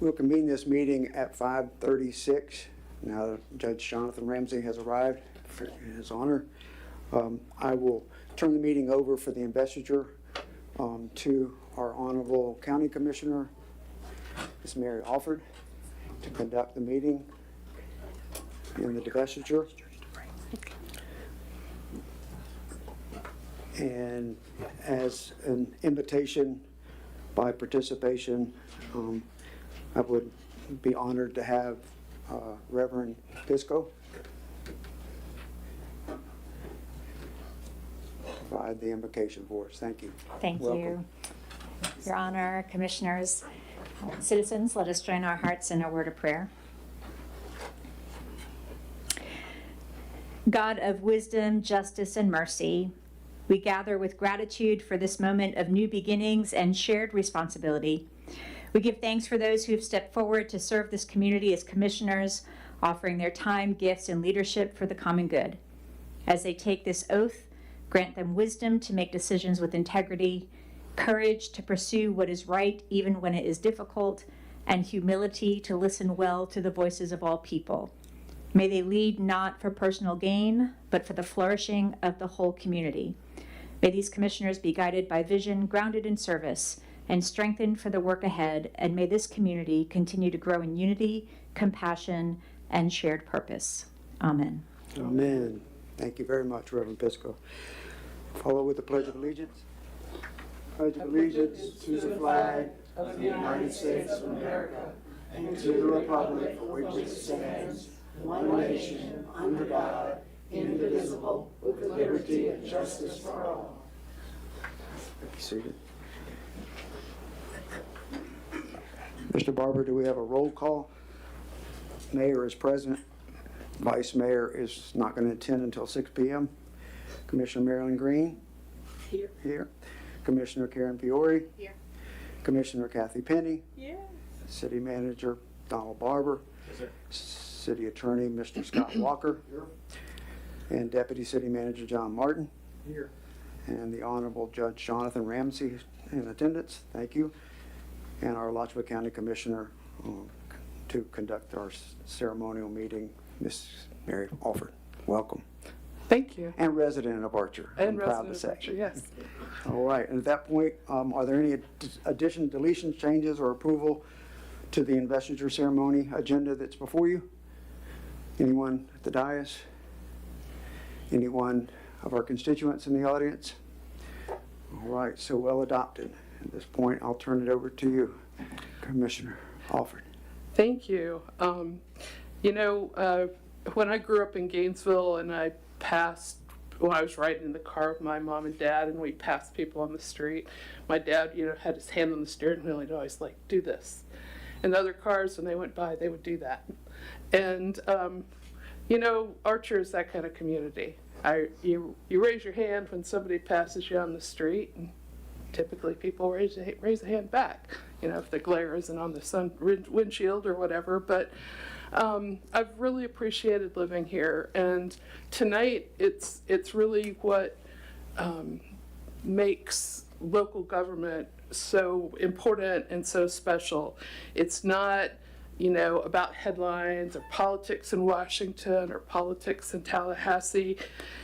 We'll convene this meeting at 5:36. Now that Judge Jonathan Ramsey has arrived in his honor. I will turn the meeting over for the investiture to our Honorable County Commissioner, Ms. Mary Alford, to conduct the meeting in the divestiture. And as an invitation by participation, I would be honored to have Reverend Pisco provide the invocation for us. Thank you. Thank Welcome. you. Your Honor, Commissioners, citizens, let us join our hearts in a word of prayer. God of wisdom, justice, and mercy, we gather with gratitude for this moment of new beginnings and shared responsibility. We give thanks for those who have stepped forward to serve this community as commissioners, offering their time, gifts, and leadership for the common good. As they take this oath, grant them wisdom to make decisions with integrity, courage to pursue what is right even when it is difficult, and humility to listen well to the voices of all people. May they lead not for personal gain, but for the flourishing of the whole community. May these commissioners be guided by vision grounded in service and strengthened for the work ahead, and may this community continue to grow in unity, compassion, and shared purpose. Amen. Amen. Thank you very much, Reverend Pisco. Follow with the Pledge of Allegiance. Pledge of allegiance to the flag of the United States of America and to the republic for which it stands, one nation, under God, indivisible, with liberty and justice for all. Be seated. Mr. Barber, do we have a roll call? Mayor is present. Vice Mayor is not going to attend until 6 p.m. Commissioner Marilyn Green? Here. Commissioner Karen Fiore? Here. Commissioner Kathy Penny? Yeah. City Manager Donald Barber? Yes, sir. City Attorney Mr. Scott Walker? Here. And Deputy City Manager John Martin? Here. And the Honorable Judge Jonathan Ramsey in attendance. Thank you. And our Alachua County Commissioner to conduct our ceremonial meeting, Ms. Mary Alford. Welcome. Thank you. And resident of Archer, I'm And proud to resident say. of Archer, yes. All right, and at that point, are there any additions, deletions, changes, or approval to the investiture ceremony agenda that's before you? Anyone at the dais? Anyone of our constituents in the audience? All right, so well adopted. At this point, I'll turn it over to you, Commissioner Alford. Thank you. When I grew up in Gainesville and I was riding in the car with my mom and dad and we passed people on the street, my dad, had his hand on the steering wheel and he'd always do this. And other cars, when they went by, they would do that. And, Archer is that kind of community. You raise your hand when somebody passes you on the street, and typically people raise a hand back, if the glare isn't on the windshield or whatever. But I've really appreciated living here, and tonight it's really what makes local government so important and so special. It's not about headlines or politics in Washington or politics in Tallahassee.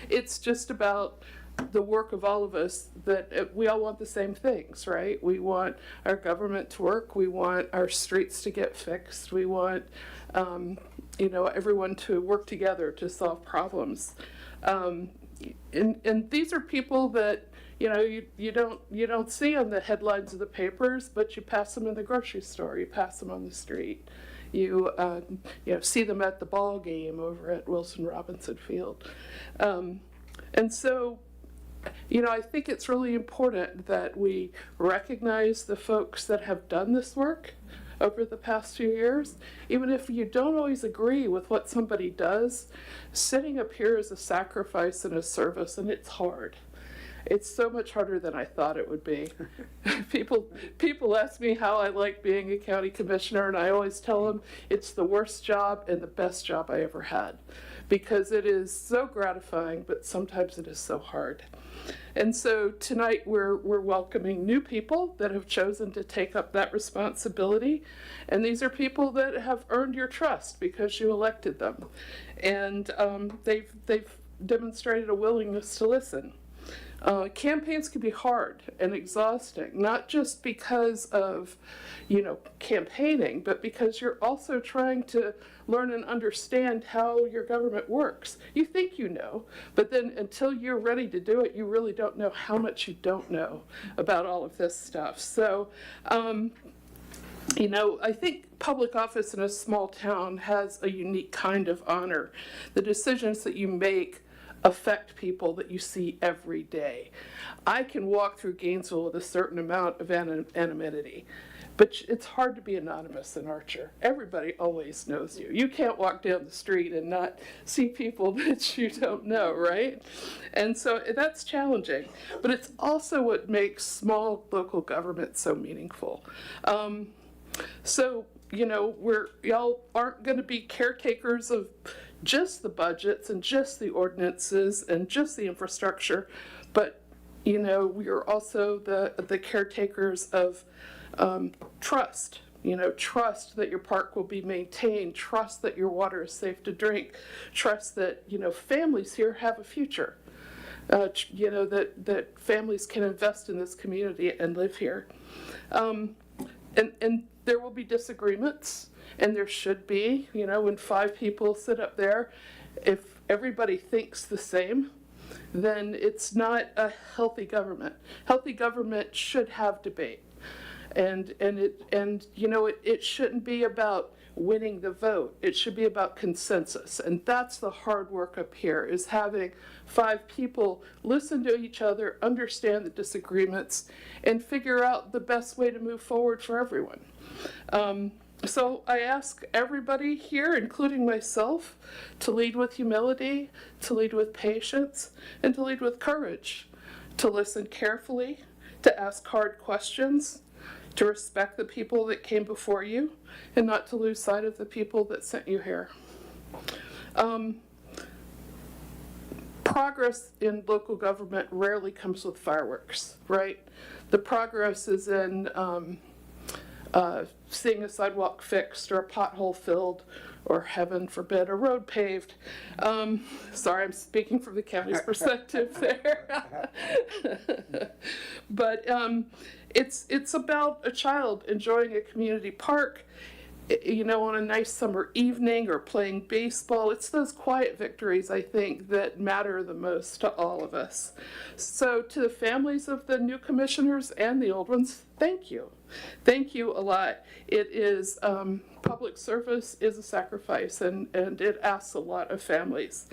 It's just about the work of all of us, that we all want the same things, right? We want our government to work. We want our streets to get fixed. We want, everyone to work together to solve problems. And these are people that, you don't see on the headlines of the papers, but you pass them in the grocery store. You pass them on the street. You see them at the ball game over at Wilson Robinson Field. And so, I think it's really important that we recognize the folks that have done this work over the past few years. Even if you don't always agree with what somebody does, sitting up here is a sacrifice and a service, and it's hard. It's so much harder than I thought it would be. People ask me how I like being a county commissioner, and I always tell them it's the worst job and the best job I ever had. because it is so gratifying, but sometimes it is so hard. And so tonight we're welcoming new people that have chosen to take up that responsibility. And these are people that have earned your trust because you elected them. And they've demonstrated a willingness to listen. Campaigns can be hard and exhausting, not just because of, campaigning, but because you're also trying to learn and understand how your government works. You think you know, but then until you're ready to do it, you really don't know how much you don't know about all of this stuff. So, I think public office in a small town has a unique kind of honor. The decisions that you make affect people that you see every day. I can walk through Gainesville with a certain amount of anonymity, but it's hard to be anonymous in Archer. Everybody always knows you. You can't walk down the street and not see people that you don't know, right? And so that's challenging, but it's also what makes small local government so meaningful. Y'all aren't going to be caretakers of just the budgets and just the ordinances and just the infrastructure, but we are also the caretakers of trust. Trust that your park will be maintained, trust that your water is safe to drink, trust that families here have a future. That families can invest in this community and live here. And there will be disagreements, and there should be. When 5 people sit up there, if everybody thinks the same, then it's not a healthy government. Healthy government should have debate, and it shouldn't be about winning the vote. It should be about consensus, and that's the hard work up here, is having 5 people listen to each other, understand the disagreements, and figure out the best way to move forward for everyone. So I ask everybody here, including myself, to lead with humility, to lead with patience, and to lead with courage, to listen carefully, to ask hard questions, to respect the people that came before you, and not to lose sight of the people that sent you here. Progress in local government rarely comes with fireworks, right? The progress is in seeing a sidewalk fixed or a pothole filled, or heaven forbid, a road paved. Sorry, I'm speaking from the county's perspective there. But it's about a child enjoying a community park, on a nice summer evening, or playing baseball. It's those quiet victories, I think, that matter the most to all of us. So to the families of the new commissioners and the old ones, thank you. Thank you a lot. It is, public service is a sacrifice, and it asks a lot of families.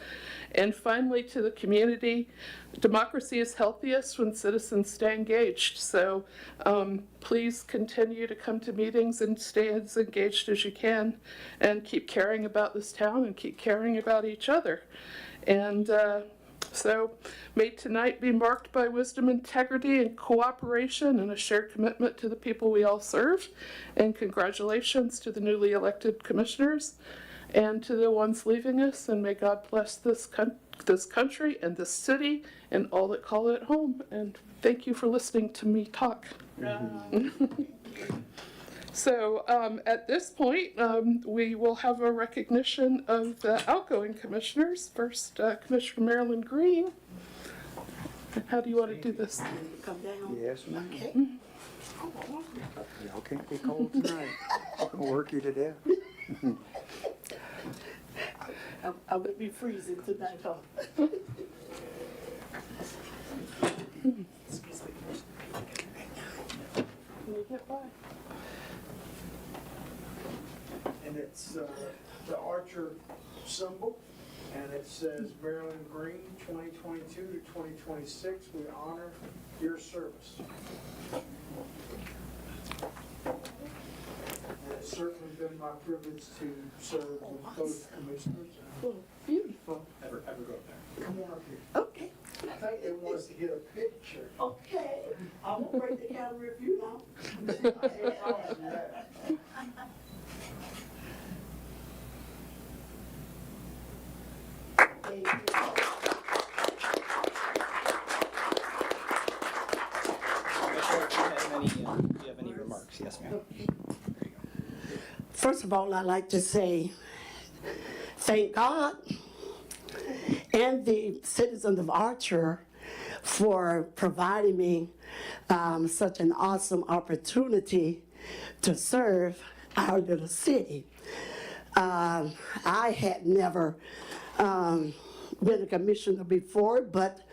And finally, to the community, democracy is healthiest when citizens stay engaged. So please continue to come to meetings and stay as engaged as you can, and keep caring about this town and keep caring about each other. And so may tonight be marked by wisdom, integrity, and cooperation, and a shared commitment to the people we all serve. And congratulations to the newly elected commissioners and to the ones leaving us, and may God bless this country and this city and all that call it home. And thank you for listening to me talk. So at this point, we will have a recognition of the outgoing commissioners. First, Commissioner Marilyn Green. How do you want to do this? Come down. Yes, ma'am. Okay. Y'all can't be cold tonight. I'm gonna work you to death. I will be freezing tonight, huh? Excuse me. Can you get by? And it's the Archer symbol, and it says Marilyn Green, 2022 to 2026. We honor your service. And it's certainly been my privilege to serve with both commissioners. Oh, beautiful. Ever go there? Come on up here. Okay. I think it wants to get a picture. Okay. I won't break the camera if you don't. you have any remarks. Yes, ma'am. First of all, I'd like to say thank God and the citizens of Archer for providing me such an awesome opportunity to serve our little city. I had never been a commissioner before, but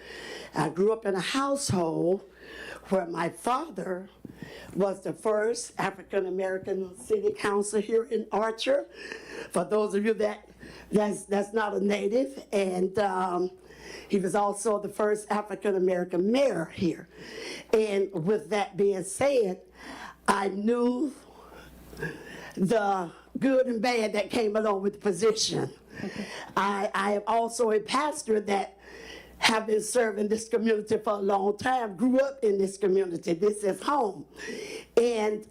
I grew up in a household where my father was the first African-American city councilor here in Archer. For those of you that's not a native, and he was also the first African-American mayor here. And with that being said, I knew the good and bad that came along with the position. I am also a pastor that have been serving this community for a long time, grew up in this community. This is home. And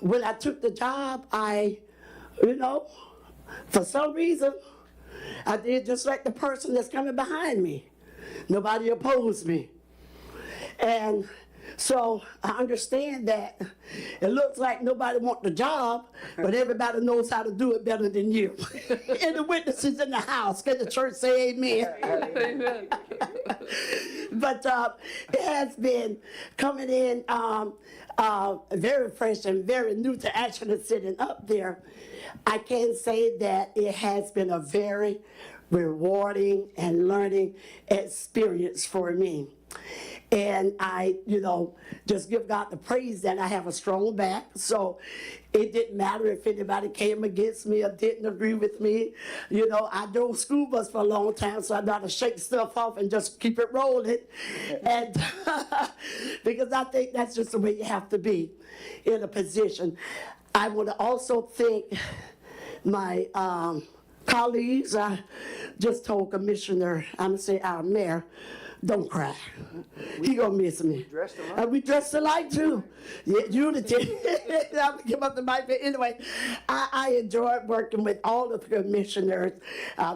when I took the job, for some reason, I did just like the person that's coming behind me. Nobody opposed me. And so I understand that it looks like nobody wants the job, but everybody knows how to do it better than you. And the witnesses in the house, can the church say amen? Amen. But it has been coming in very fresh and very new to actually sitting up there. I can say that it has been a very rewarding and learning experience for me. And I, just give God the praise that I have a strong back. So it didn't matter if anybody came against me or didn't agree with me. I drove school bus for a long time, so I know how to shake stuff off and just keep it rolling. And because I think that's just the way you have to be in a position. I want to also thank my colleagues. I just told Commissioner, I'm going to say our mayor, don't cry. He gonna miss me. We dressed alike too. Yeah, unity. I'll give up the mic, but anyway, I enjoyed working with all of the commissioners,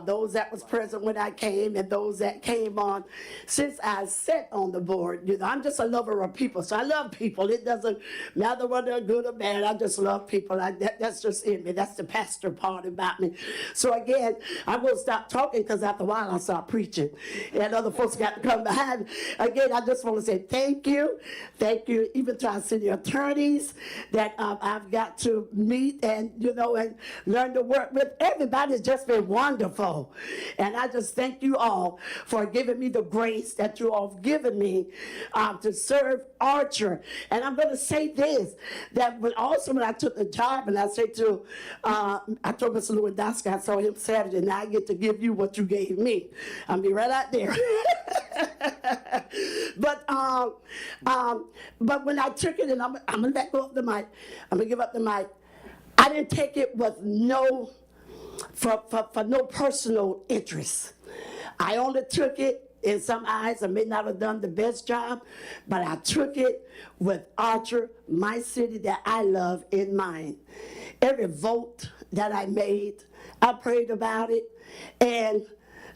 those that was present when I came and those that came on since I sat on the board. I'm just a lover of people, so I love people. It doesn't matter whether they're good or bad. I just love people. That's just in me. That's the pastor part about me. So again, I'm gonna stop talking because after a while I'll start preaching, and other folks got to come behind me. Again, I just want to say thank you even to our city attorneys that I've got to meet and and learn to work with. Everybody's just been wonderful, and I just thank you all for giving me the grace that you all have given me to serve Archer. And I'm going to say this, that when I took the job, and I said to I told Mr. Lewandowski, I saw him Saturday, and I get to give you what you gave me. I'll be right out there. But when I took it, and I'm gonna let go of the mic, I'm gonna give up the mic. I didn't take it with for no personal interest. I only took it, in some eyes, I may not have done the best job, but I took it with Archer, my city that I love, in mind. Every vote that I made, I prayed about it, and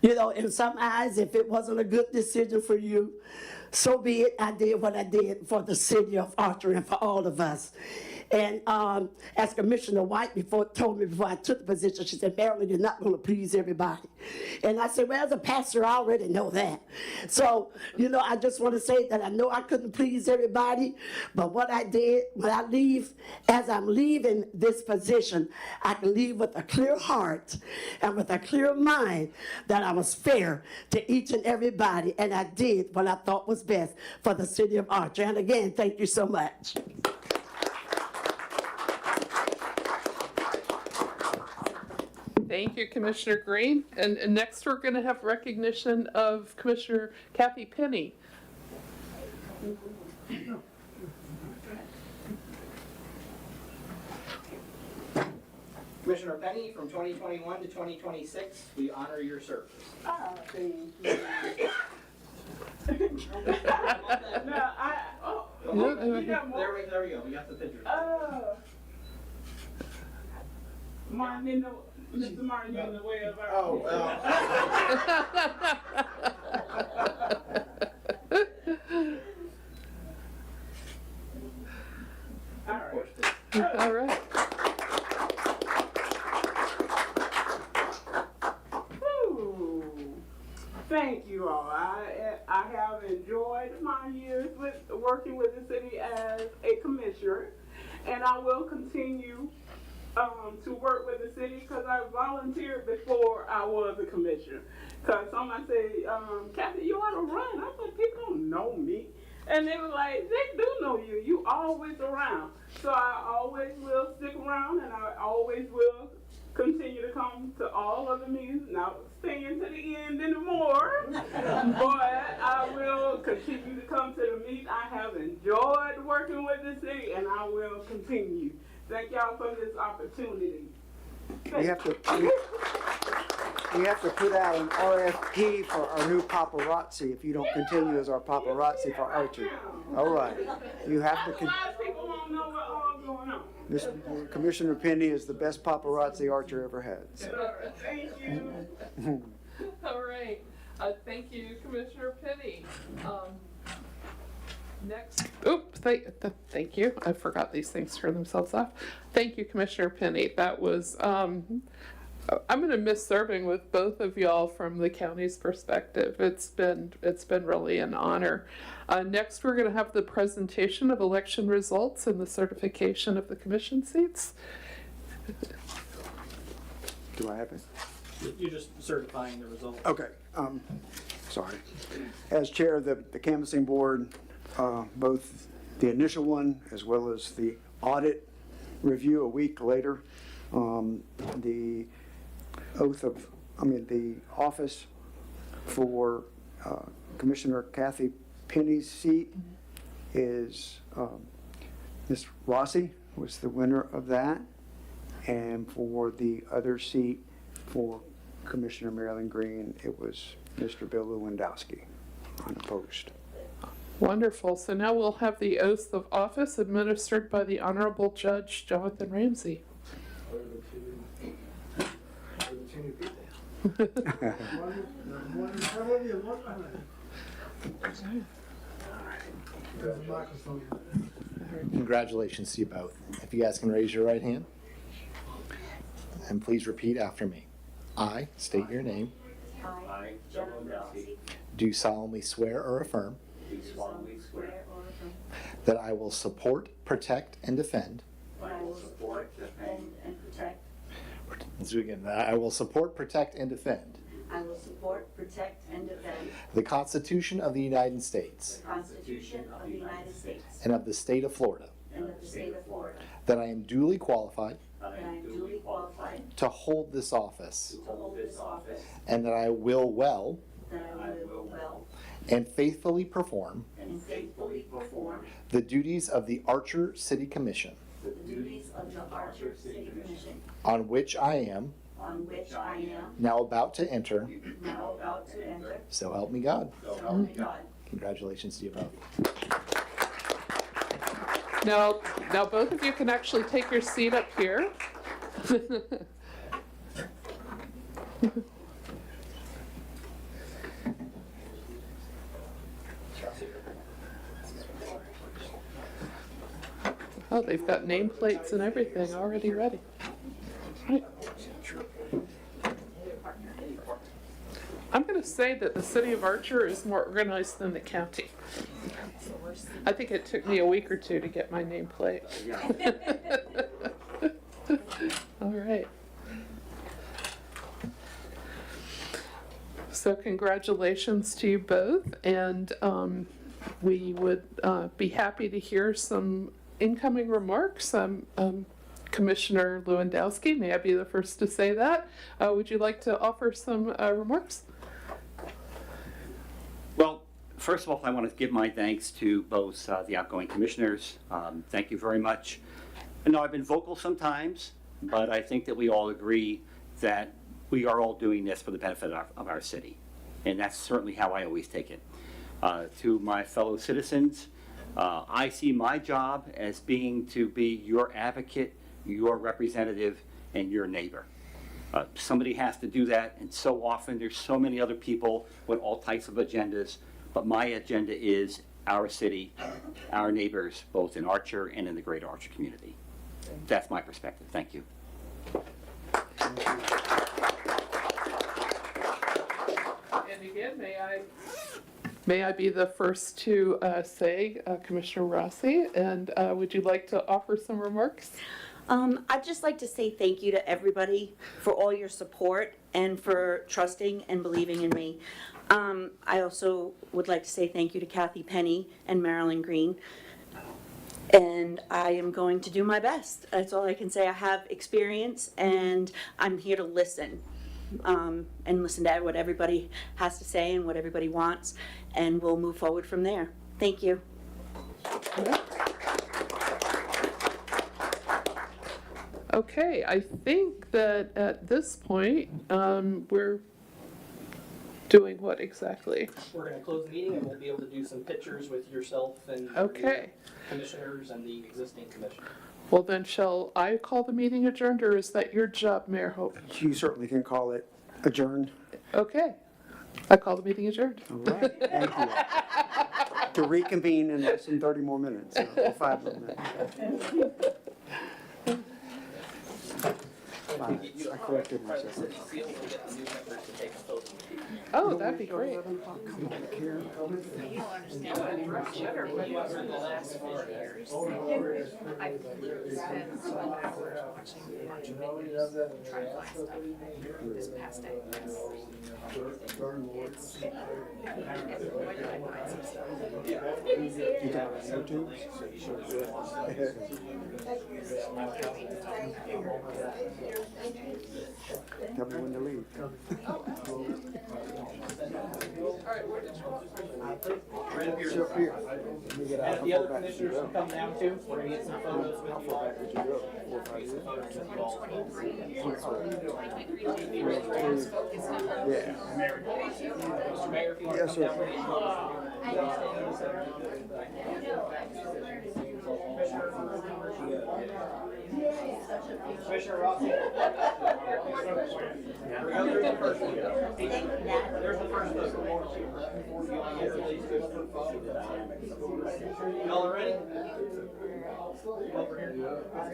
in some eyes, if it wasn't a good decision for you, so be it. I did what I did for the city of Archer and for all of us. And as Commissioner White told me before I took the position, she said, Marilyn, you're not going to please everybody. And I said, well, as a pastor, I already know that. So, I just want to say that I know I couldn't please everybody, but what I did, as I'm leaving this position, I can leave with a clear heart and with a clear mind that I was fair to each and everybody, and I did what I thought was best for the city of Archer. And again, thank you so much. Thank you, Commissioner Green. And next we're going to have recognition of Commissioner Kathy Penny. Commissioner Penny, from 2021 to 2026, we honor your service. Oh, thank you. There we go. We got the picture. Martin, Mr. Martin, you're in the way of our... Oh, All right. Whew. Thank you all. I have enjoyed my years working with the city as a commissioner, and I will continue to work with the city because I volunteered before I was a commissioner. Because somebody say, Kathy, you ought to run. I said, people don't know me. And they were like, they do know you. You always around. So I always will stick around, and I always will continue to come to all of the meetings. Not staying to the end anymore, but I will continue to come to the meeting. I have enjoyed working with the city, and I will continue. Thank y'all for this opportunity. We have to put out an RFP for our new paparazzi if you don't continue as our paparazzi for Archer. All right. You have to. A lot of people won't know what all going on. Commissioner Penny is the best paparazzi Archer ever had. So. Thank you. All right. Thank you, Commissioner Penny. Next. Oops, thank you. I forgot these things turn themselves off. Thank you, Commissioner Penny. That was, I'm going to miss serving with both of y'all from the county's perspective. It's been really an honor. Next, we're going to have the presentation of election results and the certification of the commission seats. Do I have it? You're just certifying the results. Okay. Sorry. As chair of the canvassing board, both the initial one as well as the audit review a week later, the the office for Commissioner Kathy Penny's seat is Ms. Rossi was the winner of that, and for the other seat for Commissioner Marilyn Green, it was Mr. Bill Lewandowski, unopposed. Wonderful. So now we'll have the oath of office administered by the Honorable Judge Jonathan Ramsey. Congratulations to you both. If you guys can raise your right hand, and please repeat after me. I state your name. I, Joe Lewandowski, Do solemnly swear or affirm do solemnly swear that I will support, protect, and defend. that I will support, defend, and protect. Let's do it again. That I will support, protect, and defend I will support, protect, and defend the Constitution of the United States the Constitution of the United States and of the state of Florida. and of the state of Florida. That I am duly qualified That I am duly qualified to hold this office, to hold this office. and that I will well That I will well and faithfully perform and faithfully perform the duties of the Archer City Commission, the duties of the Archer City Commission, on which I am on which I am now about to enter. now about to enter. So help me God. So help me God. Congratulations to you both. Now both of you can actually take your seat up here. Oh, they've got nameplates and everything already ready. Right. I'm going to say that the city of Archer is more organized than the county. I think it took me a week or two to get my nameplate. All right. So congratulations to you both, and we would be happy to hear some incoming remarks. Commissioner Lewandowski, may I be the first to say that? Would you like to offer some remarks? Well, first of all, I want to give my thanks to both the outgoing commissioners. Thank you very much. I know I've been vocal sometimes, but I think that we all agree that we are all doing this for the benefit of our city. And that's certainly how I always take it. To my fellow citizens, I see my job as being to be your advocate, your representative, and your neighbor. Somebody has to do that, and so often there's so many other people with all types of agendas, but my agenda is our city, our neighbors, both in Archer and in the greater Archer community. That's my perspective. Thank you. And again, may I be the first to say, Commissioner Rossi, and would you like to offer some remarks? I'd just like to say thank you to everybody for all your support and for trusting and believing in me. I also would like to say thank you to Kathy Penny and Marilyn Green. And I am going to do my best. That's all I can say. I have experience and I'm here to listen. And listen to what everybody has to say and what everybody wants. And we'll move forward from there. Thank you. Okay, I think that at this point, we're doing what exactly? We're gonna close the meeting and we'll be able to do some pictures with yourself and Okay. the commissioners and the existing commissioner. Well, then shall I call the meeting adjourned, or is that your job, Mayor Hope? You certainly can call it adjourned. Okay, I call the meeting adjourned. All right, thank you. To reconvene in less than 30 more minutes, or 5 more minutes. I corrected myself. Oh, that'd be great. You got it on YouTube? Tell me when to leave. Right up here. Sit up here. And if the other commissioners can come down too, we're gonna get some photos with you all. Get some photos with you all. Yeah. Mr. Mayor, if you want to Yes, come sir. down with Commissioner Rossi. There's the first one. There's the first photo. Y'all are ready? Over here. Right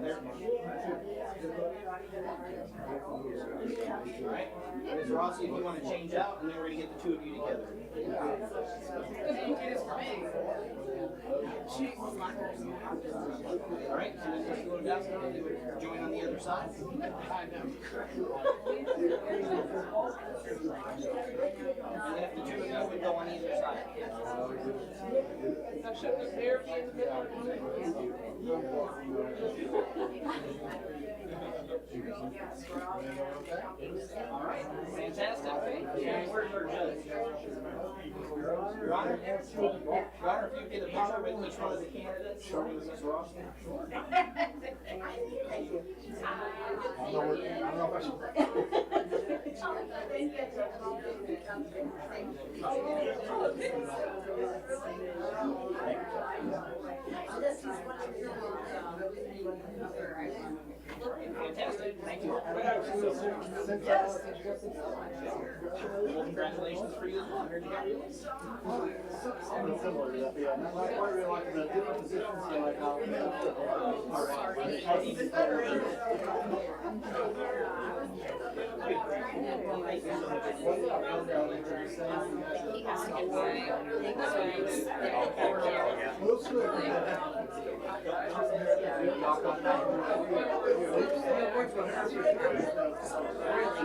there. All right. Ms. Rossi, if you want to change out, and then we're going to get the two of you together. All right, so then just go down and join on the other side. And then if the two of you would go on either side. Now, should the mayor be in the middle? All right, fantastic. And where's our judge? Your Honor, if you get a picture with each one of the candidates, starting with Ms. Ross. Fantastic, thank you. Well, congratulations for you as well. Here's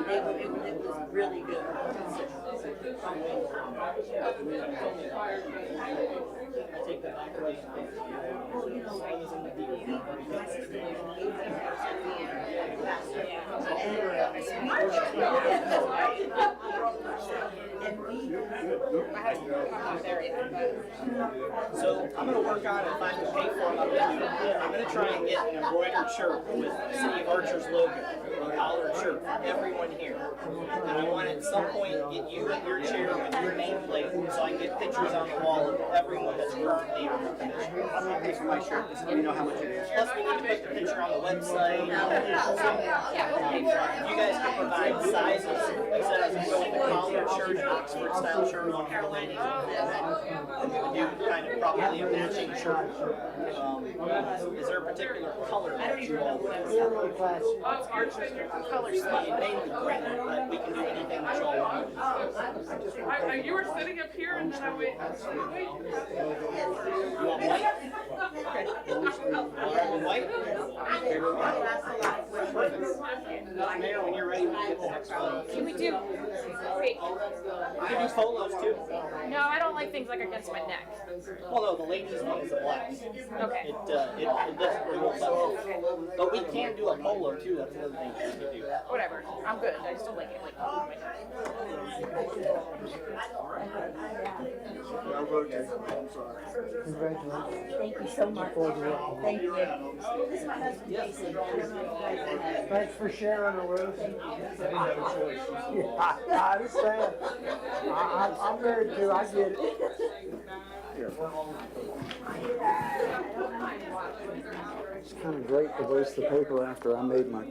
It was really good. take that back away. So I'm going to work on and find the pay for it. I'm going to try and get an embroidered shirt with City of Archer's logo, a collared shirt for everyone here. And I want at some point get you at your chair with your nameplate so I can get pictures on the wall of everyone that's currently on the I'll pay for my shirt, just let me know how much it is. Plus, we need to put the picture on the website. You guys can provide sizes, like I said, I can go with the collared shirt, Oxford style shirt on for the ladies. And we would do kind of probably a matching shirt. Is there a particular color that you all would prefer? Our changes the color Mainly green, but we can do anything that you all want. You were sitting up here and then I went, wait. You want white? Okay. White? Perfect. Mayor, when you're ready, we can get the next one. Can we do, wait, We can do polos too. no, I don't like things like against my neck. Well, no, the ladies one is a black. Okay. It doesn't really hold up. But we can do a polo too, that's another thing we can do. Whatever, I'm good, I just don't like it like on my neck. I'll rotate. I'm sorry. Thank you so much. Thank you. Thanks for sharing the room. I understand. I'm married too, I get it. It's kind of great to waste the paper after I made my.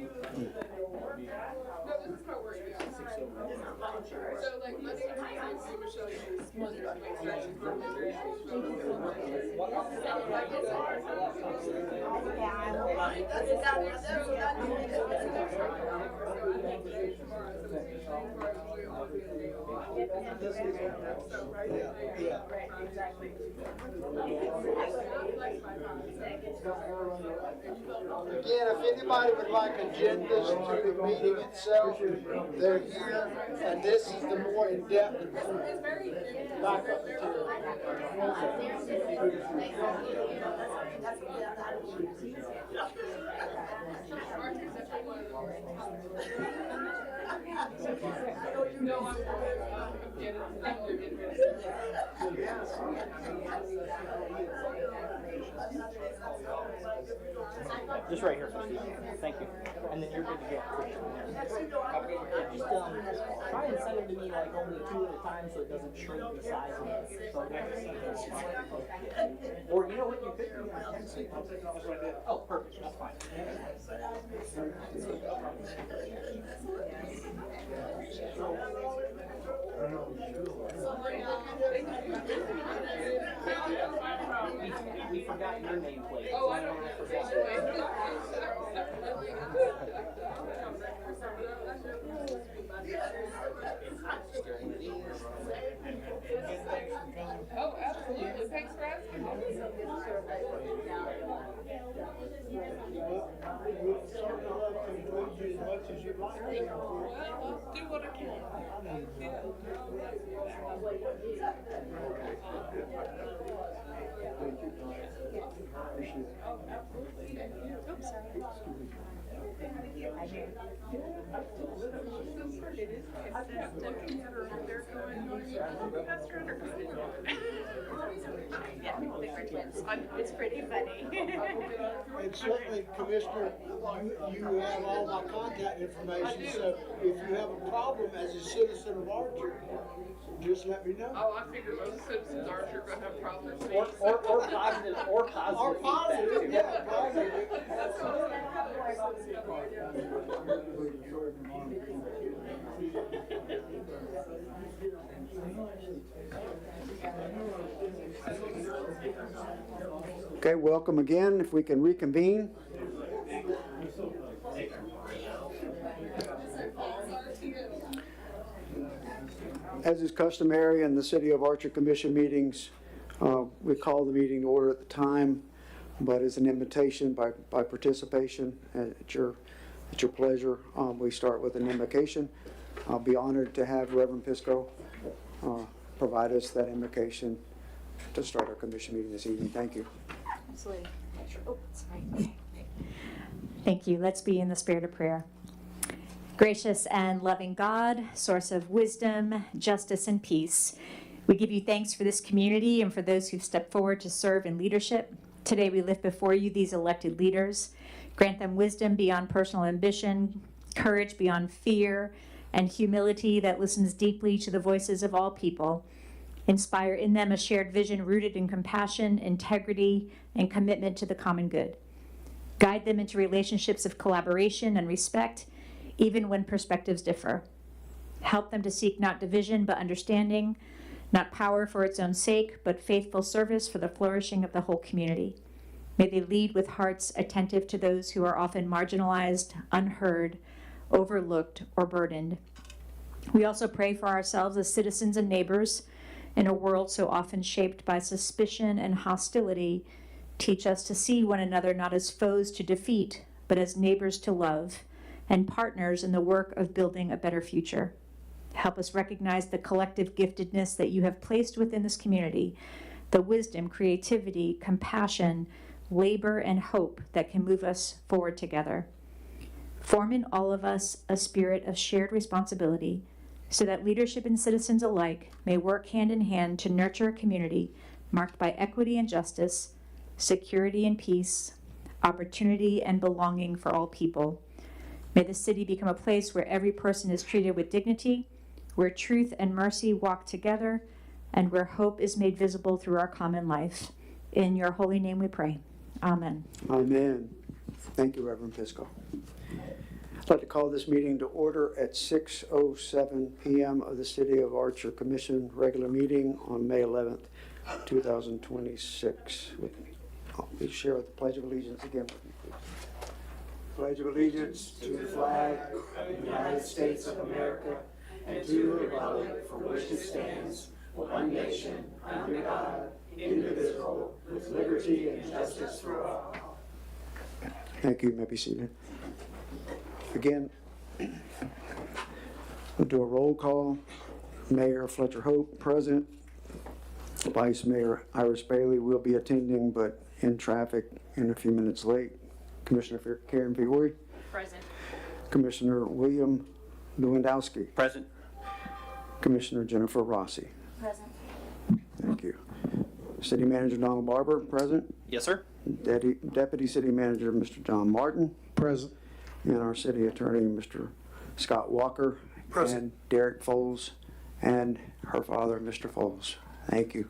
Again, if anybody would like agendas to the meeting itself, they're here, and this is the more in-depth backup material. Just right here for Steve. Thank you. And then you're good to go. Just try and send them to me like only 2 at a time so it doesn't shrink the size of it. Or you know what you could do? Oh, perfect. That's fine. We forgot your nameplate. Oh, I don't know. Oh, absolutely. Thanks for asking. Well, I'll do what I can. Oops, sorry. Yeah, we're twins. It's pretty funny. And certainly, Commissioner, you have all my contact information, so if you have a problem as a citizen of Archer, just let me know. Oh, I figure most citizens are gonna have problems. Or positive, or positive. Or positive, yeah, positive. Okay, welcome again. If we can reconvene. As is customary in the City of Archer Commission meetings, we call the meeting to order at the time, but as an invitation by participation at your pleasure, we start with an invocation. I'll be honored to have Reverend Pisco provide us that invocation to start our commission meeting this evening. Thank you. Absolutely. Oh, sorry. Thank you. Let's be in the spirit of prayer. Gracious and loving God, source of wisdom, justice, and peace, we give you thanks for this community and for those who've stepped forward to serve in leadership. Today we lift before you these elected leaders. Grant them wisdom beyond personal ambition, courage beyond fear, and humility that listens deeply to the voices of all people. Inspire in them a shared vision rooted in compassion, integrity, and commitment to the common good. Guide them into relationships of collaboration and respect, even when perspectives differ. Help them to seek not division, but understanding, not power for its own sake, but faithful service for the flourishing of the whole community. May they lead with hearts attentive to those who are often marginalized, unheard, overlooked, or burdened. We also pray for ourselves as citizens and neighbors in a world so often shaped by suspicion and hostility. Teach us to see one another not as foes to defeat, but as neighbors to love and partners in the work of building a better future. Help us recognize the collective giftedness that you have placed within this community, the wisdom, creativity, compassion, labor, and hope that can move us forward together. Form in all of us a spirit of shared responsibility so that leadership and citizens alike may work hand in hand to nurture a community marked by equity and justice, security and peace, opportunity and belonging for all people. May the city become a place where every person is treated with dignity, where truth and mercy walk together, and where hope is made visible through our common life. In your holy name we pray. Amen. Amen. Thank you, Reverend Pisco. I'd like to call this meeting to order at 6:07 p.m. of the City of Archer Commission regular meeting on May 11th, 2026. Please share with the Pledge of Allegiance again with me, please. Pledge of Allegiance to the flag of the United States of America and to the republic for which it stands, one nation, under God, indivisible, with liberty and justice for all. Thank you. You may be seated. Again, we'll do a roll call. Mayor Fletcher Hope, present. Vice Mayor Iris Bailey will be attending, but in traffic and a few minutes late. Commissioner Karen Fiore. Present. Commissioner William Lewandowski. Present. Commissioner Jennifer Rossi. Present. Thank you. City Manager Donald Barber, present. Yes, sir. Deputy City Manager Mr. John Martin. Present. And our City Attorney Mr. Scott Walker. Present. And Derek Foles and her father, Mr. Foles. Thank you.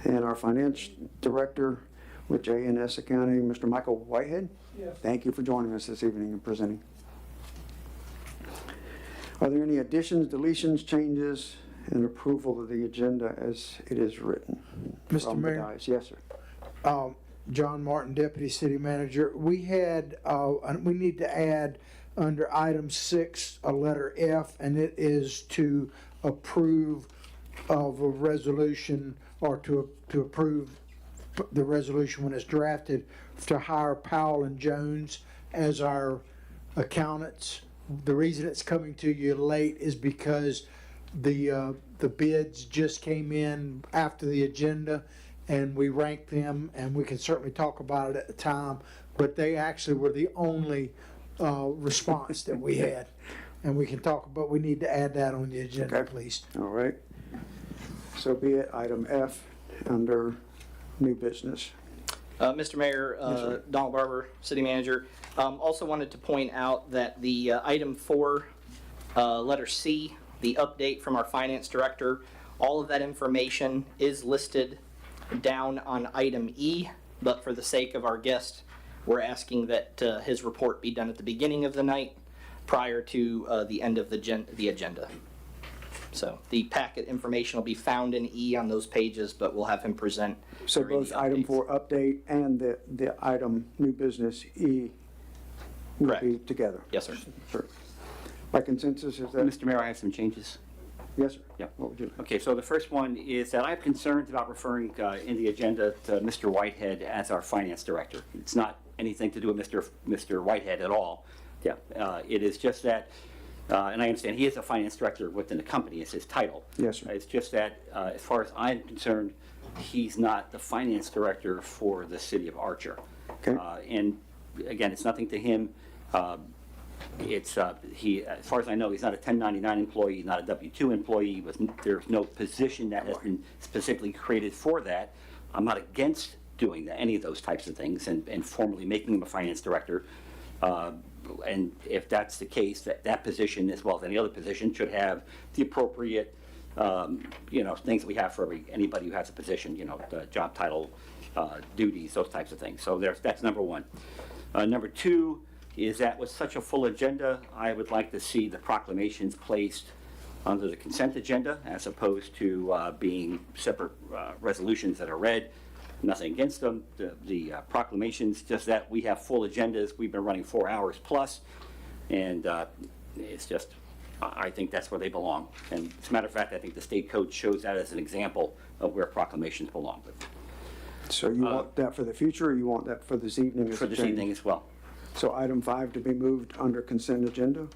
And our Finance Director with JNS Accounting, Mr. Michael Whitehead. Yes. Thank you for joining us this evening and presenting. Are there any additions, deletions, changes, and approval of the agenda as it is written? Mr. from the Mayor? dais? Yes, sir. John Martin, Deputy City Manager. We need to add under item 6 a letter F, and it is to approve of a resolution, or to approve the resolution when it's drafted, to hire Powell and Jones as our accountants. The reason it's coming to you late is because the bids just came in after the agenda, and we ranked them, and we can certainly talk about it at the time, but they actually were the only response that we had. And we can talk about, we need to add that on the agenda, Okay. please. All right. So be it. Item F under new business. Mr. Mayor, Yes, sir. Donald Barber, City Manager. Also wanted to point out that the item 4, letter C, the update from our Finance Director, all of that information is listed down on item E, but for the sake of our guest, we're asking that his report be done at the beginning of the night prior to the end of the agenda. So the packet information will be found in E on those pages, but we'll have him present. So during both the item updates. 4 update and the item new business E will Correct. be together. Yes, sir. Sure. By consensus, is that? Mr. Mayor, I have some changes. Yes, sir. Yeah. What would you? Okay, so the first one is that I have concerns about referring in the agenda to Mr. Whitehead as our finance director. It's not anything to do with Mr. Whitehead at all. Yeah, it is just that, and I understand he is a finance director within the company, it's his title. Yes, sir. It's just that, as far as I'm concerned, he's not the finance director for the city of Archer. Okay. And again, it's nothing to him. It's he, as far as I know, he's not a 1099 employee, he's not a W-2 employee. There's no position that has been specifically created for that. I'm not against doing any of those types of things and formally making him a finance director. And if that's the case, that position, as well as any other position, should have the appropriate things that we have for anybody who has a position, the job title, duties, those types of things. So that's number one. Number two is that with such a full agenda, I would like to see the proclamations placed under the consent agenda as opposed to being separate resolutions that are read. Nothing against them. The proclamations, just that we have full agendas. We've been running 4 hours plus, and it's just, I think that's where they belong. And as a matter of fact, I think the state code shows that as an example of where proclamations belong. So you want that for the future, or you want that for this evening? as For a this change? evening as well. So item 5 to be moved under consent agenda?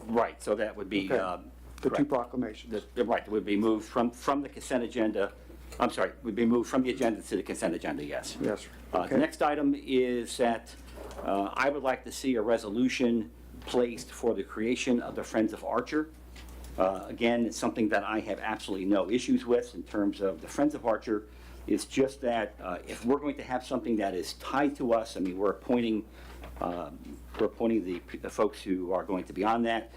Right, so that would be, Okay. The two correct. proclamations. Right, would be moved from the consent agenda, I'm sorry, would be moved from the agenda to the consent agenda, yes. Yes, sir. The Okay. next item is that I would like to see a resolution placed for the creation of the Friends of Archer. Again, it's something that I have absolutely no issues with in terms of the Friends of Archer. It's just that if we're going to have something that is tied to us, I mean, we're appointing the folks who are going to be on that.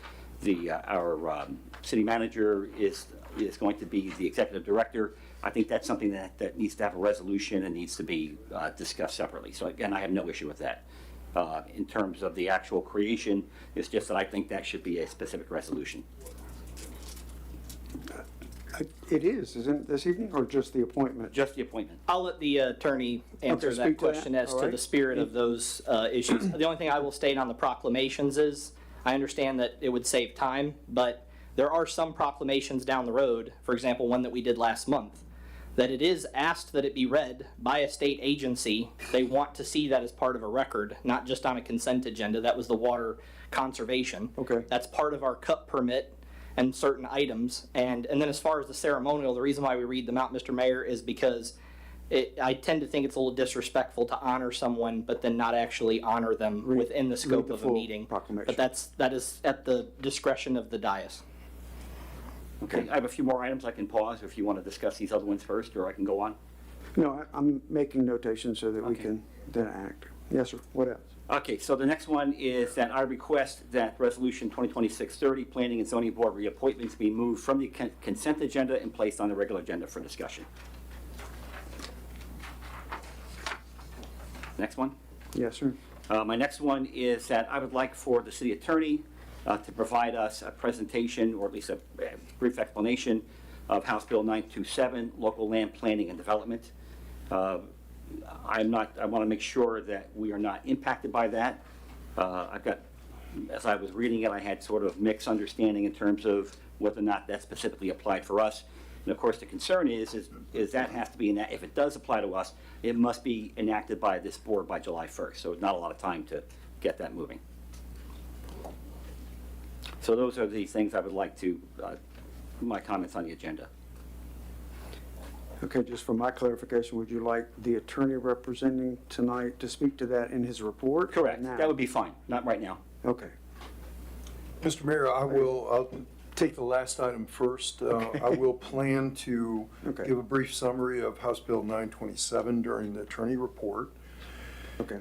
Our city manager is going to be the executive director. I think that's something that needs to have a resolution and needs to be discussed separately. So again, I have no issue with that. In terms of the actual creation, it's just that I think that should be a specific resolution. It is, isn't it, this evening, or just the appointment? Just the appointment. I'll let the attorney answer Okay, that speak to that. question as All to right. the spirit of those issues. The only thing I will state on the proclamations is, I understand that it would save time, but there are some proclamations down the road, for example, one that we did last month, that it is asked that it be read by a state agency. They want to see that as part of a record, not just on a consent agenda. That was the water conservation. Okay. That's part of our cut permit and certain items. And then as far as the ceremonial, the reason why we read them out, Mr. Mayor, is because I tend to think it's a little disrespectful to honor someone, but then not actually honor them within the scope the of a full meeting. proclamation. But that is at the discretion of the dais. Okay, I have a few more items. I can pause if you want to discuss these other ones first, or I can go on. No, I'm making notations so that we Okay. can then act. Yes, sir. What else? Okay, so the next one is that I request that Resolution 2026-30, Planning and Zoning Board reappointments, be moved from the consent agenda and placed on the regular agenda for discussion. Next one. Yes, sir. My next one is that I would like for the city attorney to provide us a presentation, or at least a brief explanation, of House Bill 927, Local Land Planning and Development. I want to make sure that we are not impacted by that. As I was reading it, I had sort of mixed understanding in terms of whether or not that specifically applied for us. And of course, the concern is that has to be, if it does apply to us, it must be enacted by this board by July 1st. So not a lot of time to get that moving. So those are the things I would like to, my comments on the agenda. Okay, just for my clarification, would you like the attorney representing tonight to speak to that in his report? Correct. Now? That would be fine. Not right now. Okay. Mr. Mayor, I'll take the last item first. I will plan to Okay. give a brief summary of House Bill 927 during the attorney report. Okay.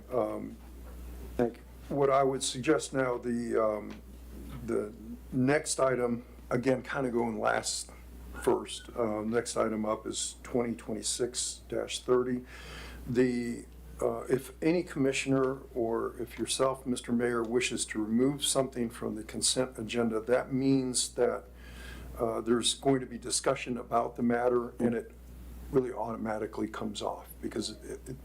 Thank you. What I would suggest now, the next item, again, kind of going last first. Next item up is 2026-30. If any commissioner, or if yourself, Mr. Mayor, wishes to remove something from the consent agenda, that means that there's going to be discussion about the matter, and it really automatically comes off, because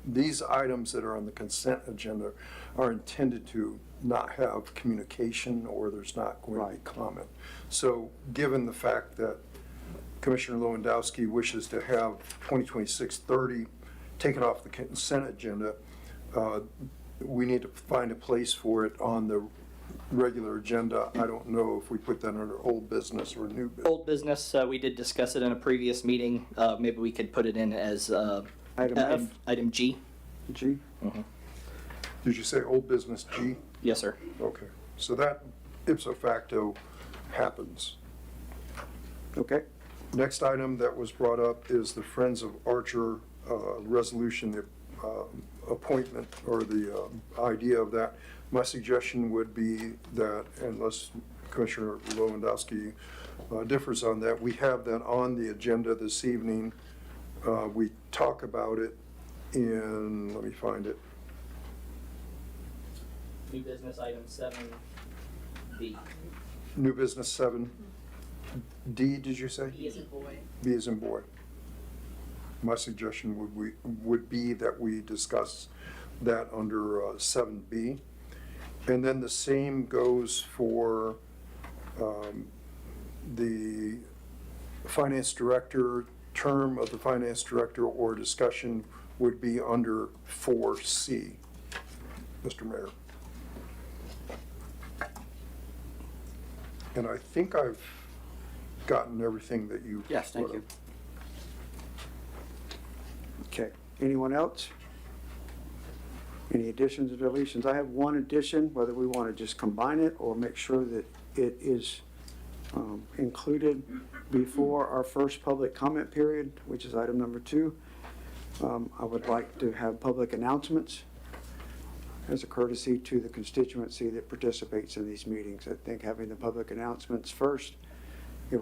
these items that are on the consent agenda are intended to not have communication, or there's not going to be comment. So given the fact that Commissioner Lewandowski wishes to have 2026-30 taken off the consent agenda, we need to find a place for it on the regular agenda. I don't know if we put that under old business or new business. Old business, we did discuss it in a previous meeting. Maybe we could put it in as Item F. item G. G? Did you say old business G? Yes, sir. Okay, so that ipso facto happens. Okay. Next item that was brought up is the Friends of Archer resolution, the appointment, or the idea of that. My suggestion would be that, unless Commissioner Lewandowski differs on that. We have that on the agenda this evening. We talk about it in, let me find it. New business item 7B. New business 7. D, did you say? B as in boy. B as in boy. My suggestion would be that we discuss that under 7B. And then the same goes for the finance director, term of the finance director or discussion would be under 4C, Mr. Mayor. And I think I've gotten everything that you. Yes, thank you. Okay, anyone else? Any additions or deletions? I have one addition, whether we want to just combine it or make sure that it is included before our first public comment period, which is item number 2. I would like to have public announcements as a courtesy to the constituency that participates in these meetings. I think having the public announcements first, if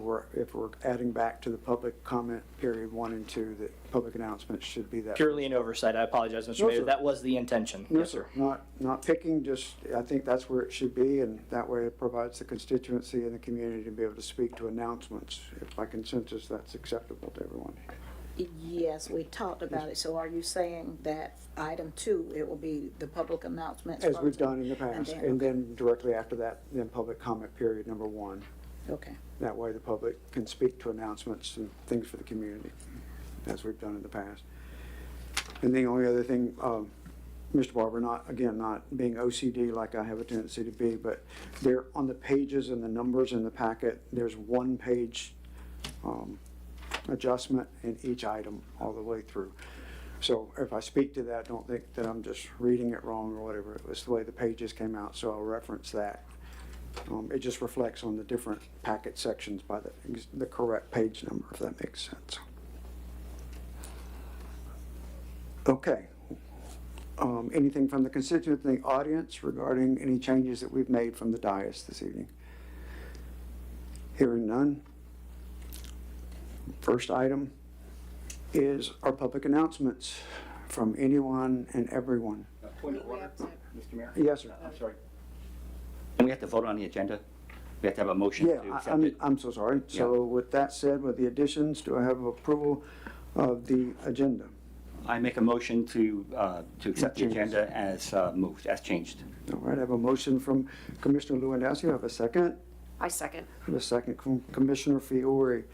we're adding back to the public comment period 1 and 2, that public announcements should be that. Purely an oversight. I apologize, Mr. No, Mayor. sir. That was the intention. No, Yes, sir. Not picking, just, I think that's where it should be, and that way it provides the constituency and the community to be able to speak to announcements. If by consensus, that's acceptable to everyone. Yes, we talked about it. So are you saying that item 2, it will be the public announcements? As we've first done in the past, then- and then directly after that, then public comment period number 1. Okay. That way the public can speak to announcements and things for the community, as we've done in the past. And the only other thing, Mr. Barber, not being OCD like I have a tendency to be, but there on the pages and the numbers in the packet, there's 1 page adjustment in each item all the way through. So if I speak to that, don't think that I'm just reading it wrong or whatever. It was the way the pages came out, so I'll reference that. It just reflects on the different packet sections by the correct page number, if that makes sense. Okay. Anything from the constituent in the audience regarding any changes that we've made from the dais this evening? Hearing none. First item is our public announcements from anyone and everyone. Point of order, Mr. Mayor? Yes, sir. I'm sorry. And we have to vote on the agenda? We have to have a motion to Yeah, accept it? I'm so sorry. So with that said, with the additions, do I have approval of the agenda? I make a motion to accept the Changes. agenda as moved, as changed. All right, I have a motion from Commissioner Lewandowski. I have a second. I second. I have a second from Commissioner Fiore.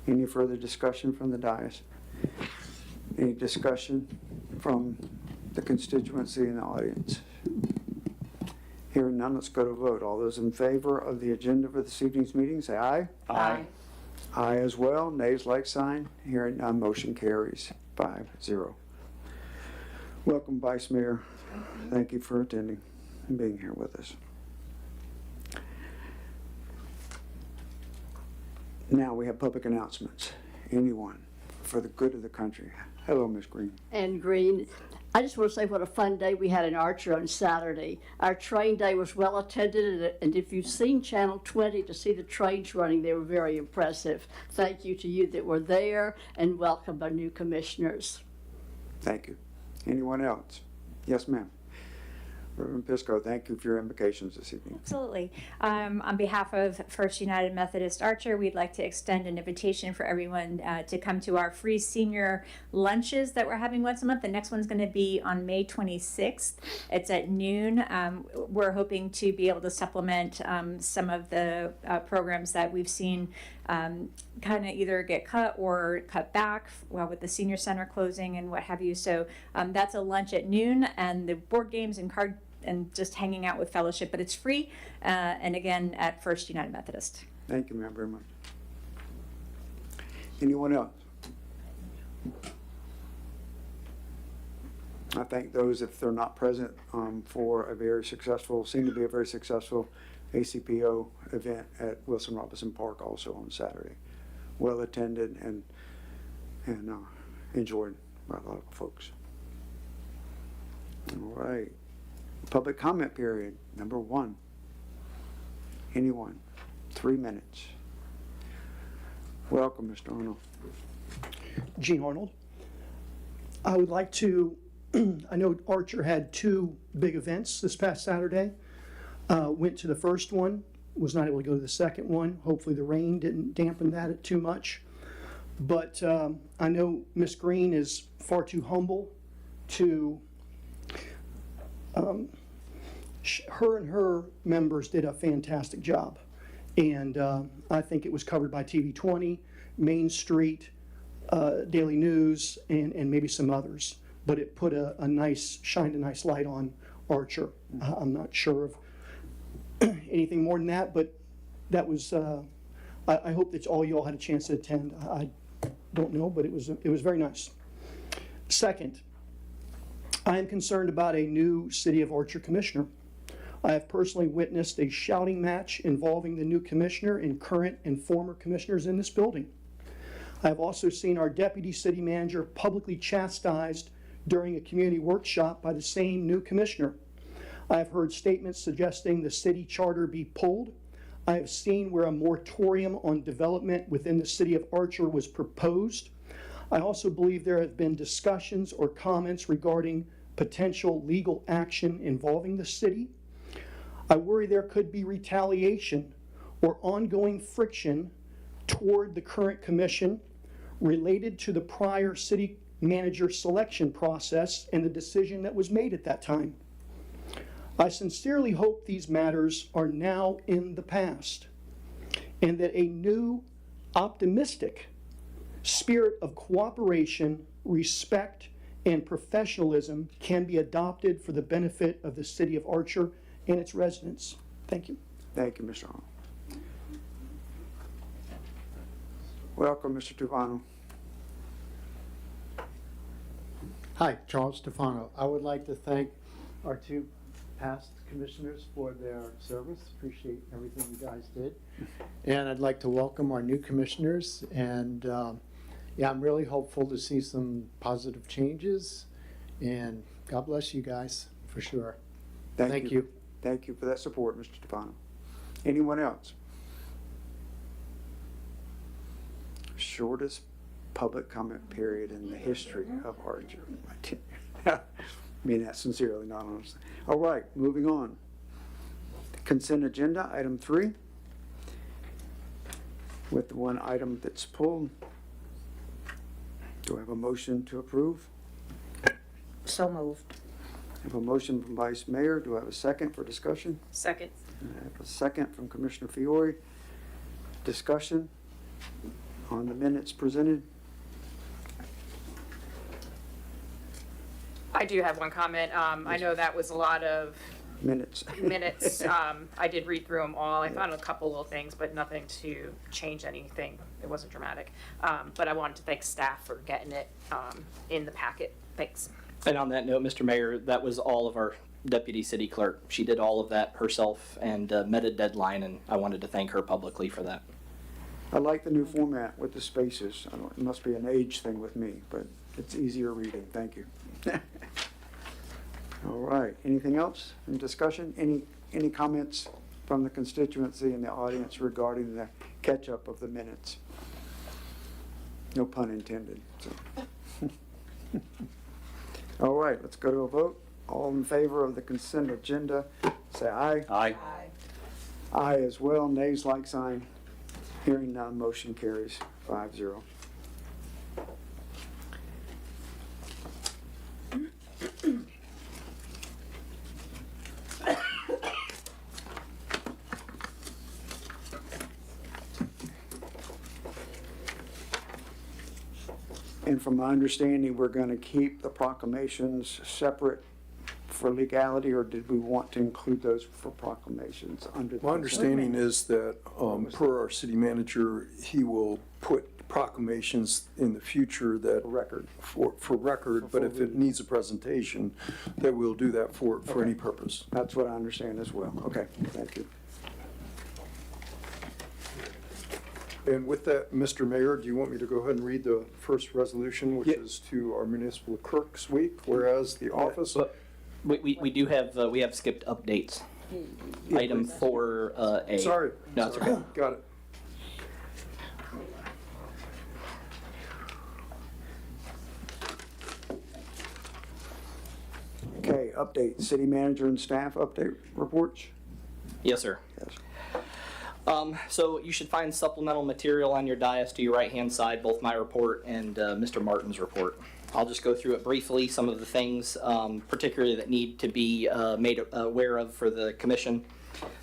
Any further discussion from the dais? Any discussion from the constituency in the audience? Hearing none, let's go to vote. All those in favor of the agenda for this evening's meeting, say aye. Aye. Aye as well. Nays like sign. Hearing none, motion carries 5-0. Welcome, Vice Mayor. Thank you for attending and being here with us. Now we have public announcements. Anyone for the good of the country. Hello, Ms. Green. And Green. I just want to say what a fun day we had in Archer on Saturday. Our train day was well attended, and if you've seen Channel 20 to see the trains running, they were very impressive. Thank you to you that were there, and welcome our new commissioners. Thank you. Anyone else? Yes, ma'am. Reverend Pisco, thank you for your invocations this evening. Absolutely. On behalf of First United Methodist Archer, we'd like to extend an invitation for everyone to come to our free senior lunches that we're having once a month. The next one's going to be on May 26th. It's at noon. We're hoping to be able to supplement some of the programs that we've seen kind of either get cut or cut back with the senior center closing and what have you. So that's a lunch at noon, and the board games and card and just hanging out with fellowship, but it's free, and again, at First United Methodist. Thank you, ma'am, very much. Anyone else? I thank those, if they're not present, for a very successful, seem to be a very successful ACPO event at Wilson Robinson Park also on Saturday. Well attended and enjoyed by a lot of folks. All right. Public comment period, number 1. Anyone, 3 minutes. Welcome, Mr. Arnold. Gene Arnold. I would like to, I know Archer had two big events this past Saturday. Went to the first one, was not able to go to the second one. Hopefully the rain didn't dampen that too much. But I know Miss Green is far too humble to, her and her members did a fantastic job. And I think it was covered by TV 20, Main Street, Daily News, and maybe some others. But it put shined a nice light on Archer. I'm not sure of anything more than that, but that was, I hope that all you all had a chance to attend. I don't know, but it was very nice. Second, I am concerned about a new City of Archer commissioner. I have personally witnessed a shouting match involving the new commissioner and current and former commissioners in this building. I have also seen our deputy city manager publicly chastised during a community workshop by the same new commissioner. I have heard statements suggesting the city charter be pulled. I have seen where a moratorium on development within the city of Archer was proposed. I also believe there have been discussions or comments regarding potential legal action involving the city. I worry there could be retaliation or ongoing friction toward the current commission related to the prior city manager selection process and the decision that was made at that time. I sincerely hope these matters are now in the past and that a new, optimistic spirit of cooperation, respect, and professionalism can be adopted for the benefit of the city of Archer and its residents. Thank you. Thank you, Mr. Arnold. Welcome, Mr. Tufano. Hi, Charles Stefano. I would like to thank our two past commissioners for their service. Appreciate everything you guys did. And I'd like to welcome our new commissioners. And yeah, I'm really hopeful to see some positive changes. And God bless you guys, for sure. Thank you. Thank you for that support, Mr. Stefano. Anyone else? Shortest public comment period in the history of Archer. I mean that sincerely, not honestly. All right, moving on. Consent agenda, item 3. With the one item that's pulled. Do I have a motion to approve? So moved. I have a motion from Vice Mayor. Do I have a second for discussion? Second. I have a second from Commissioner Fiore. Discussion on the minutes presented. I do have one comment. I know that was a lot of Minutes. minutes. I did read through them all. I found a couple little things, but nothing to change anything. It wasn't dramatic. But I wanted to thank staff for getting it in the packet. Thanks. And on that note, Mr. Mayor, that was all of our deputy city clerk. She did all of that herself and met a deadline, and I wanted to thank her publicly for that. I like the new format with the spaces. It must be an age thing with me, but it's easier reading. Thank you. All right. Anything else in discussion? Any comments from the constituency and the audience regarding the catch-up of the minutes? No pun intended. So. All right. Let's go to a vote. All in favor of the consent agenda, say aye. Aye. Aye as well. Nays like sign. Hearing none, motion carries 5-0. And from my understanding, we're going to keep the proclamations separate for legality, or did we want to include those for proclamations under the? My understanding is that, per our city manager, he will put proclamations in the future that. For record, but if it needs a presentation, that we'll do that for any purpose. That's what I understand as well. Okay, thank you. And with that, Mr. Mayor, do you want me to go ahead and read the first resolution, which is to our municipal clerks week, whereas the office. We do have, we have skipped updates. Item 4A. Sorry. No, it's okay. Got it. update, city manager and staff update reports. Yes, sir. Yes. So you should find supplemental material on your dais to your right-hand side, both my report and Mr. Martin's report. I'll just go through it briefly, some of the things particularly that need to be made aware of for the commission.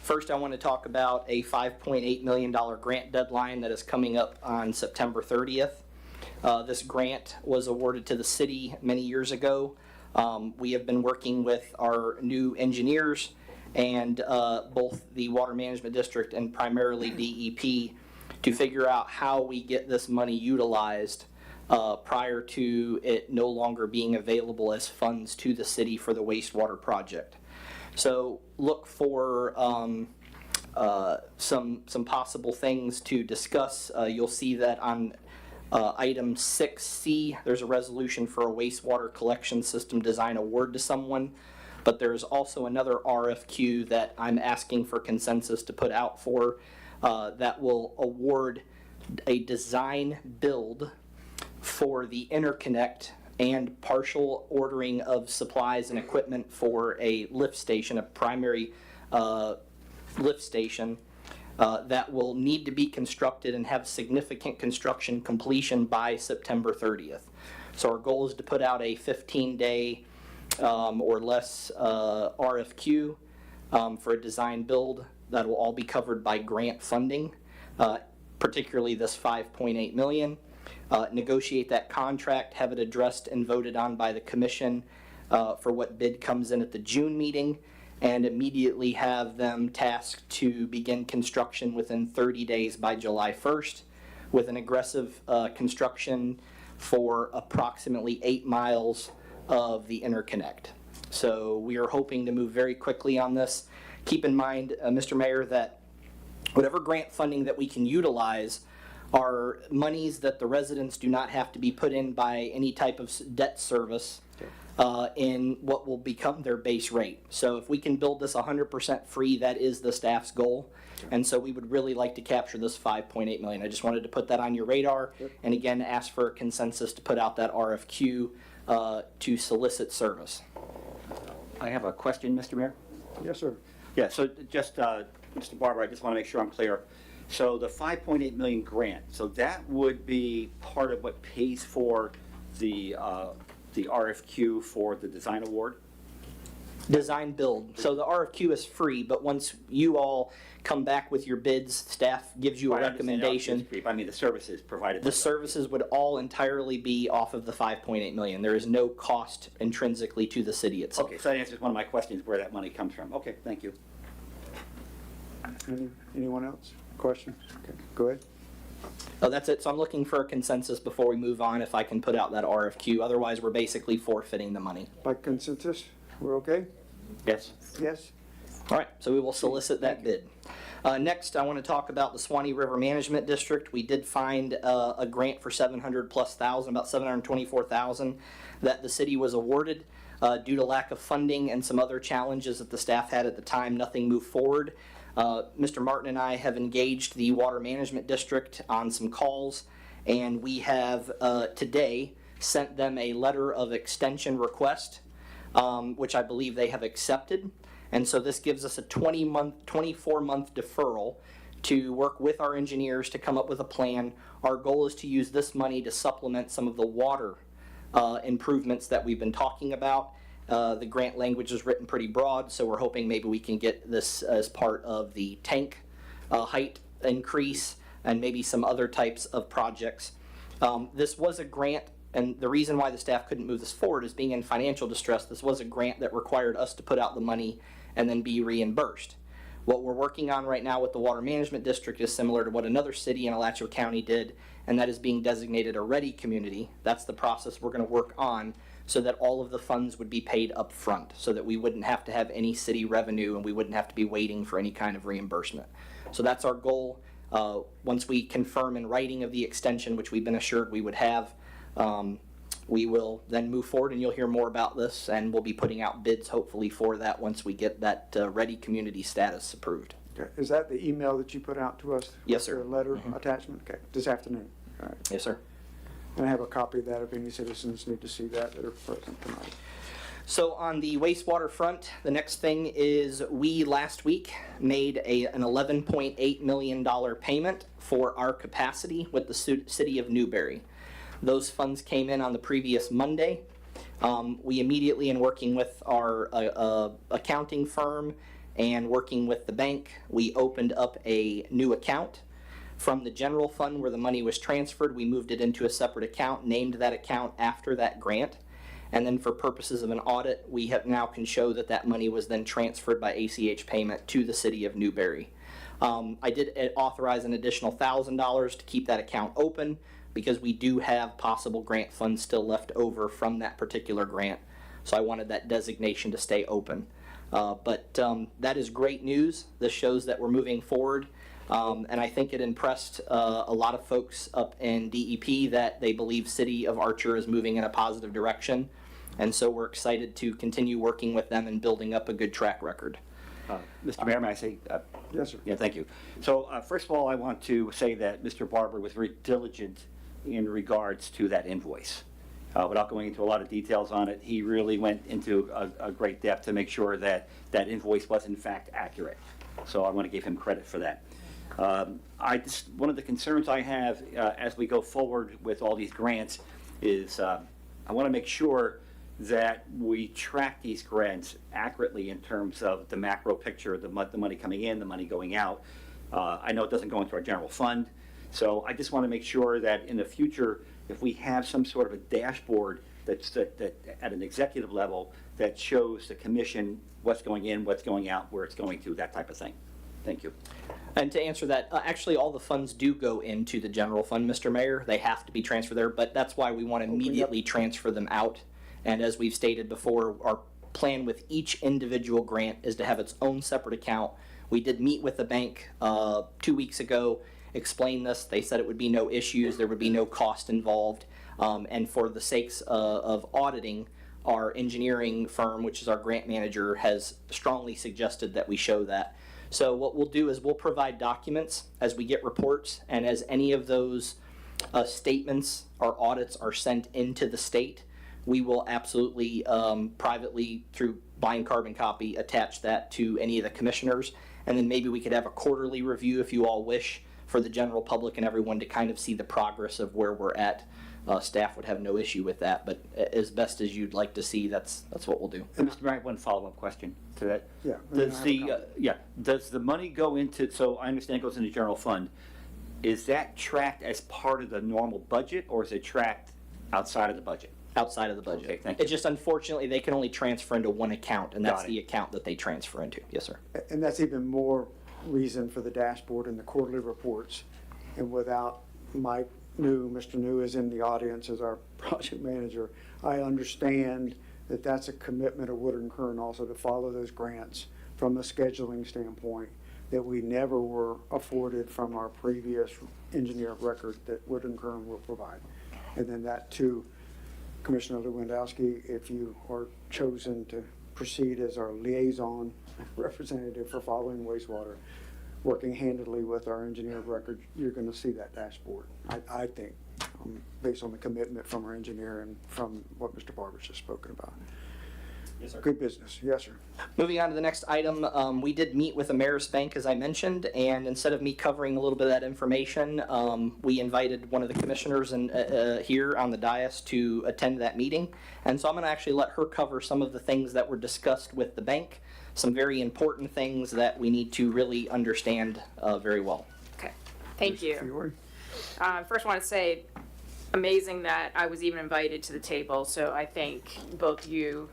First, I want to talk about a $5.8 million grant deadline that is coming up on September 30th. This grant was awarded to the city many years ago. We have been working with our new engineers and both the Water Management District and primarily DEP to figure out how we get this money utilized prior to it no longer being available as funds to the city for the wastewater project. So look for some possible things to discuss. You'll see that on item 6C, there's a resolution for a wastewater collection system design award to someone, but there's also another RFQ that I'm asking for consensus to put out for that will award a design build for the interconnect and partial ordering of supplies and equipment for a lift station, a primary lift station that will need to be constructed and have significant construction completion by September 30th. So our goal is to put out a 15-day or less RFQ for a design build that will all be covered by grant funding, particularly this $5.8 million. Negotiate that contract, have it addressed and voted on by the commission for what bid comes in at the June meeting, and immediately have them tasked to begin construction within 30 days by July 1st with an aggressive construction for approximately 8 miles of the interconnect. So we are hoping to move very quickly on this. Keep in mind, Mr. Mayor, that whatever grant funding that we can utilize are monies that the residents do not have to be put in by any type of debt service in what will become their base rate. So if we can build this 100% free, that is the staff's goal. And so we would really like to capture this $5.8 million. I just wanted to put that on your radar, and again ask for a consensus to put out that RFQ to solicit service. I have a question, Mr. Mayor. Yes, sir. Yeah, so just, Mr. Barber, I just want to make sure I'm clear. So the $5.8 million grant, so that would be part of what pays for the RFQ for the design award? Design build. So the RFQ is free, but once you all come back with your bids, staff gives you a recommendation. I mean, the services provided. The services would all entirely be off of the $5.8 million. There is no cost intrinsically to the city itself. Okay, so that answers one of my questions, where that money comes from. Okay, thank you. Anyone else? Questions? Okay, go ahead. Oh, that's it. So I'm looking for a consensus before we move on if I can put out that RFQ. Otherwise, we're basically forfeiting the money. By consensus, we're okay? Yes. Yes? All right, so we will solicit that bid. Next, I want to talk about the Swanee River Management District. We did find a grant for $700,000+, about $724,000 that the city was awarded. Due to lack of funding and some other challenges that the staff had at the time, nothing moved forward. Mr. Martin and I have engaged the Water Management District on some calls, and we have today sent them a letter of extension request, which I believe they have accepted. And so this gives us a 24-month deferral to work with our engineers to come up with a plan. Our goal is to use this money to supplement some of the water improvements that we've been talking about. The grant language is written pretty broad, so we're hoping maybe we can get this as part of the tank height increase and maybe some other types of projects. This was a grant, and the reason why the staff couldn't move this forward is being in financial distress. This was a grant that required us to put out the money and then be reimbursed. What we're working on right now with the Water Management District is similar to what another city in Alachua County did, and that is being designated a ready community. That's the process we're going to work on, so that all of the funds would be paid up front, so that we wouldn't have to have any city revenue and we wouldn't have to be waiting for any kind of reimbursement. So that's our goal. Once we confirm in writing of the extension, which we've been assured we would have, we will then move forward, and you'll hear more about this, and we'll be putting out bids hopefully for that once we get that ready community status approved. Okay. Is that the email that you put out to us? Yes, sir. The letter attachment? Okay, this afternoon. All right. Yes, sir. And I have a copy of that if any citizens need to see that are present tonight. So on the wastewater front, the next thing is we last week made an $11.8 million payment for our capacity with the city of Newberry. Those funds came in on the previous Monday. We immediately, in working with our accounting firm and working with the bank, we opened up a new account. From the general fund where the money was transferred, we moved it into a separate account, named that account after that grant. And then for purposes of an audit, we have now can show that that money was then transferred by ACH payment to the city of Newberry. I did authorize an additional $1,000 to keep that account open because we do have possible grant funds still left over from that particular grant. So I wanted that designation to stay open. But that is great news. This shows that we're moving forward. And I think it impressed a lot of folks up in DEP that they believe City of Archer is moving in a positive direction. And so we're excited to continue working with them and building up a good track record. Mr. Mayor, may I say? Yes, sir. Yeah, thank you. So first of all, I want to say that Mr. Barber was very diligent in regards to that invoice. Without going into a lot of details on it, he really went into a great depth to make sure that that invoice was in fact accurate. So I want to give him credit for that. One of the concerns I have as we go forward with all these grants is I want to make sure that we track these grants accurately in terms of the macro picture, the money coming in, the money going out. I know it doesn't go into our general fund, so I just want to make sure that in the future, if we have some sort of a dashboard that's that at an executive level that shows the commission what's going in, what's going out, where it's going to, that type of thing. Thank you. And to answer that, actually all the funds do go into the general fund, Mr. Mayor. They have to be transferred there, but that's why we want to immediately transfer them out. And as we've stated before, our plan with each individual grant is to have its own separate account. We did meet with the bank 2 weeks ago, explain this. They said it would be no issues, there would be no cost involved. And for the sakes of auditing, our engineering firm, which is our grant manager, has strongly suggested that we show that. So what we'll do is we'll provide documents as we get reports, and as any of those statements or audits are sent into the state, we will absolutely privately, through blind carbon copy, attach that to any of the commissioners. And then maybe we could have a quarterly review if you all wish, for the general public and everyone to kind of see the progress of where we're at. Staff would have no issue with that, but as best as you'd like to see, that's what we'll do. Mr. Mayor, one follow-up question to that. Yeah. Does the money go into, so I understand it goes into the general fund, is that tracked as part of the normal budget, or is it tracked outside of the budget? Outside of the budget. Okay, thank you. It just, unfortunately, they can only transfer into one account, and that's Got it. the account that they transfer into. Yes, sir. And that's even more reason for the dashboard and the quarterly reports. And without Mike New, Mr. New is in the audience as our project manager, I understand that that's a commitment of Woodard and Kern also to follow those grants from a scheduling standpoint that we never were afforded from our previous engineer of record that Woodard and Kern will provide. And then that too, Commissioner Lewandowski, if you are chosen to proceed as our liaison representative for following wastewater, working handedly with our engineer of record, you're going to see that dashboard, I think, based on the commitment from our engineer and from what Mr. Barber's just spoken about. Yes, sir. Good business. Yes, sir. Moving on to the next item, we did meet with Ameris Bank, as I mentioned, and instead of me covering a little bit of that information, we invited one of the commissioners here on the dais to attend that meeting. And so I'm going to actually let her cover some of the things that were discussed with the bank, some very important things that we need to really understand very well. Okay, thank you. First, I want to say, amazing that I was even invited to the table. So I thank both you,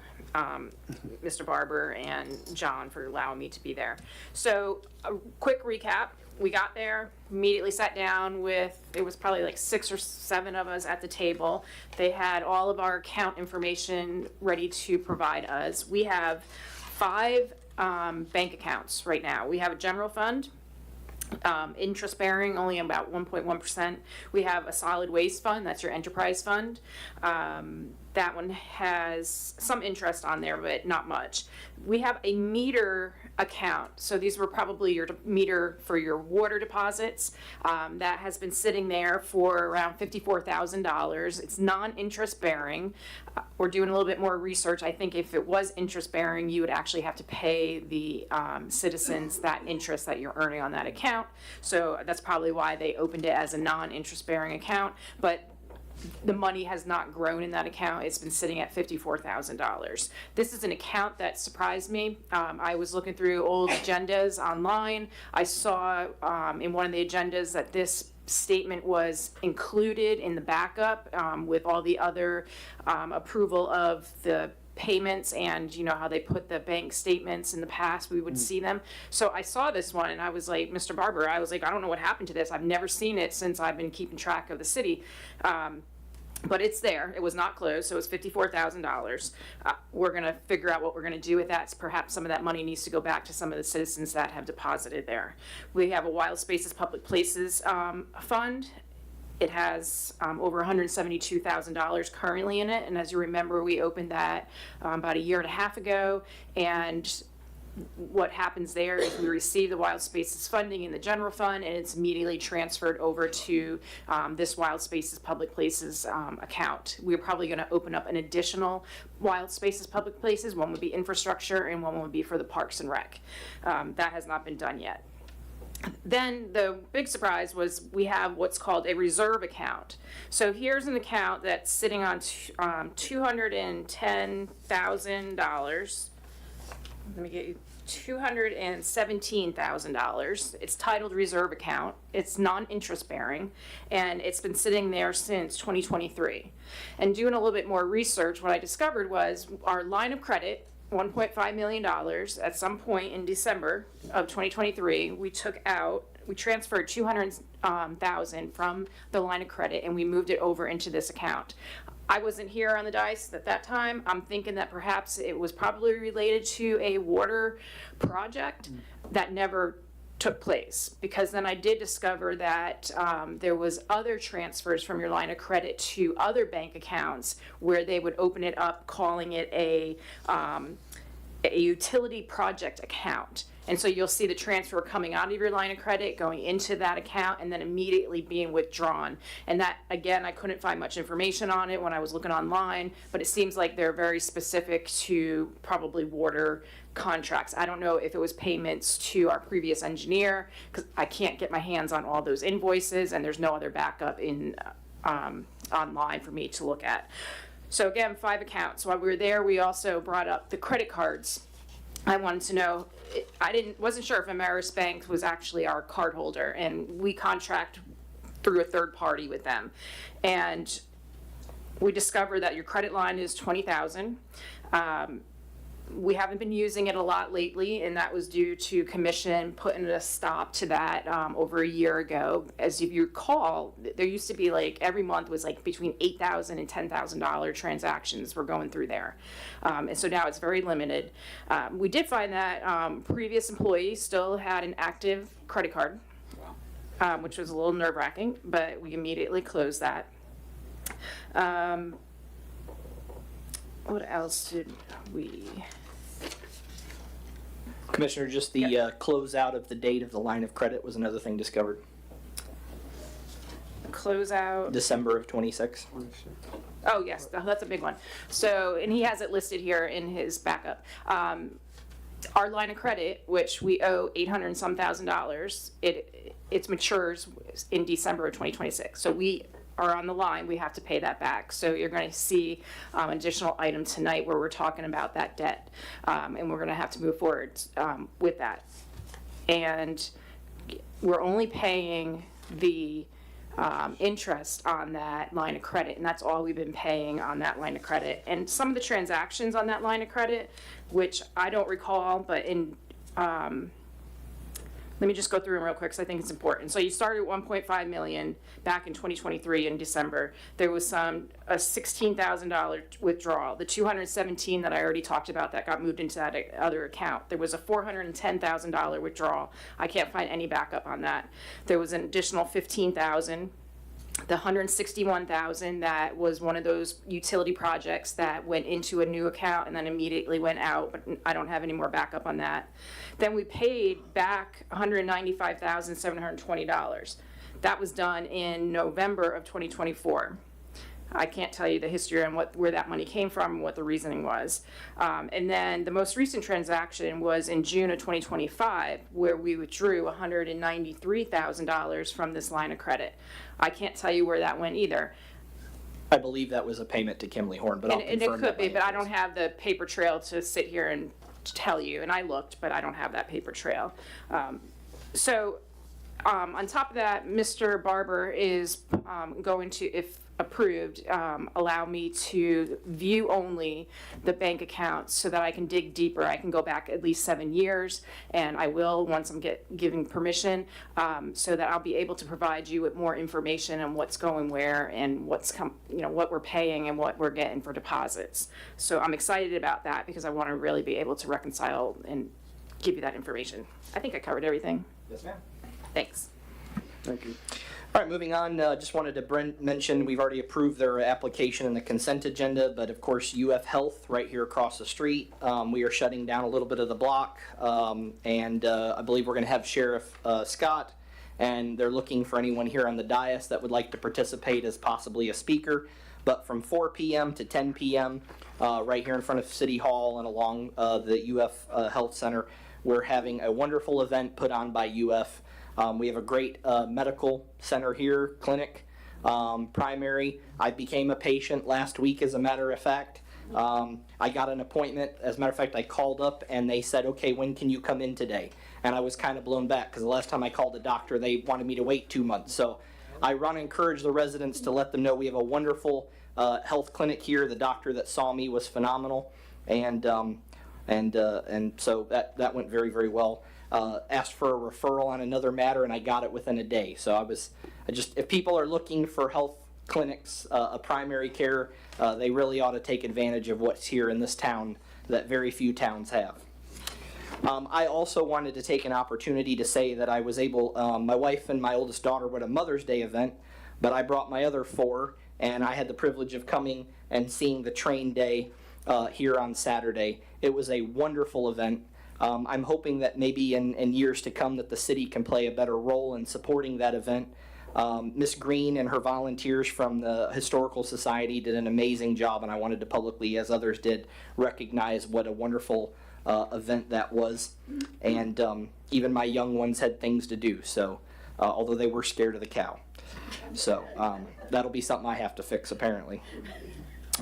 Mr. Barber and John, for allowing me to be there. So a quick recap. We got there, immediately sat down with, it was probably like 6 or 7 of us at the table. They had all of our account information ready to provide us. We have 5 bank accounts right now. We have a general fund, interest bearing, only about 1.1%. We have a solid waste fund, that's your enterprise fund. that one has some interest on there, but not much. We have a meter account. So these were probably your meter for your water deposits. That has been sitting there for around $54,000. It's non-interest bearing. We're doing a little bit more research. I think if it was interest bearing, you would actually have to pay the citizens that interest that you're earning on that account. So that's probably why they opened it as a non-interest bearing account. But the money has not grown in that account. It's been sitting at $54,000. This is an account that surprised me. I was looking through old agendas online. I saw in one of the agendas that this statement was included in the backup with all the other approval of the payments, and you know how they put the bank statements in the past, we would see them. So I saw this one and I was like, Mr. Barber, I was like, I don't know what happened to this. I've never seen it since I've been keeping track of the city. But it's there. It was not closed, so it's $54,000. We're going to figure out what we're going to do with that. Perhaps some of that money needs to go back to some of the citizens that have deposited there. We have a Wild Spaces Public Places fund. It has over $172,000 currently in it, and as you remember, we opened that about a year and a half ago, and what happens there is we receive the Wild Spaces funding in the general fund, and it's immediately transferred over to this Wild Spaces Public Places account. We're probably going to open up an additional Wild Spaces Public Places. One would be infrastructure and one would be for the Parks and Rec. That has not been done yet. Then the big surprise was we have what's called a reserve account. So here's an account that's sitting on $210,000. Let me get you $217,000. It's titled reserve account. It's non-interest bearing, and it's been sitting there since 2023. And doing a little bit more research, what I discovered was our line of credit, $1.5 million, at some point in December of 2023, we transferred $200,000 from the line of credit, and we moved it over into this account. I wasn't here on the dais at that time. I'm thinking that perhaps it was probably related to a water project that never took place, because then I did discover that there was other transfers from your line of credit to other bank accounts where they would open it up calling it a utility project account. And so you'll see the transfer coming out of your line of credit, going into that account, and then immediately being withdrawn. And that, again, I couldn't find much information on it when I was looking online, but it seems like they're very specific to probably water contracts. I don't know if it was payments to our previous engineer, because I can't get my hands on all those invoices, and there's no other backup in online for me to look at. So again, 5 accounts. While we were there, we also brought up the credit cards. I wanted to know, wasn't sure if Ameris Bank was actually our card holder, and we contract through a third party with them. And we discovered that your credit line is $20,000. We haven't been using it a lot lately, and that was due to commission putting a stop to that over a year ago. As if you recall, there used to be like every month was like between $8,000 and $10,000 transactions were going through there. And so now it's very limited. We did find that previous employees still had an active credit card, which was a little nerve-wracking, but we immediately closed that. What else did we... Commissioner, just the closeout of the date of the line of credit was another thing discovered. Closeout? December of 26. Oh, yes, that's a big one. So, and he has it listed here in his backup. Our line of credit, which we owe $800 and some thousand, it matures in December of 2026. So we are on the line, we have to pay that back. So you're going to see an additional item tonight where we're talking about that debt, and we're going to have to move forward with that. And we're only paying the interest on that line of credit, and that's all we've been paying on that line of credit. And some of the transactions on that line of credit, which I don't recall, but in let me just go through them real quick because I think it's important. So you started at $1.5 million back in 2023 in December. There was a $16,000 withdrawal. The $217 that I already talked about that got moved into that other account. There was a $410,000 withdrawal. I can't find any backup on that. There was an additional $15,000 the $161,000 that was one of those utility projects that went into a new account and then immediately went out, but I don't have any more backup on that. Then we paid back $195,720. That was done in November of 2024. I can't tell you the history on where that money came from and what the reasoning was. And then the most recent transaction was in June of 2025, where we withdrew $193,000 from this line of credit. I can't tell you where that went either. I believe that was a payment to Kimley Horn, but I'll And confirm it that could be, by but I don't have the paper trail to sit here and tell you. And I looked, but I don't have that paper trail. On top of that, Mr. Barber is going to, if approved, allow me to view only the bank accounts so that I can dig deeper. I can go back at least 7 years, and I will once I'm giving permission, so that I'll be able to provide you with more information on what's going where and what we're paying and what we're getting for deposits. So I'm excited about that because I want to really be able to reconcile and give you that information. I think I covered everything. Yes, ma'am. Thanks. Thank you. All right, moving on, just wanted to mention we've already approved their application in the consent agenda, but of course UF Health right here across the street, we are shutting down a little bit of the block, and I believe we're going to have Sheriff Scott, and they're looking for anyone here on the dais that would like to participate as possibly a speaker. But from 4 p.m. to 10 p.m. Right here in front of City Hall and along the UF Health Center, we're having a wonderful event put on by UF. We have a great medical center here, clinic, primary. I became a patient last week, as a matter of fact. I got an appointment. As a matter of fact, I called up and they said, okay, when can you come in today? And I was kind of blown back because the last time I called a doctor, they wanted me to wait 2 months. So I want to encourage the residents to let them know we have a wonderful health clinic here. The doctor that saw me was phenomenal. And so that went very, very well. Asked for a referral on another matter, and I got it within a day. So if people are looking for health clinics, a primary care, they really ought to take advantage of what's here in this town that very few towns have. I also wanted to take an opportunity to say that I was able, my wife and my oldest daughter were at a Mother's Day event, but I brought my other 4, and I had the privilege of coming and seeing the train day here on Saturday. It was a wonderful event. I'm hoping that maybe in years to come that the city can play a better role in supporting that event. Miss Green and her volunteers from the Historical Society did an amazing job, and I wanted to publicly, as others did, recognize what a wonderful event that was. And even my young ones had things to do, so although they were scared of the cow. So that'll be something I have to fix, apparently.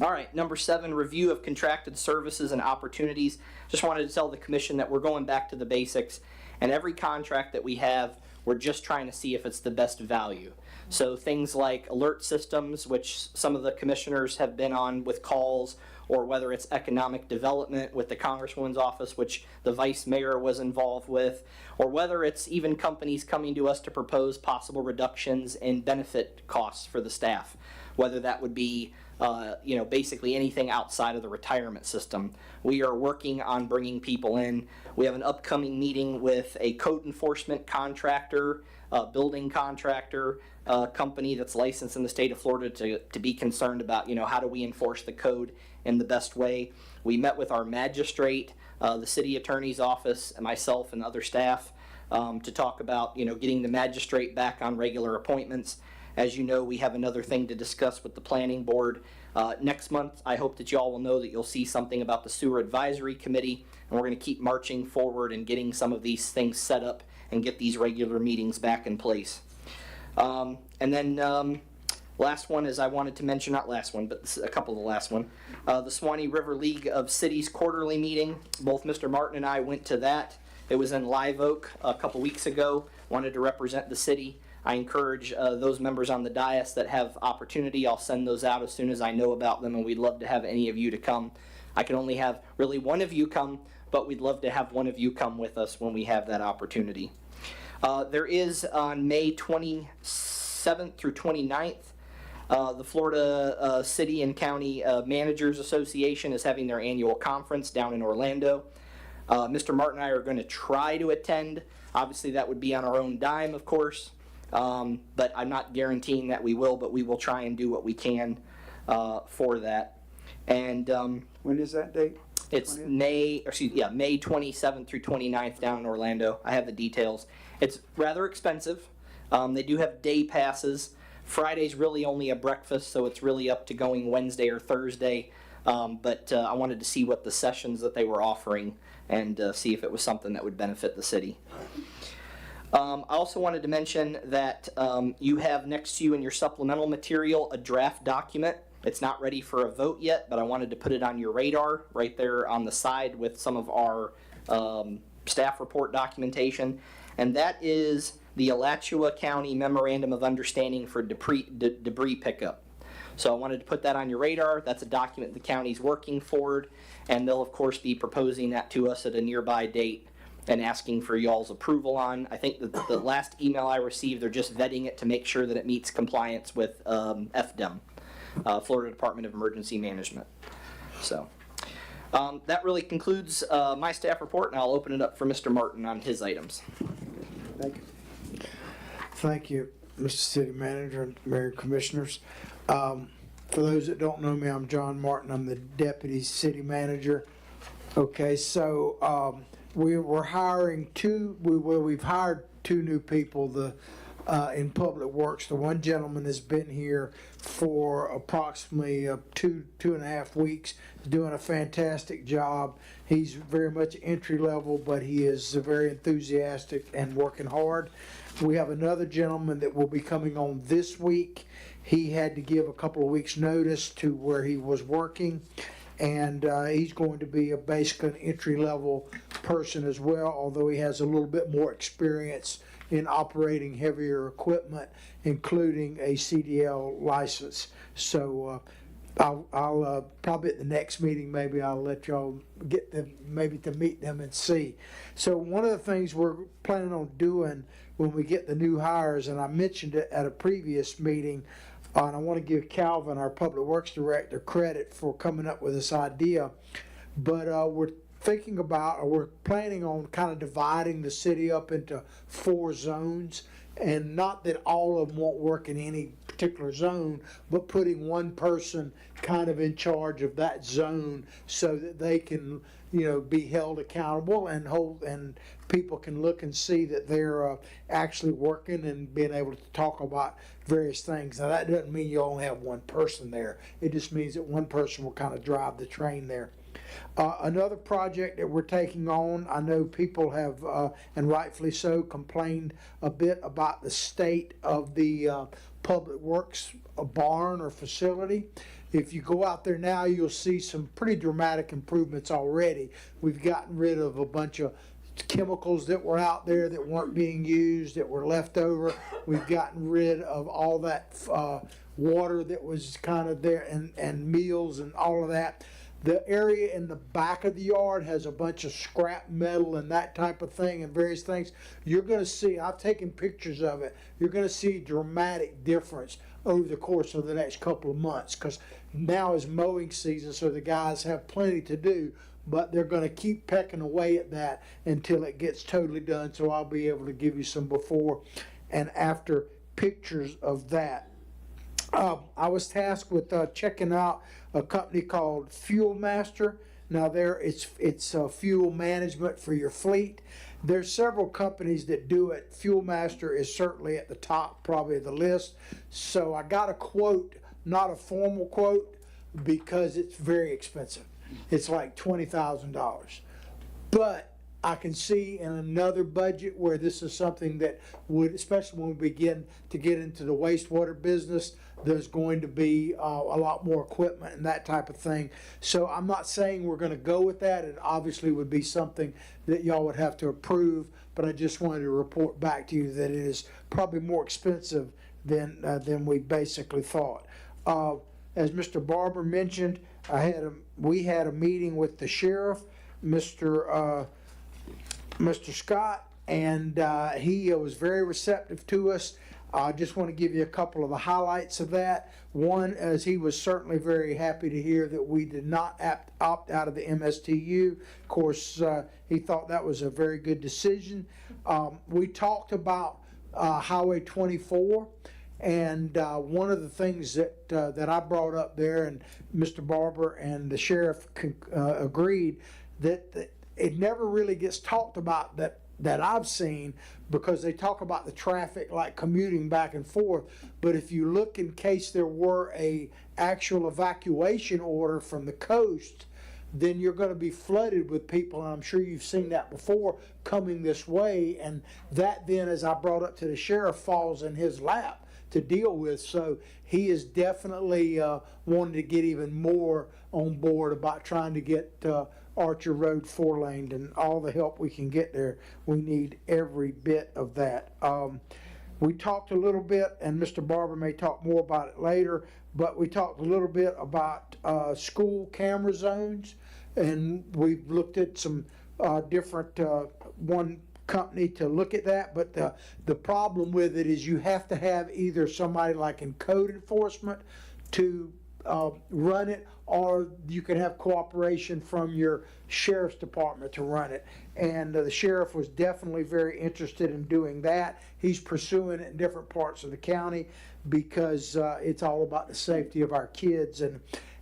All right, number 7, review of contracted services and opportunities. Just wanted to tell the commission that we're going back to the basics, and every contract that we have, we're just trying to see if it's the best value. So things like alert systems, which some of the commissioners have been on with calls, or whether it's economic development with the Congresswoman's office, which the vice mayor was involved with, or whether it's even companies coming to us to propose possible reductions in benefit costs for the staff, whether that would be basically anything outside of the retirement system. We are working on bringing people in. We have an upcoming meeting with a code enforcement contractor, building contractor, company that's licensed in the state of Florida to be concerned about, how do we enforce the code in the best way. We met with our magistrate, the city attorney's office, and myself and other staff to talk about, getting the magistrate back on regular appointments. As you know, we have another thing to discuss with the planning board. Next month, I hope that you all will know that you'll see something about the sewer advisory committee, and we're going to keep marching forward and getting some of these things set up and get these regular meetings back in place. And then last one is I wanted to mention, not last one, but a couple of the last one, the Suwannee River League of Cities quarterly meeting. Both Mr. Martin and I went to that. It was in Live Oak a couple weeks ago. Wanted to represent the city. I encourage those members on the dais that have opportunity. I'll send those out as soon as I know about them, and we'd love to have any of you to come. I can only have really one of you come, but we'd love to have one of you come with us when we have that opportunity. There is on May 27th through 29th, the Florida City and County Managers Association is having their annual conference down in Orlando. Mr. Martin and I are going to try to attend. Obviously, that would be on our own dime, of course. But I'm not guaranteeing that we will, but we will try and do what we can for that. And When is that date? it's May 27th through 29th down in Orlando. I have the details. It's rather expensive. They do have day passes. Friday's really only a breakfast, so it's really up to going Wednesday or Thursday. But I wanted to see what the sessions that they were offering and see if it was something that would benefit the city. I also wanted to mention that you have next to you in your supplemental material a draft document. It's not ready for a vote yet, but I wanted to put it on your radar right there on the side with some of our staff report documentation. And that is the Alachua County Memorandum of Understanding for debris pickup. So I wanted to put that on your radar. That's a document the county's working forward, and they'll of course be proposing that to us at a nearby date and asking for y'all's approval on. I think that the last email I received, they're just vetting it to make sure that it meets compliance with FDEM, Florida Department of Emergency Management. So that really concludes my staff report, and I'll open it up for Mr. Martin on his items. Thank you. Thank you, Mr. City Manager and Mayor Commissioners. For those that don't know me, I'm John Martin. I'm the Deputy City Manager. Okay, so we're hiring we've hired two new people in Public Works. The one gentleman has been here for approximately two and a half weeks, doing a fantastic job. He's very much entry level, but he is very enthusiastic and working hard. We have another gentleman that will be coming on this week. He had to give a couple of weeks' notice to where he was working, and he's going to be basically an entry-level person as well, although he has a little bit more experience in operating heavier equipment, including a CDL license. So I'll probably at the next meeting, maybe I'll let y'all get them, maybe to meet them and see. So one of the things we're planning on doing when we get the new hires, and I mentioned it at a previous meeting, and I want to give Calvin, our Public Works Director, credit for coming up with this idea, but we're planning on kind of dividing the city up into 4 zones, and not that all of them won't work in any particular zone, but putting one person kind of in charge of that zone so that they can, be held accountable and people can look and see that they're actually working and being able to talk about various things. Now that doesn't mean you only have one person there. It just means that one person will kind of drive the train there. Another project that we're taking on, I know people have, and rightfully so, complained a bit about the state of the Public Works barn or facility. If you go out there now, you'll see some pretty dramatic improvements already. We've gotten rid of a bunch of chemicals that were out there that weren't being used, that were left over. We've gotten rid of all that water that was kind of there and meals and all of that. The area in the back of the yard has a bunch of scrap metal and that type of thing and various things. You're going to see, I've taken pictures of it, you're going to see a dramatic difference over the course of the next couple of months, because now is mowing season, so the guys have plenty to do, but they're going to keep pecking away at that until it gets totally done. So I'll be able to give you some before and after pictures of that. I was tasked with checking out a company called Fuel Master. Now it's fuel management for your fleet. There's several companies that do it. Fuel Master is certainly at the top, probably of the list. So I got a quote, not a formal quote, because it's very expensive. It's like $20,000. But I can see in another budget where this is something that would, especially when we begin to get into the wastewater business, there's going to be a lot more equipment and that type of thing. So I'm not saying we're going to go with that. It obviously would be something that y'all would have to approve, but I just wanted to report back to you that it is probably more expensive than we basically thought. As Mr. Barber mentioned, we had a meeting with the sheriff, Mr. Scott, and he was very receptive to us. I just want to give you a couple of the highlights of that. One, as he was certainly very happy to hear that we did not opt out of the MSTU. Of course, he thought that was a very good decision. We talked about Highway 24. And one of the things that I brought up there, and Mr. Barber and the sheriff agreed, that it never really gets talked about that I've seen, because they talk about the traffic like commuting back and forth. But if you look in case there were a actual evacuation order from the coast, then you're going to be flooded with people, and I'm sure you've seen that before, coming this way. And that then, as I brought up to the sheriff, falls in his lap to deal with. So he is definitely wanting to get even more on board about trying to get Archer Road 4-laned, and all the help we can get there. We need every bit of that. We talked a little bit, and Mr. Barber may talk more about it later, but we talked a little bit about school camera zones, and we've looked at some different, one company to look at that, but the problem with it is you have to have either somebody like in code enforcement to run it, or you can have cooperation from your sheriff's department to run it. And the sheriff was definitely very interested in doing that. He's pursuing it in different parts of the county because it's all about the safety of our kids. And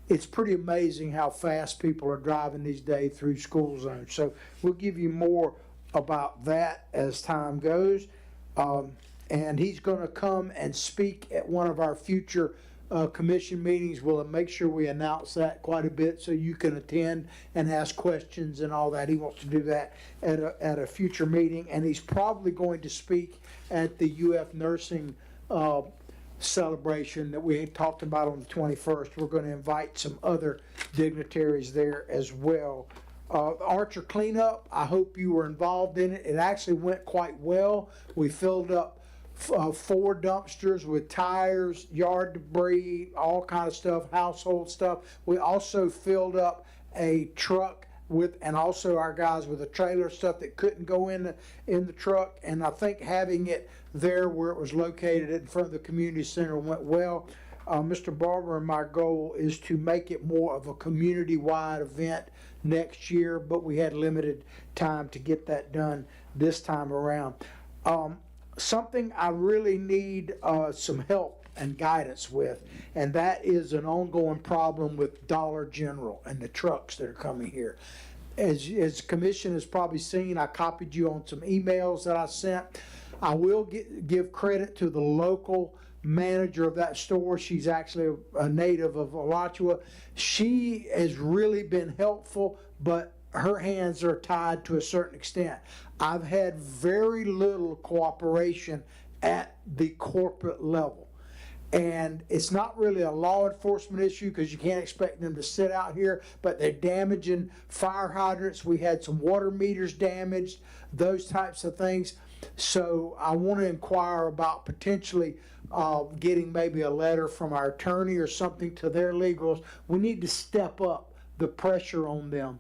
it's pretty amazing how fast people are driving these days through school zones. So we'll give you more about that as time goes. And he's going to come and speak at one of our future commission meetings. We'll make sure we announce that quite a bit so you can attend and ask questions and all that. He wants to do that at a future meeting, and he's probably going to speak at the UF Nursing celebration that we had talked about on the 21st. We're going to invite some other dignitaries there as well. Archer cleanup, I hope you were involved in it. It actually went quite well. We filled up 4 dumpsters with tires, yard debris, all kind of stuff, household stuff. We also filled up a truck with, and also our guys with a trailer, stuff that couldn't go in the truck. And I think having it there where it was located in front of the community center went well. Mr. Barber and my goal is to make it more of a community-wide event next year, but we had limited time to get that done this time around. Something I really need some help and guidance with, and that is an ongoing problem with Dollar General and the trucks that are coming here. As the commission has probably seen, I copied you on some emails that I sent. I will give credit to the local manager of that store. She's actually a native of Alachua. She has really been helpful, but her hands are tied to a certain extent. I've had very little cooperation at the corporate level. And it's not really a law enforcement issue because you can't expect them to sit out here, but they're damaging fire hydrants. We had some water meters damaged, those types of things. So I want to inquire about potentially getting maybe a letter from our attorney or something to their legals. We need to step up the pressure on them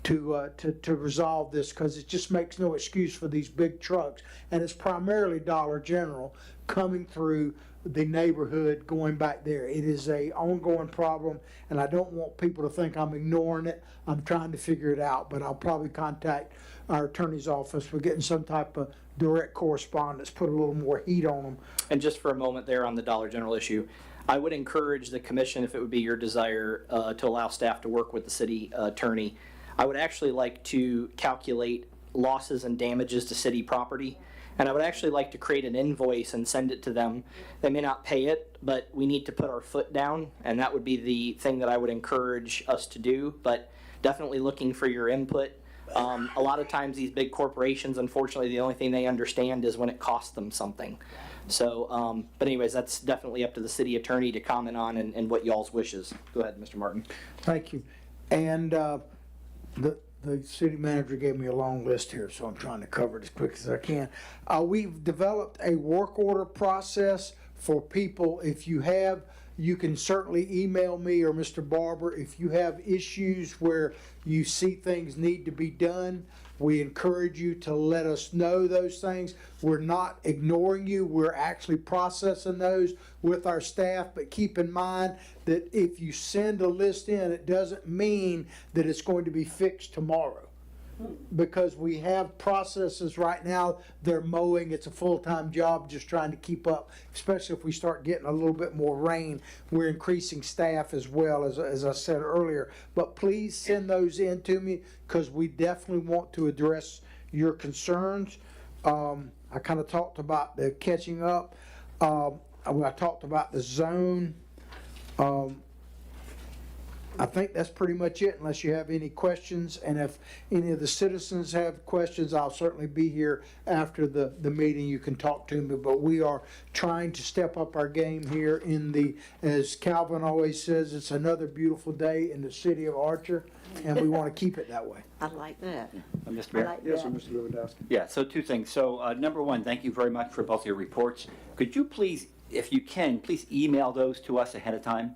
to resolve this, because it just makes no excuse for these big trucks. And it's primarily Dollar General coming through the neighborhood going back there. It is a ongoing problem, and I don't want people to think I'm ignoring it. I'm trying to figure it out, but I'll probably contact our attorney's office. We're getting some type of direct correspondence, put a little more heat on them. And just for a moment there on the Dollar General issue, I would encourage the commission, if it would be your desire, to allow staff to work with the city attorney. I would actually like to calculate losses and damages to city property, and I would actually like to create an invoice and send it to them. They may not pay it, but we need to put our foot down, and that would be the thing that I would encourage us to do, but definitely looking for your input. A lot of times these big corporations, unfortunately, the only thing they understand is when it costs them something. So, but anyways, that's definitely up to the city attorney to comment on and what y'all's wishes. Go ahead, Mr. Martin. Thank you. And the city manager gave me a long list here, so I'm trying to cover it as quick as I can. We've developed a work order process for people. If you have, you can certainly email me or Mr. Barber if you have issues where you see things need to be done. We encourage you to let us know those things. We're not ignoring you. We're actually processing those with our staff, but keep in mind that if you send a list in, it doesn't mean that it's going to be fixed tomorrow. because we have processes right now, they're mowing, it's a full-time job, just trying to keep up, especially if we start getting a little bit more rain. We're increasing staff as well, as I said earlier. But please send those in to me, because we definitely want to address your concerns. I kind of talked about the catching up. I talked about the zone. I think that's pretty much it, unless you have any questions. And if any of the citizens have questions, I'll certainly be here after the meeting. You can talk to me. But we are trying to step up our game here in the, as Calvin always says, it's another beautiful day in the city of Archer, and we want to keep it that way. I like that. Mr. Mayor? Yes, sir, Mr. Lewandowski. Yeah, so two things. So number one, thank you very much for both your reports. Could you please, if you can, please email those to us ahead of time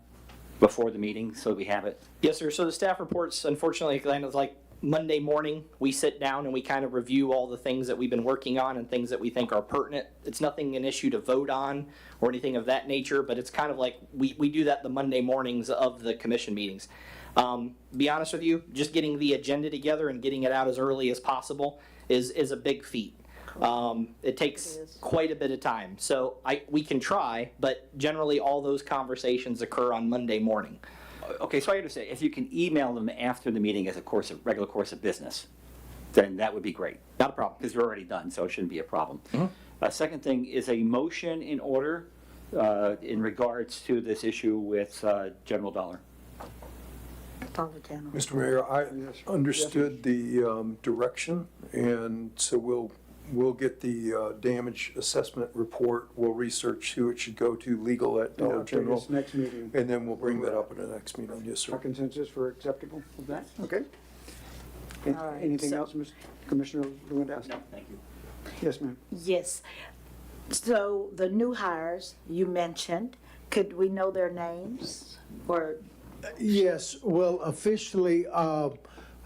before the meeting so we have it? Yes, sir. So the staff reports, unfortunately, kind of like Monday morning, we sit down and we kind of review all the things that we've been working on and things that we think are pertinent. It's nothing an issue to vote on or anything of that nature, but it's kind of like we do that the Monday mornings of the commission meetings. Be honest with you, just getting the agenda together and getting it out as early as possible is a big feat. It takes quite a bit of time. So we can try, but generally all those conversations occur on Monday morning. Okay, so I understand. If you can email them after the meeting as a regular course of business, then that would be great. Not a problem. Because we're already done, so it shouldn't be a problem. Second thing, is a motion in order in regards to this issue with General Dollar? Mr. Mayor, I understood the direction, and so we'll get the damage assessment report. We'll research who it should go to, legal at Dollar General. This next meeting. And then we'll bring that up in the next meeting. Yes, sir. Our consensus for acceptable of that? Okay. All right, Anything so- else, Mr. Commissioner Lewandowski? No, thank you. Yes, ma'am. Yes. So the new hires you mentioned, could we know their names or? Yes, well, officially,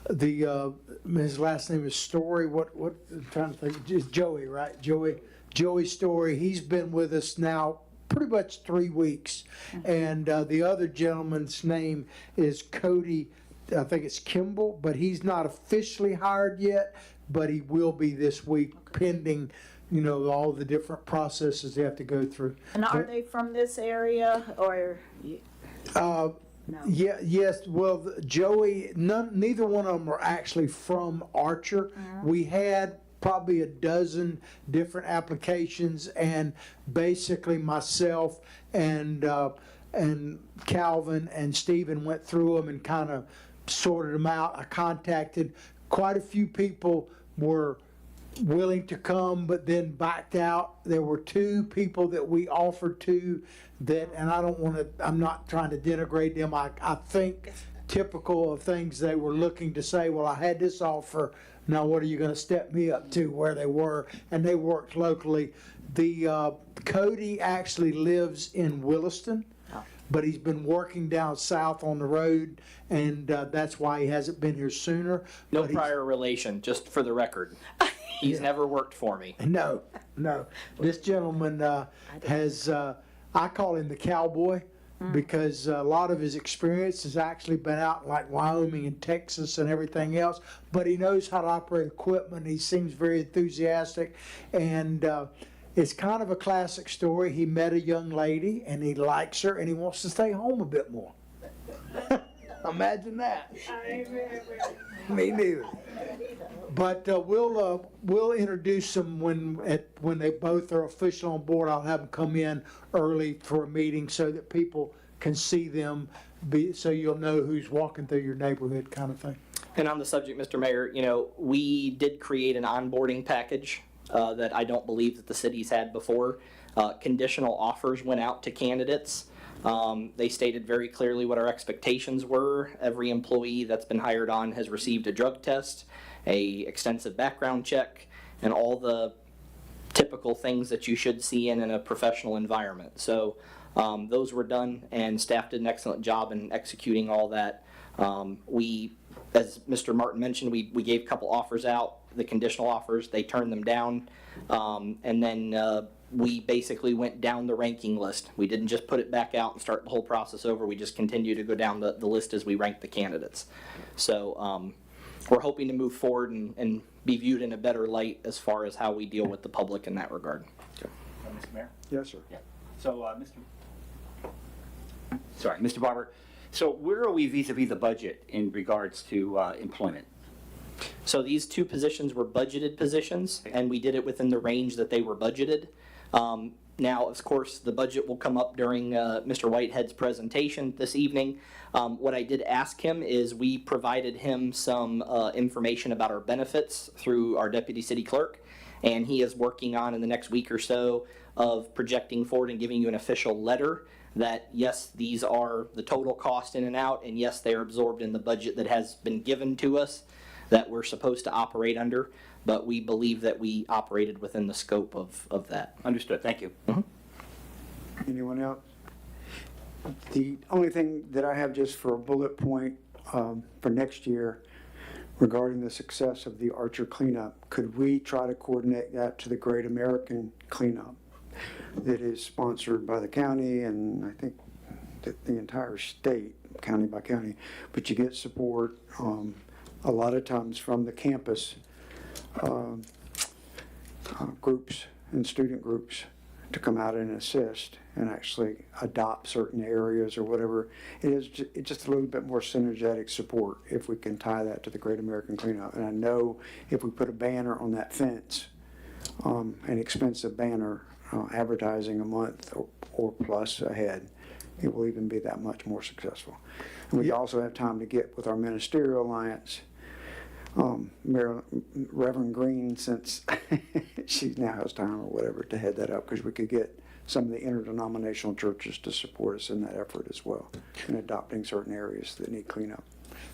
his last name is Story. What, I'm trying to think, it's Joey, right? Joey Story. He's been with us now pretty much 3 weeks. And the other gentleman's name is Cody, I think it's Kimball, but he's not officially hired yet, but he will be this week pending, all the different processes they have to go through. And are they from this area or? No. Yeah, yes, well, Joey, neither one of them are actually from Archer. We had probably a dozen different applications, and basically myself and Calvin and Stephen went through them and kind of sorted them out. I contacted quite a few people were willing to come, but then backed out. There were 2 people that we offered to that, and I'm not trying to denigrate them. I think typical of things they were looking to say, well, I had this offer, now what are you going to step me up to where they were? And they worked locally. The Cody actually lives in Williston, but he's been working down south on the road, and that's why he hasn't been here sooner. No But he's- prior relation, just for the record. He's never worked for me. No. This gentleman has, I call him the cowboy, because a lot of his experience has actually been out in like Wyoming and Texas and everything else, but he knows how to operate equipment. He seems very enthusiastic, and it's kind of a classic story. He met a young lady and he likes her and he wants to stay home a bit more. Imagine that. Me neither. But we'll introduce them when they both are official on board. I'll have them come in early for a meeting so that people can see them, so you'll know who's walking through your neighborhood, kind of thing. And on the subject, Mr. Mayor, we did create an onboarding package that I don't believe that the city's had before. Conditional offers went out to candidates. They stated very clearly what our expectations were. Every employee that's been hired on has received a drug test, a extensive background check, and all the typical things that you should see in a professional environment. So those were done, and staff did an excellent job in executing all that. We, as Mr. Martin mentioned, we gave a couple offers out, the conditional offers, they turned them down, and then we basically went down the ranking list. We didn't just put it back out and start the whole process over. We just continued to go down the list as we ranked the candidates. So we're hoping to move forward and be viewed in a better light as far as how we deal with the public in that regard. Mr. Mayor? Yes, sir. Yeah. So, Mr. Barber, so where are we vis-à-vis the budget in regards to employment? So these two positions were budgeted positions, and we did it within the range that they were budgeted. Now, of course, the budget will come up during Mr. Whitehead's presentation this evening. What I did ask him is we provided him some information about our benefits through our deputy city clerk, and he is working on in the next week or so of projecting forward and giving you an official letter that yes, these are the total cost in and out, and yes, they are absorbed in the budget that has been given to us that we're supposed to operate under, but we believe that we operated within the scope of that. Understood, thank you. Anyone else? The only thing that I have just for a bullet point for next year regarding the success of the Archer cleanup, could we try to coordinate that to the Great American Cleanup that is sponsored by the county and I think that the entire state, county by county, but you get support a lot of times from the campus groups and student groups to come out and assist and actually adopt certain areas or whatever. It's just a little bit more synergetic support if we can tie that to the Great American Cleanup. And I know if we put a banner on that fence, an expensive banner, advertising a month or plus ahead, it will even be that much more successful. And we also have time to get with our ministerial alliance, Reverend Green, since she now has time or whatever to head that up, because we could get some of the interdenominational churches to support us in that effort as well in adopting certain areas that need cleanup.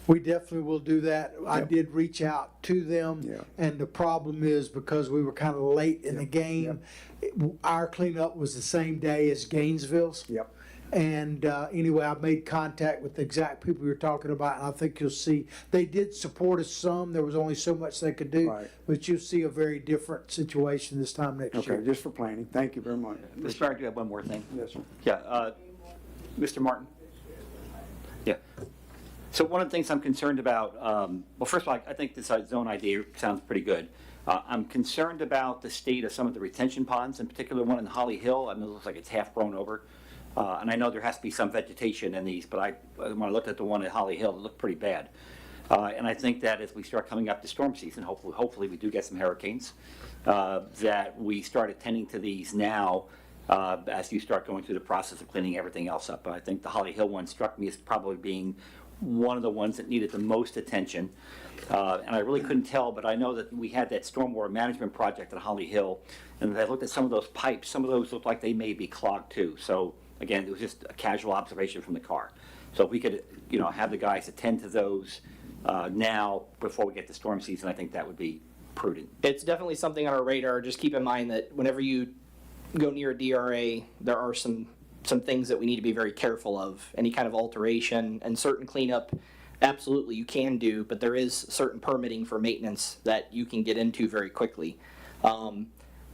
We definitely will do that. I did reach out to them, and the problem is because we were kind of late in the game, our cleanup was the same day as Gainesville's. And anyway, I made contact with the exact people you're talking about, and I think you'll see they did support us some. There was only so much they could do, but you'll see a very different situation this time next year. Okay, just for planning. Thank you very much. Mr. Mayor, I do have one more thing. Yes, sir. Yeah, Mr. Martin? Yeah. So one of the things I'm concerned about, well, first of all, I think this zone idea sounds pretty good. I'm concerned about the state of some of the retention ponds, in particular one in Holly Hill. I mean, it looks like it's half grown over. And I know there has to be some vegetation in these, but when I looked at the one at Holly Hill, it looked pretty bad. And I think that as we start coming up to storm season, hopefully we do get some hurricanes, that we start attending to these now as you start going through the process of cleaning everything else up. But I think the Holly Hill one struck me as probably being one of the ones that needed the most attention. And I really couldn't tell, but I know that we had that stormwater management project at Holly Hill, and I looked at some of those pipes. Some of those looked like they may be clogged too. So again, it was just a casual observation from the car. So if we could, have the guys attend to those now before we get to storm season, I think that would be prudent. It's definitely something on our radar. Just keep in mind that whenever you go near a DRA, there are some things that we need to be very careful of. Any kind of alteration and certain cleanup, absolutely you can do, but there is certain permitting for maintenance that you can get into very quickly.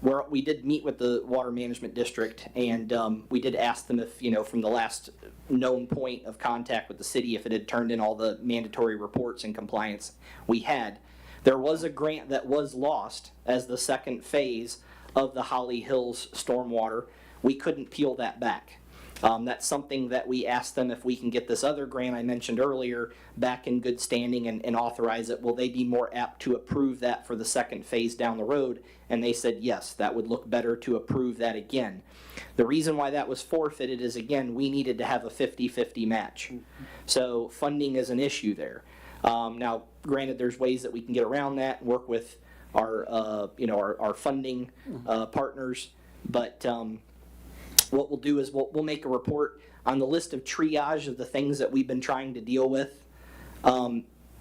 Where we did meet with the Water Management District, and we did ask them if, from the last known point of contact with the city, if it had turned in all the mandatory reports and compliance we had. There was a grant that was lost as the second phase of the Holly Hills stormwater. We couldn't peel that back. That's something that we asked them if we can get this other grant I mentioned earlier back in good standing and authorize it. Will they be more apt to approve that for the second phase down the road? And they said yes, that would look better to approve that again. The reason why that was forfeited is, again, we needed to have a 50-50 match. So funding is an issue there. Now, granted, there's ways that we can get around that, work with our our funding partners, but what we'll do is we'll make a report on the list of triage of the things that we've been trying to deal with.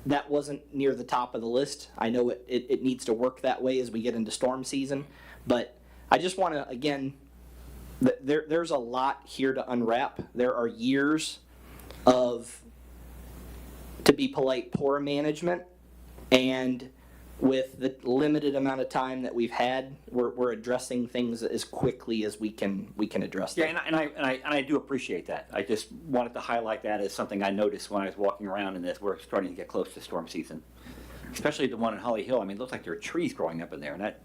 That wasn't near the top of the list. I know it needs to work that way as we get into storm season, but I just want to, again, there's a lot here to unwrap. There are years of, to be polite, poor management, and with the limited amount of time that we've had, we're addressing things as quickly as we can address them. Yeah, and I do appreciate that. I just wanted to highlight that as something I noticed when I was walking around and as we're starting to get close to storm season. especially the one in Holly Hill. I mean, it looks like there are trees growing up in there, and that,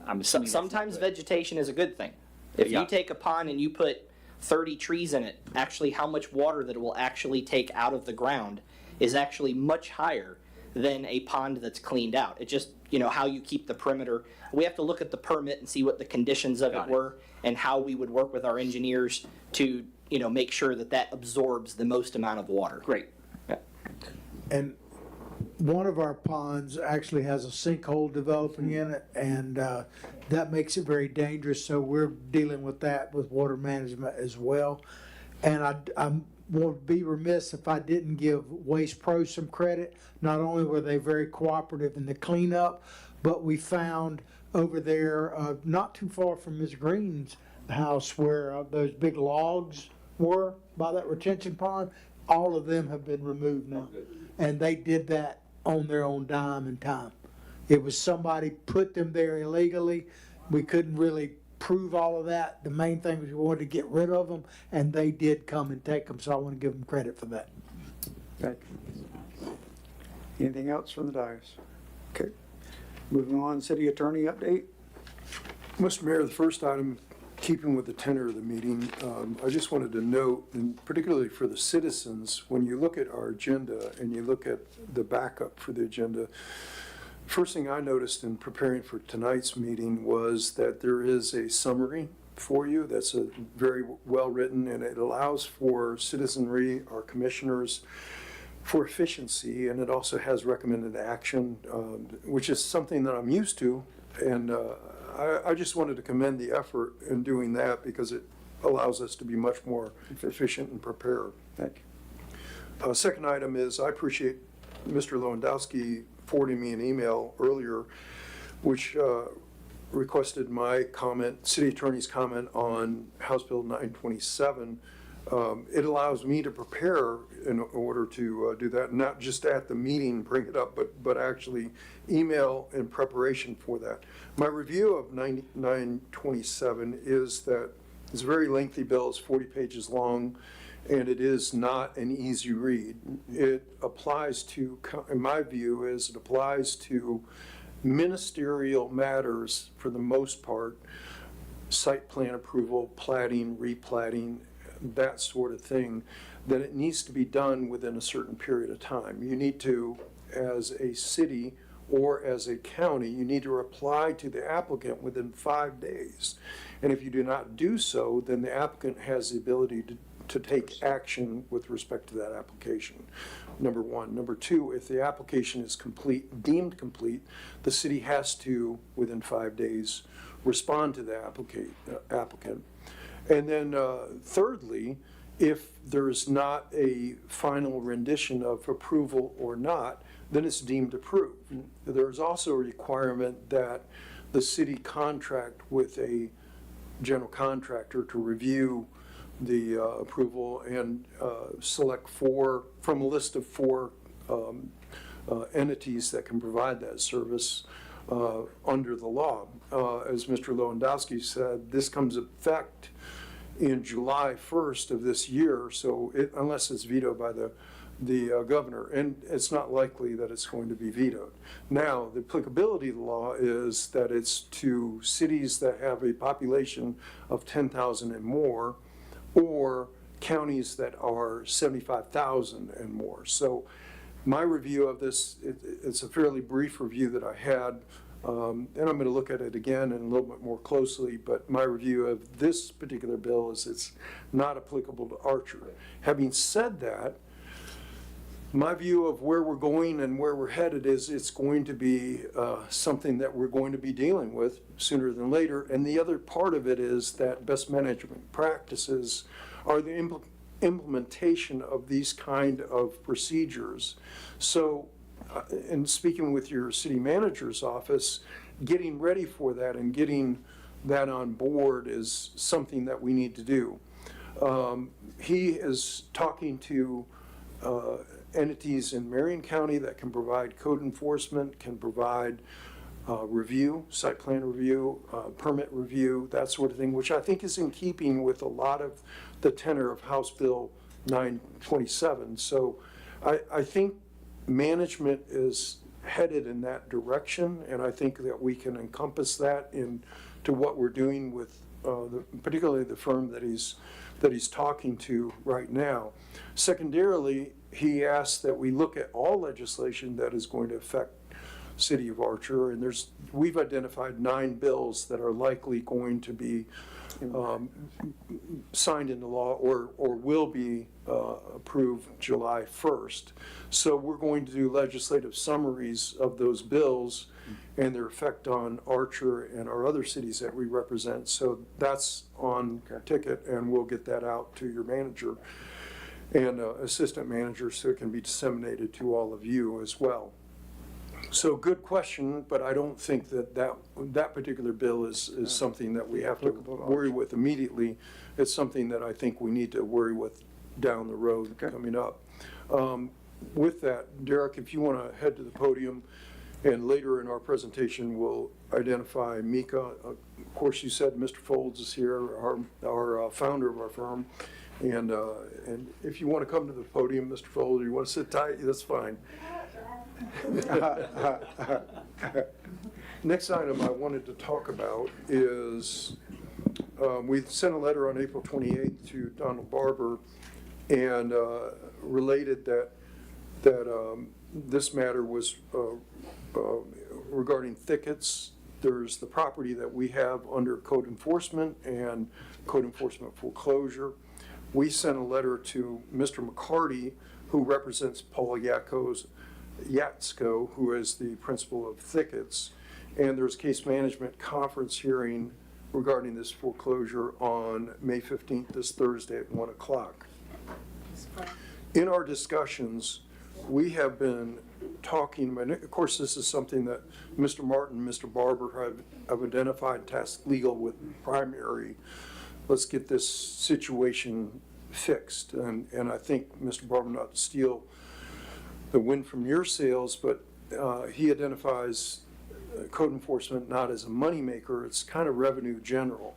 I'm assuming. Sometimes vegetation is a good thing. If Yeah. you take a pond and you put 30 trees in it, actually how much water that it will actually take out of the ground is actually much higher than a pond that's cleaned out. It just, how you keep the perimeter. We have to look at the permit and see what the conditions of it were and how we would work with our engineers to, make sure that that absorbs the most amount of water. Great. Yeah. And one of our ponds actually has a sinkhole developing in it, and that makes it very dangerous, so we're dealing with that with water management as well. And I would be remiss if I didn't give Waste Pro some credit. Not only were they very cooperative in the cleanup, but we found over there, not too far from Ms. Green's house, where those big logs were by that retention pond, all of them have been removed now. And they did that on their own dime and time. It was somebody put them there illegally. We couldn't really prove all of that. The main thing was we wanted to get rid of them, and they did come and take them, so I want to give them credit for that. Thank you. Anything else from the dais? Okay. Moving on, city attorney update. Mr. Mayor, the first item, keeping with the tenor of the meeting, I just wanted to note, and particularly for the citizens, when you look at our agenda and you look at the backup for the agenda, first thing I noticed in preparing for tonight's meeting was that there is a summary for you that's a very well written, and it allows for citizenry, our commissioners, for efficiency, and it also has recommended action, which is something that I'm used to, and I just wanted to commend the effort in doing that because it allows us to be much more efficient and prepared. Thank you. Second item is I appreciate Mr. Lewandowski forwarding me an email earlier, which requested my comment, city attorney's comment on House Bill 927. It allows me to prepare in order to do that, not just at the meeting bring it up, but actually email in preparation for that. My review of 927 is that it's a very lengthy bill. It's 40 pages long, and it is not an easy read. It applies to, in my view, it applies to ministerial matters for the most part, site plan approval, platting, replatting, that sort of thing, that it needs to be done within a certain period of time. You need to, as a city or as a county, you need to reply to the applicant within 5 days. And if you do not do so, then the applicant has the ability to take action with respect to that application, number one. Number two, if the application is complete, deemed complete, the city has to, within 5 days, respond to the applicant. And then thirdly, if there's not a final rendition of approval or not, then it's deemed approved. There's also a requirement that the city contract with a general contractor to review the approval and select from a list of four entities that can provide that service under the law. As Mr. Lewandowski said, this comes effect in July 1st of this year, so unless it's vetoed by the governor, and it's not likely that it's going to be vetoed. Now, the applicability of the law is that it's to cities that have a population of 10,000 and more, or counties that are 75,000 and more. So my review of this, it's a fairly brief review that I had, and I'm going to look at it again and a little bit more closely, but my review of this particular bill is it's not applicable to Archer. Having said that, my view of where we're going and where we're headed is it's going to be something that we're going to be dealing with sooner than later. And the other part of it is that best management practices are the implementation of these kind of procedures. So, in speaking with your city manager's office, getting ready for that and getting that on board is something that we need to do. He is talking to entities in Marion County that can provide code enforcement, can provide review, site plan review, permit review, that sort of thing, which I think is in keeping with a lot of the tenor of House Bill 927. So I think management headed in that direction, and I think that we can encompass that into what we're doing with particularly the firm that he's talking to right now. Secondarily, he asked that we look at all legislation that is going to affect City of Archer, and we've identified 9 bills that are likely going to be signed into law or will be approved July 1st. So we're going to do legislative summaries of those bills and their effect on Archer and our other cities that we represent. So that's on ticket, and we'll get that out to your manager and assistant manager so it can be disseminated to all of you as well. So good question, but I don't think that particular bill is something that we have to worry with immediately. It's something that I think we need to worry with down the road coming up. With that, Derek, if you want to head to the podium, and later in our presentation, we'll identify Mika. Of course, you said Mr. Folds is here, our founder of our firm. And if you want to come to the podium, Mr. Folds, or you want to sit tight, that's fine. Next item I wanted to talk about is we sent a letter on April 28th to Donald Barber and related that this matter was regarding thickets. There's the property that we have under code enforcement and code enforcement foreclosure. We sent a letter to Mr. McCarty, who represents Paul Yatsko, who is the principal of thickets, and there's a case management conference hearing regarding this foreclosure on May 15th, this Thursday at 1 o'clock. In our discussions, we have been talking, and of course this is something that Mr. Martin and Mr. Barber have identified, tasked legal with primary. Let's get this situation fixed. And I think Mr. Barber, not to steal the wind from your sails, but he identifies code enforcement not as a money maker. It's kind of revenue general.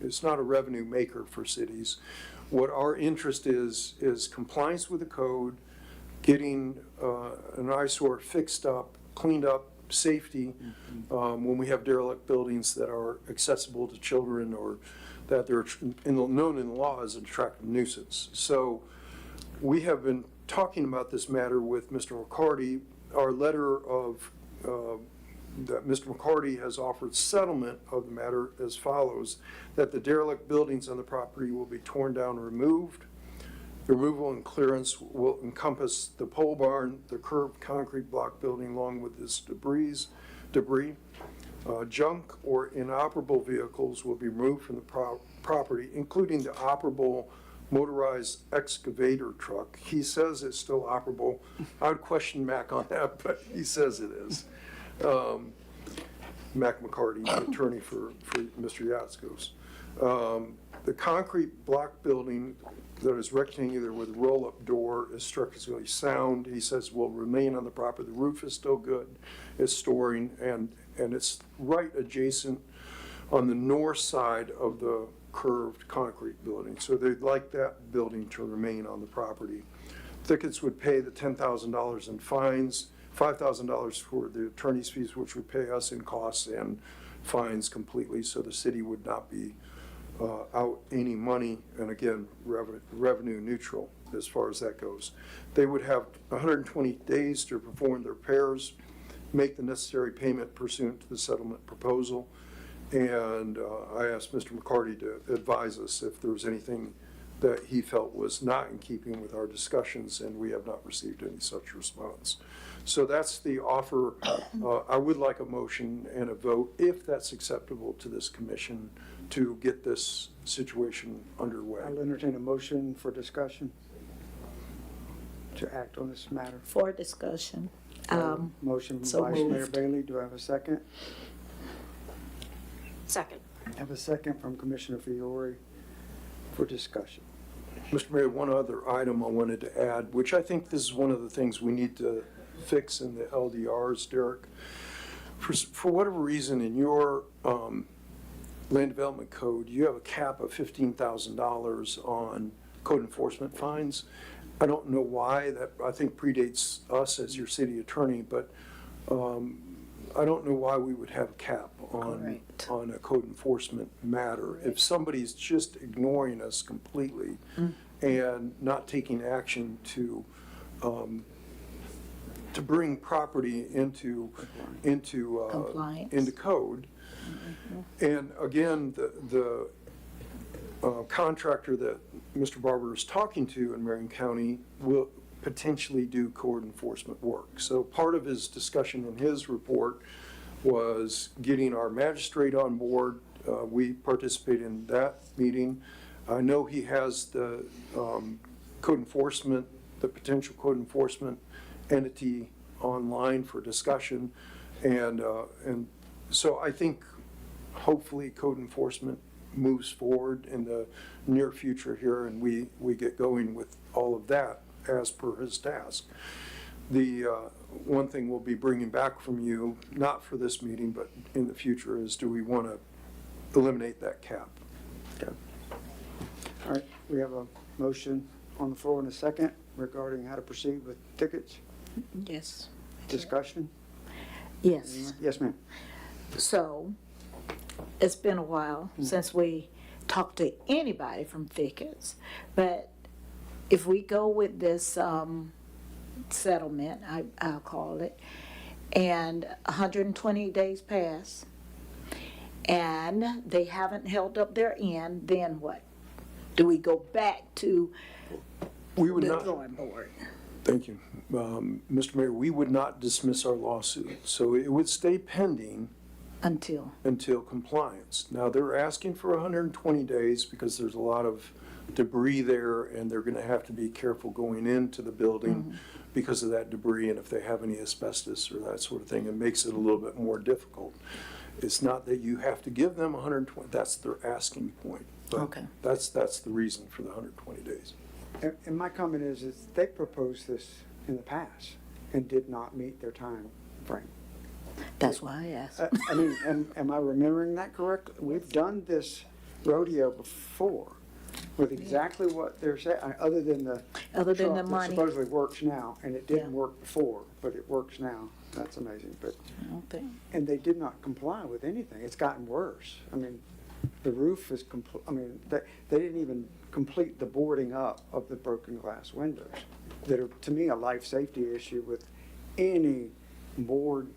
It's not a revenue maker for cities. What our interest is compliance with the code, getting an eyesore fixed up, cleaned up, safety when we have derelict buildings that are accessible to children or that they're known in the law as an attractive nuisance. So we have been talking about this matter with Mr. McCarty. Our letter of that Mr. McCarty has offered settlement of the matter as follows: that the derelict buildings on the property will be torn down and removed. The removal and clearance will encompass the pole barn, the curved concrete block building along with this debris. Junk or inoperable vehicles will be removed from the property, including the operable motorized excavator truck. He says it's still operable. I would question Mac on that, but he says it is. Mac McCarty, the attorney for Mr. Yatskos. The concrete block building that is rectangular with a roll-up door is structurally sound. He says will remain on the property. The roof is still good. It's storing, and it's right adjacent on the north side of the curved concrete building. So they'd like that building to remain on the property. Thickets would pay the $10,000 in fines, $5,000 for the attorney's fees, which would pay us in costs and fines completely, so the city would not be out any money, and again, revenue neutral as far as that goes. They would have 120 days to perform the repairs, make the necessary payment pursuant to the settlement proposal, and I asked Mr. McCarty to advise us if there was anything that he felt was not in keeping with our discussions, and we have not received any such response. So that's the offer. I would like a motion and a vote, if that's acceptable to this commission, to get this situation underway. I'll entertain a motion for discussion to act on this matter. For discussion. Motion from so Vice Mayor moved. Bailey. Do I have a second? Second. I have a second from Commissioner Fiore for discussion. Mr. Mayor, one other item I wanted to add, which I think this is one of the things we need to fix in the LDRs, Derek. For whatever reason, in your land development code, you have a cap of $15,000 on code enforcement fines. I don't know why, that I think predates us as your city attorney, but I don't know why we would have a cap on a code enforcement matter. If somebody's just ignoring us completely and not taking action to bring property into Compliance. into code. And again, the contractor that Mr. Barber is talking to in Marion County will potentially do code enforcement work. So part of his discussion in his report was getting our magistrate on board. We participated in that meeting. I know he has the code enforcement, the potential code enforcement entity online for discussion. And so I think hopefully code enforcement moves forward in the near future here, and we get going with all of that as per his task. The one thing we'll be bringing back from you, not for this meeting, but in the future, is do we want to eliminate that cap? Okay. All right, we have a motion on the floor in a second regarding how to proceed with tickets. Yes. Discussion? Yes. Yes, ma'am. So, it's been a while since we talked to anybody from Thickets, but if we go with this settlement, I'll call it, and 120 days pass, and they haven't held up their end, then what? Do we go back to We would the not. drawing board? Thank you. Mr. Mayor, we would not dismiss our lawsuit, so it would stay pending Until? until compliance. Now, they're asking for 120 days because there's a lot of debris there, and they're going to have to be careful going into the building because of that debris, and if they have any asbestos or that sort of thing, it makes it a little bit more difficult. It's not that you have to give them 120, that's their asking point. But Okay. That's the reason for the 120 days. And my comment is they proposed this in the past and did not meet their time frame. That's why I asked. I mean, am I remembering that correctly? We've done this rodeo before with exactly what they're saying, other than the Other than the truck that money. supposedly works now, and it didn't Yeah. work before, but it works now. That's amazing. But I don't think. and they did not comply with anything. It's gotten worse. I mean, the roof is they didn't even complete the boarding up of the broken glass windows that are, to me, a life safety issue with any bored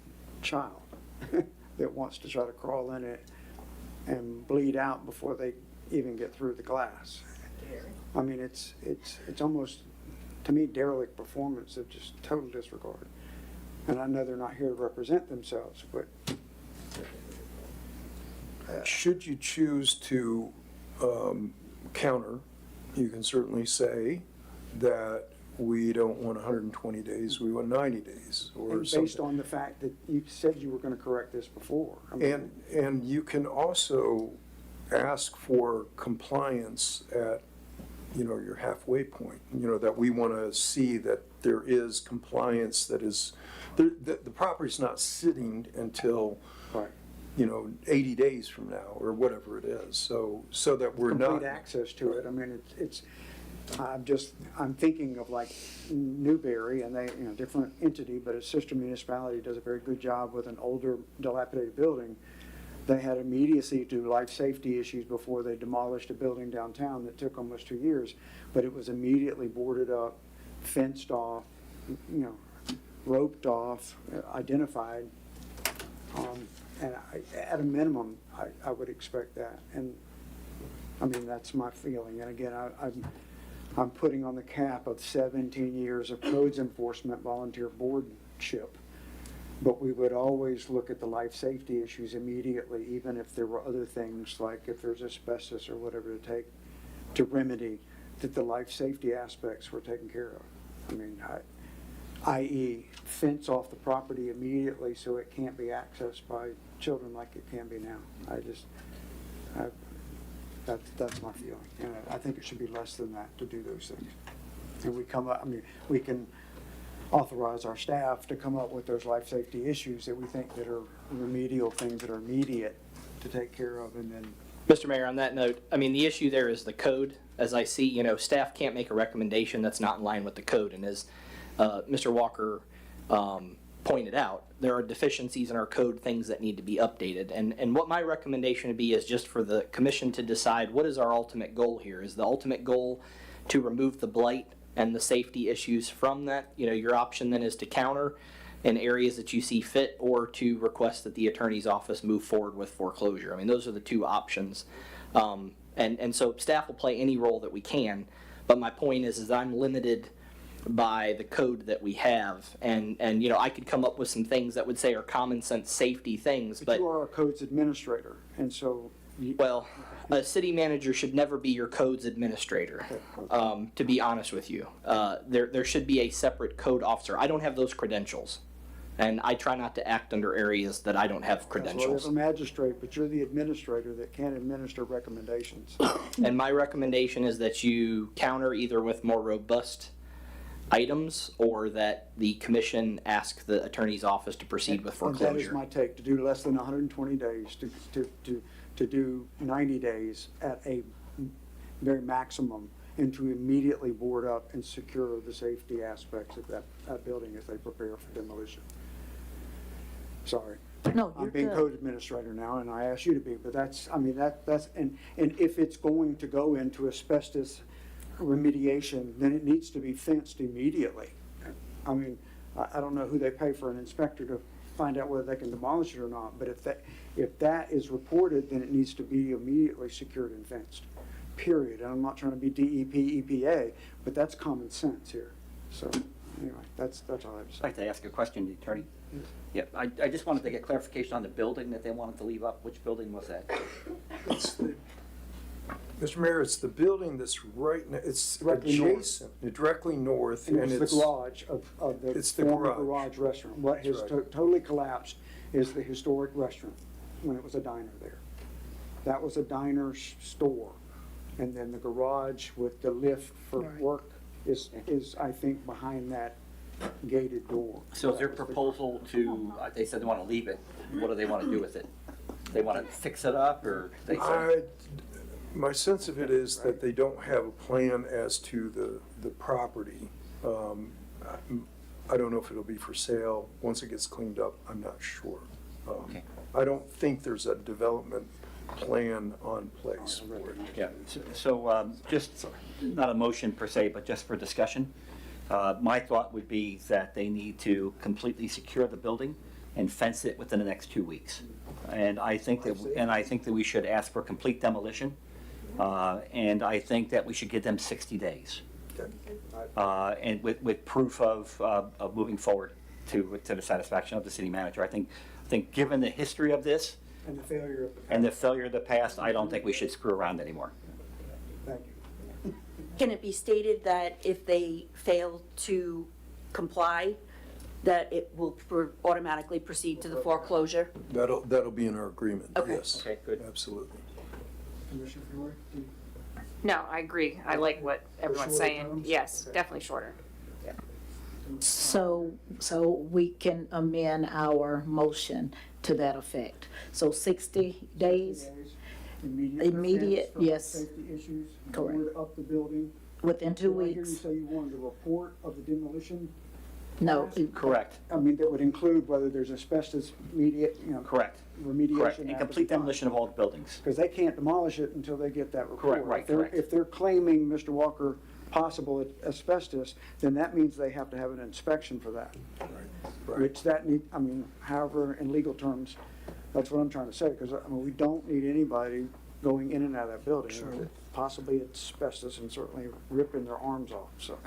child that wants to try to crawl in it and bleed out before they even get through the glass. I mean, it's almost, to me, derelict performance of just total disregard. And I know they're not here to represent themselves, but Should you choose to counter, you can certainly say that we don't want 120 days, we want 90 days or and based something. on the fact that you said you were going to correct this before. I mean, And you can also ask for compliance at, your halfway point, that we want to see that there is compliance that is, the property's not sitting until, Right. 80 days from now or whatever it is. So that we're not. complete access to it. I mean, I'm thinking of like Newberry, and they, different entity, but a sister municipality does a very good job with an older dilapidated building. They had immediacy to life safety issues before they demolished a building downtown that took almost 2 years, but it was immediately boarded up, fenced off, roped off, identified. And at a minimum, I would expect that. And I mean, that's my feeling. And again, I'm putting on the cap of 17 years of codes enforcement volunteer boardship. But we would always look at the life safety issues immediately, even if there were other things, like if there's asbestos or whatever to take to remedy, that the life safety aspects were taken care of. I mean, i.e. fence off the property immediately so it can't be accessed by children like it can be now. That's my feeling. And I think it should be less than that to do those things. And we can authorize our staff to come up with those life safety issues that we think that are remedial things that are immediate to take care of, and then Mr. Mayor, on that note, I mean, the issue there is the code. As I see, staff can't make a recommendation that's not in line with the code. And as Mr. Walker pointed out, there are deficiencies in our code, things that need to be updated. And what my recommendation would be is just for the commission to decide what is our ultimate goal here. Is the ultimate goal to remove the blight and the safety issues from that? Your option then is to counter in areas that you see fit, or to request that the attorney's office move forward with foreclosure. I mean, those are the two options. And so staff will play any role that we can, but my point is I'm limited by the code that we have, and I could come up with some things that would say are common sense safety things, but You are a codes administrator, and so. well, a city manager should never be your codes administrator, to be honest with you. There should be a separate code officer. I don't have those credentials, and I try not to act under areas that I don't have Well, there's credentials. a magistrate, but you're the administrator that can't administer recommendations. And my recommendation is that you counter either with more robust items, or that the commission ask the attorney's office to proceed with And that is foreclosure. my take, to do less than 120 days, to do 90 days at a very maximum, and to immediately board up and secure the safety aspects of that building as they prepare for demolition. Sorry. No, you're I'm being good. code administrator now, and I asked you to be, but that's, and if it's going to go into asbestos remediation, then it needs to be fenced immediately. I mean, I don't know who they pay for an inspector to find out whether they can demolish it or not, but if that is reported, then it needs to be immediately secured and fenced, period. And I'm not trying to be DEP, EPA, but that's common sense here. So, anyway, that's all I have to I'd say. like to ask a question, the attorney. Yeah, I just wanted to get clarification on the building that they wanted to leave up. Which building was that? Mr. Mayor, it's the building that's it's Directly north. adjacent, directly north, And it's the garage of the It's the former garage. garage restaurant. What has That's right. totally collapsed is the historic restaurant, when it was a diner there. That was a diner store. And then the garage with the lift for work is, I think, behind that gated door. So is their proposal to, they said they want to leave it, what do they want to do with it? They want to fix it up, or they say? My sense of it is that they don't have a plan as to the property. I don't know if it'll be for sale. Once it gets cleaned up, I'm not sure. Okay. I don't think there's a development plan on place for it. Yeah, so just, not a motion per se, but just for discussion. My thought would be that they need to completely secure the building and fence it within the next 2 weeks. And I think that we should ask for complete demolition. And I think that we should give them 60 days. And with proof of moving forward to the satisfaction of the city manager. I think given the history of this And the failure of the. and the failure of the past, I don't think we should screw around anymore. Thank you. Can it be stated that if they fail to comply, that it will automatically proceed to the foreclosure? That'll be in our agreement, Okay. yes. Okay, good. Absolutely. Commissioner Fiore? No, I agree. I like what everyone's shorter saying. terms? Yes, definitely shorter. So we can amend our motion to that effect. So 60 days Immediate, defense for yes. Safety issues. Correct. Board up the building. within 2 Did I hear you weeks. say you wanted a report of the demolition? No, Correct, I mean, that would include whether there's asbestos correct, remediation. correct. And complete demolition of all the buildings. Because they can't demolish it until they get that report. Correct, right, If they're- correct. If they're claiming, Mr. Walker, possible asbestos, then that means they have to have an inspection for that. Which that need, I mean, however, in legal terms, that's what I'm trying to say, because, I mean, we don't need anybody going in and out of that building. Possibly it's asbestos and certainly ripping their arms off, so.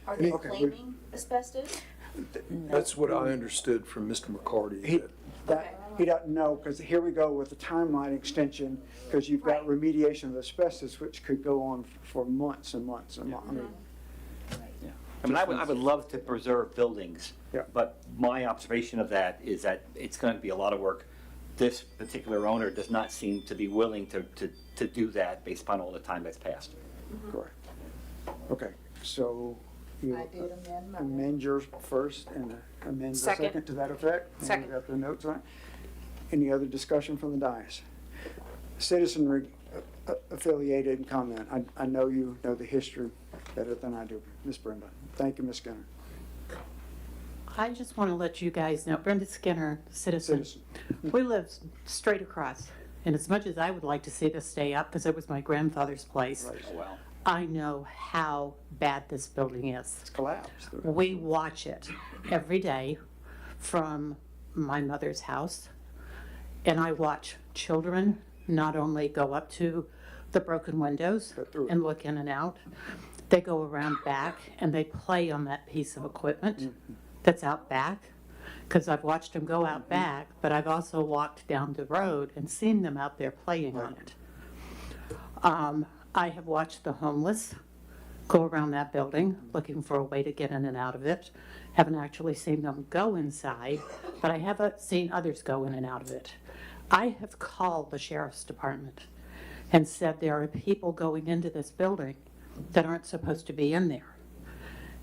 Are they Okay, we- claiming asbestos? That's what I understood from Mr. McCarty. He doesn't know, because here we go with the timeline extension, because you've got remediation of asbestos, which could go on for months and months and months. I mean, I mean, I would love to preserve buildings, Yeah. but my observation of that is that it's going to be a lot of work. This particular owner does not seem to be willing to do that based upon all the time that's passed. Correct. Okay, so you I did amend my amend yours first and amend the Second. second to that effect? And Second. you got the notes on it? Any other discussion from the dais? citizenry affiliated comment. I know you know the history better than I do. Ms. Brenda. Thank you, Ms. Skinner. I just want to let you guys know, Brenda Skinner, citizen. We live straight across. And as much as I would like to see this stay up, because it was my grandfather's place, Oh, wow. I know how bad this building is. It's collapsed. We watch it every day from my mother's house. And I watch children not only go up to the broken windows and look in and out, they go around back and they play on that piece of equipment that's out back. Because I've watched them go out back, but I've also walked down the road and seen them out there playing on it. I have watched the homeless go around that building looking for a way to get in and out of it. Haven't actually seen them go inside, but I have seen others go in and out of it. I have called the sheriff's department and said there are people going into this building that aren't supposed to be in there.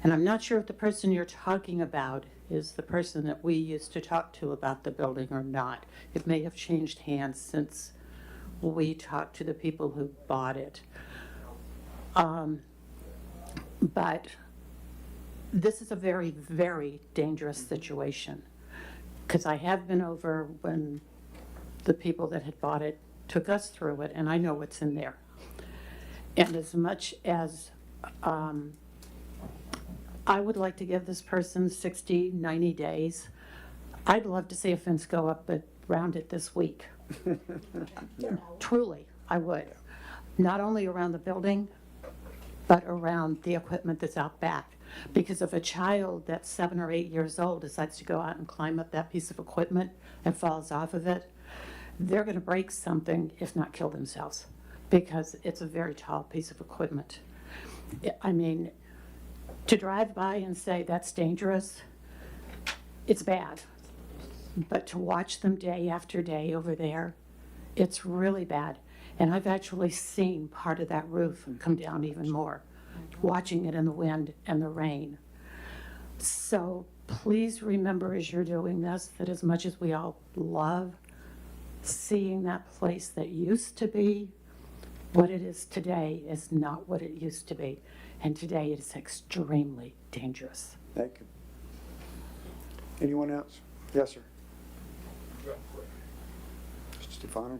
And I'm not sure if the person you're talking about is the person that we used to talk to about the building or not. It may have changed hands since we talked to the people who bought it. But this is a very, very dangerous situation. Because I have been over when the people that had bought it took us through it, and I know what's in there. And as much as I would like to give this person 60, 90 days, I'd love to see a fence go up around it this week. Truly, I would. Not only around the building, but around the equipment that's out back. Because if a child that's 7 or 8 years old decides to go out and climb up that piece of equipment and falls off of it, they're going to break something, if not kill themselves, because it's a very tall piece of equipment. I mean, to drive by and say that's dangerous, it's bad. But to watch them day after day over there, it's really bad. And I've actually seen part of that roof come down even more, watching it in the wind and the rain. So please remember as you're doing this, that as much as we all love seeing that place that used to be, what it is today is not what it used to be. And today it is extremely dangerous. Thank you. Anyone else? Yes, sir. Mr. Stefano?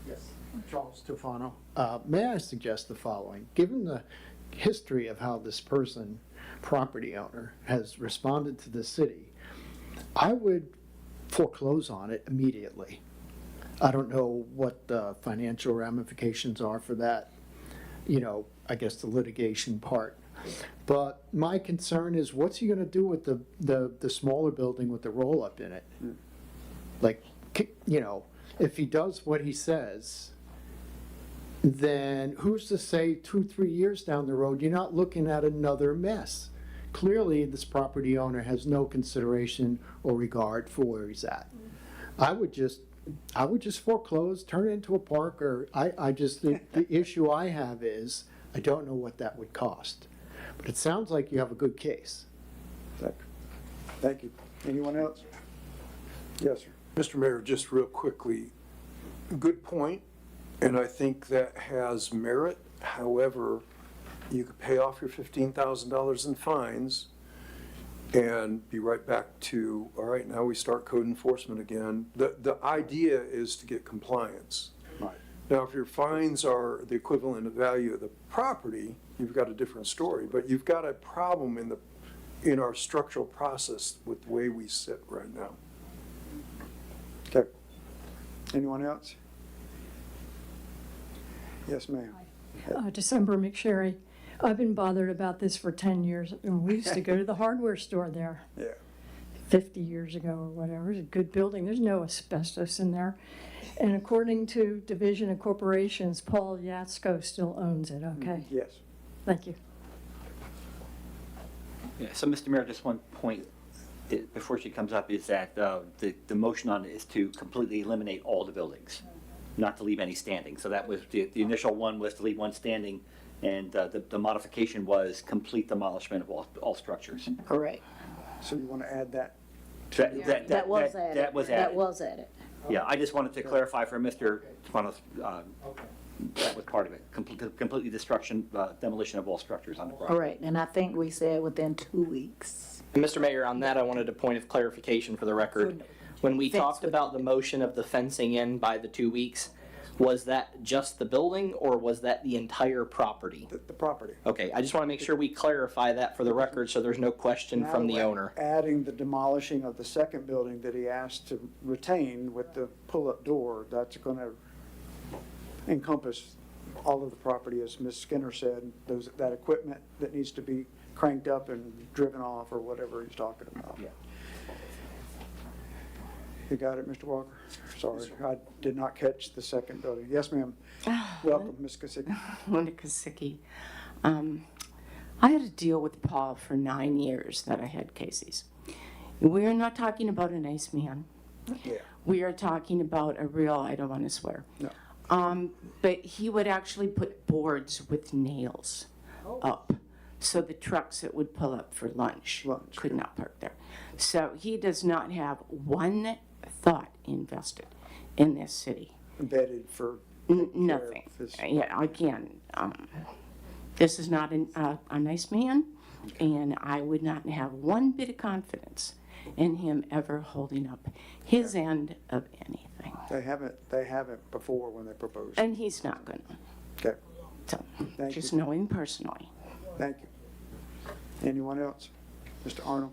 Yes. Charles Stefano. May I suggest the following? Given the history of how this person, property owner, has responded to the city, I would foreclose on it immediately. I don't know what the financial ramifications are for that, I guess the litigation part. But my concern is, what's he going to do with the smaller building with the roll-up in it? Like, if he does what he says, then who's to say 2-3 years down the road, you're not looking at another mess? Clearly, this property owner has no consideration or regard for where he's at. I would just foreclose, turn it into a park, or the issue I have is, I don't know what that would cost. But it sounds like you have a good case. Thank you. Anyone else? Yes, sir. Mr. Mayor, just real quickly, good point, and I think that has merit. However, you could pay off your $15,000 in fines and be right back to, all right, now we start code enforcement again. The idea is to get compliance. Right. Now, if your fines are the equivalent of value of the property, you've got a different story, but you've got a problem in our structural process with the way we sit right now. Okay. Anyone else? Yes, ma'am. December McSherry. I've been bothered about this for 10 years. We used to go to the hardware store there. Yeah. 50 years ago or whatever. It's a good building. There's no asbestos in there. And according to Division of Corporations, Paul Yatsko still owns it, okay? Yes. Thank you. Yeah, so Mr. Mayor, just one point before she comes up is that the motion on it is to completely eliminate all the buildings, not to leave any standing. So that was, the initial one was to leave one standing, and the modification was complete demolishment of all structures. Correct. So you want to add that? That was added. That was added. That was added. Yeah, I just wanted to clarify for Mr. Stefanos, that was part of it. Completely destruction, demolition of all structures on the property. All right, and I think we said within 2 weeks. And Mr. Mayor, on that, I wanted a point of clarification for the record. When we talked about the motion of the fencing in by the 2 weeks, was that just the building or was that the entire property? The property. Okay, I just want to make sure we clarify that for the record so there's no question from the owner. Adding the demolishing of the second building that he asked to retain with the pull-up door, that's going to encompass all of the property, as Ms. Skinner said, that equipment that needs to be cranked up and driven off or whatever he's talking about. Yeah. You got it, Mr. Walker? Sorry, I did not catch the second building. Yes, ma'am. Welcome, Ms. Kosicki. Linda Kosicki. I had to deal with Paul for 9 years that I had Casey's. We're not talking about a nice man. Yeah. We are talking about a real, I don't want to swear. No. But he would actually put boards with nails up. So the trucks that would pull up for lunch could not park there. So he does not have one thought invested in this city. Embedded for Nothing. Yeah, again, this is not a nice man, and I would not have one bit of confidence in him ever holding up his end of anything. They haven't before when they proposed. And he's not gonna. Okay. So, Thank just you. know him personally. Thank you. Anyone else? Mr. Arnold?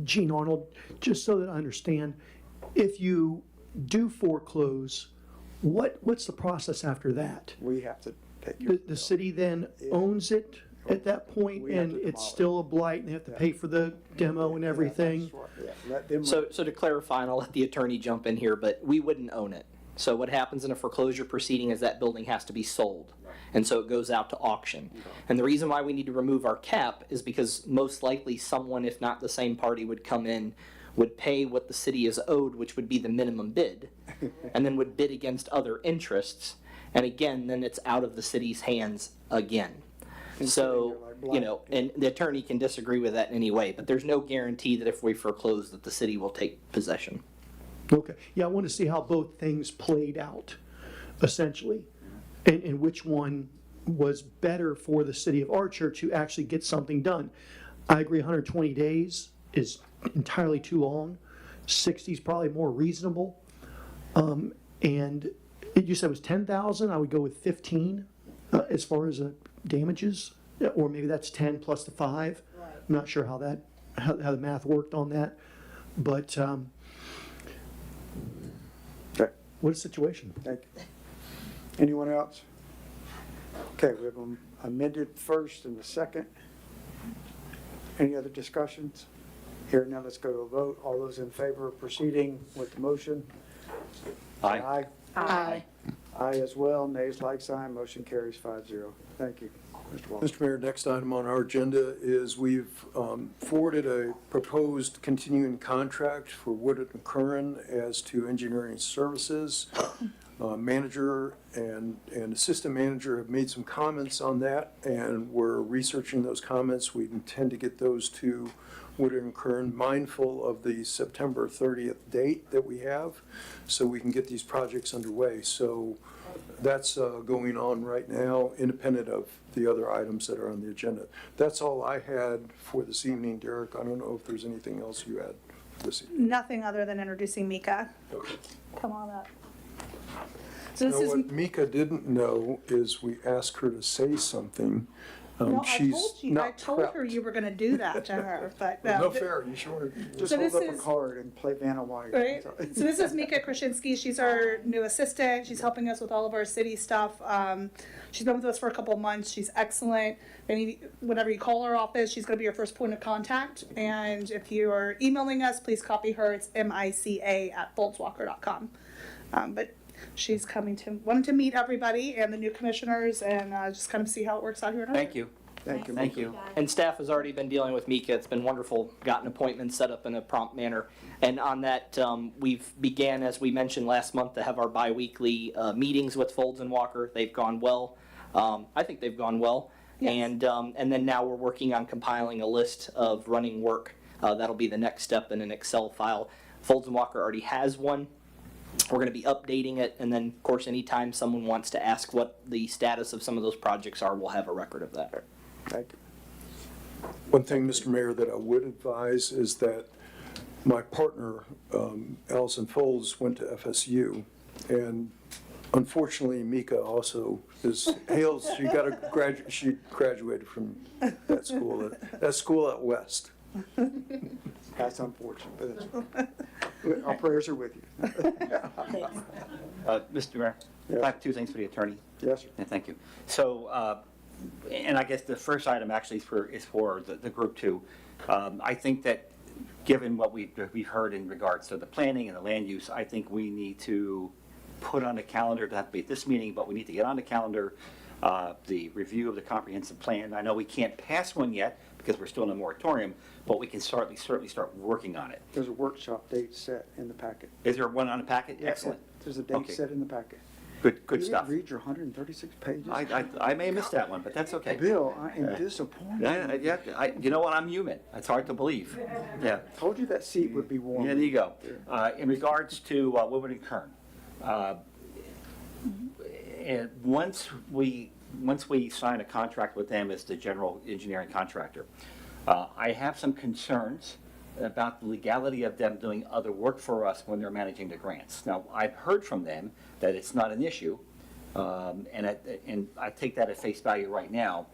Gene Arnold, just so that I understand, if you do foreclose, what's the process after that? We have to take care of The city then owns it at that point, We have and to it's demolish still a blight, and they have to pay for the demo and everything? Yeah, let them. So to clarify, and I'll let the attorney jump in here, but we wouldn't own it. So what happens in a foreclosure proceeding is that building has to be sold. And so it goes out to auction. And the reason why we need to remove our cap is because most likely someone, if not the same party, would come in, would pay what the city is owed, which would be the minimum bid, and then would bid against other interests. And again, then it's out of the city's hands again. So, you know, and the attorney can disagree with that in any way, but there's no guarantee that if we foreclose that the city will take possession. Okay, yeah, I want to see how both things played out, essentially, and which one was better for the city of Archer to actually get something done. I agree 120 days is entirely too long. 60 is probably more reasonable. And you said it was 10,000, I would go with 15 as far as damages, or maybe that's 10 plus the 5. I'm not sure how the math worked on that, but Okay. what a situation. Thank you. Anyone else? Okay, we have an amended first and the second. Any other discussions? Here now, let's go to a vote. All those in favor of proceeding with the motion? Aye. Aye. Aye. Aye as well. Nays like sign. Motion carries 5-0. Thank you, Mr. Walker. Mr. Mayor, next item on our agenda is we've forwarded a proposed continuing contract for Woodard and Curran as to engineering services. Manager and assistant manager have made some comments on that, and we're researching those comments. We intend to get those to Woodard and Curran, mindful of the September 30th date that we have, so we can get these projects underway. So that's going on right now, independent of the other items that are on the agenda. That's all I had for this evening, Derek. I don't know if there's anything else you had for this evening. Nothing other than introducing Mika. Okay. Come on up. So this Now, is, what Mika didn't know is we asked her to say something. no, She's I not told her prepped. you were gonna do that to her, but. No fair, you sure? Just So hold this up a is- card and play Vanna White. Right, so this is Mika Krasinski, she's our new assistant, she's helping us with all of our city stuff. She's been with us for a couple of months, she's excellent. Whenever you call our office, she's gonna be your first point of contact. And if you are emailing us, please copy her, it's mica@foldswalker.com. But she's wanting to meet everybody and the new commissioners and just kind of see how it works out here. in Thank you. Thank you. Thank you. And staff has already been dealing with Mika. It's been wonderful. Gotten appointments set up in a prompt manner. And on that, we've began, as we mentioned last month, to have our bi-weekly meetings with Folds and Walker. They've gone well. I think they've gone well. Yes. And then now we're working on compiling a list of running work That'll be the next step in an Excel file. Folds and Walker already has one. We're going to be updating it, and then, of course, anytime someone wants to ask what the status of some of those projects are, we'll have a record of that. Thank you. One thing, Mr. Mayor, that I would advise is that my partner, Allison Folds, went to FSU, and unfortunately, Mika also hails. She graduated from that school at West. That's unfortunate, but our prayers are with you. Mr. Mayor, Yes. I have two things for the attorney. Yes, sir. And thank you. So, and I guess the first item actually is for the group two. I think that given what we've heard in regards to the planning and the land use, I think we need to put on the calendar, to have to be at this meeting, but we need to get on the calendar the review of the comprehensive plan. I know we can't pass one yet because we're still in a moratorium, but we can certainly start working on it. There's a workshop date set in the packet. Is there one on the packet? Yeah, Excellent. There's a date Okay. set in the packet. Good You stuff. didn't read your 136 pages? I may have missed that one, but that's okay. Bill, I am disappointed. You know what, I'm human. It's hard to believe. Yeah. Told you that seat would be warm. Yeah, there you go. In regards to Woodward and Kern, and once we sign a contract with them as the general engineering contractor, I have some concerns about the legality of them doing other work for us when they're managing the grants. Now, I've heard from them that it's not an issue, and I take that at face value right now.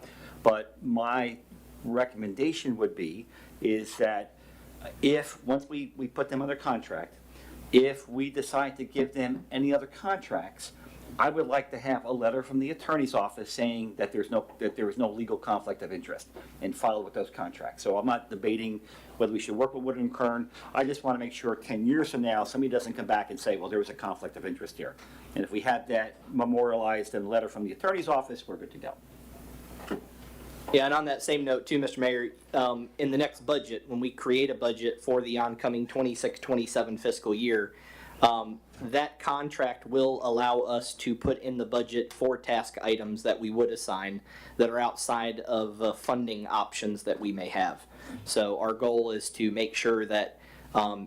But my recommendation would be is that if, once we put them under contract, if we decide to give them any other contracts, I would like to have a letter from the attorney's office saying that there is no legal conflict of interest and file with those contracts. So I'm not debating whether we should work with Woodward and Kern. I just want to make sure 10 years from now, somebody doesn't come back and say, well, there was a conflict of interest here. And if we have that memorialized in a letter from the attorney's office, we're good to go. Yeah, and on that same note too, Mr. Mayor, in the next budget, when we create a budget for the oncoming 26-27 fiscal year, that contract will allow us to put in the budget for task items that we would assign that are outside of funding options that we may have. So our goal is to make sure that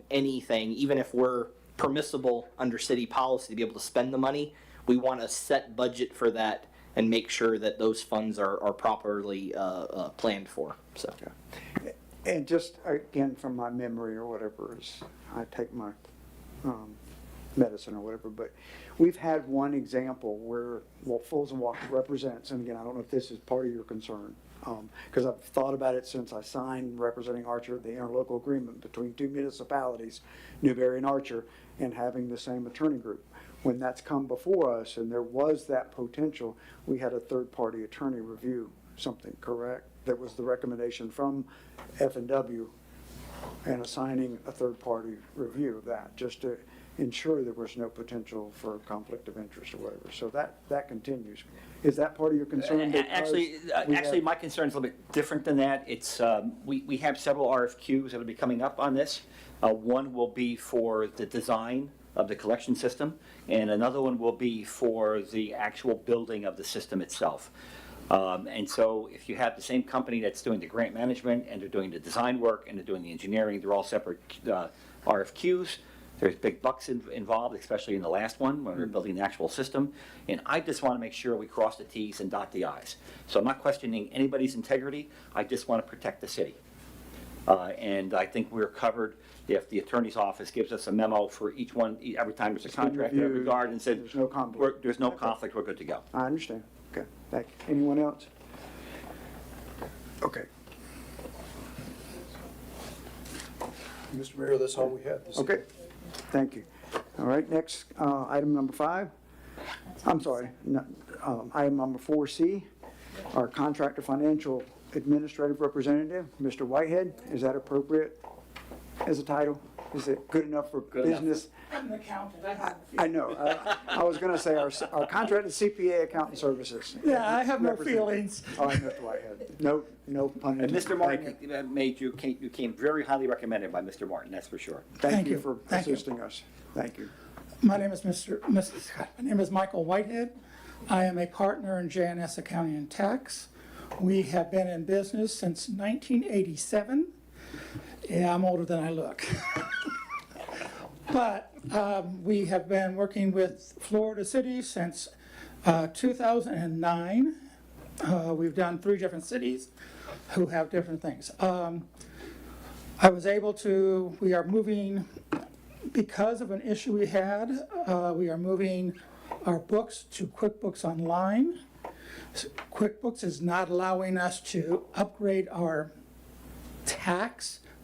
anything, even if we're permissible under city policy to be able to spend the money, we want a set budget for that and make sure that those funds are properly planned for. So. And just, again, from my memory or whatever, is I take my medicine or whatever, but we've had one example where, well, Folds and Walker represents, and again, I don't know if this is part of your concern, because I've thought about it since I signed representing Archer, the interlocal agreement between two municipalities, Newberry and Archer, and having the same attorney group. When that's come before us and there was that potential, we had a third-party attorney review something, correct? That was the recommendation from F&W and assigning a third-party review of that, just to ensure there was no potential for conflict of interest or whatever. So that continues. Is that part of your concern? Actually, my concern is a little bit different than that. It's we have several RFQs that will be coming up on this. One will be for the design of the collection system, and another one will be for the actual building of the system itself. And so if you have the same company that's doing the grant management and they're doing the design work and they're doing the engineering, they're all separate RFQs. There's big bucks involved, especially in the last one when we're building the actual system. And I just want to make sure we cross the T's and dot the I's. So I'm not questioning anybody's integrity. I just want to protect the city. And I think we're covered if the attorney's office gives us a memo for each one, every time there's a contract in that regard, and said, there's no conflict, we're good to go. I understand. Okay, thank you. Anyone else? Okay. Mr. Mayor, that's all we had. Okay, thank you. All right, next, item number 5. I'm sorry, item number 4C, our contractor financial administrative representative, Mr. Whitehead. Is that appropriate as a title? Is it good enough for business? I'm an accountant. I know. I was going to say our contracted CPA accountant services. Yeah, I have no feelings. All right, Mr. Whitehead. No pun And intended. Mr. Martin you came very highly recommended by Mr. Martin, that's for sure. Thank you for assisting us. Thank you. My name is my name is Michael Whitehead. I am a partner in JNS Accounting and Tax. We have been in business since 1987. Yeah, I'm older than I look. But we have been working with Florida cities since 2009. We've done 3 different cities who have different things. I was able to, we are moving, because of an issue we had, we are moving our books to QuickBooks Online. QuickBooks is not allowing us to upgrade our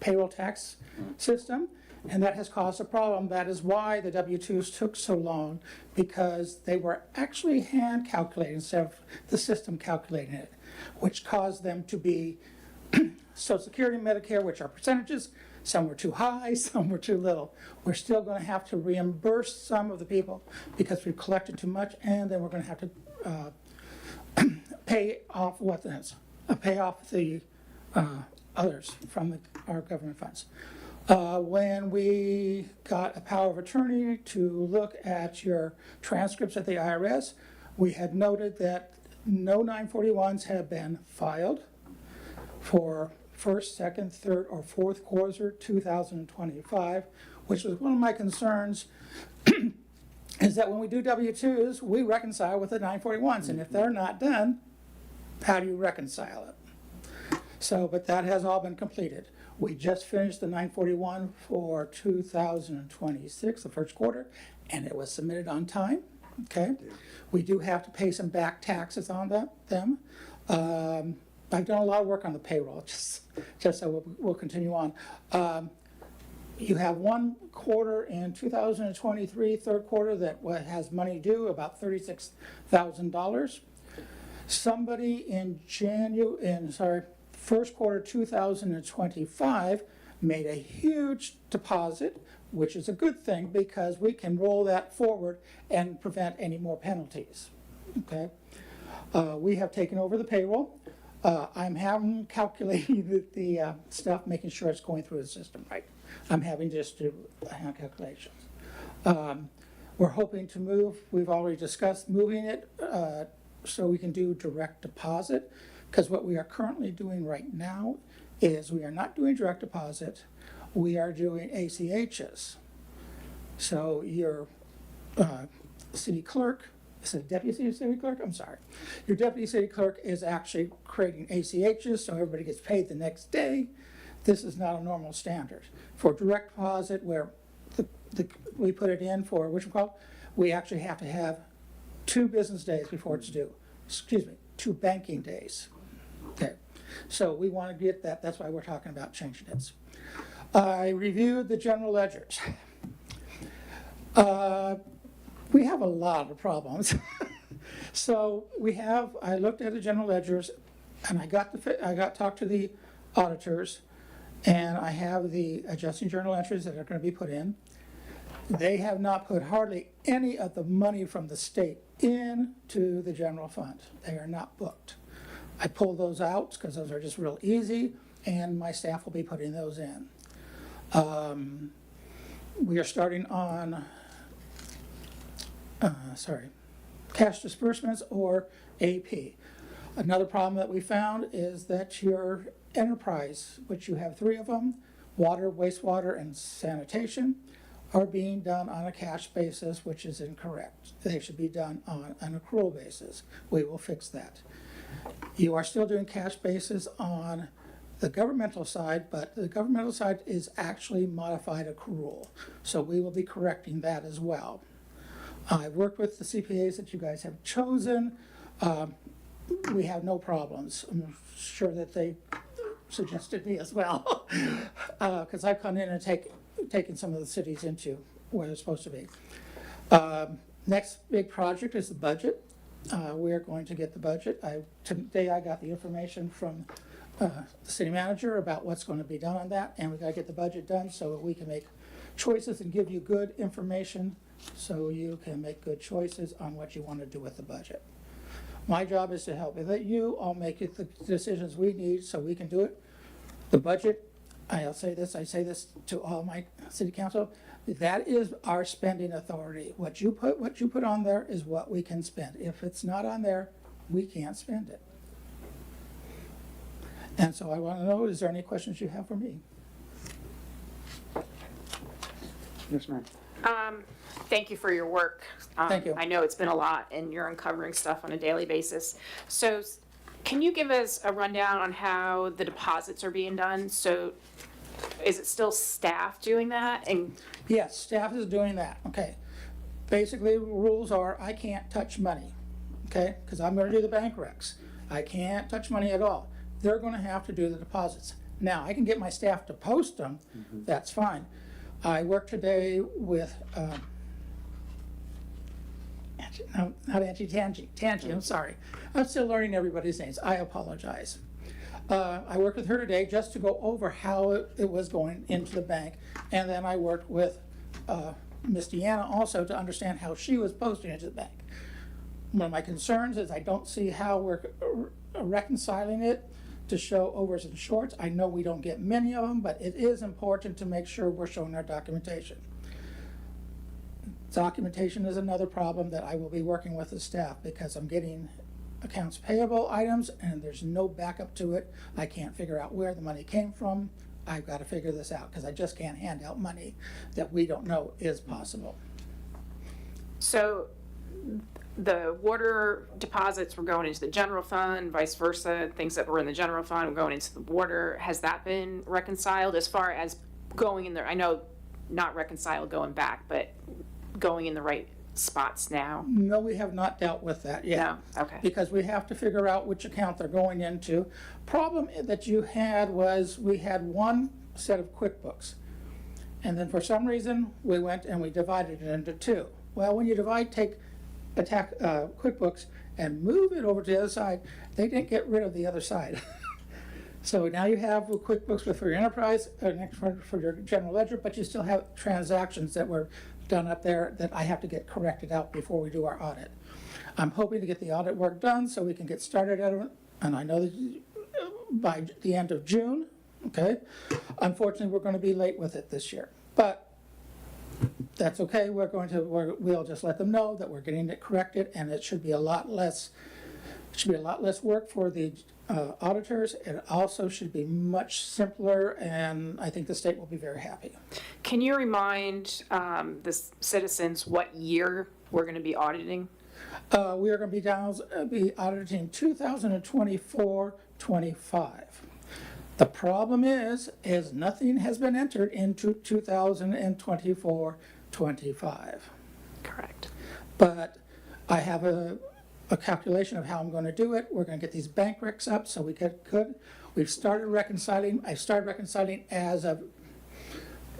payroll tax system, and that has caused a problem. That is why the W-2s took so long, because they were actually hand calculated instead of the system calculating it, which caused them to be Social Security and Medicare, which are percentages. Some were too high, some were too little. We're still going to have to reimburse some of the people because we've collected too much, and then we're going to have to pay off pay off the others from our government funds. When we got a power of attorney to look at your transcripts at the IRS, we had noted that no 941s have been filed for first, second, third, or fourth quarter 2025, which was one of my concerns, is that when we do W-2s, we reconcile with the 941s, and if they're not done, how do you reconcile it? So, but that has all been completed. We just finished the 941 for 2026, the first quarter, and it was submitted on time, okay? We do have to pay some back taxes on them. I've done a lot of work on the payroll, just so we'll continue on. You have one quarter in 2023, third quarter, that has money due, about $36,000. Somebody in first quarter 2025 made a huge deposit, which is a good thing because we can roll that forward and prevent any more penalties, okay? We have taken over the payroll. I'm having calculated the stuff, making sure it's going through the system right. I'm having just do hand calculations. We're hoping to move, we've already discussed moving it so we can do direct deposit, because what we are currently doing right now is we are not doing direct deposit, we are doing ACHs. So your city clerk, is it deputy city clerk? I'm sorry. Your deputy city clerk is actually creating ACHs so everybody gets paid the next day. This is not a normal standard. For direct deposit, where we put it in for, we actually have to have 2 business days before it's due. 2 banking days. Okay, so we want to get that, that's why we're talking about changing it. I reviewed the general ledgers. We have a lot of problems. So I looked at the general ledgers, and I got talked to the auditors, and I have the adjusting journal entries that are going to be put in. They have not put hardly any of the money from the state into the general fund. They are not booked. I pulled those out because those are just real easy, and my staff will be putting those in. We are starting on cash disbursements, or AP. Another problem that we found is that your enterprise, which you have 3 of them, water, wastewater, and sanitation, are being done on a cash basis, which is incorrect. They should be done on an accrual basis. We will fix that. You are still doing cash basis on the governmental side, but the governmental side is actually modified accrual. So we will be correcting that as well. I've worked with the CPAs that you guys have chosen. We have no problems. I'm sure that they suggested me as well, because I've come in and taken some of the cities into where they're supposed to be. Next big project is the budget. We are going to get the budget. Today I got the information from the city manager about what's going to be done on that, and we got to get the budget done so that we can make choices and give you good information so you can make good choices on what you want to do with the budget. My job is to help you all make the decisions we need so we can do it. The budget, I say this to all my city council, that is our spending authority. What you put on there is what we can spend. If it's not on there, we can't spend it. And so I want to know, is there any questions you have for me? Yes, ma'am. Thank you for your work. Thank you. I know it's been a lot, and you're uncovering stuff on a daily basis. So can you give us a rundown on how the deposits are being done? So is it still staff doing that? And Yes, staff is doing that, okay. Basically, rules are, I can't touch money, okay? Because I'm gonna do the bank recs. I can't touch money at all. They're gonna have to do the deposits. Now, I can get my staff to post them, that's fine. I worked today with, no, not Angie, Tangi, I'm sorry. I'm still learning everybody's names, I apologize. I worked with her today just to go over how it was going into the bank. And then I worked with Miss Deanna also to understand how she was posting into the bank. One of my concerns is I don't see how we're reconciling it to show overs and shorts. I know we don't get many of them, but it is important to make sure we're showing our documentation. Documentation is another problem that I will be working with the staff because I'm getting accounts payable items and there's no backup to it. I can't figure out where the money came from. I've got to figure this out because I just can't hand out money that we don't know is possible. so the water deposits were going into the general fund, vice versa, things that were in the general fund were going into the water. Has that been reconciled as far as going in there? I know not reconciled going back, but going in the right spots now? No, we have not dealt with that yet. No? Okay. Because we have to figure out which account they're going into. Problem that you had was we had one set of QuickBooks. And then for some reason, we went and we divided it into two. Well, when you take QuickBooks and move it over to the other side, they didn't get rid of the other side. So now you have QuickBooks for your enterprise, for your general ledger, but you still have transactions that were done up there that I have to get corrected out before we do our audit. I'm hoping to get the audit work done so we can get started at it, and I know that by the end of June, okay? Unfortunately, we're gonna be late with it this year, but that's okay. We'll just let them know that we're getting it corrected, and it should be a lot less work for the auditors. It also should be much simpler, and I think the state will be very happy. Can you remind the citizens what year we're going to be auditing? We are going to be auditing 2024-25. The problem is nothing has been entered into 2024-25. Correct. But I have a calculation of how I'm going to do it. We're going to get these bank recs up so we could. We've started reconciling. I started reconciling as of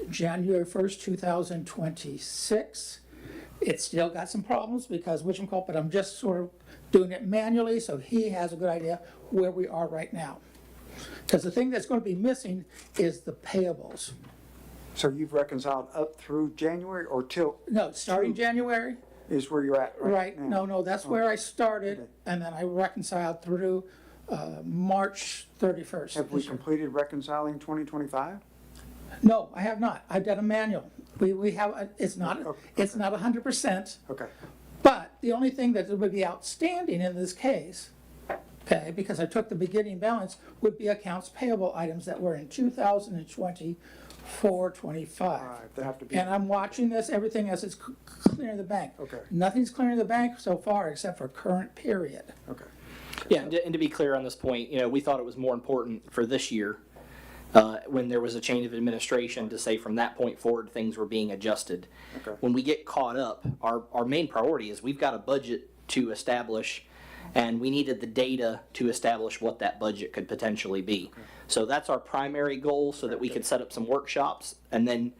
January 1st, 2026. It's still got some problems because but I'm just sort of doing it manually so he has a good idea where we are right now. Because the thing that's going to be missing is the payables. So you've reconciled up through January or till? No, starting January. Is where you're at Right, now? no, that's where I started, and then I reconciled through March 31st. Have we completed reconciling 2025? No, I have not. I've done a manual. We have, it's not 100%. Okay. But the only thing that would be outstanding in this case, okay, because I took the beginning balance, would be accounts payable items that were in 2024-25. They have to be. And I'm watching this, everything as it's clearing the bank. Okay. Nothing's clearing the bank so far except for current period. Okay. Yeah, and to be clear on this point, we thought it was more important for this year, when there was a change of administration, to say from that point forward, things were being adjusted. Okay. When we get caught up, our main priority is we've got a budget to establish, and we needed the data to establish what that budget could potentially be. Okay. So that's our primary goal, so that we could set up some workshops, and then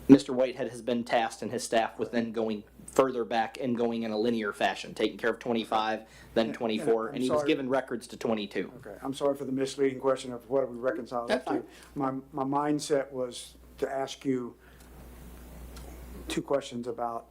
Mr. Whitehead has been tasked and his staff with then going further back and going in a linear fashion, taking care of 25, then 24, and he was given records to 22. Okay, I'm sorry for the misleading question of what have we reconciled up to. My mindset was to ask you two questions about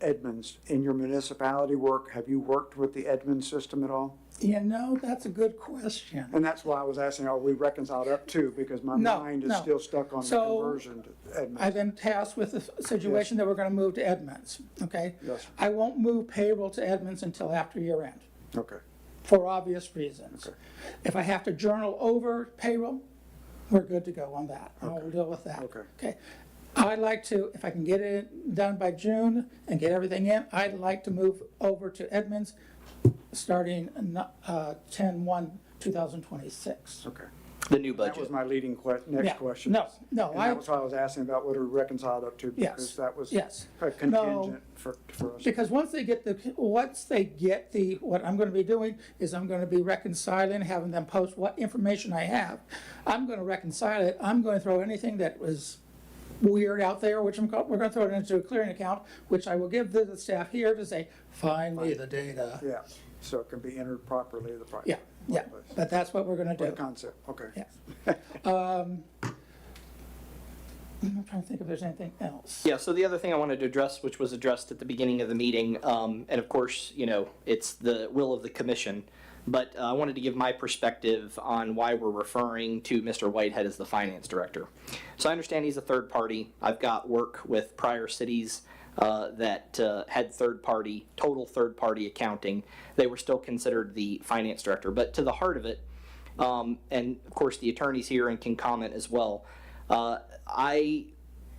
Edmunds. In your municipality work, have you worked with the Edmunds system at all? That's a good question. And that's why I was asking, are we reconciled up to? Because my mind is still stuck on the conversion to Edmunds. I've been tasked with the situation that we're going to move to Edmunds, okay? Yes. I won't move payroll to Edmunds until after year end. Okay. For obvious reasons. Okay. If I have to journal over payroll, we're good to go on that. Okay. I'll deal with that. Okay. Okay. I'd like to, if I can get it done by June and get everything in, I'd like to move over to Edmonds starting 10/1/2026. Okay. The new That was budget. my leading next Yeah. question. No, And that was why I was asking about what are reconciled up to, Yes. because that was Yes. a contingent for us. Because once they get what I'm gonna be doing is I'm gonna be reconciling, having them post what information I have. I'm gonna reconcile it, I'm gonna throw anything that was weird out there, which we're gonna throw it into a clearing account, which I will give the staff here to say, find me the data. Yeah, so it can be entered properly, the price. Yeah, but that's what we're gonna do. The concept, okay. I'm trying to think if there's anything else. Yeah, so the other thing I wanted to address, which was addressed at the beginning of the meeting, and of course, it's the will of the commission, but I wanted to give my perspective on why we're referring to Mr. Whitehead as the finance director. So I understand he's a third party. I've got work with prior cities that had total third party accounting. They were still considered the finance director. But to the heart of it, and of course the attorney's here and can comment as well, I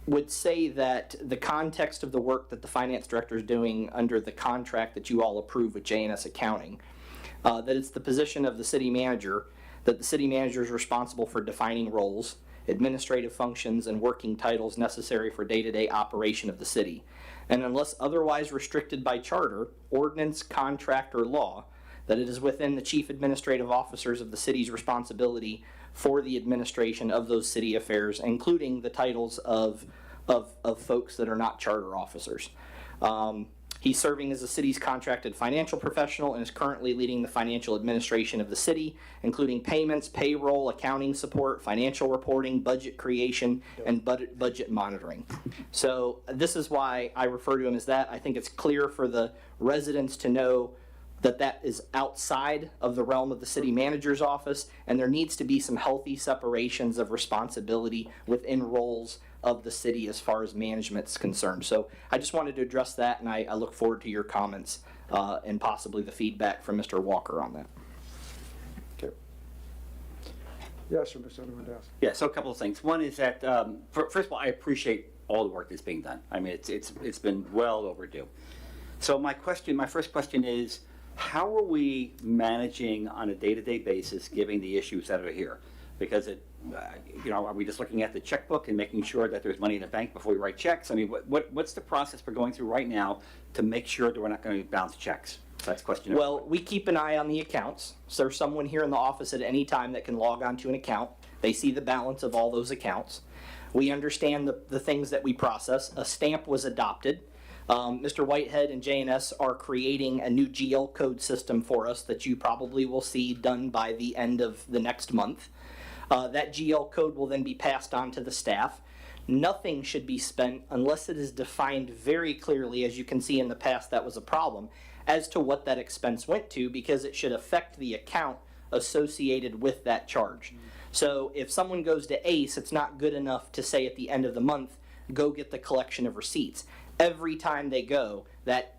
would say that the context of the work that the finance director is doing under the contract that you all approve with J&S Accounting, that it's the position of the city manager, that the city manager is responsible for defining roles, administrative functions, and working titles necessary for day-to-day operation of the city. And unless otherwise restricted by charter, ordinance, contract, or law, that it is within the chief administrative officers of the city's responsibility for the administration of those city affairs, including the titles of folks that are not charter officers. He's serving as the city's contracted financial professional and is currently leading the financial administration of the city, including payments, payroll, accounting support, financial reporting, budget creation, and budget monitoring. So this is why I refer to him as that. I think it's clear for the residents to know that that is outside of the realm of the city manager's office, and there needs to be some healthy separations of responsibility within roles of the city as far as management's concerned. So I just wanted to address that, and I look forward to your comments and possibly the feedback from Mr. Walker on that. Okay. Yes, sir, Mr. Lewandowski. Yeah, so a couple of things. One is that, first of all, I appreciate all the work that's being done. I mean, it's been well overdue. So my first question is, how are we managing on a day-to-day basis, given the issues that are here? Because are we just looking at the checkbook and making sure that there's money in the bank before we write checks? I mean, what's the process we're going through right now to make sure that we're not going to bounce checks? So that's question number one. Well, we keep an eye on the accounts. So there's someone here in the office at any time that can log on to an account. They see the balance of all those accounts. We understand the things that we process. A stamp was adopted. Mr. Whitehead and J&S are creating a new GL code system for us that you probably will see done by the end of the next month. That GL code will then be passed on to the staff. Nothing should be spent unless it is defined very clearly, as you can see in the past that was a problem, as to what that expense went to, because it should affect the account associated with that charge. So if someone goes to ACE, it's not good enough to say at the end of the month, go get the collection of receipts. Every time they go, that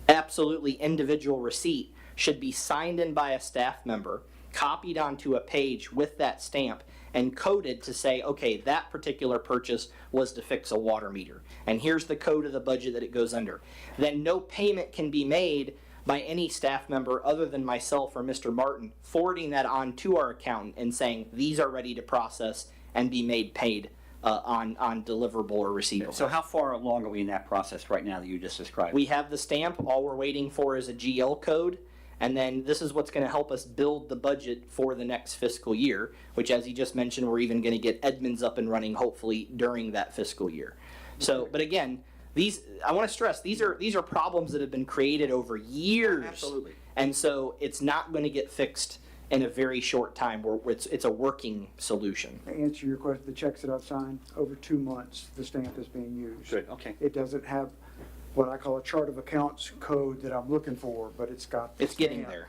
absolutely individual receipt should be signed in by a staff member, copied onto a page with that stamp, and coded to say, okay, that particular purchase was to fix a water meter, and here's the code of the budget that it goes under. Then no payment can be made by any staff member other than myself or Mr. Martin, forwarding that on to our accountant and saying, these are ready to process and be made paid on deliverable or receivable. So how far along are we in that process right now that you just described? We have the stamp. All we're waiting for is a GL code. And then this is what's going to help us build the budget for the next fiscal year, which, as he just mentioned, we're even going to get Edmonds up and running hopefully during that fiscal year. So, but again, I want to stress, these are problems that have been created over years. Absolutely. And so it's not going to get fixed in a very short time where it's a working solution. To answer your question, the checks that I've signed, over 2 months, the stamp is being used. Good, okay. It doesn't have what I call a chart of accounts code that I'm looking for, but it's got the It's getting stamp. there.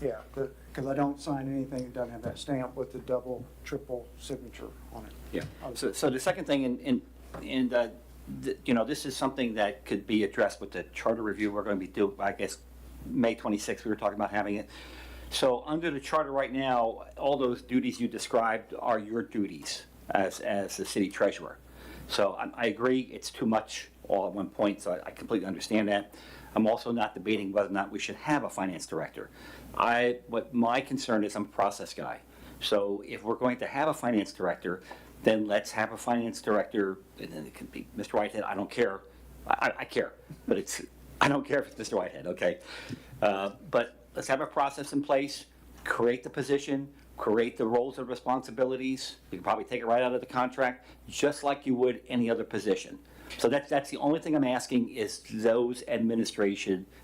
Yeah, because I don't sign anything that doesn't have that stamp with the double, triple signature on it. Yeah. So the second thing, this is something that could be addressed with the charter review we're going to be doing, I guess, May 26th, we were talking about having it. So under the charter right now, all those duties you described are your duties as the city treasurer. So I agree, it's too much all at one point, so I completely understand that. I'm also not debating whether or not we should have a finance director. What my concern is, I'm a process guy. So if we're going to have a finance director, then let's have a finance director, and then it could be Mr. Whitehead, I don't care. I care, but I don't care if it's Mr. Whitehead, okay? But let's have a process in place, create the position, create the roles and responsibilities. You can probably take it right out of the contract, just like you would any other position. So that's the only thing I'm asking is those administrative,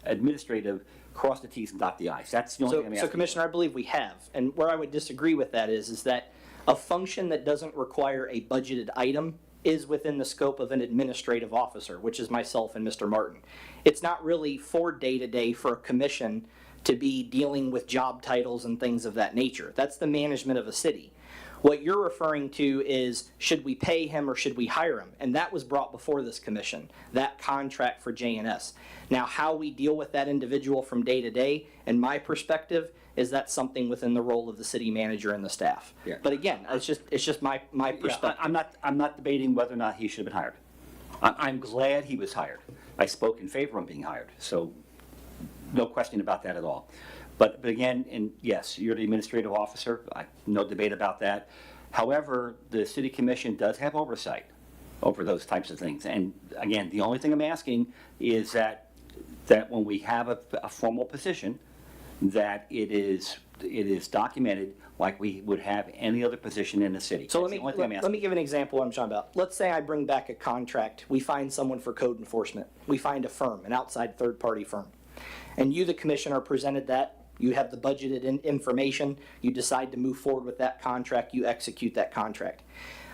cross the Ts and dot the Is. That's the only thing I'm asking. So Commissioner, I believe we have. And where I would disagree with that is that a function that doesn't require a budgeted item is within the scope of an administrative officer, which is myself and Mr. Martin. It's not really for day-to-day for a commission to be dealing with job titles and things of that nature. That's the management of a city. What you're referring to is, should we pay him or should we hire him? And that was brought before this commission, that contract for JNS. Now, how we deal with that individual from day to day, in my perspective, is that something within the role of the city manager and the staff. Yeah. But again, it's just my perspective. Yeah, I'm not debating whether or not he should have been hired. I'm glad he was hired. I spoke in favor of him being hired, so no question about that at all. But again, and yes, you're the administrative officer, no debate about that. However, the city commission does have oversight over those types of things. And again, the only thing I'm asking is that when we have a formal position, that it is documented like we would have any other position in the city. So That's the only thing I'm let asking. me give an example of what I'm talking about. Let's say I bring back a contract. We find someone for code enforcement. We find a firm, an outside third-party firm. And you, the commission, are presented that. You have the budgeted information. You decide to move forward with that contract. You execute that contract.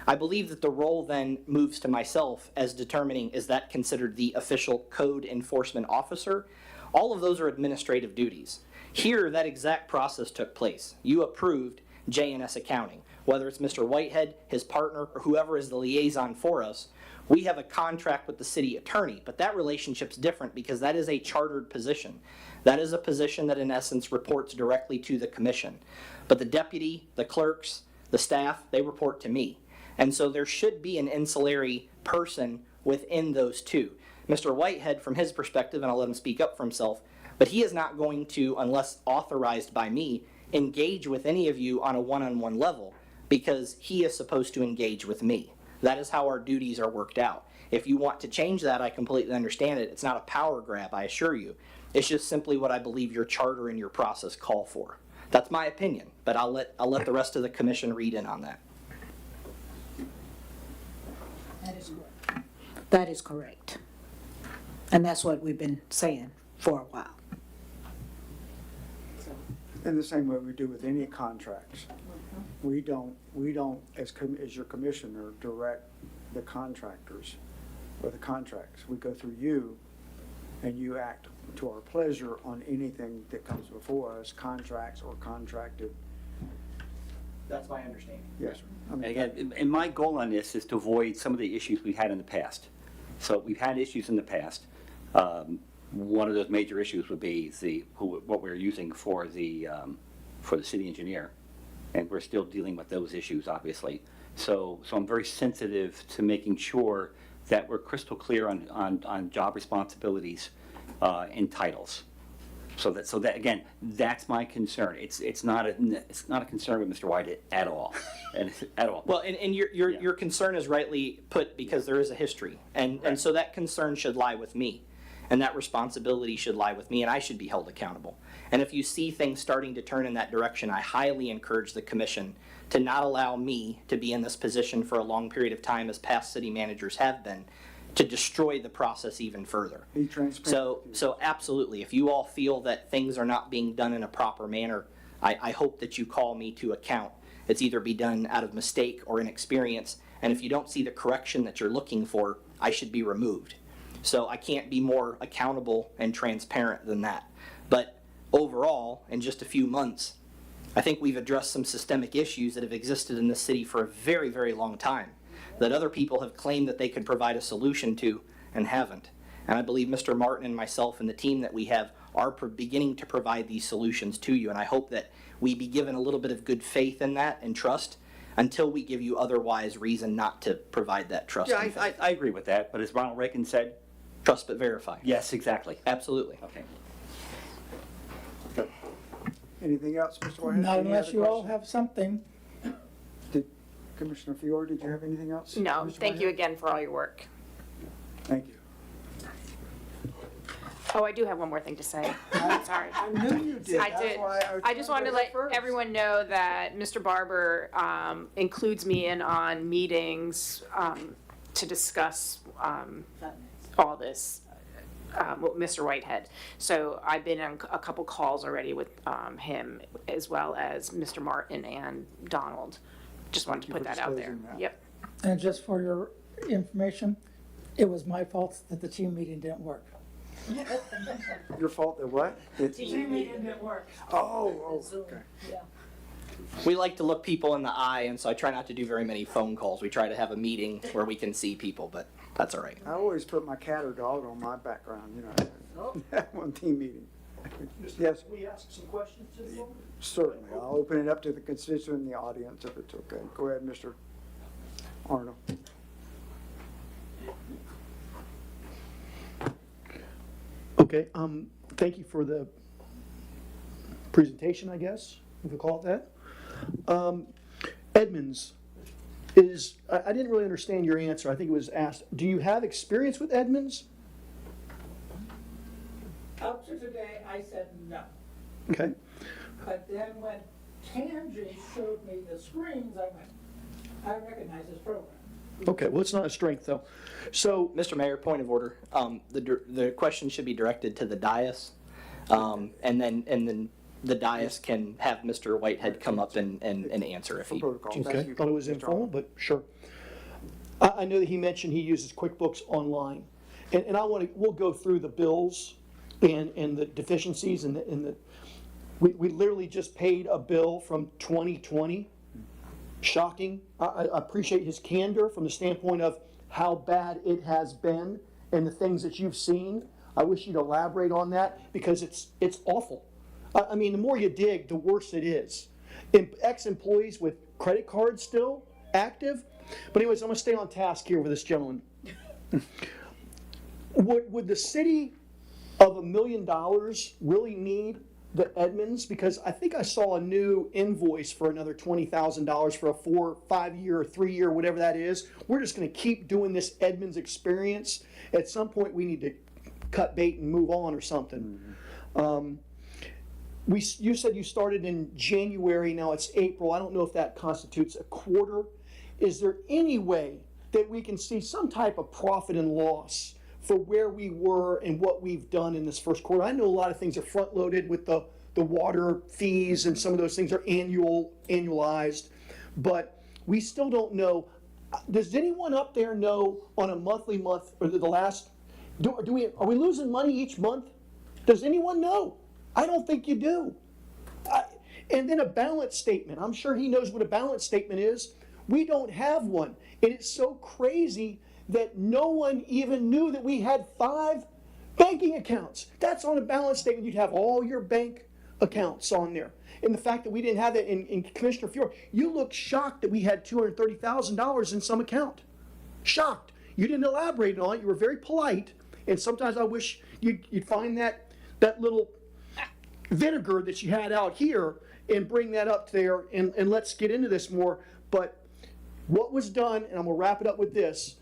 I believe that the role then moves to myself as determining, is that considered the official code enforcement officer? All of those are administrative duties. Here, that exact process took place. You approved JNS accounting. Whether it's Mr. Whitehead, his partner, or whoever is the liaison for us, we have a contract with the city attorney, but that relationship's different because that is a chartered position. That is a position that in essence reports directly to the commission. But the deputy, the clerks, the staff, they report to me. And so there should be an ancillary person within those two. Mr. Whitehead, from his perspective, and I'll let him speak up for himself, but he is not going to, unless authorized by me, engage with any of you on a one-on-one level because he is supposed to engage with me. That is how our duties are worked out. If you want to change that, I completely understand it. It's not a power grab, I assure you. It's just simply what I believe your charter and your process call for. That's my opinion, but I'll let the rest of the commission read in on that. That is correct. And that's what we've been saying for a while. In the same way we do with any contracts. We don't, as your commissioner, direct the contractors or the contracts. We go through you, and you act to our pleasure on anything that comes before us, contracts or contracted. That's my understanding. Yes, sir. I mean, Again, and my goal on this is to avoid some of the issues we had in the past. So we've had issues in the past. One of those major issues would be what we're using for the city engineer, and we're still dealing with those issues, obviously. So I'm very sensitive to making sure that we're crystal clear on job responsibilities and titles. So that again, that's my concern. It's not a concern with Mr. Whitehead at all, at all. Well, and your concern is rightly put because there is a history, and so that concern should lie with me, and that responsibility should lie with me, and I should be held accountable. And if you see things starting to turn in that direction, I highly encourage the commission to not allow me to be in this position for a long period of time, as past city managers have been, to destroy the process even further. Be transparent. So absolutely, if you all feel that things are not being done in a proper manner, I hope that you call me to account. It's either be done out of mistake or inexperience, and if you don't see the correction that you're looking for, I should be removed. So I can't be more accountable and transparent than that. But overall, in just a few months, I think we've addressed some systemic issues that have existed in this city for a very, very long time, that other people have claimed that they could provide a solution to and haven't. And I believe Mr. Martin and myself and the team that we have are beginning to provide these solutions to you, and I hope that we be given a little bit of good faith in that and trust. until we give you otherwise reason not to provide that trust Yeah, and faith. I agree with that, but as Ronald Reagan said, Trust but verify. yes, exactly. Absolutely. Okay. Anything else, Mr. Whitehead? Not Any unless other you all questions? have something. Commissioner Fiore, did you have anything else? No, Mr. thank you Whitehead? again for all your work. Thank you. Oh, I do have one more thing to say. Sorry. I knew you did. I That's did. why was I just trying wanted to go let first. everyone know that Mr. Barber includes me in on meetings to discuss all this with Mr. Whitehead. So I've been on a couple calls already with him, as well as Mr. Martin and Donald. Just wanted to Thank put you for that out there. disclosing that. Yep. And just for your information, it was my fault that the team meeting didn't work. Your fault that what? Team meeting didn't work. Oh, okay. We like to look people in the eye, and so I try not to do very many phone calls. We try to have a meeting where we can see people, but that's all right. I always put my cat or dog on my background, you know, one team meeting. Yes, Can we ask some questions to them? certainly. I'll open it up to the constituent in the audience if it's okay. Go ahead, Mr. Arnold. Okay, thank you for the presentation, I guess, if we call it that. Edmonds is, I didn't really understand your answer. I think it was asked, do you have experience with Edmonds? Up to today, I said no. Okay, But then when Tangi showed me the screens, I went, I recognize this program. okay, well, it's not a strength, though. So, Mr. Mayor, point of order. The question should be directed to the dais, and then the dais can have Mr. Whitehead come up and answer if he. okay, thought it was informal, but sure. I know that he mentioned he uses QuickBooks Online, and we'll go through the bills and the deficiencies and we literally just paid a bill from 2020. Shocking. I appreciate his candor from the standpoint of how bad it has been and the things that you've seen. I wish you'd elaborate on that because it's awful. I mean, the more you dig, the worse it is. Ex-employees with credit cards still active. But anyways, I'm gonna stay on task here with this gentleman. Would the city of $1 million really need the Edmonds? Because I think I saw a new invoice for another $20,000 for a 4, 5 year, 3 year, whatever that is. We're just gonna keep doing this Edmonds experience. At some point, we need to cut bait and move on or something. You said you started in January, now it's April. I don't know if that constitutes a quarter. Is there any way that we can see some type of profit and loss for where we were and what we've done in this first quarter? I know a lot of things are front-loaded with the water fees, and some of those things are annualized, but we still don't know. Does anyone up there know on a monthly month, or the last, are we losing money each month? Does anyone know? I don't think you do. And then a balance statement. I'm sure he knows what a balance statement is. We don't have one. And it's so crazy that no one even knew that we had 5 banking accounts. That's on a balance statement. You'd have all your bank accounts on there. And the fact that we didn't have that in Commissioner Fiore, you look shocked that we had $230,000 in some account. Shocked. You didn't elaborate on it. You were very polite. And sometimes I wish you'd find that little vinegar that you had out here and bring that up there, and let's get into this more. But what was done, and I'm gonna wrap it up with this,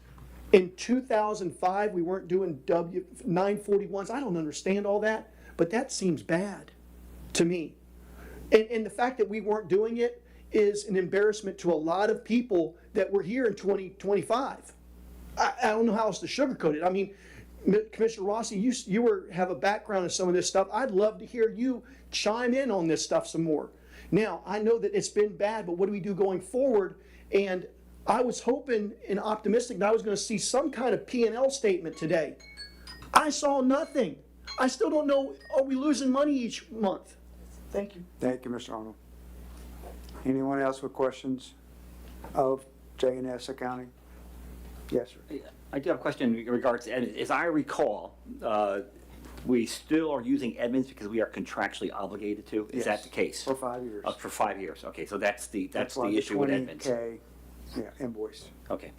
in 2005, we weren't doing W-941s. I don't understand all that, but that seems bad to me. And the fact that we weren't doing it is an embarrassment to a lot of people that were here in 2025. I don't know how else to sugarcoat it. I mean, Commissioner Rossi, you have a background in some of this stuff. I'd love to hear you chime in on this stuff some more. Now, I know that it's been bad, but what do we do going forward? And I was hoping and optimistic that I was going to see some kind of P&L statement today. I saw nothing. I still don't know, are we losing money each month? Thank you. Thank you, Mr. Arnold. Anyone else with questions of J&S Accounting? Yes, sir. I do have a question in regards to, as I recall, we still are using Edmunds because we are contractually obligated to? Is that Yes, the case? For 5 years. For 5 years, okay, so that's the why issue with Edmunds. 20K, yeah, invoice, Okay.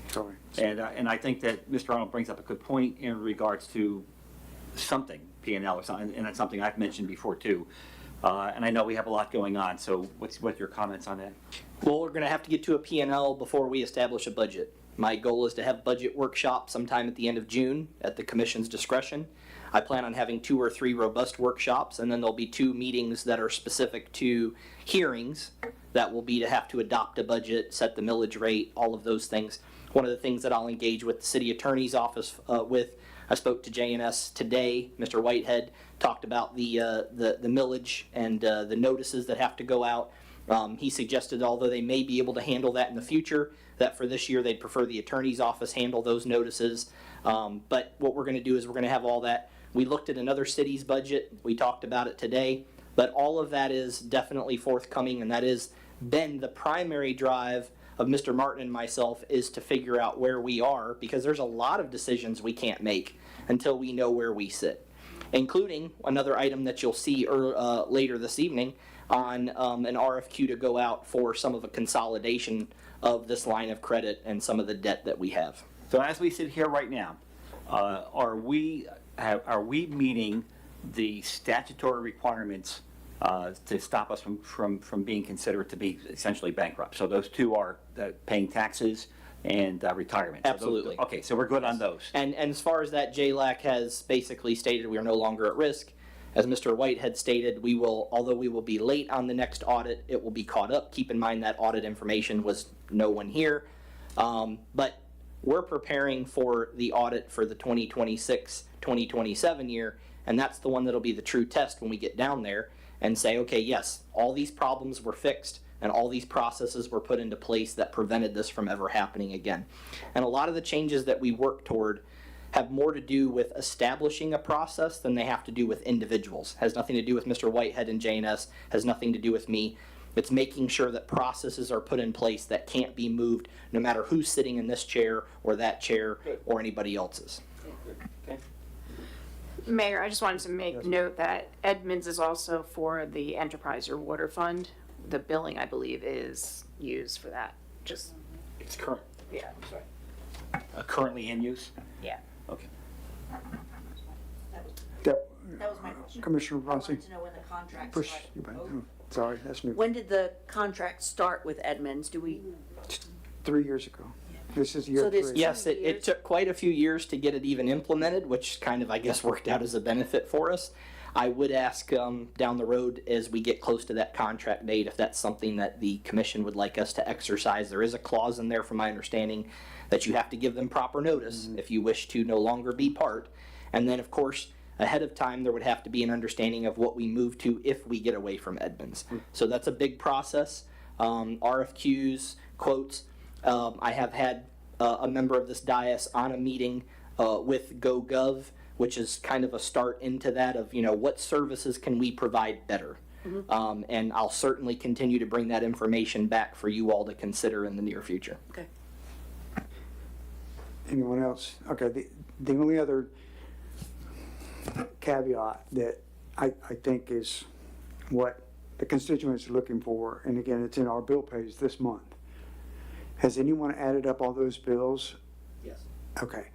sorry. And I think that Mr. Arnold brings up a good point in regards to something, P&L or something, and that's something I've mentioned before too. And I know we have a lot going on, so what's your comments on that? Well, we're going to have to get to a P&L before we establish a budget. My goal is to have budget workshops sometime at the end of June at the commission's discretion. I plan on having 2 or 3 robust workshops, and then there'll be 2 meetings that are specific to hearings that will be to have to adopt a budget, set the millage rate, all of those things. One of the things that I'll engage with the city attorney's office with, I spoke to JNS today. Mr. Whitehead talked about the millage and the notices that have to go out. He suggested, although they may be able to handle that in the future, that for this year they'd prefer the attorney's office handle those notices. But what we're going to do is we're going to have all that. We looked at another city's budget. We talked about it today. But all of that is definitely forthcoming, and that has been the primary drive of Mr. Martin and myself, is to figure out where we are, because there's a lot of decisions we can't make until we know where we sit, including another item that you'll see later this evening on an RFQ to go out for some of a consolidation of this line of credit and some of the debt that we have. So as we sit here right now, are we meeting the statutory requirements to stop us from being considered to be essentially bankrupt? So those 2 are paying taxes and retirement. Absolutely. Okay, so we're good on those. And as far as that, JLAC has basically stated we are no longer at risk. As Mr. Whitehead stated, although we will be late on the next audit, it will be caught up. Keep in mind that audit information was no one here. But we're preparing for the audit for the 2026-2027 year, and that's the one that'll be the true test when we get down there and say, okay, yes, all these problems were fixed and all these processes were put into place that prevented this from ever happening again. And a lot of the changes that we work toward have more to do with establishing a process than they have to do with individuals. Has nothing to do with Mr. Whitehead and JNS, has nothing to do with me. It's making sure that processes are put in place that can't be moved no matter who's sitting in this chair or that chair or anybody else's. Okay. Mayor, I just wanted to make note that Edmunds is also for the Enterprise or Water Fund. The billing, I believe, is used for that. Just, It's current. yeah. Sorry. Currently in use? Yeah. Okay. That- That was my question. Commissioner I Rossi? wanted to know when the contract Push started. you back. Oh, sorry, that's new. When did the contract start with Edmunds? Do we, 3 years ago. This is year So this- 3. Yes, it took quite a few years to get it even implemented, which kind of, I guess, worked out as a benefit for us. I would ask down the road as we get close to that contract date if that's something that the commission would like us to exercise. There is a clause in there, from my understanding, that you have to give them proper notice if you wish to no longer be part. And then, of course, ahead of time, there would have to be an understanding of what we move to if we get away from Edmunds. So that's a big process. RFQs, quotes. I have had a member of this dais on a meeting with GoGov, which is kind of a start into that of, what services can we provide better? And I'll certainly continue to bring that information back for you all to consider in the near future. okay. Anyone else? Okay, the only other caveat that I think is what the constituents are looking for, and again, it's in our bill pays this month. Has anyone added up all those bills? Yes. Okay,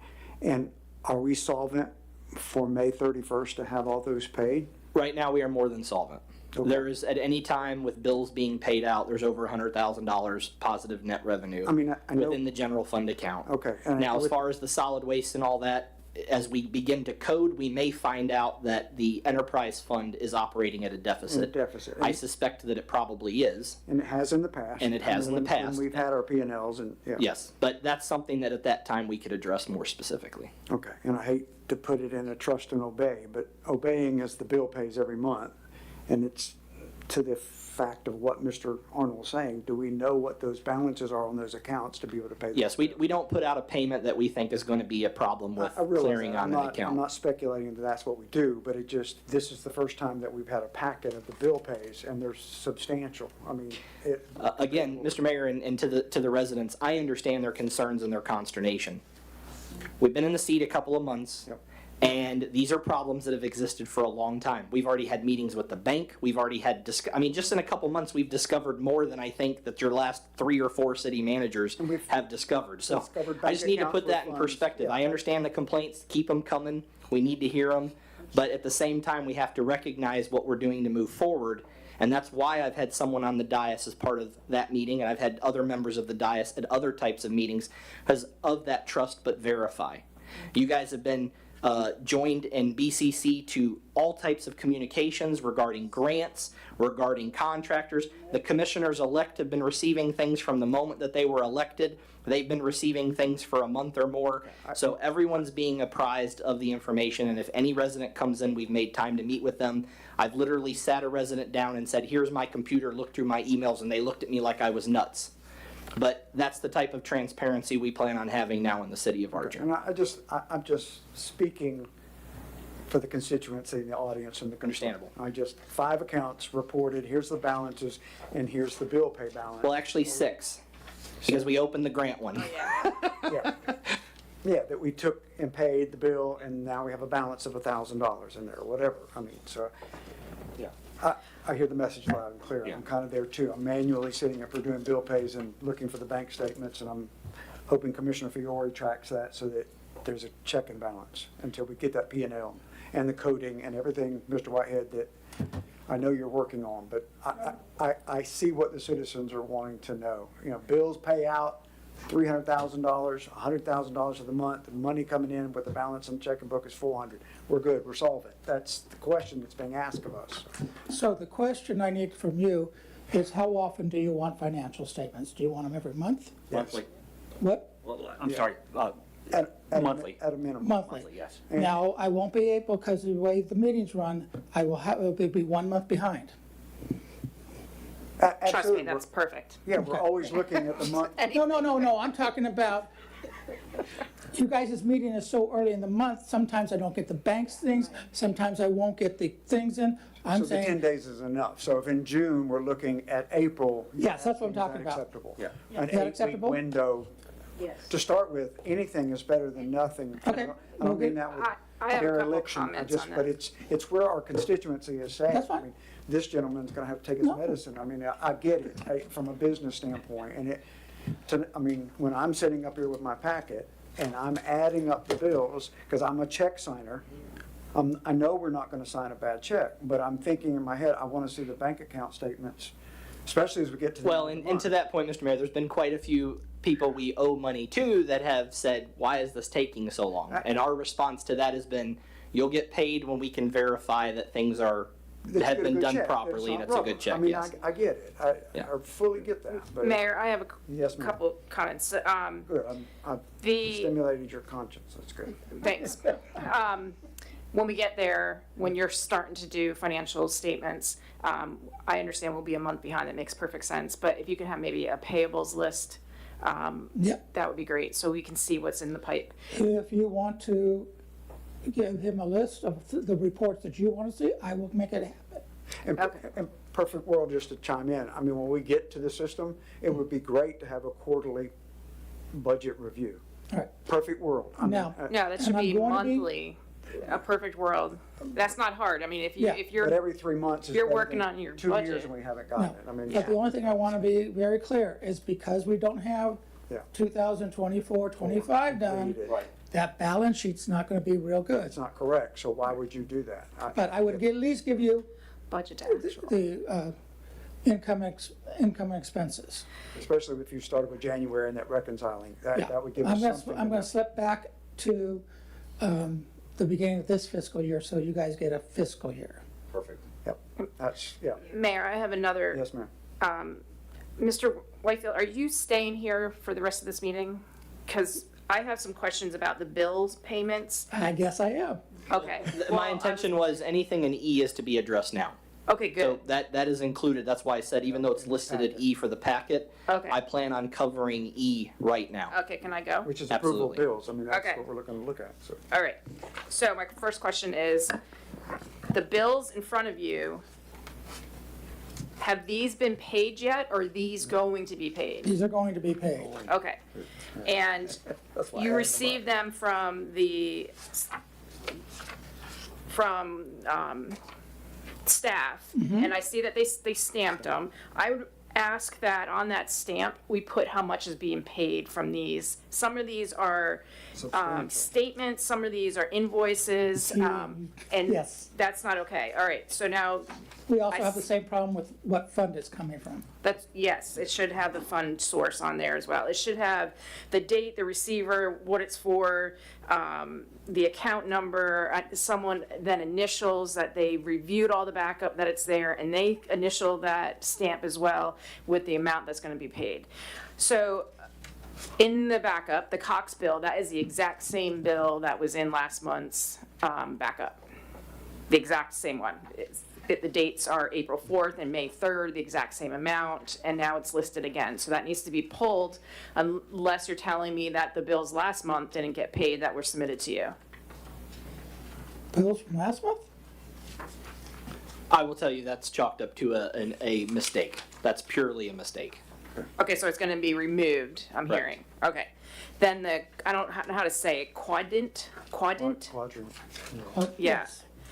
and are we solvent for May 31st to have all those paid? Right now, we are more than solvent. Okay. There is, at any time with bills being paid out, there's over $100,000 positive net revenue I mean, I know. within the general fund account. Okay. and Now, as with- far as the solid waste and all that, as we begin to code, we may find out that the enterprise fund is operating at a In deficit. a deficit. I suspect that it probably is. And it has in the past. And it has in the when past. we've had our P&Ls and, yeah. Yes, but that's something that at that time we could address more specifically. Okay, and I hate to put it in a trust and obey, but obeying is the bill pays every month. And it's to the fact of what Mr. Arnold was saying. Do we know what those balances are on those accounts to be able to pay? Yes, we don't put out a payment that we think is going to be a problem with I realize clearing that. on an I'm account. not speculating that that's what we do, but this is the first time that we've had a packet of the bill pays, and they're substantial. I mean, Again, Mr. Mayor, and to the residents, I understand their concerns and their consternation. We've been in the seat a couple of months, And these are problems that have existed for a long time. We've already had meetings with the bank. We've already had, just in a couple months, we've discovered more than I think that your last 3 or 4 city managers have discovered. So Discovered I just bank need to accounts put with that in funds. perspective. Yeah. I understand the complaints, keep them coming. We need to hear them. But at the same time, we have to recognize what we're doing to move forward. And that's why I've had someone on the dais as part of that meeting, and I've had other members of the dais at other types of meetings, because of that trust but verify. You guys have been joined in BCC to all types of communications regarding grants, regarding contractors. The commissioners-elect have been receiving things from the moment that they were elected. They've been receiving things for a month or more. So everyone's being apprised of the information, and if any resident comes in, we've made time to meet with them. I've literally sat a resident down and said, here's my computer, look through my emails, and they looked at me like I was nuts. But that's the type of transparency we plan on having now in the city of Archer. And I'm just speaking for the constituency and the audience and the. Understandable. 5 accounts reported, here's the balances, and here's the bill pay balance. Well, actually 6, because we opened the grant one. Yeah, that we took and paid the bill, and now we have a balance of $1,000 in there, or whatever. I mean, so, yeah. I hear the message loud and clear. I'm kind of there too. I'm manually sitting up for doing bill pays and looking for the bank statements, and I'm hoping Commissioner Fiore tracks that so that there's a check and balance until we get that P&L and the coding and everything, Mr. Whitehead, that I know you're working on, but I see what the citizens are wanting to know. You know, bills pay out $300,000, $100,000 of the month, the money coming in with the balance on the checking book is $400. We're good, we're solvent. That's the question that's being asked of us. So the question I need from you is how often do you want financial statements? Do you want them every month? Monthly. What? Well, I'm sorry, monthly. At a minimum. Monthly. Yes. Now, I won't be able, because of the way the meetings run, I will have, it'll be 1 month behind. Trust me, Absolutely. that's perfect. Yeah, we're always looking at the month. No, I'm talking about, you guys' meeting is so early in the month, sometimes I don't get the bank's things, sometimes I won't get the things in. I'm So the 10 saying, days is enough. So if in June, we're looking at April. Yes, that's what I'm is that talking about. acceptable? Yeah. An Is that 8-week acceptable? window. Yes. To start with, anything is better than nothing. Okay. I don't mean that with I have a couple dereliction. comments on But that. it's where our constituency is saying. That's fine. I mean, this gentleman's gonna have to take his medicine. I mean, I get it from a business standpoint. And when I'm sitting up here with my packet and I'm adding up the bills, because I'm a check signer, I know we're not gonna sign a bad check, but I'm thinking in my head, I wanna see the bank account statements, especially as we get to the. Well, end of the and to month. that point, Mr. Mayor, there's been quite a few people we owe money to that have said, why is this taking so long? And our response to that has been, you'll get paid when we can verify that things have That you get a been good done check. properly, and not it's a wrong. good check, I mean, yes. I get it. I fully get that. But Mayor, I have a Yes, ma'am. couple comments. Good. I've The- stimulated your conscience. That's good. Thanks. When we get there, when you're starting to do financial statements, I understand we'll be a month behind. That makes perfect sense. But if you can have maybe a payables list, that would be great, so we can see what's in the pipe. If you want to give him a list of the reports that you want to see, I will make it happen. In perfect world, just to chime in, I mean, when we get to the system, it would be great to have a quarterly budget review. All right. Perfect world. I mean, Now- No, that should And I'm be going to be- monthly. A perfect world. That's not hard. I mean, if Yeah. you're But every 3 months is you're better working than on your 2 budget. years and we haven't gotten it. I mean, But the only thing I want to be very clear is because we don't have Yeah. 2024, 25 done, Right. that balance sheet's not going to be real good. It's not correct, so why would you do that? But I would at least give you budget the income and expenses. Especially if you started with January and that reconciling, that would give us something. I'm going to slip back to the beginning of this fiscal year, so you guys get a fiscal year. Perfect. Yep, that's, yeah. Mayor, I have another. Yes, ma'am. Mr. Whitefield, are you staying here for the rest of this meeting? Because I have some questions about the bills payments. I guess I am. Okay. My intention was anything in E is to be addressed now. Okay, good. So that is included, that's why I said, even though it's listed at E for the packet, Okay. I plan on covering E right now. Okay, can I go? Which is approval of Absolutely. bills. I mean, that's Okay. what we're looking to look at, so. All right. So my first question is, the bills in front of you, have these been paid yet, or are these going to be paid? These are going to be paid. Okay. And That's why I you asked received them from the from staff, and I see that they stamped them. I would ask that on that stamp, we put how much is being paid from these. Some of these are statements, some of these are invoices, and Yes. that's not okay. All right, so now, We also have the same problem with what fund it's coming from. yes, it should have the fund source on there as well. It should have the date, the receiver, what it's for, the account number, someone then initials that they reviewed all the backup, that it's there, and they initial that stamp as well with the amount that's gonna be paid. So in the backup, the Cox bill, that is the exact same bill that was in last month's backup. The exact same one. The dates are April 4th and May 3rd, the exact same amount, and now it's listed again. So that needs to be pulled unless you're telling me that the bills last month didn't get paid that were submitted to you. Bills from last month? I will tell you that's chalked up to a mistake. That's purely a mistake. Okay, so it's gonna be removed, I'm Right. hearing. Okay. Then I don't know how to say it, quadrant? Quadrant. Yeah.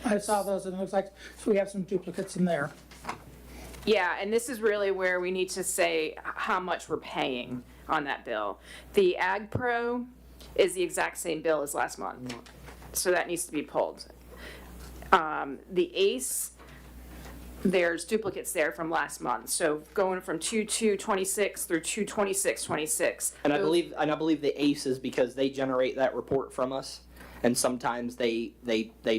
I saw those, and it looks like, so we have some duplicates in there. Yeah, and this is really where we need to say how much we're paying on that bill. The Ag Pro is the exact same bill as last month, so that needs to be pulled. The ACE, there's duplicates there from last month, so going from 2/2/26 through 2/26/26. And I believe the ACE is because they generate that report from us, and sometimes they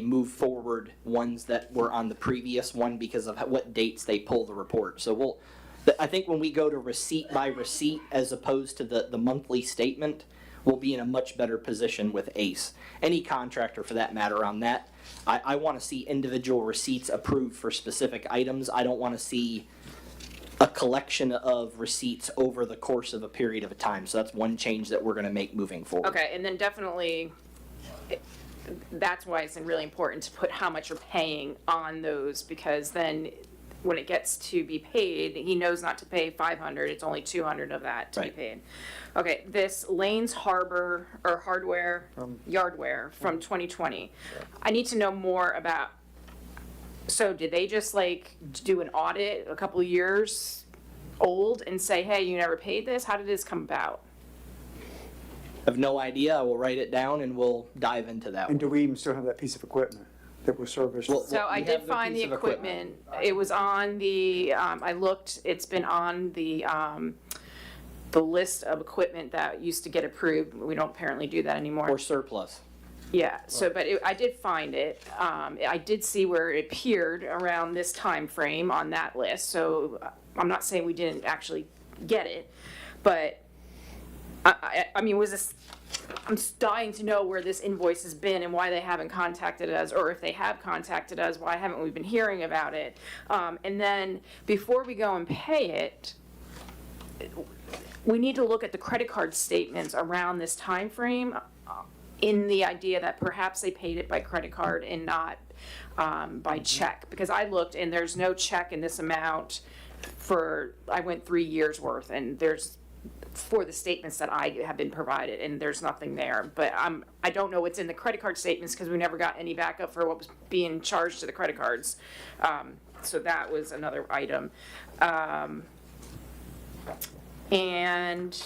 move forward ones that were on the previous one because of what dates they pull the report. So I think when we go to receipt by receipt as opposed to the monthly statement, we'll be in a much better position with ACE. Any contractor for that matter on that, I want to see individual receipts approved for specific items. I don't want to see a collection of receipts over the course of a period of time. So that's one change that we're going to make moving forward. Okay, and then definitely, that's why it's really important to put how much you're paying on those, because then when it gets to be paid, he knows not to pay 500, it's only 200 of that to be Right. paid. Okay, this Lane's Harbor, or Hardware, Yardware from 2020. I need to know more about, so did they just do an audit a couple of years old and say, hey, you never paid this? How did this come about? I have no idea. I will write it down and we'll dive into that. And do we even still have that piece of equipment that was serviced? So I did find the equipment. It was on the, I looked, it's been on the list of equipment that used to get approved. We don't apparently do that anymore. Or surplus. Yeah, so, but I did find it. I did see where it appeared around this time frame on that list, so I'm not saying we didn't actually get it, but I mean, was this, I'm just dying to know where this invoice has been and why they haven't contacted us, or if they have contacted us, why haven't we been hearing about it? And then, before we go and pay it, we need to look at the credit card statements around this time frame, in the idea that perhaps they paid it by credit card and not by check. Because I looked and there's no check in this amount for, I went 3 years worth, and there's, for the statements that I have been provided, and there's nothing there. But I don't know what's in the credit card statements because we never got any backup for what was being charged to the credit cards. So that was another item. And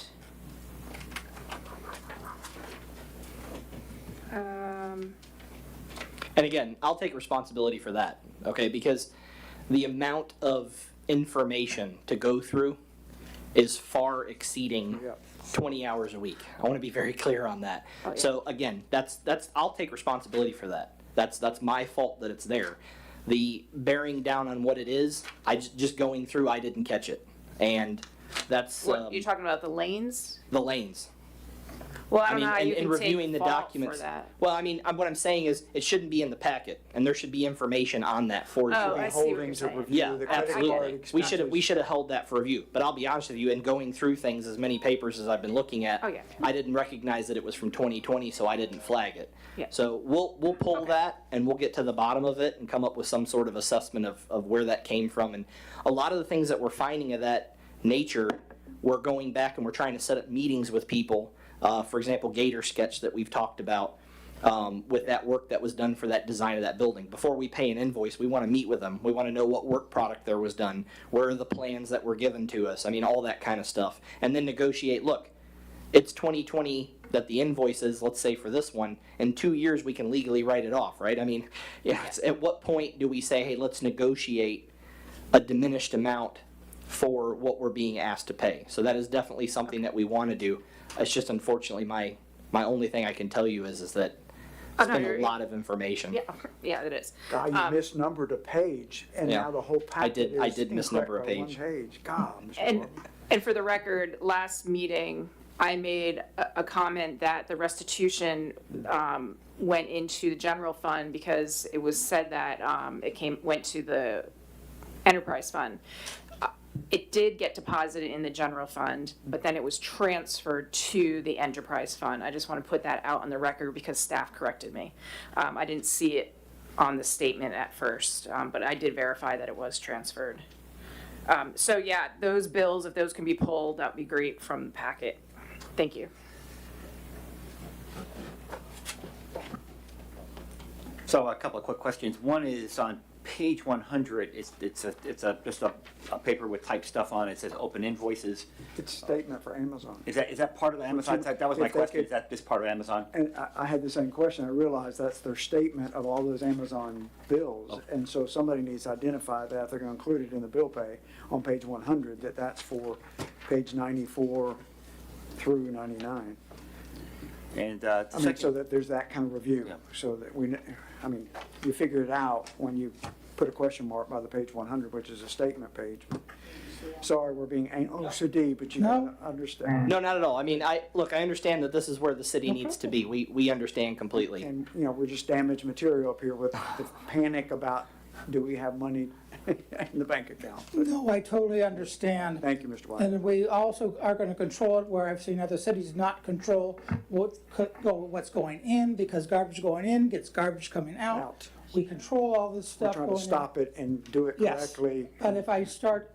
And again, I'll take responsibility for that, okay? Because the amount of information to go through is far exceeding 20 hours a week. I want to be very clear on that. Oh, yeah. So again, that's I'll take responsibility for that. That's my fault that it's there. The bearing down on what it is, I just going through, I didn't catch it, and that's what, you're talking about the lanes? the lanes. Well, I don't know how you in can reviewing take the fault documents. for that. Well, I mean, what I'm saying is it shouldn't be in the packet, and there should be information on that for you. Oh, I see what you're saying. Yeah, the credit absolutely. card We should have held that for review. But I'll be honest with you, in going through things, as many papers as I've been looking at, Oh, yeah. I didn't recognize that it was from 2020, so I didn't flag it. Yeah. So we'll pull that and we'll get to the bottom of it and come up with some sort of assessment of where that came from. And a lot of the things that we're finding of that nature, we're going back and we're trying to set up meetings with people. For example, Gator Sketch that we've talked about. with that work that was done for that design of that building. Before we pay an invoice, we want to meet with them. We want to know what work product there was done, where are the plans that were given to us, I mean, all that kind of stuff. And then negotiate, look, it's 2020 that the invoice is, let's say for this one, in 2 years we can legally write it off, right? I mean, at what point do we say, hey, let's negotiate a diminished amount for what we're being asked to pay? So that is definitely something that we want to do. It's just unfortunately my only thing I can tell you is that it's been a lot of information. Yeah, it is. God, you misnumbered a page, and Yeah. now the whole packet is I did misnumber a incorrect by one page. page. God, Mr. And, Barber. and for the record, last meeting, I made a comment that the restitution went into the general fund because it was said that went to the enterprise fund. It did get deposited in the general fund, but then it was transferred to the enterprise fund. I just want to put that out on the record because staff corrected me. I didn't see it on the statement at first, but I did verify that it was transferred. So yeah, those bills, if those can be pulled, that'd be great from the packet. Thank you. So a couple of quick questions. One is on page 100, it's just a paper with typed stuff on it. It says open invoices. It's a statement for Amazon. Is that part of Amazon? That was my If they question. could- Is that this part of Amazon? And I had the same question. I realized that's their statement of all those Amazon bills. And so somebody needs to identify that if they're going to include it in the bill pay on page 100, that's for page 94 through 99. And I mean, so that there's that kind of review, so that you figure it out when you put a question mark by the page 100, which is a statement page. Sorry, we're being OCD, but you gotta understand. No, not at all. I mean, I understand that this is where the city needs to be. We understand completely. And, we're just damaged material up here with the panic about, do we have money in the bank account? No, I totally understand. Thank you, Mr. White. And we also are going to control it where I've seen other cities not control what's going in, because garbage going in gets garbage coming out. We control all this We're stuff trying going to in. stop it and do it Yes. correctly. But if I start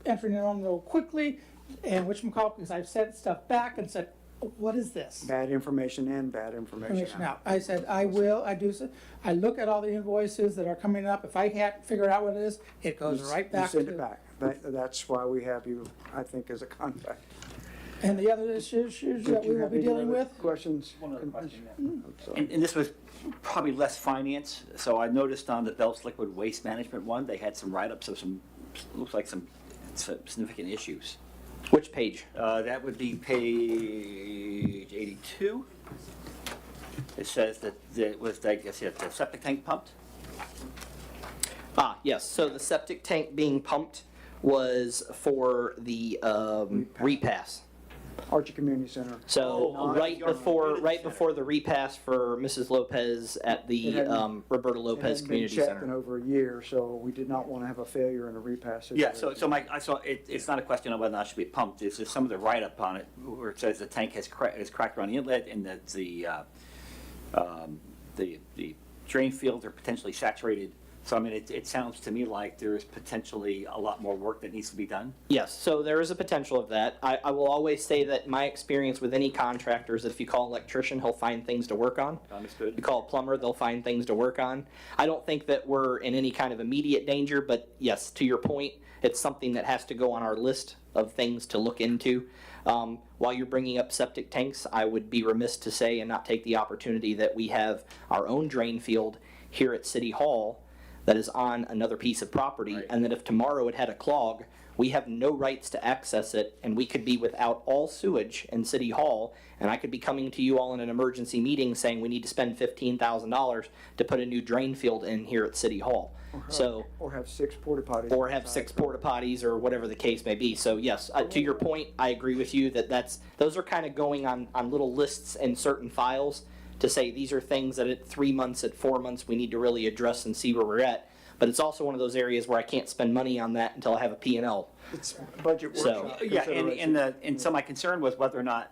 entering it on real quickly, and whatchamacallit, because I've sent stuff back and said, what is this? Bad information in, bad information out. I said, I look at all the invoices that are coming up. If I can't figure out what it is, it goes right back to. You send it back. That's why we have you, I think, as a contact. And the other issues that we will be dealing with? Questions? One other question. And this was probably less finance. So I noticed on the Belts Liquid Waste Management one, they had some write-ups of looks like some significant issues. Which page? That would be page 82. It says that it was, I guess, the septic tank pumped. Yes. So the septic tank being pumped was for the repass. Archie Community Center. So right before the repass for Mrs. Lopez at the Roberta Lopez Community It hadn't been checked Center. in over a year, so we did not want to have a failure in a repass situation. Yeah, I saw it's not a question of whether or not it should be pumped. It's just some of the write-up on it where it says the tank is cracked around the inlet and that the drain fields are potentially saturated. So I mean, it sounds to me like there is potentially a lot more work that needs to be done. Yes, so there is a potential of that. I will always say that my experience with any contractor is that if you call an electrician, he'll find things to work on. Understood. You call a plumber, they'll find things to work on. I don't think that we're in any kind of immediate danger, but yes, to your point, it's something that has to go on our list of things to look into. While you're bringing up septic tanks, I would be remiss to say and not take the opportunity that we have our own drain field here at City Hall that is on another piece of property, and that if tomorrow it had a clog, we have no rights to access it, and we could be without all sewage in City Hall, and I could be coming to you all in an emergency meeting saying we need to spend $15,000 to put a new drain field in here at City Hall. Or have 6 porta potties. Or have 6 porta potties, or whatever the case may be. So yes, to your point, I agree with you that those are kind of going on little lists in certain files to say these are things that at 3 months, at 4 months, we need to really address and see where we're at. But it's also one of those areas where I can't spend money on that until I have a P&L. It's budget workshop. Yeah, and so my concern was whether or not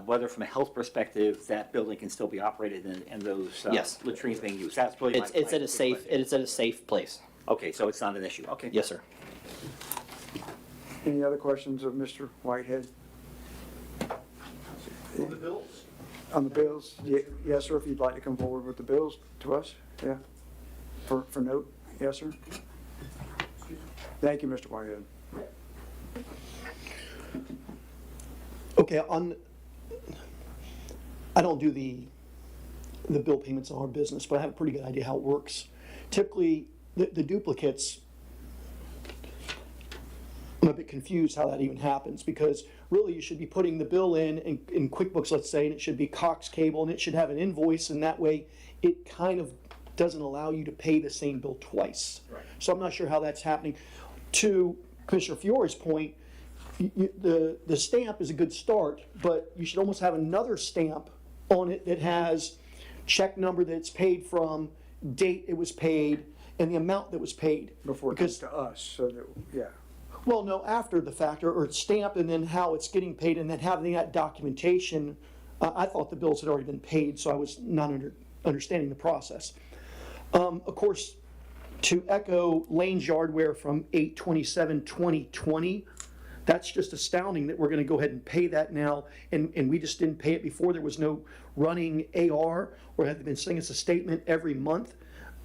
whether from a health perspective that building can still be operated and those Yes. latrines being used. That's really It's at a safe place. Okay, so it's not an issue. Okay. Yes, sir. Any other questions of Mr. Whitehead? On the bills, On the bills? Yes, sir, if you'd like to come forward with the bills to us, yeah. For note, yes, sir. Thank you, Mr. Whitehead. Okay, I don't do the bill payments on our business, but I have a pretty good idea how it works. Typically, the duplicates, I'm a bit confused how that even happens, because really you should be putting the bill in QuickBooks, let's say, and it should be Cox Cable, and it should have an invoice, and that way it kind of doesn't allow you to pay the same bill twice. Right. So I'm not sure how that's happening. To Commissioner Fiore's point, the stamp is a good start, but you should almost have another stamp on it that has check number that it's paid from, date it was paid, and the amount that was paid. Before it comes to us, so that, yeah. Well, no, after the fact, or it's stamped and then how it's getting paid, and then having that documentation. I thought the bills had already been paid, so I was not understanding the process. Of course, to echo Lane's Yardware from 8/27/2020, that's just astounding that we're going to go ahead and pay that now, and we just didn't pay it before. There was no running AR, or had they been sending us a statement every month.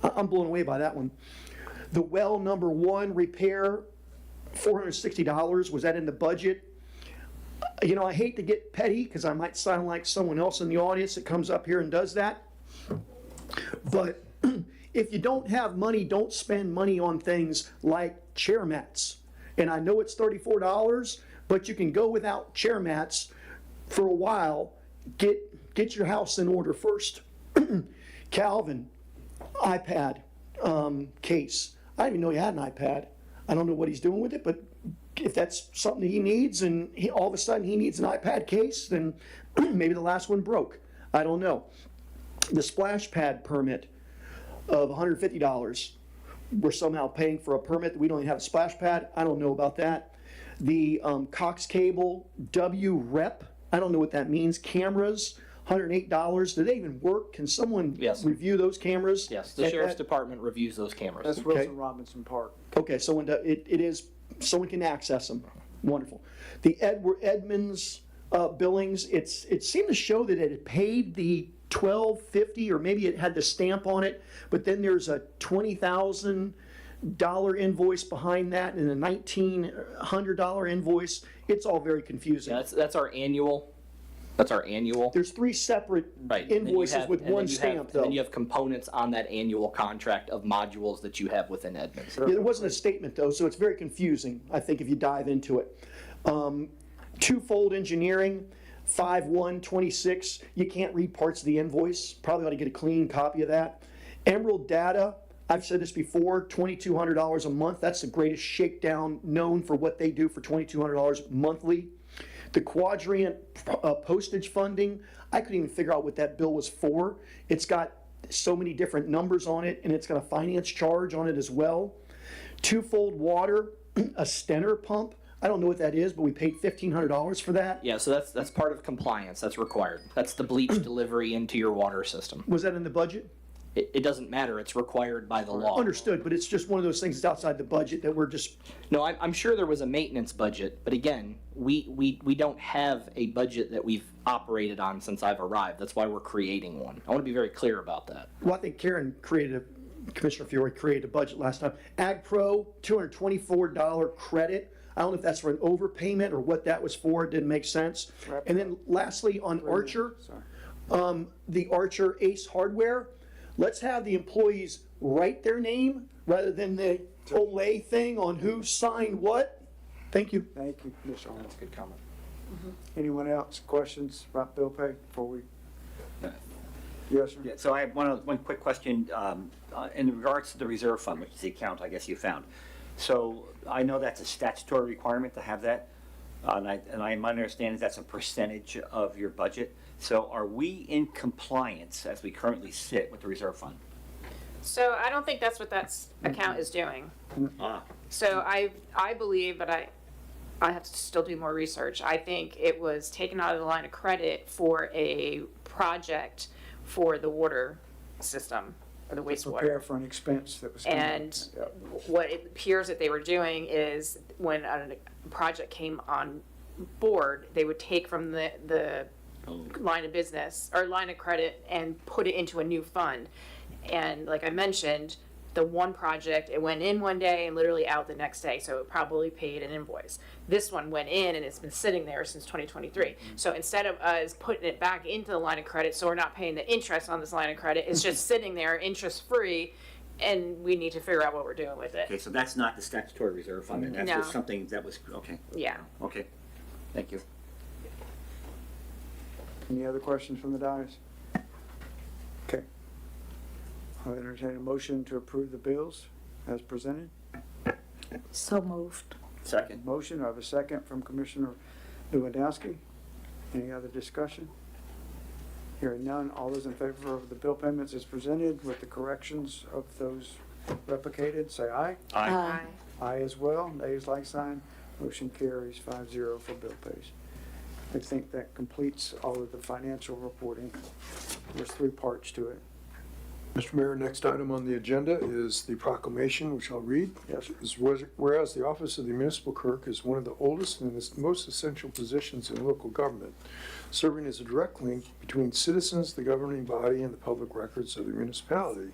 I'm blown away by that one. The well number 1 repair, $460, was that in the budget? You know, I hate to get petty because I might sound like someone else in the audience that comes up here and does that. But if you don't have money, don't spend money on things like chair mats. And I know it's $34, but you can go without chair mats for a while. Get your house in order first. Calvin, iPad case. I didn't even know he had an iPad. I don't know what he's doing with it, but if that's something that he needs, and all of a sudden he needs an iPad case, then maybe the last one broke. I don't know. The splash pad permit of $150. We're somehow paying for a permit that we don't even have a splash pad. I don't know about that. The Cox Cable WREP, I don't know what that means. Cameras, $108. Do they even work? Can someone review those cameras? Yes, the Sheriff's Department reviews those cameras. That's Wilson Robinson Park. Okay, so it is, someone can access them. Wonderful. The Edmunds billings, it seemed to show that it had paid the $12.50, or maybe it had the stamp on it, but then there's a $20,000 invoice behind that and a $1,900 invoice. It's all very confusing. Yeah, that's our annual. That's our annual. There's 3 separate invoices with one stamp, though. And then you have components on that annual contract of modules that you have within Edmunds. Yeah, there wasn't a statement, though, so it's very confusing, I think, if you dive into it. Twofold Engineering, 5/1/26. You can't read parts of the invoice. Probably ought to get a clean copy of that. Emerald Data, I've said this before, $2,200 a month. That's the greatest shakedown known for what they do for $2,200 monthly. The Quadrant postage funding, I couldn't even figure out what that bill was for. It's got so many different numbers on it, and it's got a finance charge on it as well. Twofold Water, a Stenner pump. I don't know what that is, but we paid $1,500 for that. Yeah, so that's part of compliance. That's required. That's the bleach delivery into your water system. Was that in the budget? It doesn't matter. It's required by the law. Understood, but it's just one of those things that's outside the budget that we're just... No, I'm sure there was a maintenance budget, but again, we don't have a budget that we've operated on since I've arrived. That's why we're creating one. I want to be very clear about that. Well, I think Commissioner Fiore created a budget last time. Ag Pro, $224 credit. I don't know if that's for an overpayment or what that was for. It didn't make sense. Right. And then lastly, on Archer, the Archer Ace Hardware, let's have the employees write their name rather than the Olay thing on who signed what. Thank you. Thank you, Mr. Arnold. That's a good comment. Anyone else? Questions about bill pay before we? Yes, sir. Yeah, so I have one quick question in regards to the reserve fund, which is the account I guess you found. So I know that's a statutory requirement to have that, and my understanding is that's a percentage of your budget. So are we in compliance as we currently sit with the reserve fund? So I don't think that's what that account is doing. So I believe, but I have to still do more research. I think it was taken out of the line of credit for a project for the water system or the wastewater. Prepare for an expense that was. And what it appears that they were doing is when a project came on board, they would take from the line of business or line of credit and put it into a new fund. And like I mentioned, the one project, it went in one day and literally out the next day, so it probably paid an invoice. This one went in and it's been sitting there since 2023. So instead of us putting it back into the line of credit, so we're not paying the interest on this line of credit, it's just sitting there interest-free, and we need to figure out what we're doing with it. Okay, so that's not the statutory reserve fund, and that's No. just something that was, okay, Yeah. okay. Thank you. Any other questions from the dais? Okay. I'll entertain a motion to approve the bills as presented. So moved. Second. Motion, I have a second from Commissioner Lewandowski. Any other discussion? Hearing none, all those in favor of the bill payments as presented with the corrections of those replicated, say aye. Aye. Aye as well, nays like sign, motion carries 5-0 for bill pays. I think that completes all of the financial reporting. There's 3 parts to it. Mr. Mayor, next item on the agenda is the proclamation, which I'll read. Yes. Whereas the office of the municipal clerk is one of the oldest and most essential positions in local government, serving as a direct link between citizens, the governing body, and the public records of the municipality.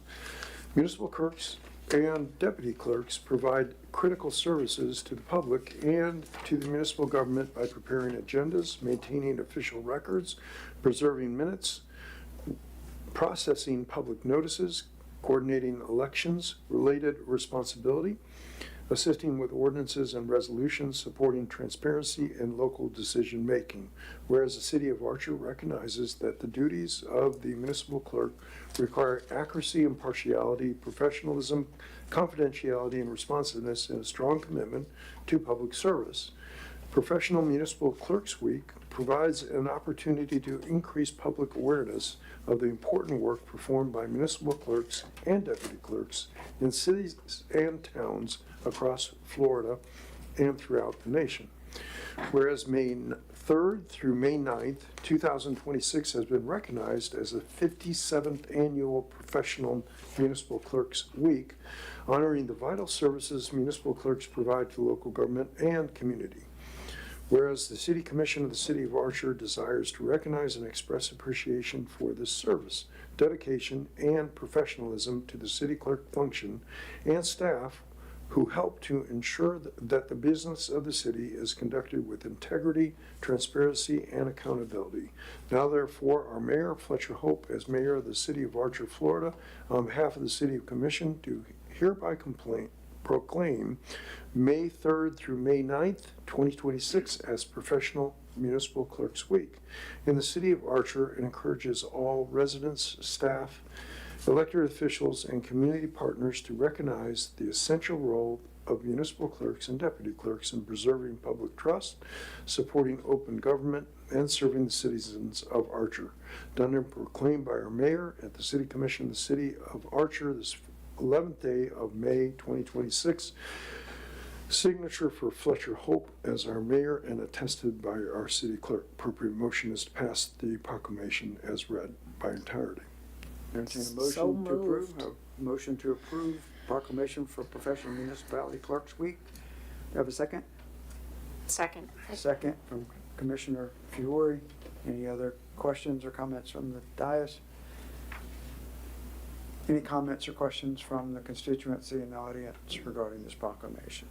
Municipal clerks and deputy clerks provide critical services to the public and to the municipal government by preparing agendas, maintaining official records, preserving minutes, processing public notices, coordinating elections, related responsibility, assisting with ordinances and resolutions, supporting transparency and local decision-making. Whereas the City of Archer recognizes that the duties of the municipal clerk require accuracy, impartiality, professionalism, confidentiality, and responsiveness, and a strong commitment to public service. Professional Municipal Clerks Week provides an opportunity to increase public awareness of the important work performed by municipal clerks and deputy clerks in cities and towns across Florida and throughout the nation. Whereas May 3rd through May 9th, 2026 has been recognized as the 57th Annual Professional Municipal Clerks Week, honoring the vital services municipal clerks provide to local government and community. Whereas the City Commission of the City of Archer desires to recognize and express appreciation for this service, dedication, and professionalism to the city clerk function and staff who help to ensure that the business of the city is conducted with integrity, transparency, and accountability. Now therefore, our Mayor, Fletcher Hope, as Mayor of the City of Archer, Florida, on behalf of the City Commission, do hereby proclaim May 3rd through May 9th, 2026 as Professional Municipal Clerks Week in the City of Archer, and encourages all residents, staff, elected officials, and community partners to recognize the essential role of municipal clerks and deputy clerks in preserving public trust, supporting open government, and serving the citizens of Archer. Done and proclaimed by our Mayor at the City Commission of the City of Archer this 11th day of May 2026. Signature for Fletcher Hope as our Mayor and attested by our City Clerk. Appropriate motion is to pass the proclamation as read by entirety. Entertain a So motion to approve. moved. A motion to approve proclamation for Professional Municipality Clerks Week. You have a second? Second. Second from Commissioner Fiore. Any other questions or comments from the dais? Any comments or questions from the constituency and the audience regarding this proclamation?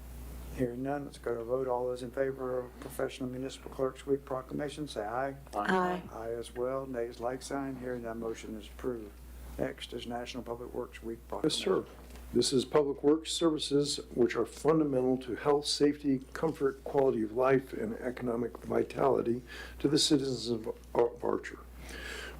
Hearing none, let's go to vote. All those in favor of Professional Municipal Clerks Week proclamation, say aye. Aye. Aye as well. Nays like sign. Hearing that motion is approved. Next is National Public Works Week Yes, proclamation. sir. This is public works services which are fundamental to health, safety, comfort, quality of life, and economic vitality to the citizens of Archer.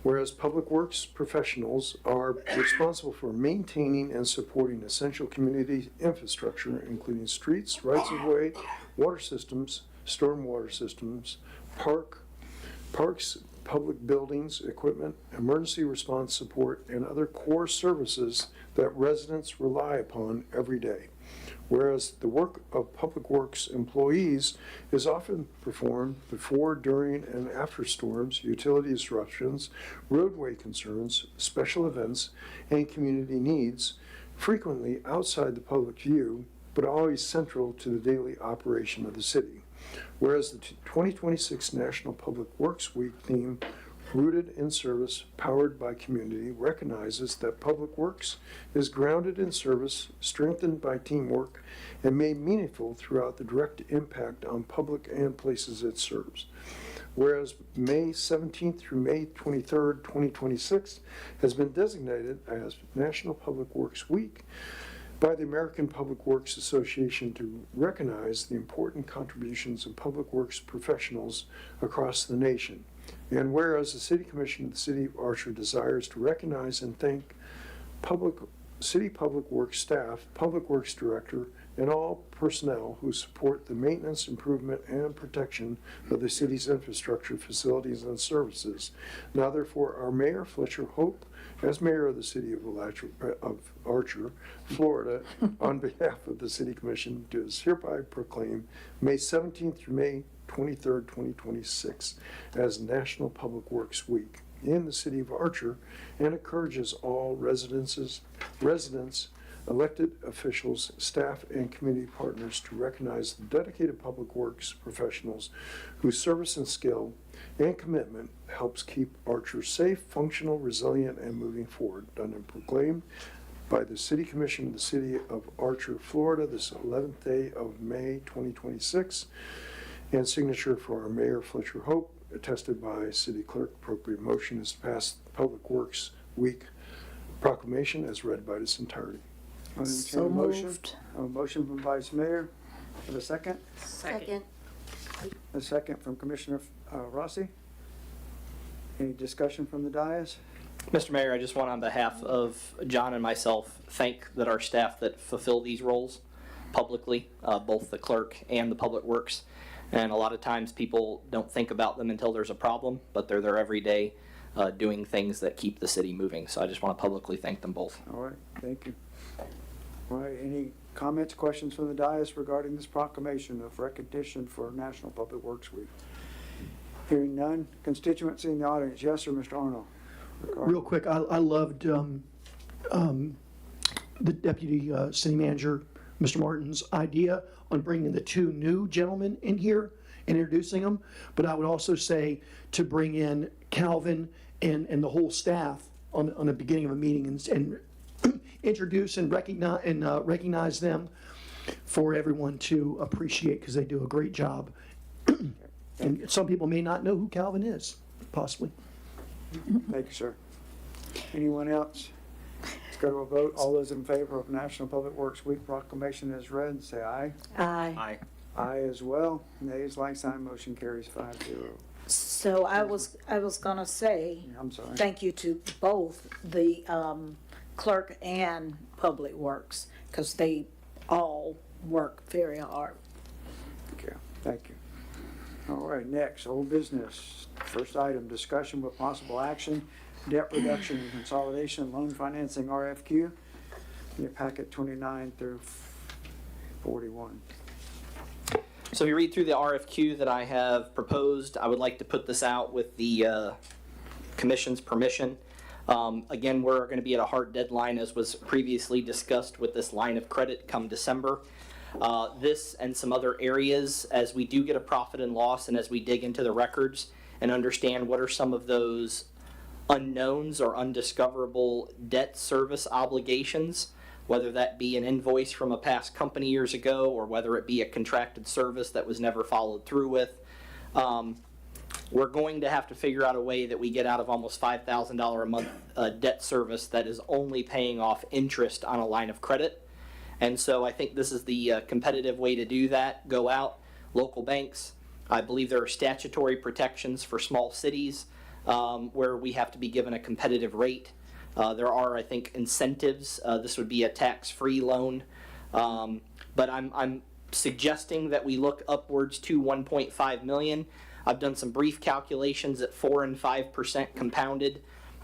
Whereas public works professionals are responsible for maintaining and supporting essential community infrastructure, including streets, rights-of-way, water systems, stormwater systems, parks, public buildings, equipment, emergency response support, and other core services that residents rely upon every day. Whereas the work of public works employees is often performed before, during, and after storms, utility disruptions, roadway concerns, special events, and community needs, frequently outside the public view, but always central to the daily operation of the city. Whereas the 2026 National Public Works Week theme rooted in service, powered by community, recognizes that public works is grounded in service, strengthened by teamwork, and made meaningful throughout the direct impact on public and places it serves. Whereas May 17th through May 23rd, 2026 has been designated as National Public Works Week by the American Public Works Association to recognize the important contributions of public works professionals across the nation. And whereas the City Commission of the City of Archer desires to recognize and thank City Public Works staff, Public Works Director, and all personnel who support the maintenance, improvement, and protection of the city's infrastructure, facilities, and services. Now therefore, our Mayor, Fletcher Hope, as Mayor of the City of Archer, Florida, on behalf of the City Commission, does hereby proclaim May 17th through May 23rd, 2026 as National Public Works Week in the City of Archer, and encourages all residents, elected officials, staff, and community partners to recognize the dedicated public works professionals whose service and skill and commitment helps keep Archer safe, functional, resilient, and moving forward. Done and proclaimed by the City Commission of the City of Archer, Florida, this 11th day of May 2026, and signature for our Mayor, Fletcher Hope, attested by City Clerk. Appropriate motion is to pass the Public Works Week proclamation as read by its entirety. I'll entertain a motion. A motion from Vice Mayor. Have a second? Second. A second from Commissioner Rossi. Any discussion from the dais? Mr. Mayor, I just want on behalf of John and myself thank that our staff that fulfill these roles publicly, both the clerk and the Public Works. And a lot of times people don't think about them until there's a problem, but they're there every day doing things that keep the city moving. So I just want to publicly thank them both. All right, thank you. All right, any comments, questions from the dais regarding this proclamation of recognition for National Public Works Week? Hearing none. Constituency in the audience, yes, sir, Mr. Arnold? Real quick, I loved the Deputy City Manager, Mr. Martin's idea on bringing the two new gentlemen in here and introducing them. But I would also say to bring in Calvin and the whole staff on the beginning of a meeting and introduce and recognize them for everyone to appreciate, because they do a great job. And some people may not know who Calvin is, possibly. Thank you, sir. Anyone else? Let's go to a vote. All those in favor of National Public Works Week proclamation as read, say aye. Aye. Aye. Aye as well. Nays, like sign, motion carries 5-0. So I was gonna say, I'm sorry. thank you to both the clerk and Public Works, because they all work very hard. Okay, thank you. All right, next, old business. First item, discussion with possible action, debt reduction and consolidation loan financing RFQ. Your packet 29 through 41. So if you read through the RFQ that I have proposed, I would like to put this out with the Commission's permission. Again, we're going to be at a hard deadline, as was previously discussed, with this line of credit come December. This and some other areas, as we do get a profit and loss and as we dig into the records and understand what are some of those unknowns or undiscoverable debt service obligations, whether that be an invoice from a past company years ago or whether it be a contracted service that was never followed through with. We're going to have to figure out a way that we get out of almost $5,000 a month debt service that is only paying off interest on a line of credit. And so I think this is the competitive way to do that. Go out, local banks. I believe there are statutory protections for small cities where we have to be given a competitive rate. There are, I think, incentives. This would be a tax-free loan. But I'm suggesting that we look upwards to $1.5 million. I've done some brief calculations at 4% and 5% compounded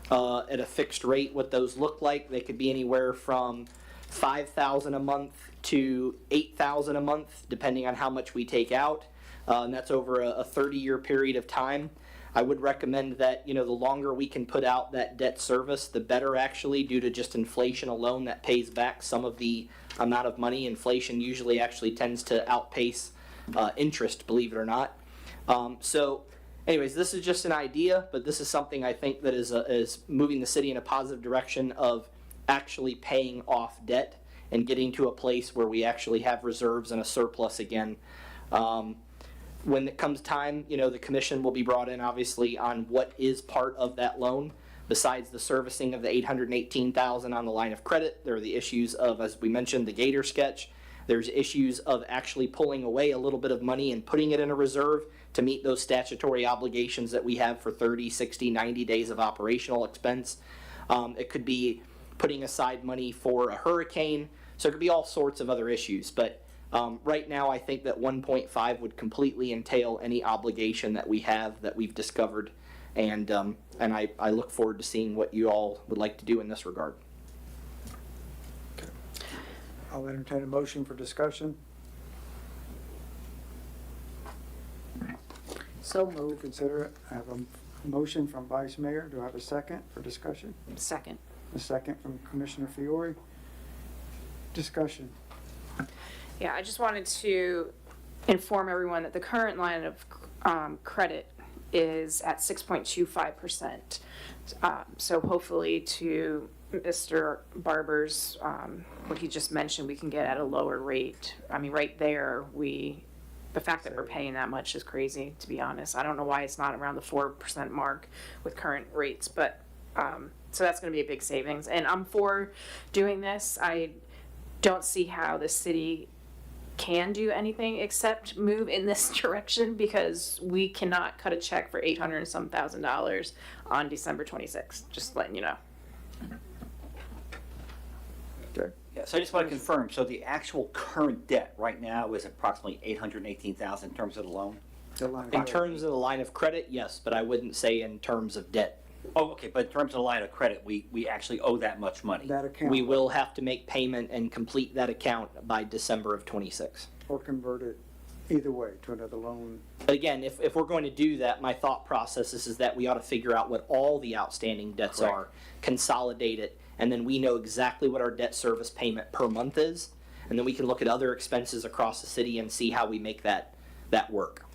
at a fixed rate. What those look like, they could be anywhere from $5,000 a month to $8,000 a month, depending on how much we take out. And that's over a 30-year period of time. I would recommend that, the longer we can put out that debt service, the better, actually, due to just inflation alone that pays back some of the amount of money. Inflation usually actually tends to outpace interest, believe it or not. So anyways, this is just an idea, but this is something I think that is moving the city in a positive direction of actually paying off debt and getting to a place where we actually have reserves and a surplus again. When it comes time, the commission will be brought in, obviously, on what is part of that loan. Besides the servicing of the $818,000 on the line of credit, there are the issues of, as we mentioned, the Gator sketch. There's issues of actually pulling away a little bit of money and putting it in a reserve to meet those statutory obligations that we have for 30, 60, 90 days of operational expense. It could be putting aside money for a hurricane. So it could be all sorts of other issues. But right now, I think that 1.5 would completely entail any obligation that we have that we've discovered. And I look forward to seeing what you all would like to do in this regard. I'll entertain a motion for discussion. So moved. Consider it. I have a motion from Vice Mayor. Do I have a second for discussion? Second. A second from Commissioner Fiore. Discussion. Yeah, I just wanted to inform everyone that the current line of credit is at 6.25%. So hopefully to Mr. Barber's, what he just mentioned, we can get at a lower rate. I mean, right there, the fact that we're paying that much is crazy, to be honest. I don't know why it's not around the 4% mark with current rates, but, so that's gonna be a big savings. And I'm for doing this. I don't see how the city can do anything except move in this direction, because we cannot cut a check for $800 and some thousand on December 26th, just letting you know. Okay. Yeah, so I just want to confirm, so the actual current debt right now is approximately $818,000 in terms of the loan? In terms of the line of credit, yes, but I wouldn't say in terms of debt. Oh, okay, but in terms of the line of credit, we actually owe that much money? That account. We will have to make payment and complete that account by December of '26. Or convert it either way to another loan. But again, if we're going to do that, my thought process is that we ought to figure out what all the outstanding debts Correct. are, consolidate it, and then we know exactly what our debt service payment per month is, and then we can look at other expenses across the city and see how we make that work.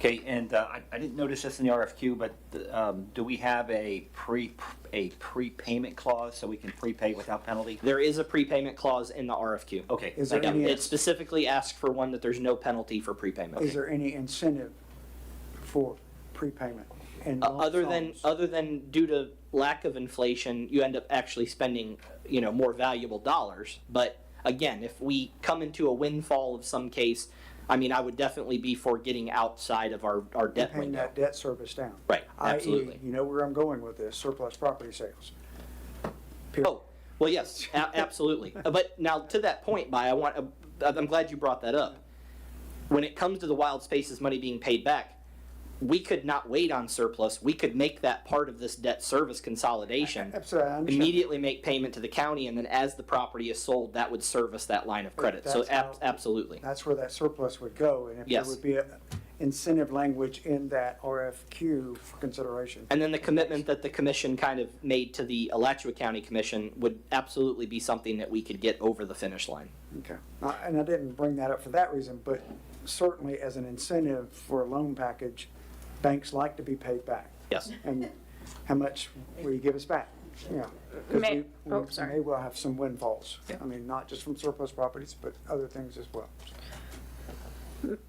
Okay, and I didn't notice this in the RFQ, but do we have a prepayment clause so we can prepay without penalty? There is a prepayment clause in the RFQ. Okay. Is there Again, any, it specifically asks for one that there's no penalty for prepayment. is there any incentive for prepayment? And lump Other than due to lack of inflation, you end up actually spending, more valuable dollars. But again, if we come into a windfall of some case, I would definitely be for getting outside of our debt paying window. that debt service down. Right, absolutely. i.e., you know where I'm going with this, surplus property sales. Oh, well, yes, absolutely. But now to that point, I'm glad you brought that up. When it comes to the Wild Spaces money being paid back, we could not wait on surplus. We could make that part of this debt service consolidation. Absolutely, I understand. Immediately make payment to the county, and then as the property is sold, that would service that line of credit. So That's how- absolutely. That's where that surplus would go, and if there Yes. would be a incentive language in that RFQ for consideration. And then the commitment that the commission kind of made to the Alachua County Commission would absolutely be something that we could get over the finish line. Okay, and I didn't bring that up for that reason, but certainly as an incentive for a loan package, banks like to be paid back. Yes. And how much will you give us back? Yeah, because we may well have some windfalls. I mean, not just from surplus properties, but other things as well.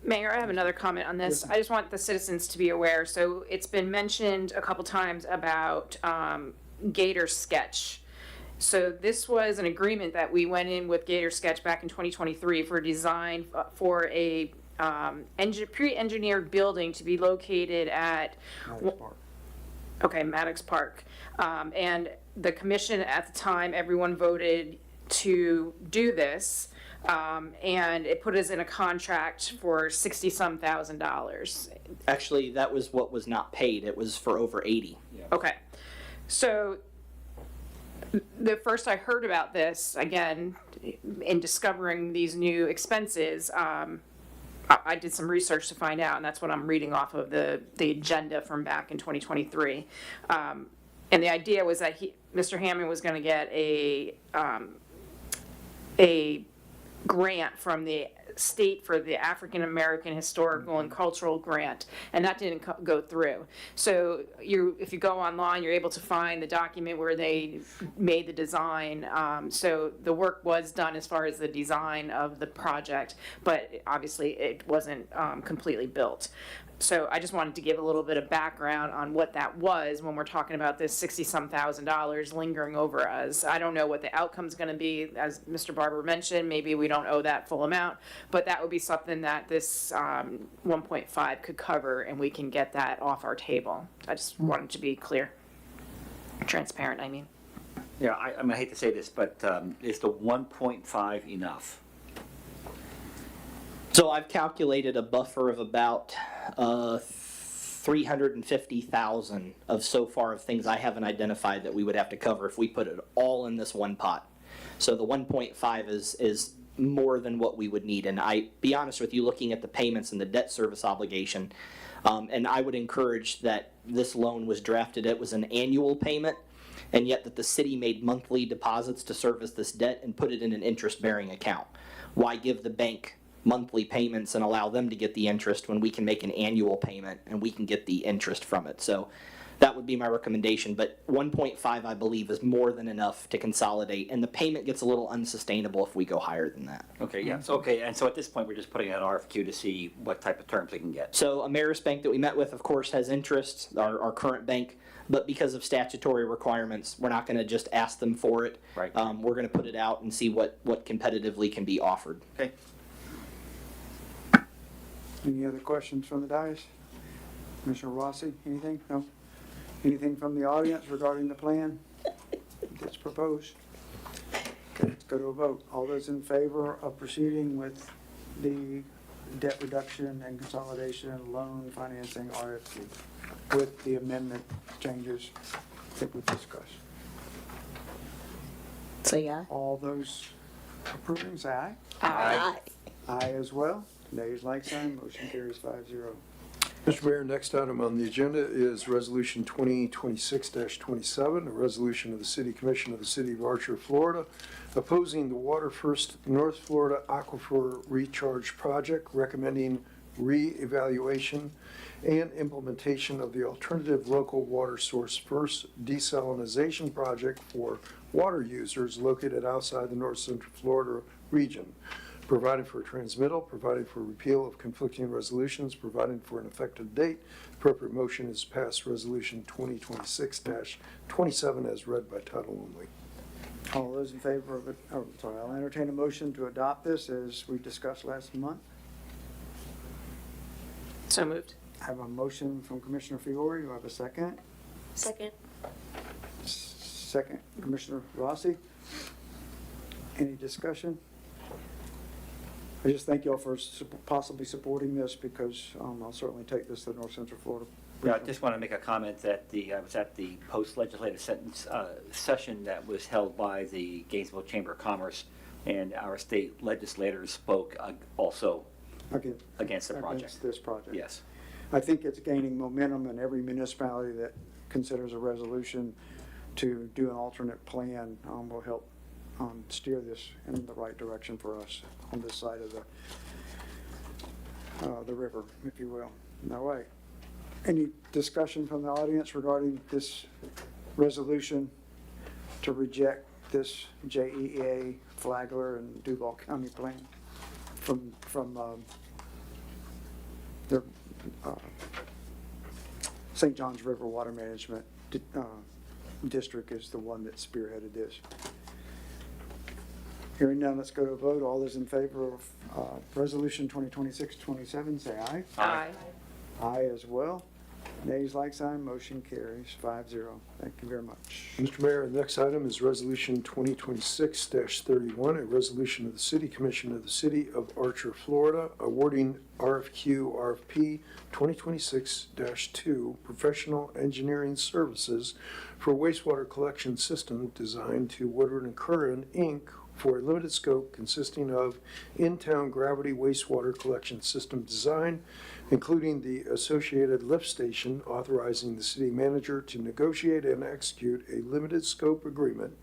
Mayor, I have another comment on this. I just want the citizens to be aware. So it's been mentioned a couple times about Gator Sketch. So this was an agreement that we went in with Gator Sketch back in 2023 for design for a pre-engineered building to be located at Maddox Park. And the commission at the time, everyone voted to do this. And it put us in a contract for $60-some thousand. Actually, that was what was not paid. It was for over 80. Okay. So the first I heard about this, again, in discovering these new expenses, I did some research to find out, and that's what I'm reading off of the agenda from back in 2023. And the idea was that Mr. Hammond was going to get a grant from the state for the African American Historical and Cultural Grant, and that didn't go through. So if you go online, you're able to find the document where they made the design. So the work was done as far as the design of the project, but obviously it wasn't completely built. So I just wanted to give a little bit of background on what that was when we're talking about this $60-some thousand lingering over us. I don't know what the outcome's going to be. As Mr. Barber mentioned, maybe we don't owe that full amount, but that would be something that this 1.5 could cover, and we can get that off our table. I just wanted to be clear, transparent, I mean. Yeah, I mean, I hate to say this, but is the 1.5 enough? So I've calculated a buffer of about 350,000 of so far of things I haven't identified that we would have to cover if we put it all in this one pot. So the 1.5 is more than what we would need. And I be honest with you, looking at the payments and the debt service obligation, and I would encourage that this loan was drafted, it was an annual payment, and yet that the city made monthly deposits to service this debt and put it in an interest-bearing account. Why give the bank monthly payments and allow them to get the interest when we can make an annual payment and we can get the interest from it? So that would be my recommendation, but 1.5 I believe is more than enough to consolidate, and the payment gets a little unsustainable if we go higher than that. Okay, yeah, so, okay, and so at this point, we're just putting out an RFQ to see what type of terms we can get. So Ameris Bank that we met with, of course, has interest, our current bank, but because of statutory requirements, we're not going to just ask them for it. Right. We're going to put it out and see what competitively can be offered. Okay. Any other questions from the dais? Commissioner Rossi, anything? No? Anything from the audience regarding the plan that's proposed? Okay, let's go to a vote. All those in favor of proceeding with the debt reduction and consolidation loan financing RFP with the amendment changes that we've discussed? Say aye. All those approving, say aye. Aye. Aye as well. Nays like sign, motion carries 5-0. Mr. Mayor, next item on the agenda is Resolution 2026-27, a resolution of the City Commission of the City of Archer, Florida, opposing the Water First North Florida Aquifer Recharge Project, recommending re-evaluation and implementation of the alternative local water source first desalination project for water users located outside the North Central Florida region, providing for transmittal, providing for repeal of conflicting resolutions, providing for an effective date. Appropriate motion is passed Resolution 2026-27 as read by title only. All those in favor of it, I'll entertain a motion to adopt this as we discussed last month. So moved. I have a motion from Commissioner Fiore. Do I have a second? Second. Second, Commissioner Rossi. Any discussion? I just thank y'all for possibly supporting this because I'll certainly take this to the North Central Florida. Yeah, I just want to make a comment that I was at the post-legislative session that was held by the Gainesville Chamber of Commerce, and our state legislators spoke also against the project. Against this project. Yes. I think it's gaining momentum, and every municipality that considers a resolution to do an alternate plan will help steer this in the right direction for us on this side of the river, if you will. All right. Any discussion from the audience regarding this resolution to reject this JEA, Flagler, and Duval County plan from the St. Johns River Water Management District is the one that spearheaded this. Hearing none, let's go to a vote. All those in favor of Resolution 2026-27, say aye. Aye. Aye as well. Nays like sign, motion carries 5-0. Thank you very much. Mr. Mayor, the next item is Resolution 2026-31, a resolution of the City Commission of the City of Archer, Florida, awarding RFP 2026-2 professional engineering services for wastewater collection system designed to Woodward & Curran, Inc., for a limited scope consisting of in-town gravity wastewater collection system design, including the associated lift station, authorizing the city manager to negotiate and execute a limited scope agreement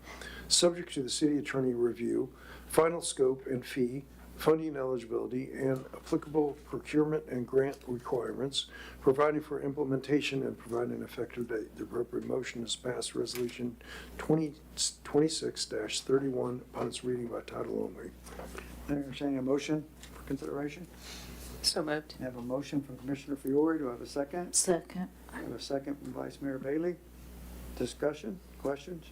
subject to the city attorney review, final scope and fee, funding eligibility, and applicable procurement and grant requirements, providing for implementation and providing an effective date. The appropriate motion is pass Resolution 2026-31 upon its reading by title only. Entertaining a motion for consideration? So moved. I have a motion from Commissioner Fiore. Do I have a second? Second. I have a second from Vice Mayor Bailey. Discussion, questions?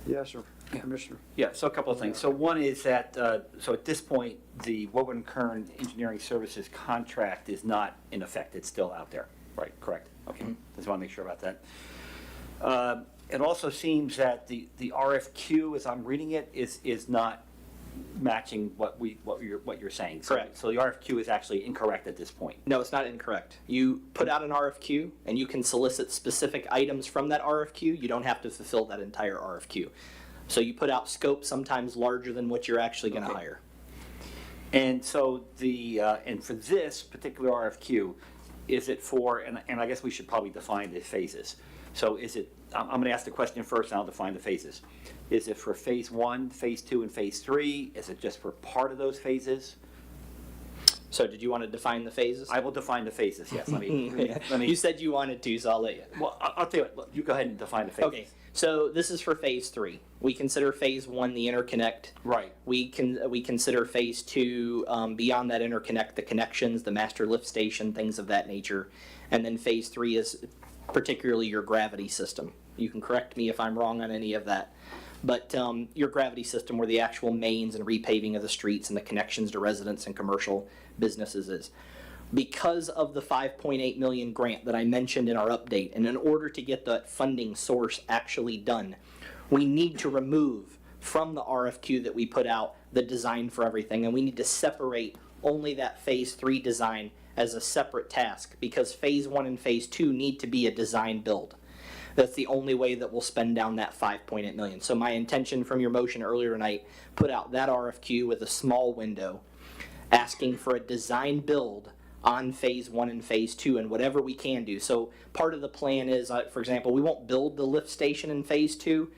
Yes, sir, Commissioner. Yeah, so a couple of things. So one is that, so at this point, the Woburn Kern Engineering Services contract is not in effect. It's still out there, right? Correct? Okay, just want to make sure about that. It also seems that the RFQ, as I'm reading it, is not matching what you're saying. Correct. So the RFQ is actually incorrect at this point. No, it's not incorrect. You put out an RFQ and you can solicit specific items from that RFQ. You don't have to fulfill that entire RFQ. So you put out scope sometimes larger than what you're actually going to hire. And so and for this particular RFQ, is it for, and I guess we should probably define the phases. So is it, I'm going to ask the question first and I'll define the phases. Is it for phase 1, phase 2, and phase 3? Is it just for part of those phases? So did you want to define the phases? I will define the phases, yes. Let me. You said you wanted to, so I'll let you. Well, I'll tell you what, you go ahead and define the phases. Okay, so this is for phase 3. We consider phase 1 the interconnect. Right. We consider phase 2 beyond that interconnect, the connections, the master lift station, things of that nature. And then phase 3 is particularly your gravity system. You can correct me if I'm wrong on any of that. But your gravity system where the actual mains and repaving of the streets and the connections to residents and commercial businesses is. Because of the $5.8 million grant that I mentioned in our update, and in order to get that funding source actually done, we need to remove from the RFQ that we put out the design for everything, and we need to separate only that phase 3 design as a separate task, because phase 1 and phase 2 need to be a design build. That's the only way that we'll spend down that $5.8 million. So my intention from your motion earlier tonight, put out that RFQ with a small window, asking for a design build on phase 1 and phase 2 and whatever we can do. So part of the plan is, for example, we won't build the lift station in phase 2,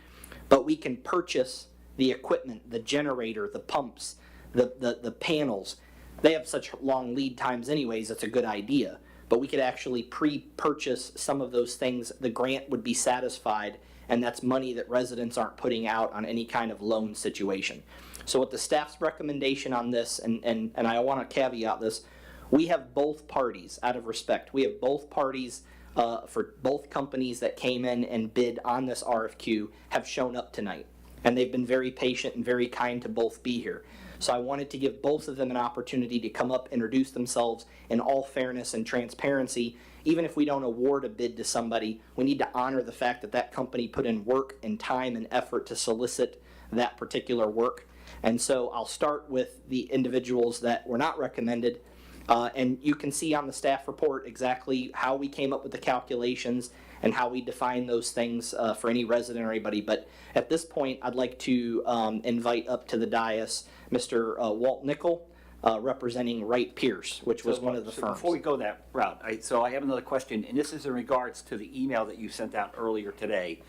but we can purchase the equipment, the generator, the pumps, the panels. They have such long lead times anyways, it's a good idea. But we could actually pre-purchase some of those things. The grant would be satisfied, and that's money that residents aren't putting out on any kind of loan situation. So what the staff's recommendation on this, and I want to caveat this, we have both parties, out of respect, we have both parties for both companies that came in and bid on this RFQ have shown up tonight. And they've been very patient and very kind to both be here. So I wanted to give both of them an opportunity to come up, introduce themselves in all fairness and transparency. Even if we don't award a bid to somebody, we need to honor the fact that that company put in work and time and effort to solicit that particular work. And so I'll start with the individuals that were not recommended. And you can see on the staff report exactly how we came up with the calculations and how we define those things for any resident or anybody. But at this point, I'd like to invite up to the dais Mr. Walt Nickel, representing Wright Pierce, which was one of the firms. Before we go that route, so I have another question, and this is in regards to the email that you sent out earlier today,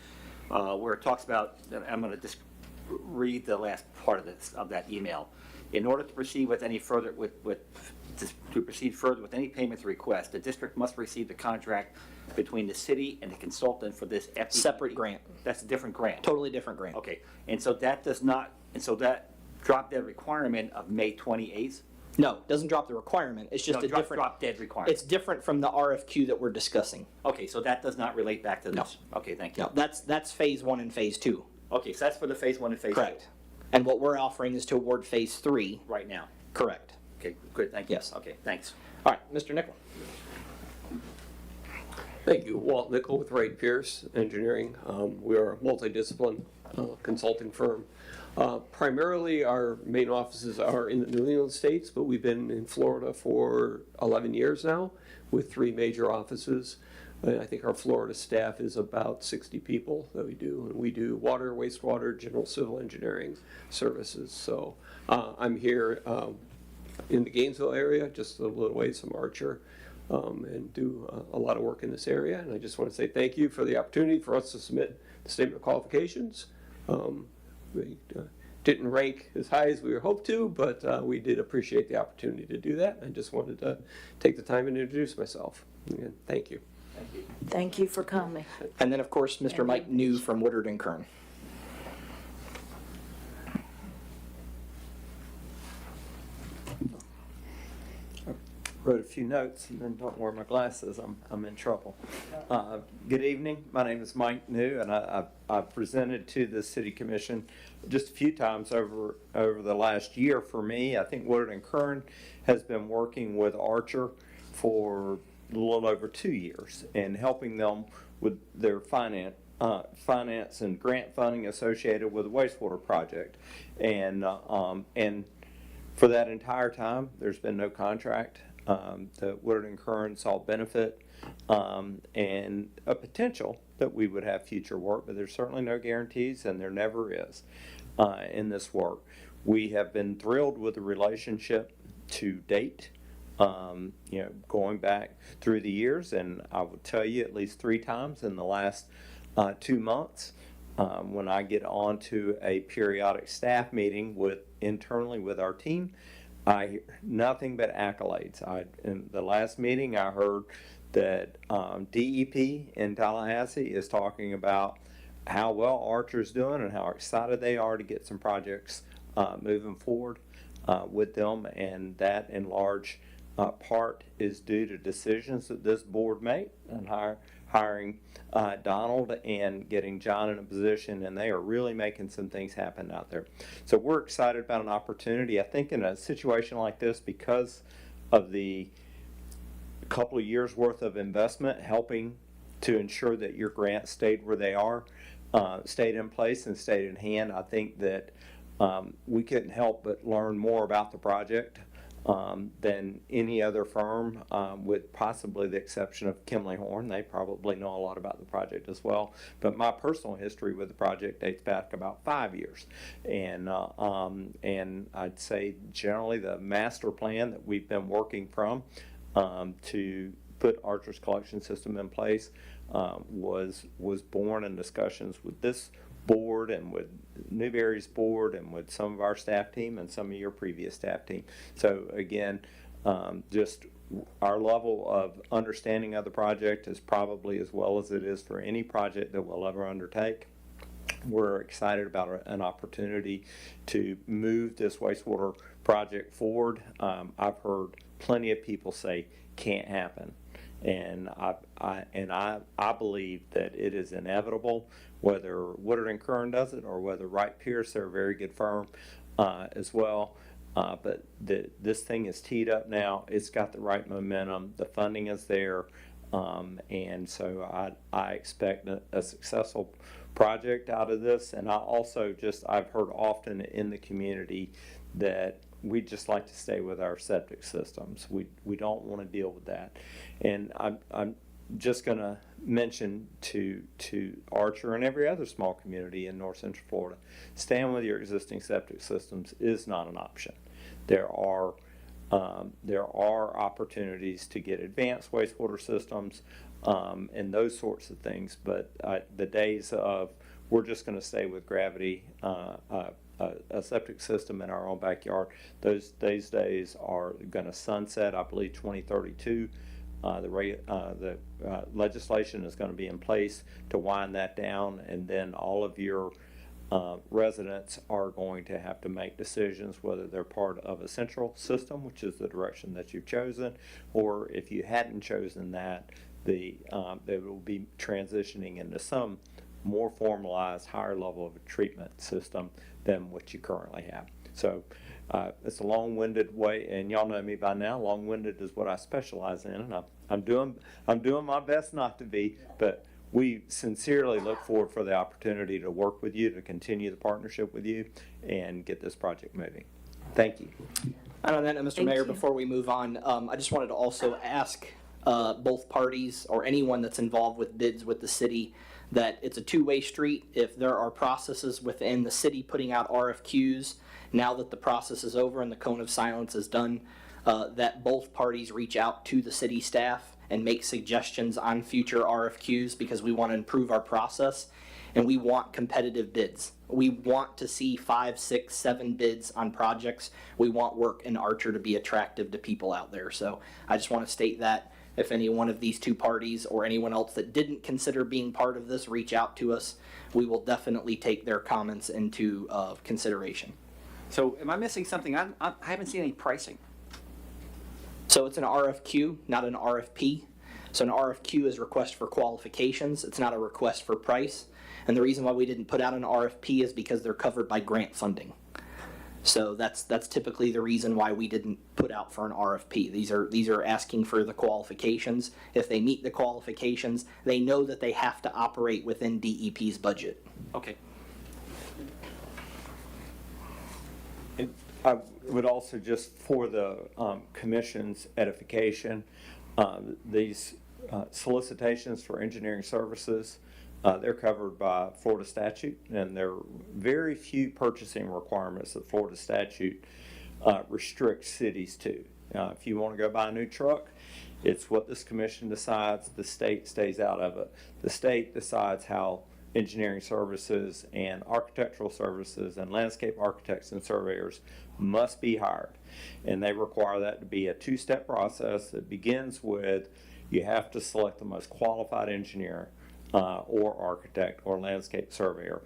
where it talks about, I'm going to just read the last part of that email. In order to proceed with any further to proceed further with any payments request, the district must receive the contract between the city and the consultant for this FDP. Separate grant. That's a different grant. Totally different grant. Okay, and so that does not, and so that drop dead requirement of May 28th? No, it doesn't drop the requirement. It's just No, a different. drop dead requirement. It's different from the RFQ that we're discussing. Okay, so that does not relate back to this? No. Okay, thank you. No, that's phase 1 and phase 2. Okay, so that's for the phase 1 and phase 2? Correct. And what we're offering is to award phase 3. Right now? Correct. Okay, good, thank you. Yes. Okay, thanks. All right, Mr. Nickel. Thank you. Walt Nickel with Wright Pierce Engineering. We are a multidiscipline consulting firm. Primarily, our main offices are in the New England states, but we've been in Florida for 11 years now with 3 major offices. I think our Florida staff is about 60 people that we do, and we do water, wastewater, general civil engineering services. So I'm here in the Gainesville area, just a little ways from Archer, and do a lot of work in this area. And I just want to say thank you for the opportunity for us to submit the statement of qualifications. didn't rank as high as we hoped to, but we did appreciate the opportunity to do that. I just wanted to take the time and introduce myself. Again, thank you. Thank you for coming. And then, of course, Mr. Mike New from Woodard and Kern. Wrote a few notes and then don't wear my glasses. I'm in trouble. Good evening. My name is Mike New, and I've presented to the City Commission just a few times over the last year. For me, I think Woodard and Kern has been working with Archer for a little over 2 years and helping them with their finance and grant funding associated with the wastewater project. And for that entire time, there's been no contract. That Woodard and Kern saw benefit and a potential that we would have future work, but there's certainly no guarantees, and there never is in this work. We have been thrilled with the relationship to date, going back through the years, and I will tell you at least 3 times in the last 2 months when I get on to a periodic staff meeting internally with our team, I hear nothing but accolades. In the last meeting, I heard that DEP in Tallahassee is talking about how well Archer's doing and how excited they are to get some projects moving forward with them, and that in large part is due to decisions that this board made and hiring Donald and getting John in a position, and they are really making some things happen out there. So we're excited about an opportunity. I think in a situation like this, because of the couple of years worth of investment helping to ensure that your grants stayed where they are, stayed in place and stayed in hand, I think that we couldn't help but learn more about the project than any other firm, with possibly the exception of Kimley Horn. They probably know a lot about the project as well. But my personal history with the project dates back about 5 years. And I'd say generally the master plan that we've been working from to put Archer's collection system in place was born in discussions with this board and with Newberry's board and with some of our staff team and some of your previous staff team. So again, just our level of understanding of the project is probably as well as it is for any project that we'll ever undertake. We're excited about an opportunity to move this wastewater project forward. I've heard plenty of people say can't happen. And I believe that it is inevitable, whether Woodard and Kern does it or whether Wright Pierce, they're a very good firm as well. But this thing is teed up now. It's got the right momentum. The funding is there. And so I expect a successful project out of this. And I've heard often in the community that we just like to stay with our septic systems. We don't want to deal with that. And I'm just going to mention to Archer and every other small community in North Central Florida, staying with your existing septic systems is not an option. There are opportunities to get advanced wastewater systems and those sorts of things, but the days of we're just going to stay with gravity, a septic system in our own backyard, those days are going to sunset, I believe, 2032. The legislation is going to be in place to wind that down, and then all of your residents are going to have to make decisions whether they're part of a central system, which is the direction that you've chosen, or if you hadn't chosen that, they will be transitioning into some more formalized, higher level of a treatment system than what you currently have. So it's a long-winded way, and y'all know me by now. Long-winded is what I specialize in, and I'm doing my best not to be. But we sincerely look forward for the opportunity to work with you, to continue the partnership with you, and get this project moving. Thank you. And on that, Mr. Mayor, before we move on, I just wanted to also ask both parties or anyone that's involved with bids with the city that it's a two-way street. If there are processes within the city putting out RFQs, now that the process is over and the cone of silence is done, that both parties reach out to the city staff and make suggestions on future RFQs because we want to improve our process and we want competitive bids. We want to see 5, 6, 7 bids on projects. We want work in Archer to be attractive to people out there. So I just want to state that if any one of these two parties or anyone else that didn't consider being part of this reach out to us, we will definitely take their comments into consideration. So am I missing something? I haven't seen any pricing. So it's an RFQ, not an RFP. So an RFQ is request for qualifications. It's not a request for price. And the reason why we didn't put out an RFP is because they're covered by grant funding. So that's typically the reason why we didn't put out for an RFP. These are asking for the qualifications. If they meet the qualifications, they know that they have to operate within DEP's budget. Okay. I would also, just for the commission's edification, these solicitations for engineering services, they're covered by Florida statute, and there are very few purchasing requirements that Florida statute restricts cities to. If you want to go buy a new truck, it's what this commission decides. The state stays out of it. The state decides how engineering services and architectural services and landscape architects and surveyors must be hired. And they require that to be a 2-step process that begins with you have to select the most qualified engineer or architect or landscape surveyor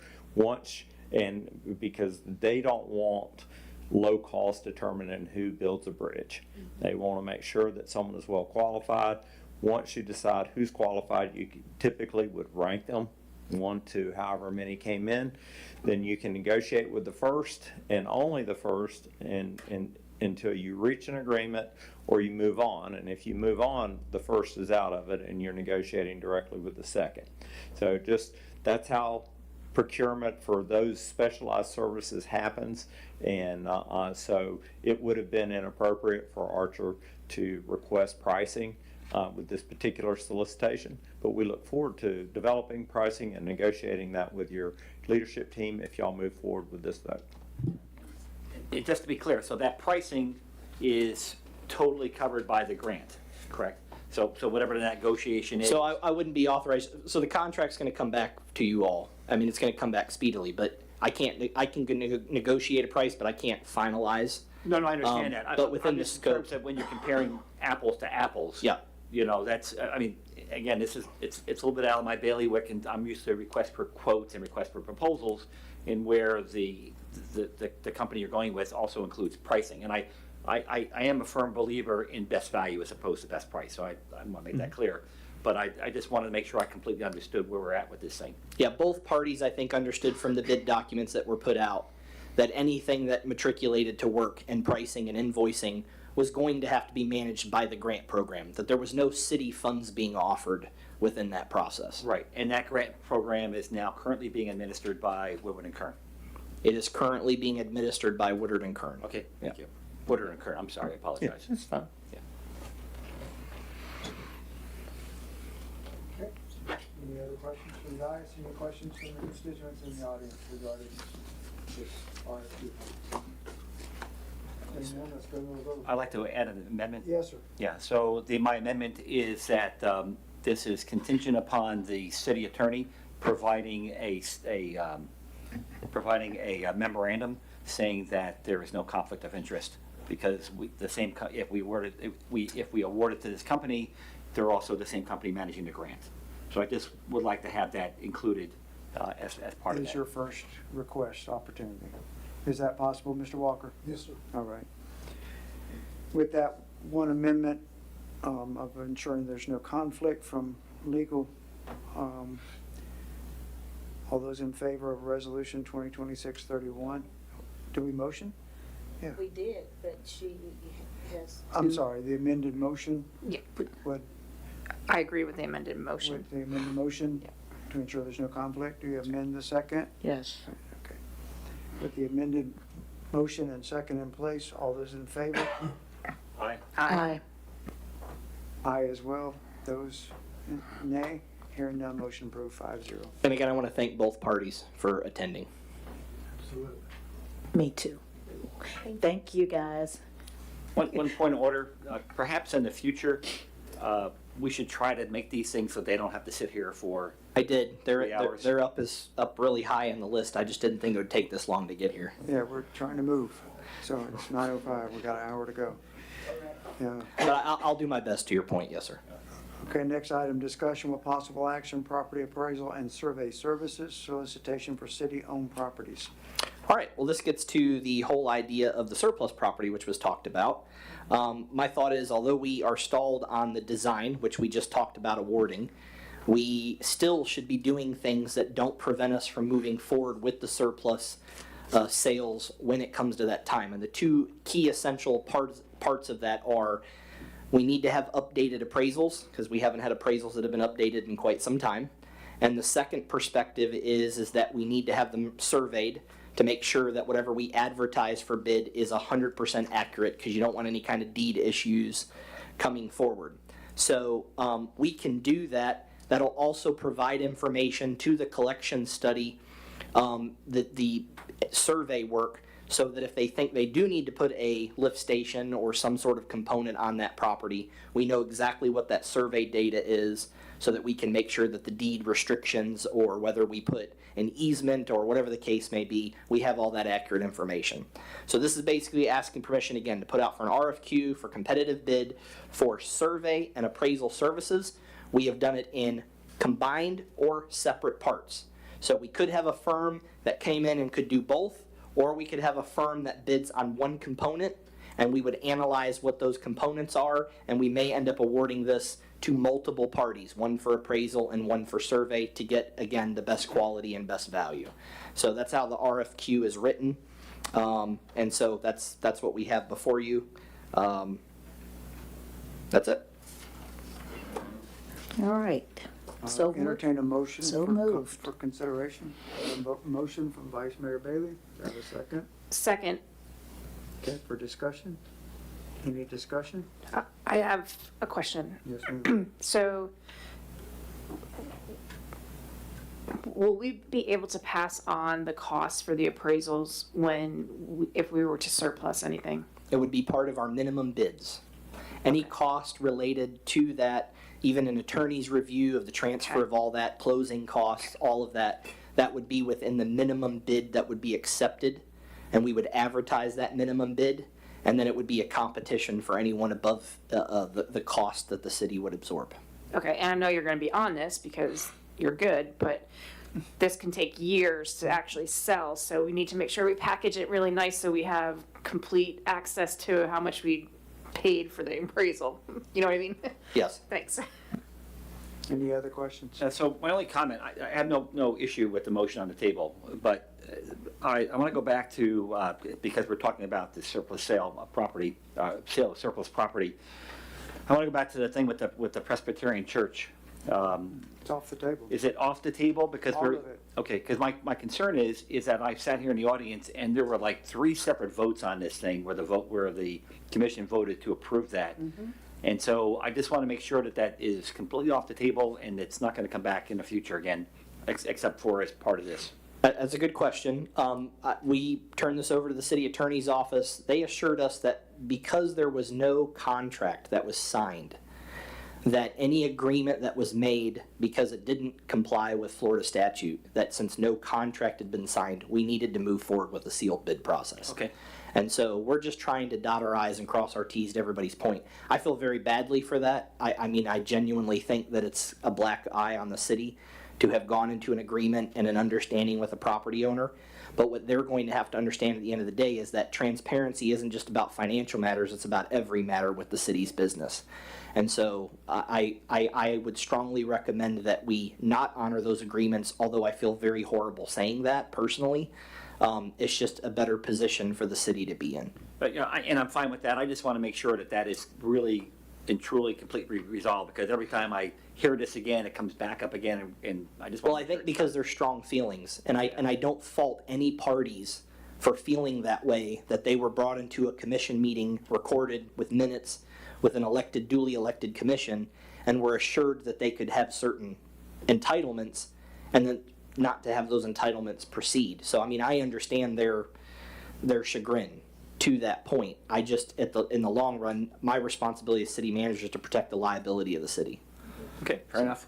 and because they don't want low cost determining who builds a bridge. They want to make sure that someone is well qualified. Once you decide who's qualified, you typically would rank them 1 to however many came in. Then you can negotiate with the first and only the first and until you reach an agreement or you move on. And if you move on, the first is out of it and you're negotiating directly with the second. So that's how procurement for those specialized services happens. And so it would have been inappropriate for Archer to request pricing with this particular solicitation, but we look forward to developing pricing and negotiating that with your leadership team if y'all move forward with this vote. Just to be clear, so that pricing is totally covered by the grant, correct? So whatever the negotiation is. So I wouldn't be authorized, so the contract's going to come back to you all. I mean, it's going to come back speedily, but I can negotiate a price, but I can't finalize. No, I understand that. But within I'm the just in scope. terms of when you're comparing apples to apples. Yeah. You know, that's, I mean, again, it's a little bit out of my bailiwick, and I'm used to request for quotes and request for proposals, and where the company you're going with also includes pricing. And I am a firm believer in best value as opposed to best price, so I want to make that clear. But I just wanted to make sure I completely understood where we're at with this thing. Yeah, both parties, I think, understood from the bid documents that were put out that anything that matriculated to work and pricing and invoicing was going to have to be managed by the grant program, that there was no city funds being offered within that process. Right, and that grant program is now currently being administered by Woodward and Kern. It is currently being administered by Woodward and Kern. Okay, thank you. Woodward and Kern, I'm sorry, I apologize. That's fine. Yeah. Okay. Any other questions from the audience? Any questions from the constituents in the audience regarding this RFP? Anyone? Let's go to a vote. I'd like to add an amendment. Yes, sir. Yeah, so my amendment is that this is contingent upon the city attorney providing a memorandum saying that there is no conflict of interest, because if we award it to this company, they're also the same company managing the grant. So I just would like to have that included as part of Is that. your first request opportunity. Is that possible, Mr. Walker? Yes, sir. All right. With that one amendment of ensuring there's no conflict from legal, all those in favor of Resolution 2026-31, do we motion? Yeah. We did, but she has. I'm sorry, the amended motion? Yeah, Would I agree with the amended motion. the amended motion to ensure there's no conflict, do you amend the second? Yes. Okay. With the amended motion and second in place, all those in favor? Aye. Aye. Aye as well. Those nay? Hearing none, motion approved 5-0. And again, I want to thank both parties for attending. Absolutely. Me too. Thank you, guys. One point of order, perhaps in the future, we should try to make these things so they don't have to sit here for. I did. 3 hours. They're up really high on the list. I just didn't think it would take this long to get here. Yeah, we're trying to move. So it's 9:05. We got an hour to go. Yeah. But I'll do my best to your point, yes, sir. Okay, next item, discussion with possible action, property appraisal and survey services, solicitation for city-owned properties. All right, well, this gets to the whole idea of the surplus property, which was talked about. My thought is, although we are stalled on the design, which we just talked about awarding, we still should be doing things that don't prevent us from moving forward with the surplus sales when it comes to that time. And the two key essential parts of that are, we need to have updated appraisals, because we haven't had appraisals that have been updated in quite some time. And the second perspective is that we need to have them surveyed to make sure that whatever we advertise for bid is 100% accurate, because you don't want any kind of deed issues coming forward. So we can do that. That'll also provide information to the collection study, the survey work, so that if they think they do need to put a lift station or some sort of component on that property, we know exactly what that survey data is, so that we can make sure that the deed restrictions, or whether we put an easement or whatever the case may be, we have all that accurate information. So this is basically asking permission again to put out for an RFQ for competitive bid for survey and appraisal services. We have done it in combined or separate parts. So we could have a firm that came in and could do both, or we could have a firm that bids on one component, and we would analyze what those components are, and we may end up awarding this to multiple parties, one for appraisal and one for survey, to get, again, the best quality and best value. So that's how the RFQ is written, and so that's what we have before you. That's it. All right. So Entertain a motion So for moved. for consideration. A motion from Vice Mayor Bailey. Do I have a second? Second, Okay, for discussion? Any discussion? I have a question. Yes, ma'am. So, will we be able to pass on the costs for the appraisals if we were to surplus anything? It would be part of our minimum bids. Any cost related to that, even an attorney's review of the transfer of all that, closing costs, all of that, that would be within the minimum bid that would be accepted, and we would advertise that minimum bid, and then it would be a competition for anyone above the cost that the city would absorb. Okay, and I know you're going to be on this because you're good, but this can take years to actually sell, so we need to make sure we package it really nice so we have complete access to how much we paid for the appraisal. You know what I mean? Yes. Thanks. Any other questions? So my only comment, I have no issue with the motion on the table, but I want to go back to, because we're talking about the surplus sale of property, sale of surplus property. I want to go back to the thing with the Presbyterian Church. It's off the table. Is it off the table? Because All of it. okay, because my concern is that I sat here in the audience and there were like 3 separate votes on this thing where the commission voted to approve that. And so I just want to make sure that is completely off the table and it's not going to come back in the future again, except for as part of this. That's a good question. We turned this over to the city attorney's office. They assured us that because there was no contract that was signed, that any agreement that was made, because it didn't comply with Florida statute, that since no contract had been signed, we needed to move forward with the sealed bid process. Okay. And so we're just trying to dot our I's and cross our T's to everybody's point. I feel very badly for that. I mean, I genuinely think that it's a black eye on the city to have gone into an agreement and an understanding with a property owner. But what they're going to have to understand at the end of the day is that transparency isn't just about financial matters, it's about every matter with the city's business. And so I would strongly recommend that we not honor those agreements, although I feel very horrible saying that personally. It's just a better position for the city to be in. But, and I'm fine with that. I just want to make sure that is really and truly completely resolved, because every time I hear this again, it comes back up again, and I just want Well, I think because there's strong feelings, and I don't fault any parties for feeling that way, that they were brought into a commission meeting, recorded with minutes, with an duly elected commission, and were assured that they could have certain entitlements, and then not to have those entitlements proceed. So, I mean, I understand their chagrin to that point. I just, in the long run, my responsibility as city manager is to protect the liability of the city. Okay, fair enough.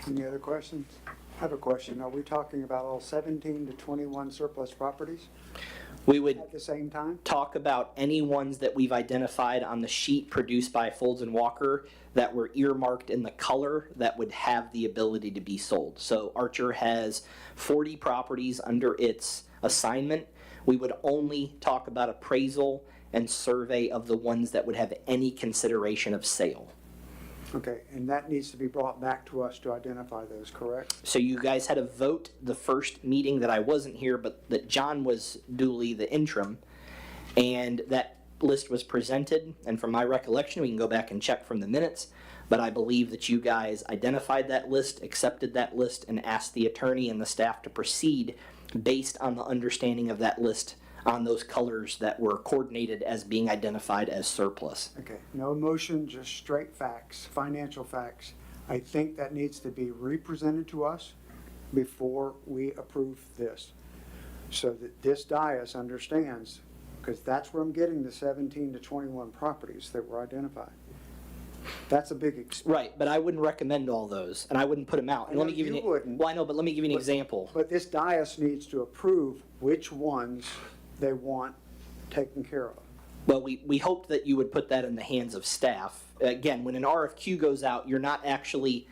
Any other questions? I have a question. Are we talking about all 17 to 21 surplus properties We would at the same time? talk about any ones that we've identified on the sheet produced by Folds and Walker that were earmarked in the color that would have the ability to be sold. So Archer has 40 properties under its assignment. We would only talk about appraisal and survey of the ones that would have any consideration of sale. Okay, and that needs to be brought back to us to identify those, correct? So you guys had a vote the first meeting that I wasn't here, but that John was duly the interim, and that list was presented, and from my recollection, we can go back and check from the minutes, but I believe that you guys identified that list, accepted that list, and asked the attorney and the staff to proceed based on the understanding of that list on those colors that were coordinated as being identified as surplus. Okay, no emotion, just straight facts, financial facts. I think that needs to be represented to us before we approve this, so that this dais understands, because that's where I'm getting the 17 to 21 properties that were identified. That's a big Right, but I wouldn't recommend all those, and I wouldn't put them out. And let me give you, wouldn't. Well, I know, but let me give you an example. But this dais needs to approve which ones they want taken care of. Well, we hoped that you would put that in the hands of staff. Again, when an RFQ goes out, you're not actually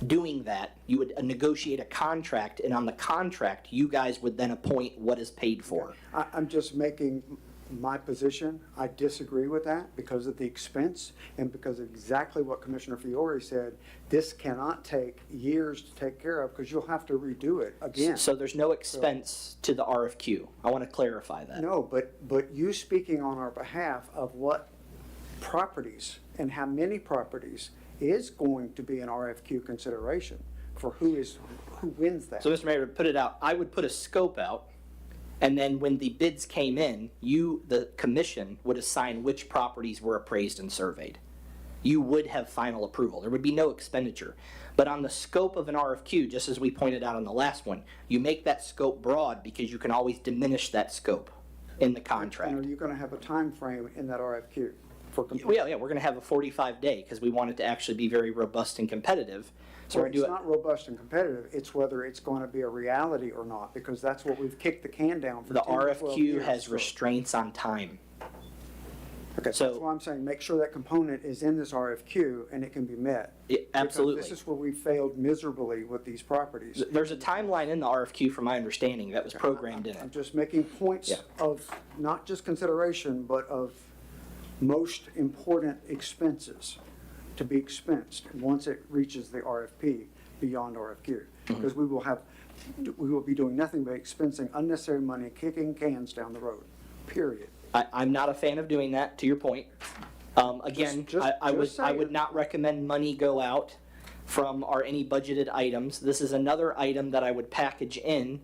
doing that. You would negotiate a contract, and on the contract, you guys would then appoint what is paid for. I'm just making my position. I disagree with that because of the expense and because of exactly what Commissioner Fiore said. This cannot take years to take care of because you'll have to redo it again. So there's no expense to the RFQ. I want to clarify that. No, but you speaking on our behalf of what properties and how many properties is going to be an RFQ consideration for who wins that. So, Mr. Mayor, to put it out, I would put a scope out, and then when the bids came in, you, the commission, would assign which properties were appraised and surveyed. You would have final approval. There would be no expenditure. But on the scope of an RFQ, just as we pointed out on the last one, you make that scope broad because you can always diminish that scope in the contract. And are you going to have a time frame in that RFQ for Yeah, we're going to have a 45-day because we want it to actually be very robust and competitive. So Well, we're going it's to do not robust and competitive, it's whether it's going to be a reality or not, because that's what we've kicked the can down for the 10 to 12 RFQ years. has restraints on time. Okay, so that's why I'm saying, make sure that component is in this RFQ and it can be met. Absolutely. Because this is where we failed miserably with these properties. There's a timeline in the RFQ, from my understanding, that was programmed in it. I'm just making points of not just consideration, but of most important expenses to be expensed once it reaches the RFP beyond RFQ. Because we will be doing nothing but expensing unnecessary money, kicking cans down the road, period. I'm not a fan of doing that, to your point. Again, I would not recommend money go out from any budgeted items. This is another item that I would package in,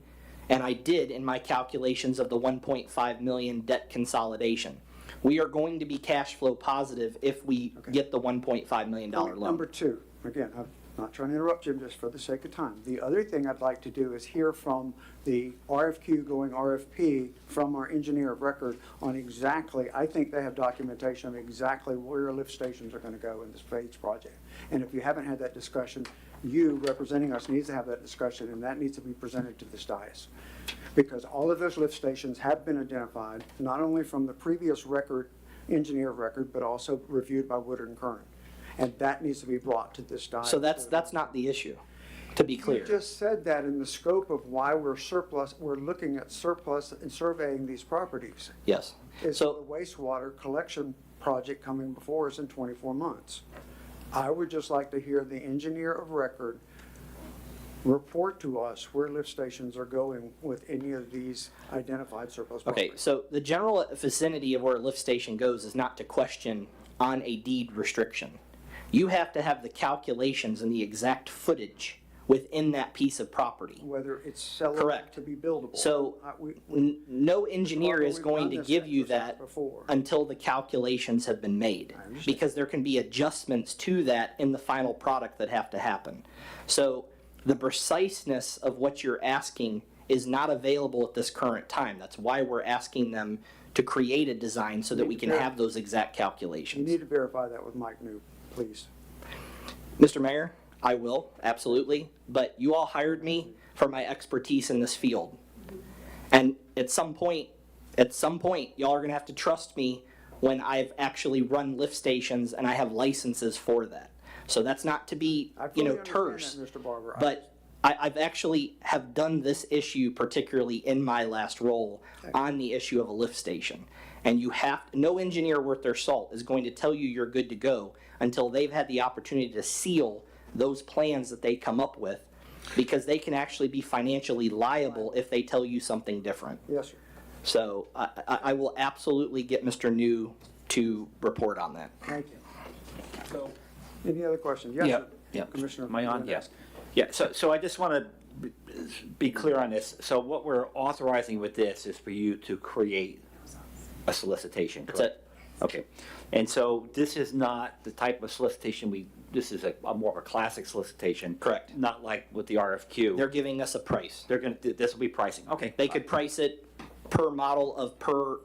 and I did in my calculations of the 1.5 million debt consolidation. We are going to be cash flow positive if we get the $1.5 million loan. Number two, again, I'm not trying to interrupt you, just for the sake of time. The other thing I'd like to do is hear from the RFQ going RFP from our engineer of record on exactly, I think they have documentation of exactly where lift stations are going to go in this phase project. And if you haven't had that discussion, you representing us needs to have that discussion, and that needs to be presented to this dais. Because all of those lift stations have been identified, not only from the previous record, engineer of record, but also reviewed by Woodard and Kern. And that needs to be brought to this dais. So that's not the issue, to be clear. You just said that in the scope of why we're looking at surplus and surveying these properties. Yes. Is the wastewater collection project coming before us in 24 months. I would just like to hear the engineer of record report to us where lift stations are going with any of these identified surplus properties. Okay, so the general vicinity of where a lift station goes is not to question on a deed restriction. You have to have the calculations and the exact footage within that piece of property. Whether it's sellable Correct. to be buildable. So no engineer is going to give you that until the calculations have been made, because there can be adjustments to that in the final product that have to happen. So the preciseness of what you're asking is not available at this current time. That's why we're asking them to create a design so that we can have those exact You calculations. need to verify that with Mike New, please. Mr. Mayor, I will, absolutely, but you all hired me for my expertise in this field. And at some point, y'all are gonna have to trust me when I've actually run lift stations and I have licenses for that. So that's not to be, terse. Mr. Barber. But I've actually have done this issue, particularly in my last role, on the issue of a lift station. And no engineer worth their salt is going to tell you you're good to go until they've had the opportunity to seal those plans that they come up with, because they can actually be financially liable if they tell you something different. Yes, sir. So I will absolutely get Mr. New to report on that. Thank you. So, any other questions? Yes, sir. Yeah. Commissioner. Am I on? Yes. Yeah, so I just want to be clear on this. So what we're authorizing with this is for you to create a solicitation, correct? That's it. Okay. And so this is not the type of solicitation this is a more of a classic solicitation. Correct. Not like with the RFQ. They're giving us a price. This will be pricing. Okay. They could price it per model of per,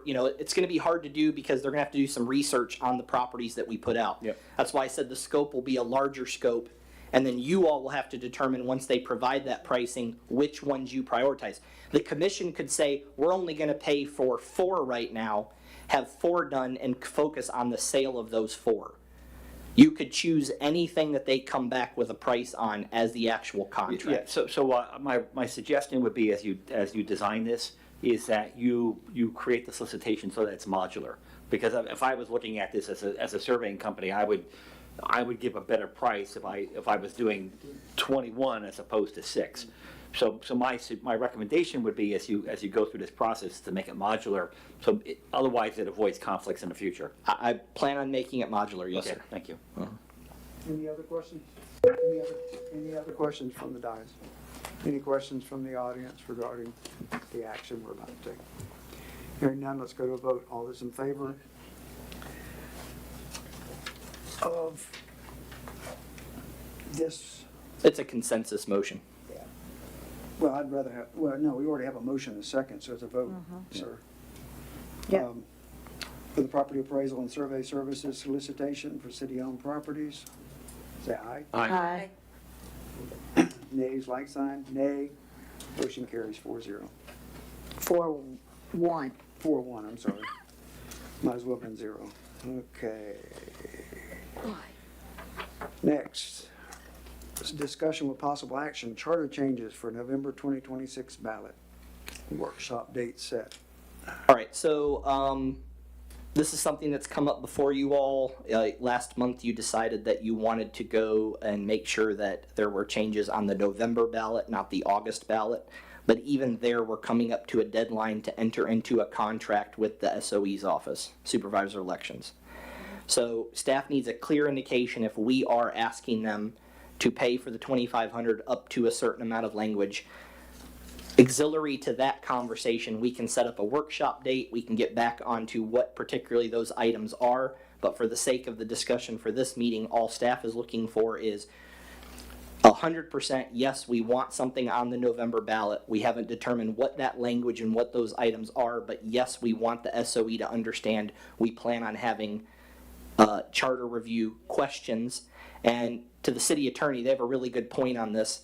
it's gonna be hard to do because they're gonna have to do some research on the properties that we put out. Yep. That's why I said the scope will be a larger scope, and then you all will have to determine, once they provide that pricing, which ones you prioritize. The commission could say, we're only gonna pay for 4 right now, have 4 done, and focus on the sale of those 4. You could choose anything that they come back with a price on as the actual contract. Yeah, so my suggestion would be, as you design this, is that you create the solicitation so that it's modular. Because if I was looking at this as a surveying company, I would give a better price if I was doing 21 as opposed to 6. So my recommendation would be, as you go through this process, to make it modular. So otherwise it avoids conflicts in the future. I plan on making it modular, yes, Okay, sir. thank you. Any other questions? Any other questions from the dais? Any questions from the audience regarding the action we're about to take? Hearing none, let's go to a vote. All those in favor of this? It's a consensus motion. Well, I'd rather have, well, no, we already have a motion and a second, so it's a vote, sir. Yeah. For the property appraisal and survey services solicitation for city-owned properties, say aye. Aye. Nays, like sign, nay. Motion carries 4-0. 4-1. 4-1, I'm sorry. Might as well have been 0. Okay. Next, this discussion with possible action, charter changes for November 2026 ballot. Workshop date set. All right, so this is something that's come up before you all. Last month, you decided that you wanted to go and make sure that there were changes on the November ballot, not the August ballot. But even there, we're coming up to a deadline to enter into a contract with the SOE's office, Supervisor Elections. So staff needs a clear indication if we are asking them to pay for the $2,500 up to a certain amount of language. Auxiliary to that conversation, we can set up a workshop date, we can get back onto what particularly those items are, but for the sake of the discussion for this meeting, all staff is looking for is 100% yes, we want something on the November ballot. We haven't determined what that language and what those items are, but yes, we want the SOE to understand we plan on having charter review questions. And to the city attorney, they have a really good point on this.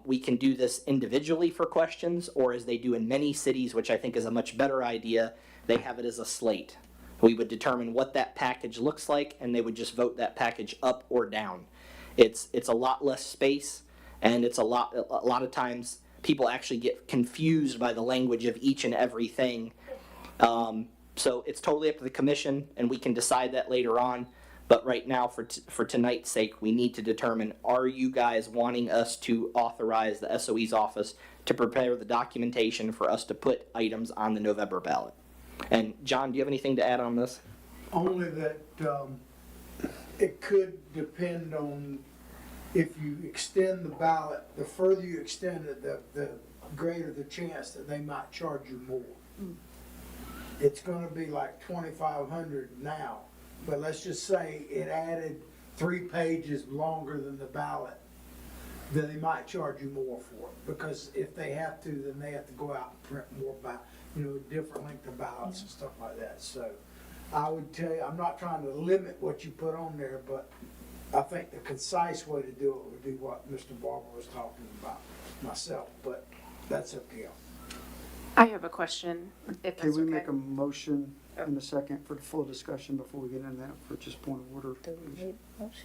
We can do this individually for questions, or as they do in many cities, which I think is a much better idea, they have it as a slate. We would determine what that package looks like, and they would just vote that package up or down. It's a lot less space, and it's a lot of times people actually get confused by the language of each and everything. So it's totally up to the commission, and we can decide that later on. But right now, for tonight's sake, we need to determine, are you guys wanting us to authorize the SOE's office to prepare the documentation for us to put items on the November ballot? And John, do you have anything to add on this? Only that it could depend on if you extend the ballot, the further you extend it, the greater the chance that they might charge you more. It's gonna be like $2,500 now. But let's just say it added 3 pages longer than the ballot. then they might charge you more for it, because if they have to, then they have to go out and print more different length of ballots and stuff like that, so I would tell you, I'm not trying to limit what you put on there, but I think the concise way to do it would be what Mr. Barber was talking about myself, but that's up to you. I have a question, if Can that's we okay. make a motion in a second for the full discussion before we get into that, for just point of order?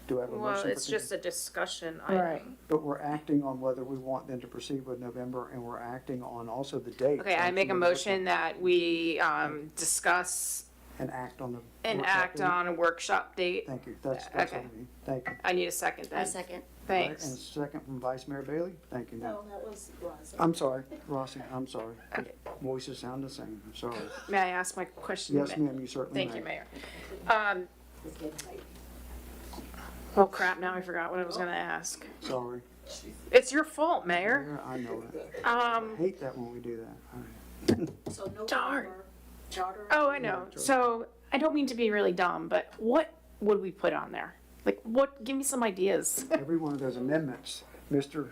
Do I have a motion? Well, for it's just a discussion item. But we're acting on whether we want them to proceed with November, and we're acting on also the date. Okay, I make a motion that we discuss And act on the. and workshop act date. on a workshop date. Thank you, that's what Okay. I mean, thank you. I need a second then. second. Thanks. And a second from Vice Mayor Bailey, thank you. No, that was Rosa. I'm sorry, Rossi, I'm sorry. Voices sound the same, I'm sorry. May I ask my question? Yes, ma'am, you certainly may. Thank you, Mayor. Oh crap, now I forgot what I was gonna ask. Sorry. It's your fault, Mayor. Yeah, I know that. I hate that when we do that. So Darn. charter. Oh, I know. So I don't mean to be really dumb, but what would we put on there? Like, what? Give me some ideas. Every one of those amendments, Commissioner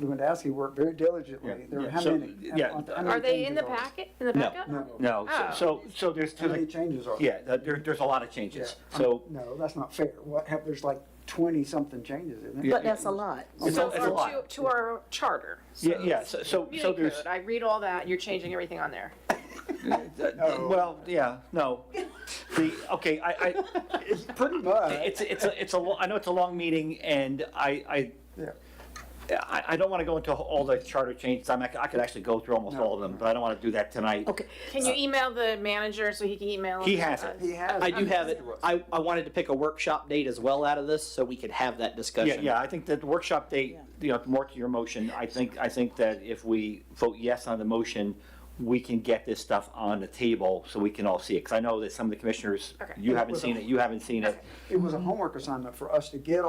Lewandowski worked very diligently. There are how So, many? yeah. How many Are they in changes the are? packet? In the No. backup? No, Oh. so there's, How many changes are? yeah, there's a lot of changes. So, No, that's not fair. There's like 20-something changes, isn't it? But that's a lot. It's So a lot. to our charter. Yeah, so Community there's, code. I read all that. You're changing everything on there. well, yeah, no. Okay, It's pretty much. I know it's a long meeting, and I don't want to go into all the charter changes. I could actually go through almost all of them, but I don't want to do that tonight. Okay. Can you email the manager so he can email? He us? has it. He has. I do have it. I wanted to pick a workshop date as well out of this, so we could have that discussion. Yeah, I think that the workshop date, more to your motion, I think that if we vote yes on the motion, we can get this stuff on the table so we can all see it. Because I know that some of the commissioners, you haven't seen it, you haven't seen it. It was a homework assignment for us to get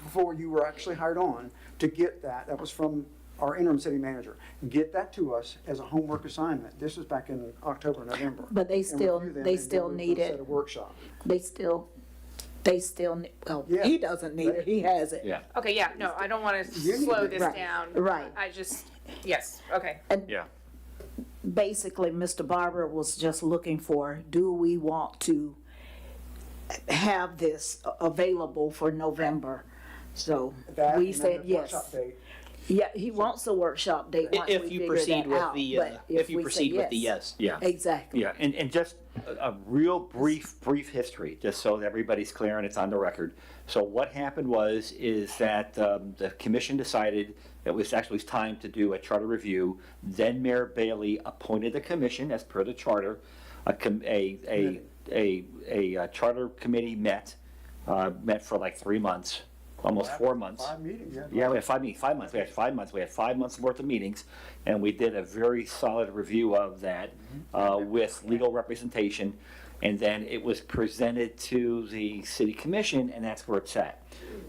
before you were actually hired on, to get that was from our interim city manager. Get that to us as a homework assignment. This was back in October, November. But they And still, review them, they and still then we'll need set it. a workshop. They still, well, Yeah. he doesn't need it, he has it. Yeah. Okay, yeah, no, I don't want to You need slow it. this Right, down. right. I just, yes, okay. Yeah. Basically, Mr. Barber was just looking for, do we want to have this available for November? So That, we and then said the yes. workshop date. Yeah, he wants a workshop date once we If you figure proceed that with out, the, but if you we say proceed with the yes. Yeah. Exactly. Yeah, and just a real brief history, just so that everybody's clear and it's on the record. So what happened is that the commission decided it was actually time to do a charter review. Then Mayor Bailey appointed the commission as per the charter. A charter committee met for like 3 months, almost 4 months. 5 meetings, yeah. Yeah, we had 5 meetings, 5 months. We had 5 months. We had 5 months worth of meetings, and we did a very solid review of that with legal representation. And then it was presented to the city commission, and that's where it's at.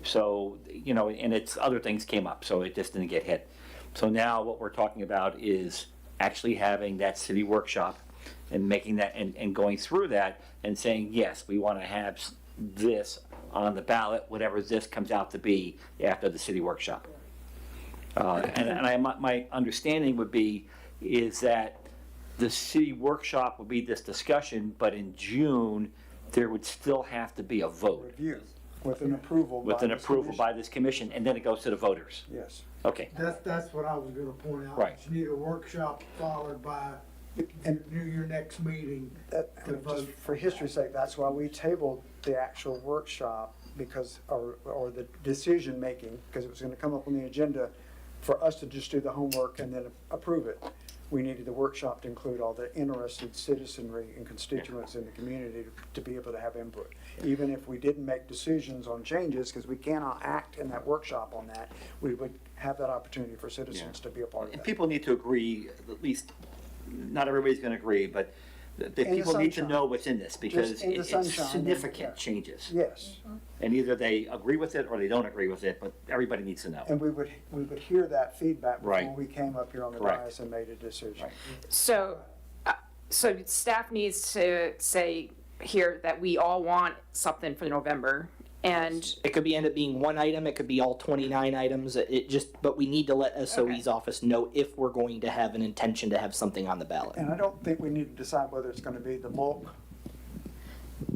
So, and it's, other things came up, so it just didn't get hit. So now what we're talking about is actually having that city workshop and making that, and going through that and saying, yes, we want to have this on the ballot, whatever this comes out to be after the city workshop. My understanding would be is that the city workshop would be this discussion, but in June, there would still have to be a vote. Review with an approval. With by an this approval commission. by this commission, and then it goes to the voters. Yes. Okay. That's what I was gonna point out. Right. You need a workshop followed by your next meeting. Just for history's sake, that's why we tabled the actual workshop, because, or the decision-making, because it was gonna come up on the agenda for us to just do the homework and then approve it. We needed the workshop to include all the interested citizenry and constituents in the community to be able to have input. Even if we didn't make decisions on changes, because we cannot act in that workshop on that, we would have that opportunity for citizens to be a part of And that. people need to agree, at least, not everybody's gonna agree, but the the people need to sunshine. know what's in this, because Just in the it's sunshine, significant yeah. changes. Yes. And either they agree with it or they don't agree with it, but everybody needs to know. And we would hear that feedback before Right. we came up here on the Correct. dais and made a decision. So staff needs to say here that we all want something for November, And It could end up being one item, it could be all 29 items, but we need to let SOE's office know if we're going to have an intention to have something on the ballot. And I don't think we need to decide whether it's gonna be the bulk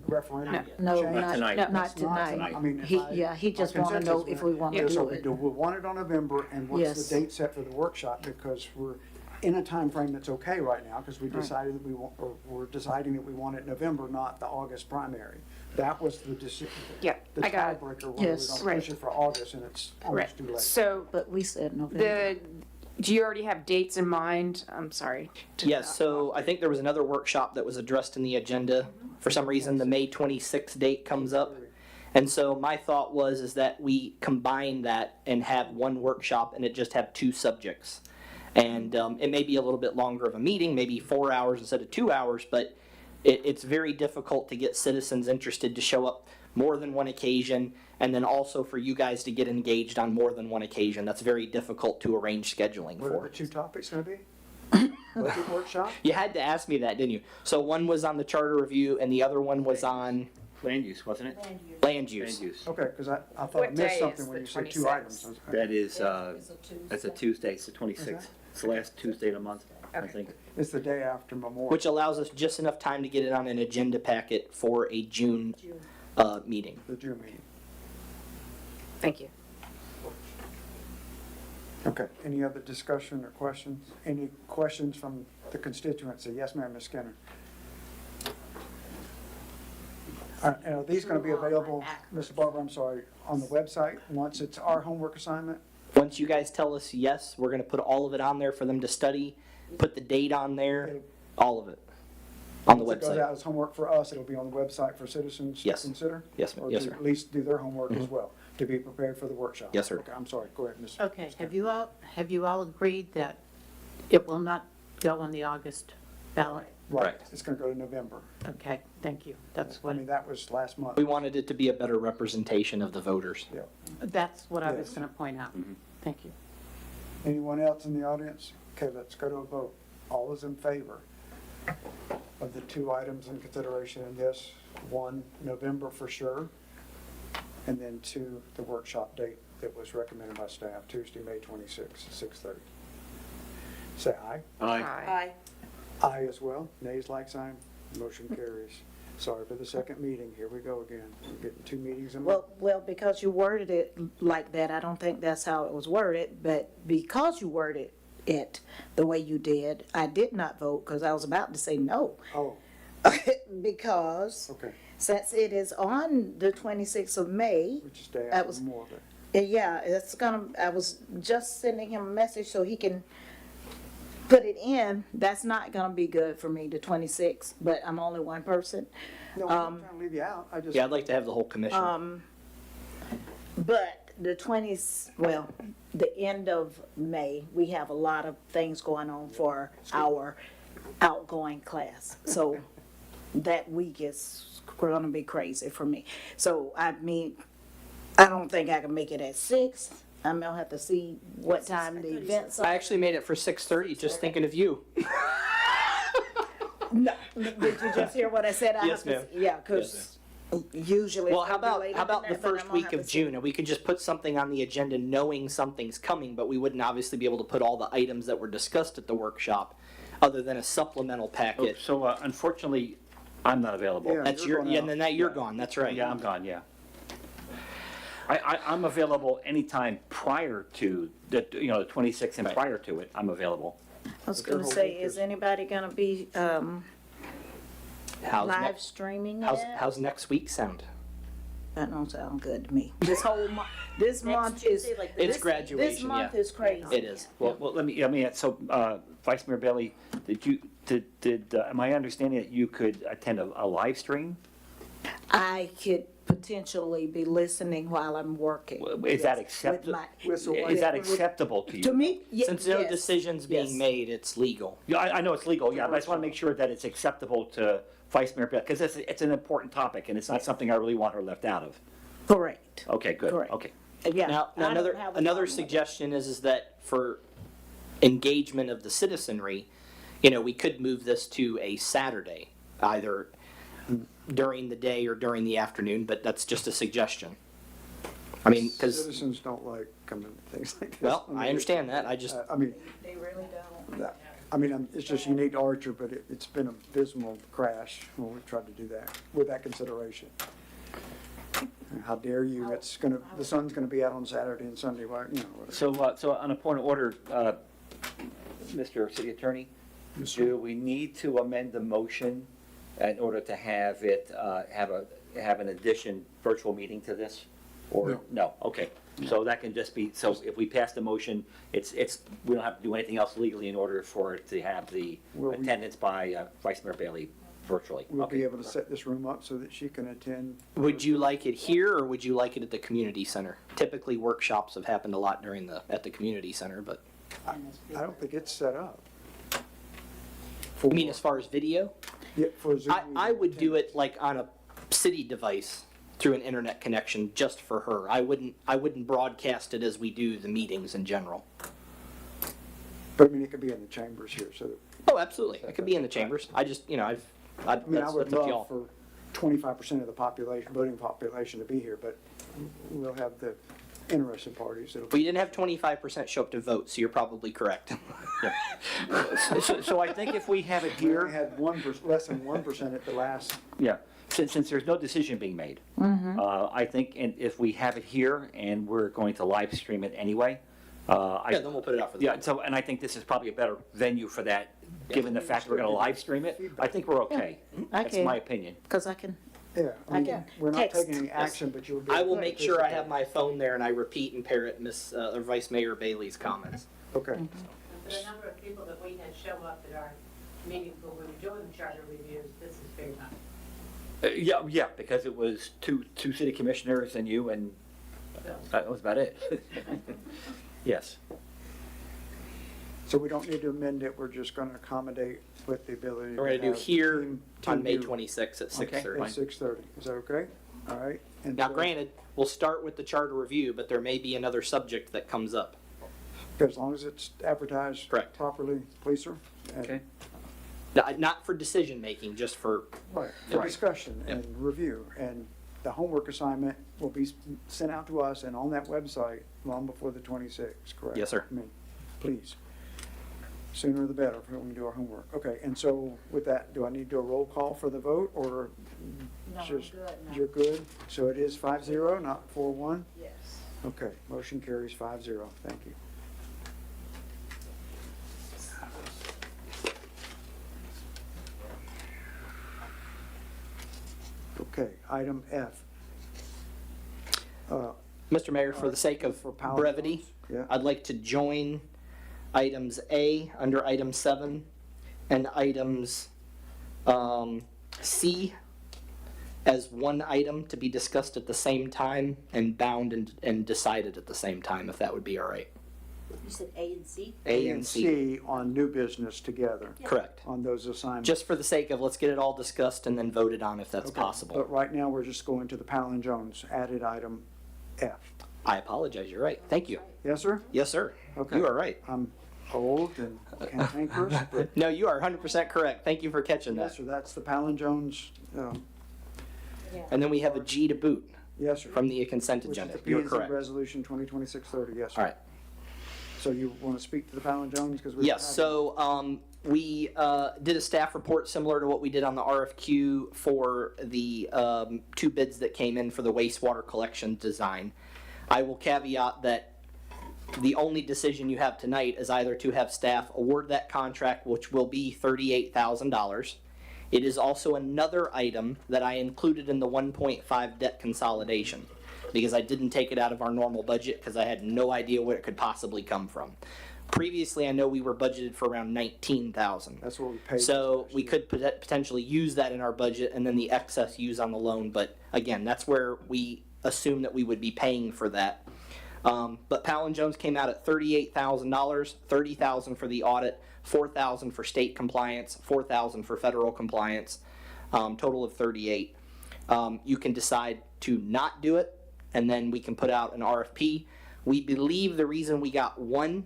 referendum. No, change. not tonight. not tonight. I mean, if He, I- yeah, he my just wanna consensus know if we wanna is, do it. Do we want it on November, and what's Yes. the date set for the workshop? Because we're in a time frame that's okay right now, because we decided that we want, or we're deciding that we want it in November, not the August primary. That was the decision. Yeah, The I got it. tiebreaker, whether we Yes. don't push it for August, and it's almost too late. so But we said November. do you already have dates in mind? I'm sorry. Yes, so I think there was another workshop that was addressed in the agenda. For some reason, the May 26th date comes up. And so my thought is that we combine that and have one workshop and it just have two subjects. And it may be a little bit longer of a meeting, maybe 4 hours instead of 2 hours, but it's very difficult to get citizens interested to show up more than one occasion, and then also for you guys to get engaged on more than one occasion. That's very difficult to arrange scheduling What are for. the two topics gonna be? Budget workshop? You had to ask me that, didn't you? So one was on the charter review and the other one was on Land use, wasn't it? land use. Land use. Okay, because I thought I What day missed is something the when you said two 26th? items. That is, that's a Tuesday, it's the 26th. It's the last Tuesday of the month, I think. It's the day after Memorial. Which allows us just enough time to get it on an agenda packet for a June meeting. The June meeting. Thank you. Okay, any other discussion or questions? Any questions from the constituency? Yes, ma'am, Ms. Skinner. All right, and are these gonna be available, Mr. Barber, I'm sorry, on the website, once it's our homework assignment? Once you guys tell us yes, we're gonna put all of it on there for them to study, put the date on there, all of it, on the Once it goes out website. as homework for us, it'll be on the website for citizens to Yes. consider? Yes, ma'am. Or Yes, to sir. at least do their homework as well, to be prepared for the workshop? Yes, sir. Okay, I'm sorry, go ahead, Ms. Okay, have you all agreed that it will not go on the August ballot? Right, it's gonna go to November. Okay, thank you. That's I what, mean, that was last month. We wanted it to be a better representation of the voters. Yeah. that's what I was Yes. gonna point out. Thank you. Anyone else in the audience? Okay, let's go to a vote. All those in favor of the two items in consideration? And yes, one, November for sure, and then two, the workshop date that was recommended by staff, Tuesday, May 26th, 6:30. Say aye. Aye. Aye as well. Nays, like sign. Motion carries. Sorry for the second meeting. Here we go again. We're getting two meetings in a month. Well, because you worded it like that, I don't think that's how it was worded, but because you worded it the way you did, I did not vote because I was about to say no. Oh, Because okay. since it is on the 26th of May, Which is day That after was- Memorial Day. yeah, I was just sending him a message so he can put it in. That's not gonna be good for me, the 26th, but I'm only one person. No, I'm not trying to leave you out. I just. Yeah, I'd like to have the whole commission. But the the end of May, we have a lot of things going on for our outgoing class. So that week is gonna be crazy for me. So, I mean, I don't think I can make it at 6. I'm gonna have to see what time the events I are. actually made it for 6:30, just thinking of you. No, did you just hear what I said? I Yes, have to- ma'am. Yeah, because usually. Well, it's how gonna be about, later how about than the that, but first I'm gonna week have of to see. June, and we could just put something on the agenda knowing something's coming, but we wouldn't obviously be able to put all the items that were discussed at the workshop, other than a supplemental packet. So unfortunately, I'm not available. Yeah. That's you're your, going yeah, out. and then that, you're gone, that's right. Yeah, I'm gone, yeah. I'm available anytime prior to, the 26th and prior to it, I'm available. I was gonna say, is anybody gonna be, How's live next, streaming it? how's next week sound? That don't sound good to me. This whole month, this month is. It's this- graduation, This yeah. month is crazy. It is. Well, let me, so, Vice Mayor Bailey, am I understanding that you could attend a live stream? I could potentially be listening while I'm working. Is that Yes, acceptable? with my- Is that acceptable to you? To me, Since no yes. decision's being Yes. made, it's legal. Yeah, I know it's legal, yeah, but I just want to make sure that it's acceptable to Vice Mayor Bailey, because it's an important topic, and it's not something I really want her left out of. Correct. Okay, good, Correct. okay. Yeah. Now, I don't another, have a another problem with it. suggestion is that for engagement of the citizenry, we could move this to a Saturday, either during the day or during the afternoon, but that's just a suggestion. I mean, because, Citizens don't like coming to things like this. well, I understand that, I just, I mean, They really don't. that- I mean, it's just unique to Archer, but it's been an abysmal crash when we've tried to do that, with that consideration. How dare you, the sun's gonna be out on Saturday and Sunday, why, you know. whatever. So on a point of order, Mr. City Attorney, do we need to amend the motion in order to have it, have an addition virtual meeting to this? Or, no, okay. So that can just be, so if we pass the motion, we don't have to do anything else legally in order for it to have the attendance by Vice Mayor Bailey virtually. We'll be able to set this room up so that she can attend. would you like it here or would you like it at the community center? Typically, workshops have happened a lot at the community center, but, I don't think it's set up. I mean, as far as video? Yeah, for Zoom. I would do it like on a city device through an internet connection just for her. I wouldn't broadcast it as we do the meetings in general. But I mean, it could be in the chambers here, so. Oh, absolutely. It could be in the chambers. I just, you know, I that's mean, I would up to love y'all. for 25% of the population, voting population to be here, but we'll have the interested parties. Well, you didn't have 25% show up to vote, so you're probably correct. So I think if we have it We here, had less than 1% at the last. yeah, since there's no decision being made, I think, and if we have it here and we're going to live stream it anyway, Yeah, then we'll put it out for the. yeah, so, and I think this is probably a better venue for that, given the fact we're gonna live stream it. I think we're okay. That's Okay. my opinion. Because I can, Yeah, I mean, can we're not text. taking any action, but you'll be. I will make sure I have my phone there and I repeat and parrot or Vice Mayor Bailey's comments. Okay. For the number of people that we had show up at our meetings when we were doing the charter reviews, this is big time. Yeah, because it was two city commissioners and you, and that was about it. Yes. So we don't need to amend it, we're just gonna accommodate with the ability. We're gonna to do have here team on May view 26th at Okay. 6:30. At 6:30, is that okay? All right. And Now, so- granted, we'll start with the charter review, but there may be another subject that comes up. As long as it's advertised. Correct. Properly, please, sir. And- Okay. Not for decision making, just for. Right, for Right. discussion and review, and the homework assignment will be sent out to us and on that website long before the 26th, correct? Yes, sir. I mean, please, sooner the better for when we do our homework. Okay, and so with that, do I need to do a roll call for the vote, or just, you're good? So it is 5-0, not 4-1? yes. Okay, motion carries 5-0, thank you. Okay, item F. Mr. Mayor, for the sake of For Powell brevity, Jones? Yeah. I'd like to join items A under item 7 and items C as one item to be discussed at the same time and bound and decided at the same time, if that would be all right. You said A and C? A and C. on new business together. Correct. On those assignments. Just for the sake of, let's get it all discussed and then voted on if that's Okay, possible. But right now, we're just going to the Powell and Jones added item F. I apologize, you're right. Thank you. Yes, sir? Yes, sir. Okay. You are right. I'm old and cantankerous, but No, you are 100% correct. Thank you for catching yes, that. sir, that's the Powell and Jones, And then we have a G to boot yes, sir. from the consent Which is agenda. the You're P&Z correct. Resolution 2026-30, yes, sir. All right. So you want to speak to the Powell and Jones? Because Yes, so we did a staff report similar to what we did on the RFQ for the 2 bids that came in for the wastewater collection design. I will caveat that the only decision you have tonight is either to have staff award that contract, which will be $38,000. It is also another item that I included in the 1.5 debt consolidation, because I didn't take it out of our normal budget because I had no idea where it could possibly come from. Previously, I know we were budgeted for around $19,000. That's what we paid. So we could potentially use that in our budget and then the excess use on the loan. But again, that's where we assume that we would be paying for that. But Powell and Jones came out at $38,000, $30,000 for the audit, $4,000 for state compliance, $4,000 for federal compliance, total of $38,000. You can decide to not do it, and then we can put out an RFP. We believe the reason we got one,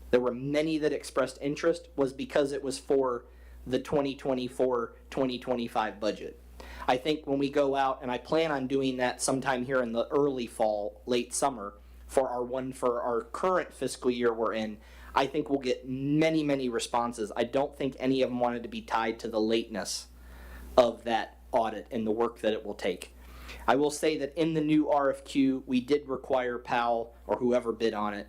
there were many that expressed interest, was because it was for the 2024-2025 budget. I think when we go out, and I plan on doing that sometime here in the early fall, late summer, for our current fiscal year we're in, I think we'll get many, many responses. I don't think any of them wanted to be tied to the lateness of that audit and the work that it will take. I will say that in the new RFQ, we did require Powell, or whoever bid on it,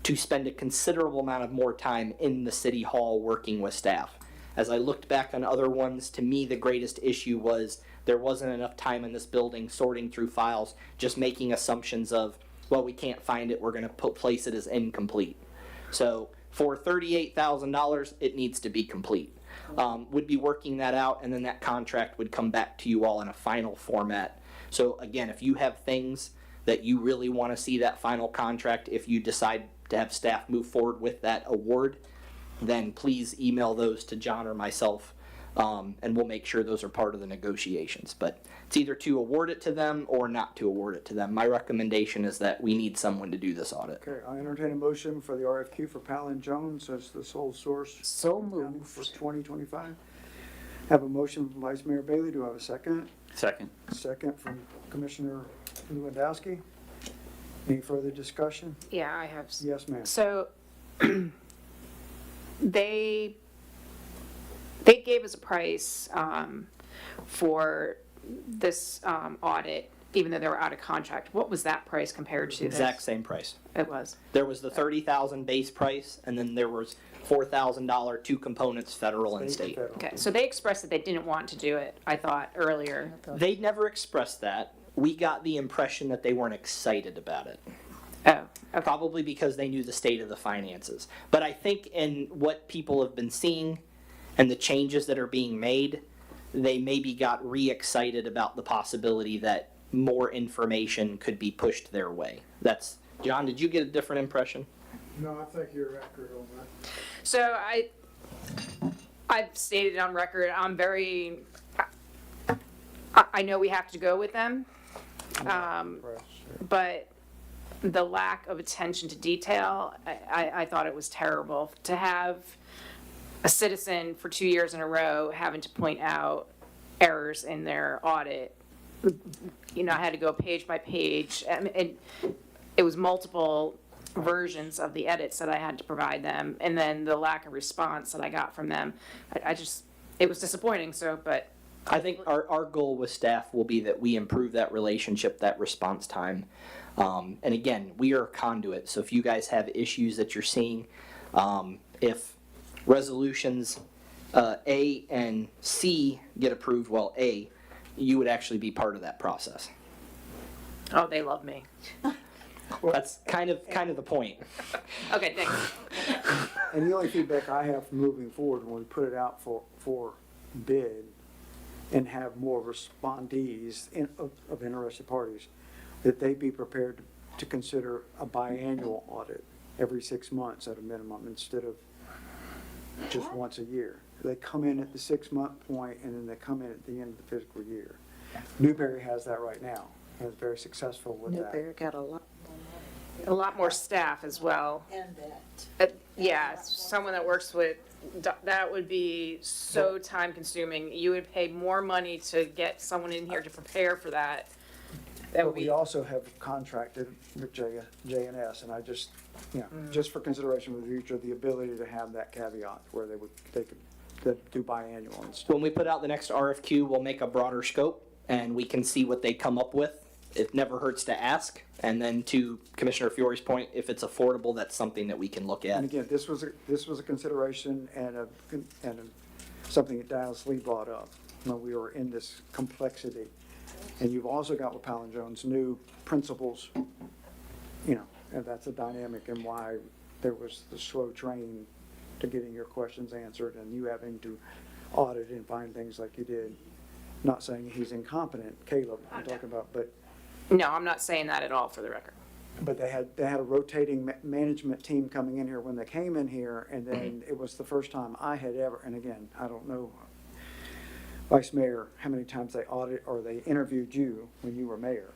to spend a considerable amount of more time in the city hall working with staff. As I looked back on other ones, to me the greatest issue was there wasn't enough time in this building sorting through files, just making assumptions of, well, we can't find it, we're going to place it as incomplete. So for $38,000, it needs to be complete. Would be working that out, and then that contract would come back to you all in a final format. So again, if you have things that you really want to see that final contract, if you decide to have staff move forward with that award, then please email those to John or myself, and we'll make sure those are part of the negotiations. But it's either to award it to them or not to award it to them. My recommendation is that we need someone to do this audit. Okay, I entertain a motion for the RFQ for Powell and Jones as the sole source. So moved. For 2025. Have a motion from Vice Mayor Bailey. Do I have a second? Second. Second from Commissioner Lewandowski. Any further discussion? Yeah, I have. Yes, ma'am. So they gave us a price for this audit, even though they were out of contract. What was that price compared to this? Exact same price. It was. There was the $30,000 base price, and then there was $4,000 two components, federal and state. Okay, so they expressed that they didn't want to do it, I thought, earlier. They never expressed that. We got the impression that they weren't excited about it. Oh, okay. Probably because they knew the state of the finances. But I think in what people have been seeing and the changes that are being made, they maybe got re-excited about the possibility that more information could be pushed their way. That's, John, did you get a different impression? No, I think you're accurate on that. So I've stated on record, I'm very, I know we have to go with them. But the lack of attention to detail, I thought it was terrible. To have a citizen for 2 years in a row having to point out errors in their audit, you know, I had to go page by page. And it was multiple versions of the edits that I had to provide them, and then the lack of response that I got from them. It was disappointing, but I think our goal with staff will be that we improve that relationship, that response time. And again, we are a conduit, so if you guys have issues that you're seeing, if resolutions A and C get approved, well, A, you would actually be part of that process. Oh, they love me. That's kind of the point. Okay, thanks. And the only feedback I have from moving forward, when we put it out for bid and have more respondees of interested parties, that they be prepared to consider a biannual audit every 6 months at a minimum instead of just once a year. They come in at the 6-month point and then they come in at the end of the fiscal year. Newberry has that right now and is very successful with that. Newberry got A lot more staff as well. And that. Yeah, someone that works with, that would be so time consuming. You would pay more money to get someone in here to prepare for that. That would But we be, also have contracted with J&S, and I just, just for consideration with the future, the ability to have that caveat where they could do biannual and stuff. When we put out the next RFQ, we'll make a broader scope and we can see what they come up with. It never hurts to ask. And then to Commissioner Fiore's point, if it's affordable, that's something that we can look And at. again, this was a consideration and something that Dallas Lee brought up when we were in this complexity. And you've also got with Powell and Jones new principles, and that's a dynamic and why there was the slow train to getting your questions answered and you having to audit and find things like you did. Not saying he's incompetent, Caleb, I'm talking about, but no, I'm not saying that at all for the record. But they had a rotating management team coming in here when they came in here, and then it was the first time I had ever, and again, I don't know, Vice Mayor, how many times they audit or they interviewed you when you were mayor,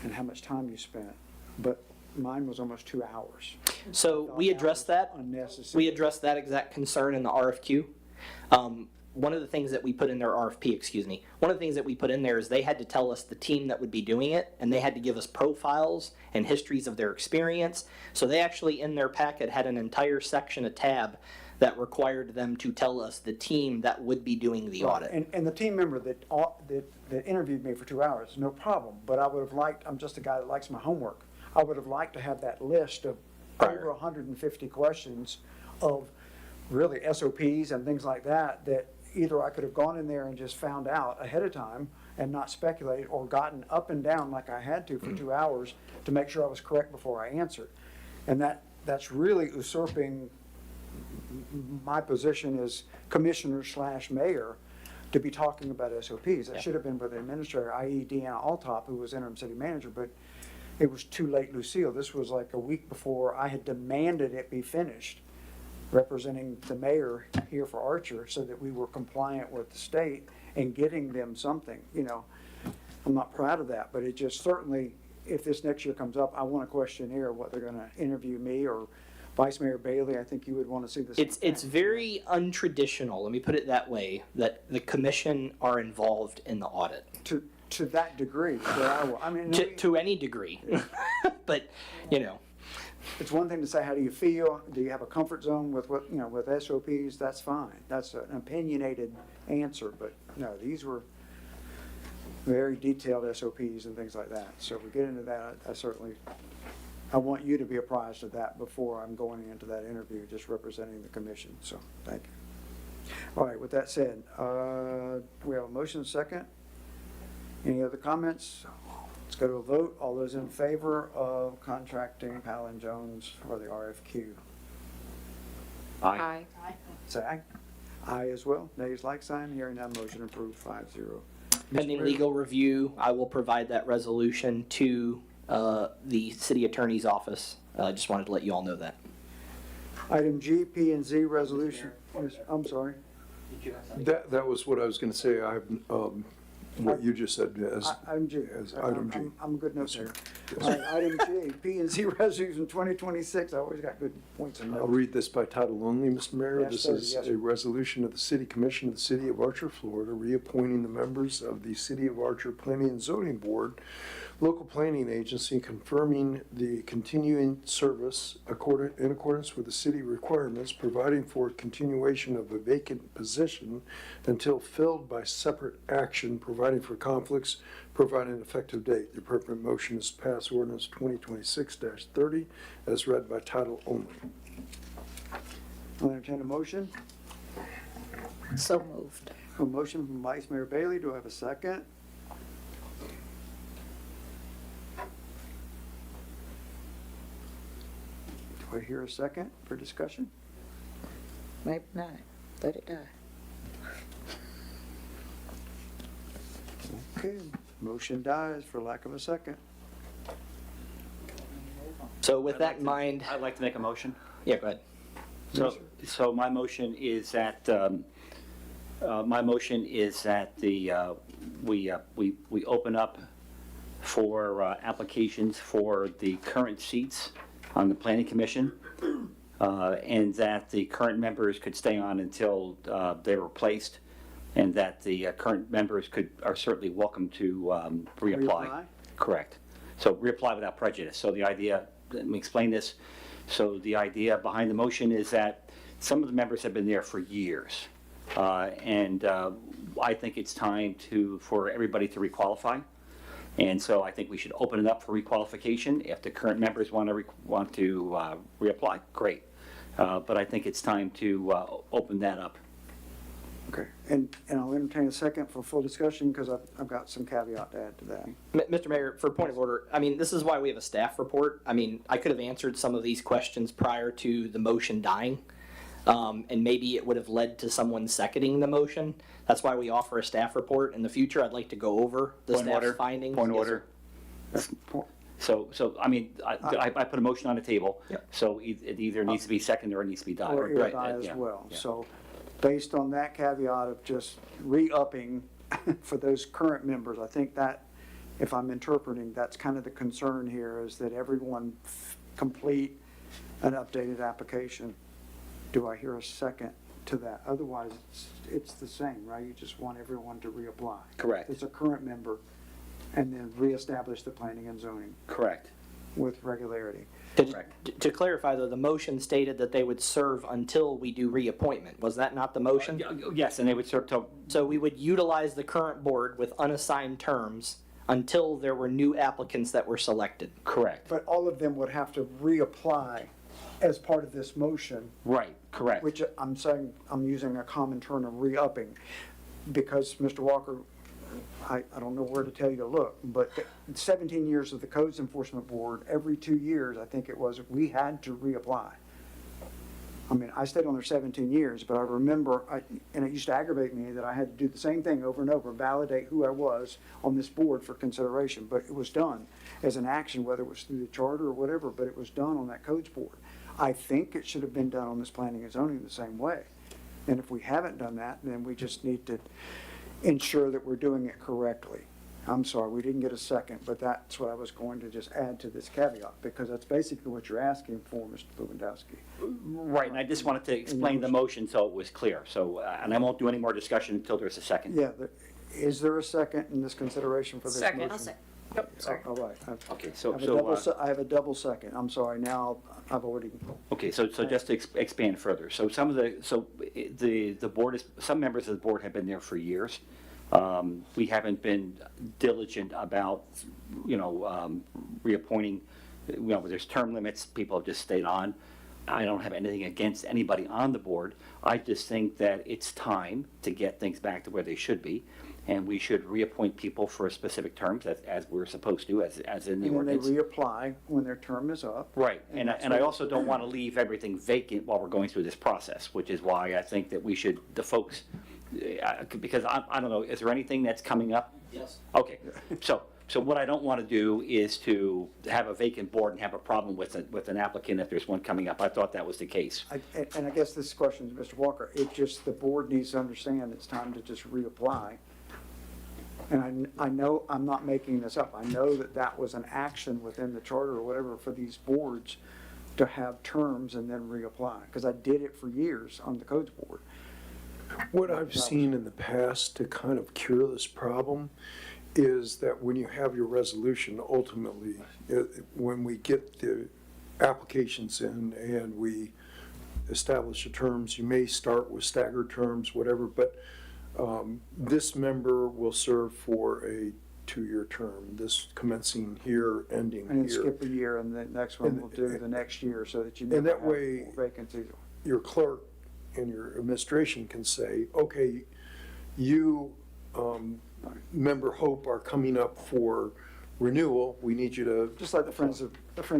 and how much time you spent, but mine was almost 2 hours. So we addressed that. Unnecessary. We addressed that exact concern in the RFQ. one of the things that we put in their RFP, excuse me, one of the things that we put in there is they had to tell us the team that would be doing it, and they had to give us profiles and histories of their experience. So they actually, in their packet, had an entire section, a tab, that required them to tell us the team that would be doing the audit. And the team member that interviewed me for 2 hours, no problem, but I would have liked, I'm just a guy that likes my homework. I would have liked to have that list of over 150 questions of really SOPs and things like that, that either I could have gone in there and just found out ahead of time and not speculated, or gotten up and down like I had to for 2 hours to make sure I was correct before I answered. And that's really usurping my position as commissioner/mayor to be talking about SOPs. That should have been by the administrator, i.e. Deanna Altop, who was interim city manager, but it was too late, Lucille. This was like a week before I had demanded it be finished, representing the mayor here for Archer, so that we were compliant with the state and getting them something. You know, I'm not proud of that, but it just certainly, if this next year comes up, I want a questionnaire, what they're gonna interview me or Vice Mayor Bailey. I think you would want to see this. It's very untraditional, let me put it that way, that the commission are involved in the audit. To that degree, I mean, To any degree, but, you know. it's one thing to say, how do you feel? Do you have a comfort zone with what, you know, with SOPs? That's fine. That's an opinionated answer, but no, these were very detailed SOPs and things like that. So if we get into that, I want you to be apprised of that before I'm going into that interview, just representing the commission. So, thank you. All right, with that said, we have a motion second. Any other comments? Let's go to a vote. All those in favor of contracting Powell and Jones for the RFQ? Aye. Say aye. Aye as well. Nays like sign. Hearing none, motion approved 5-0. Pending legal review, I will provide that resolution to the city attorney's office. Just wanted to let you all know that. Item G, P and Z resolution. I'm sorry. That was what I was gonna say. I have, what you just said as, Item G. as item G. I'm a good note there. All right, item G, P and Z resolution 2026. I always got good points in I'll notes. read this by title only, Mr. Mayor. Yes, This sir. is Yes, a resolution of the City Commission of the City of Archer, Florida, reappointing the members of the City of Archer Planning and Zoning Board, local planning agency, confirming the continuing service in accordance with the city requirements, providing for continuation of a vacant position until filled by separate action, providing for conflicts, providing an effective date. The appropriate motion is to pass ordinance 2026-30 as read by title only. I'll entertain a motion. So moved. A motion from Vice Mayor Bailey. Do I have a second? Do I hear a second for discussion? Maybe not. Let it die. Okay, motion dies for lack of a second. So with that in mind, I'd like to make a motion. yeah, go ahead. So my motion is that, we open up for applications for the current seats on the planning commission, and that the current members could stay on until they're replaced, and that the current members are certainly welcome to reapply. Reapply? Correct. So reapply without prejudice. So the idea, let me explain this. So the idea behind the motion is that some of the members have been there for years. And I think it's time for everybody to requalify. And so I think we should open it up for requalification. If the current members want to reapply, great. But I think it's time to open that up. Okay, and I'll entertain a second for full discussion, because I've got some caveat to add to that. Mr. Mayor, for point of order, I mean, this is why we have a staff report. I mean, I could have answered some of these questions prior to the motion dying, and maybe it would have led to someone seconding the motion. That's why we offer a staff report. In the future, I'd like to go over the staff's findings. Point of Yes, order. sir. So, I mean, I put a motion on the table. Yep. So it either needs to be seconded or it needs to be done. Or Right, die as yeah, well. yeah. So based on that caveat of just re-upping for those current members, I think that, if I'm interpreting, that's kind of the concern here, is that everyone complete an updated application. Do I hear a second to that. Otherwise, it's the same, right? You just want everyone to reapply. Correct. It's a current member, and then reestablish the planning and zoning Correct. with regularity. To clarify, though, the motion stated that they would serve until we do reappointment. Was that not the motion? Yes, and they would serve till, So we would utilize the current board with unassigned terms until there were new applicants that were selected. correct. But all of them would have to reapply as part of this motion, Right, correct. which I'm saying, I'm using a common term of re-upping, because Mr. Walker, I don't know where to tell you to look, but 17 years of the Codes Enforcement Board, every 2 years, I think it was, we had to reapply. I mean, I stayed on there 17 years, but I remember, and it used to aggravate me that I had to do the same thing over and over, validate who I was on this board for consideration, but it was done as an action, whether it was through the charter or whatever, but it was done on that Codes Board. I think it should have been done on this planning and zoning the same way. And if we haven't done that, then we just need to ensure that we're doing it correctly. I'm sorry, we didn't get a second, but that's what I was going to just add to this caveat, because that's basically what you're asking for, Mr. Lewandowski. Right, and I just wanted to explain the motion so it was clear. So, and I won't do any more discussion until there's a second. Yeah, is there a second in this consideration for this motion? Second. I'll say. Yep, sorry. All right. Okay, I have a double second. I'm sorry, now I've already, Okay, so just to expand further, so the board is, some members of the board have been there for years. We haven't been diligent about, reappointing, there's term limits, people have just stayed on. I don't have anything against anybody on the board. I just think that it's time to get things back to where they should be. And we should reappoint people for specific terms as we're supposed to, as in the and then they ordinance. reapply when their term is up. Right, and that's I what- also don't want to leave everything vacant while we're going through this process, which is why I think that we should, the folks, because I don't know, is there anything that's coming up? Yes. Okay, so what I don't want to do is to have a vacant board and have a problem with an applicant if there's one coming up. I thought that was the case. And I guess this question is Mr. Walker, it just, the board needs to understand it's time to just reapply. And I know, I'm not making this up, I know that was an action within the charter or whatever for these boards to have terms and then reapply, because I did it for years on the codes board. What I've seen in the past to kind of cure this problem is that when you have your resolution, ultimately, when we get the applications in and we establish the terms, you may start with staggered terms, whatever, but this member will serve for a 2-year term, this commencing here, ending And then here. skip a year, and the next one will do the next year, so that you And never that have way- vacancies. Your clerk and your administration can say, okay, you, member Hope, are coming up for renewal, we need you to. Just like the Friends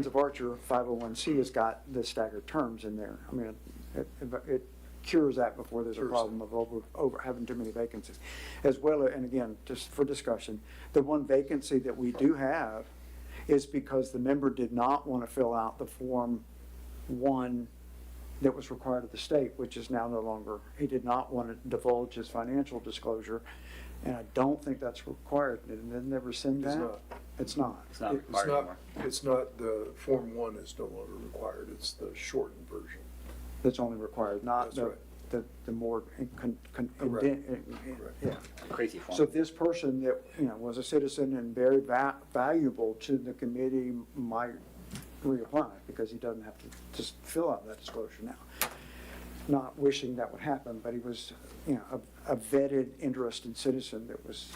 of Archer 501c has got the staggered terms in there. I mean, it cures that before there's a problem of over having too many vacancies. As well, and again, just for discussion, the one vacancy that we do have is because the member did not want to fill out the Form 1 that was required of the state, which is now no longer, he did not want to divulge his financial disclosure, and I don't think that's required. Did they never send that? It's not. It's not. It's not It's required not, anymore. it's not, the Form 1 is no longer required, it's the shortened version. That's only required, not That's the more, Correct. yeah. Crazy form. So this person that, was a citizen and very valuable to the committee might reapply, because he doesn't have to just fill out that disclosure now. Not wishing that would happen, but he was, a vetted, interested citizen that was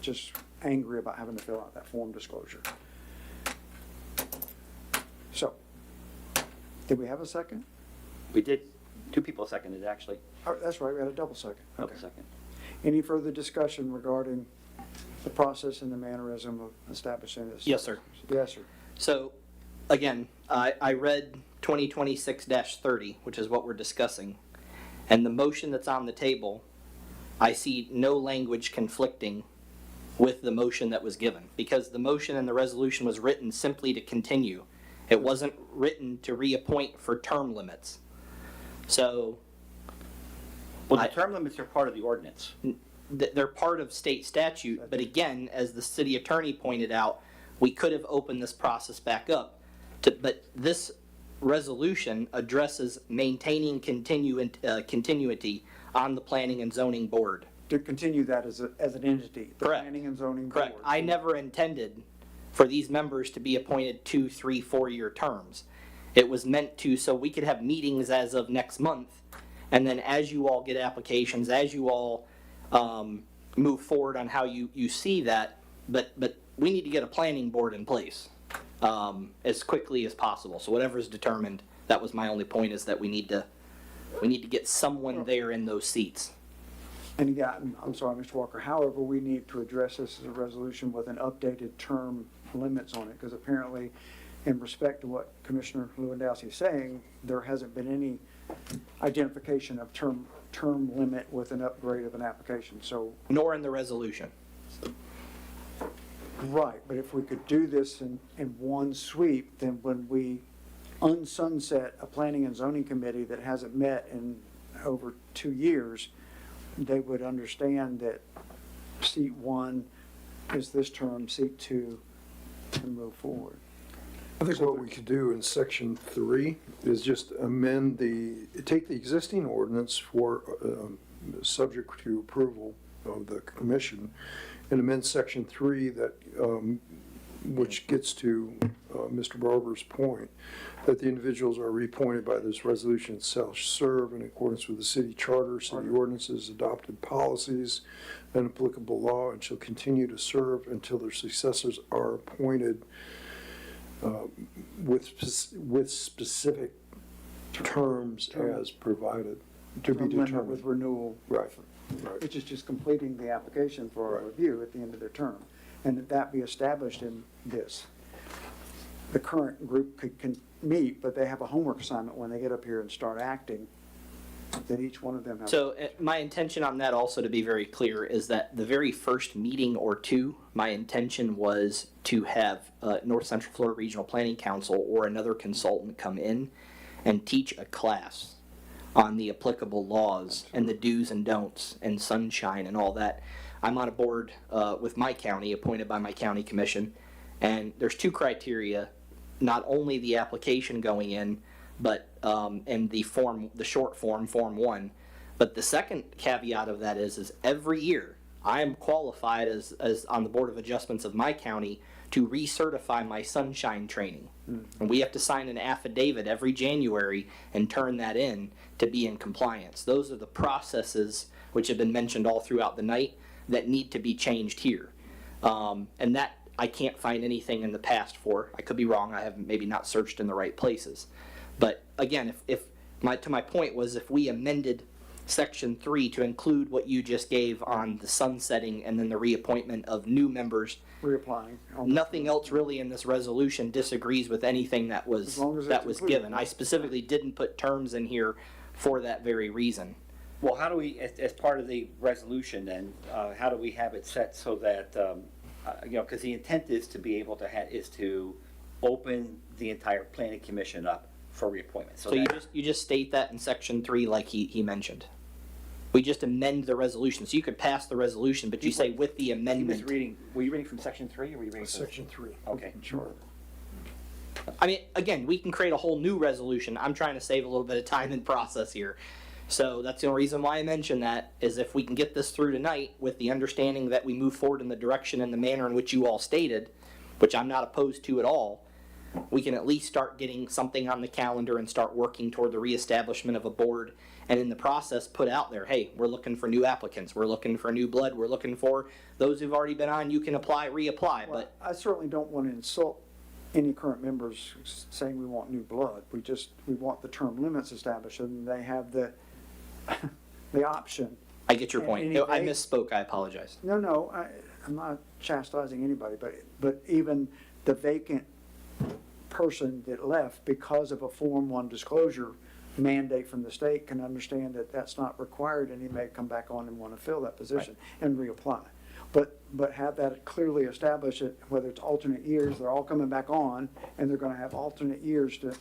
just angry about having to fill out that form disclosure. So, did we have a second? We did, 2 people seconded, actually. Oh, that's right, we had a double second. Double second. Any further discussion regarding the process and the mannerism of establishing this? Yes, sir. Yes, sir. So, again, I read 2026-30, which is what we're discussing, and the motion that's on the table, I see no language conflicting with the motion that was given, because the motion and the resolution was written simply to continue. It wasn't written to reappoint for term limits. So, Well, the term limits are part of the ordinance. they're part of state statute, but again, as the city attorney pointed out, we could have opened this process back up. But this resolution addresses maintaining continuity on the planning and zoning board. To continue that as an entity, the Correct. planning and zoning board. Correct. I never intended for these members to be appointed 2, 3, 4-year terms. It was meant to, so we could have meetings as of next month, and then as you all get applications, as you all move forward on how you see that, but we need to get a planning board in place as quickly as possible. So whatever's determined, that was my only point, is that we need to get someone there in those seats. And again, I'm sorry, Mr. Walker, however, we need to address this as a resolution with an updated term limits on it, because apparently, in respect to what Commissioner Lewandowski is saying, there hasn't been any identification of term limit with an upgrade of an application, so. Nor in the resolution. Right, but if we could do this in one sweep, then when we unsunset a planning and zoning committee that hasn't met in over 2 years, they would understand that seat 1 is this term, seat 2, and move forward. I think what we could do in section 3 is just take the existing ordinance for, subject to approval of the commission, and amend section 3 that, which gets to Mr. Barber's point, that the individuals are reappointed by this resolution shall serve in accordance with the city charter, city ordinances, adopted policies, and applicable law, and shall continue to serve until their successors are appointed with specific terms as provided, to be Term limit determined. with renewal. Right. Which is just completing the application for a review at the end of their term. And that be established in this. The current group can meet, but they have a homework assignment when they get up here and start acting, that each one of them has. So my intention on that, also to be very clear, is that the very first meeting or two, my intention was to have North Central Florida Regional Planning Council or another consultant come in and teach a class on the applicable laws and the do's and don'ts and sunshine and all that. I'm on a board with my county, appointed by my county commission, and there's 2 criteria, not only the application going in, but and the short form, Form 1. But the second caveat of that is every year I am qualified as on the Board of Adjustments of my county to recertify my sunshine training. And we have to sign an affidavit every January and turn that in to be in compliance. Those are the processes which have been mentioned all throughout the night that need to be changed here. And that I can't find anything in the past for. I could be wrong. I have maybe not searched in the right places. But again, to my point was, if we amended section 3 to include what you just gave on the sunsetting and then the reappointment of new members, reapplying. Nothing else really in this resolution disagrees with anything that was given. I specifically didn't put terms in here for that very reason. Well, how do we, as part of the resolution then, how do we have it set so that, because the intent is to be able to is to open the entire planning commission up for reappointment. So you just state that in section 3 like he mentioned. We just amend the resolution. So you could pass the resolution, but you say with the amendment. Were you reading from section 3 or were you reading from? Section 3. Okay. Sure. I mean, again, we can create a whole new resolution. I'm trying to save a little bit of time and process here. So that's the only reason why I mentioned that, is if we can get this through tonight with the understanding that we move forward in the direction and the manner in which you all stated, which I'm not opposed to at all, we can at least start getting something on the calendar and start working toward the reestablishment of a board, and in the process put out there, hey, we're looking for new applicants, we're looking for new blood, we're looking for those who've already been on, you can apply, reapply. Well, But I certainly don't want to insult any current members saying we want new blood. We want the term limits established, and they have the option. I get your point. And I misspoke, I apologize. No, I'm not chastising anybody, but even the vacant person that left because of a Form 1 disclosure mandate from the state can understand that that's not required, and he may come back on and want to fill that position and reapply. But have that clearly established, whether it's alternate years, they're all coming back on, and they're going to have alternate years to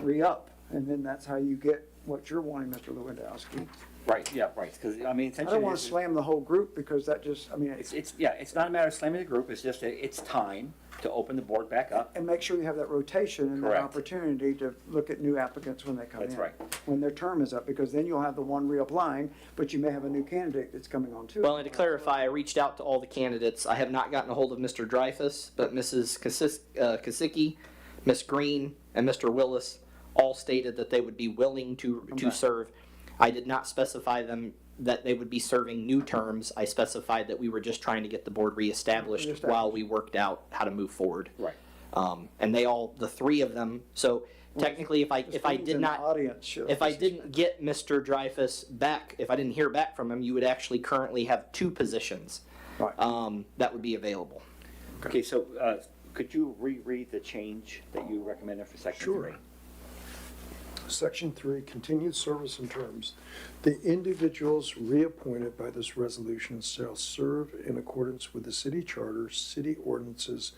re-up and then that's how you get what you're wanting, Mr. Lewandowski. Right, yeah, right, because, I mean, I essentially. don't want to slam the whole group because that just, I mean, It's not a matter of slamming the group, it's just, it's time to open the board back up. and make sure you have that rotation and that Correct. opportunity to look at new applicants when they come in. That's right. When their term is up, because then you'll have the one reapplying, but you may have a new candidate that's coming on too. Well, and to clarify, I reached out to all the candidates. I have not gotten a hold of Mr. Dreyfus, but Mrs. Kasicki, Ms. Green, and Mr. Willis all stated that they would be willing to serve. I did not specify them that they would be serving new terms. I specified that we were just trying to get the board reestablished while we worked out how to move forward. Right. And they all, the three of them, so technically if I did not, if I didn't get Mr. Dreyfus back, if I didn't hear back from him, you would actually currently have two positions that would be available. Okay, so, could you reread the change that you recommended for section 3? Section 3, continued service and terms. The individuals reappointed by this resolution shall serve in accordance with the city charter, city ordinances,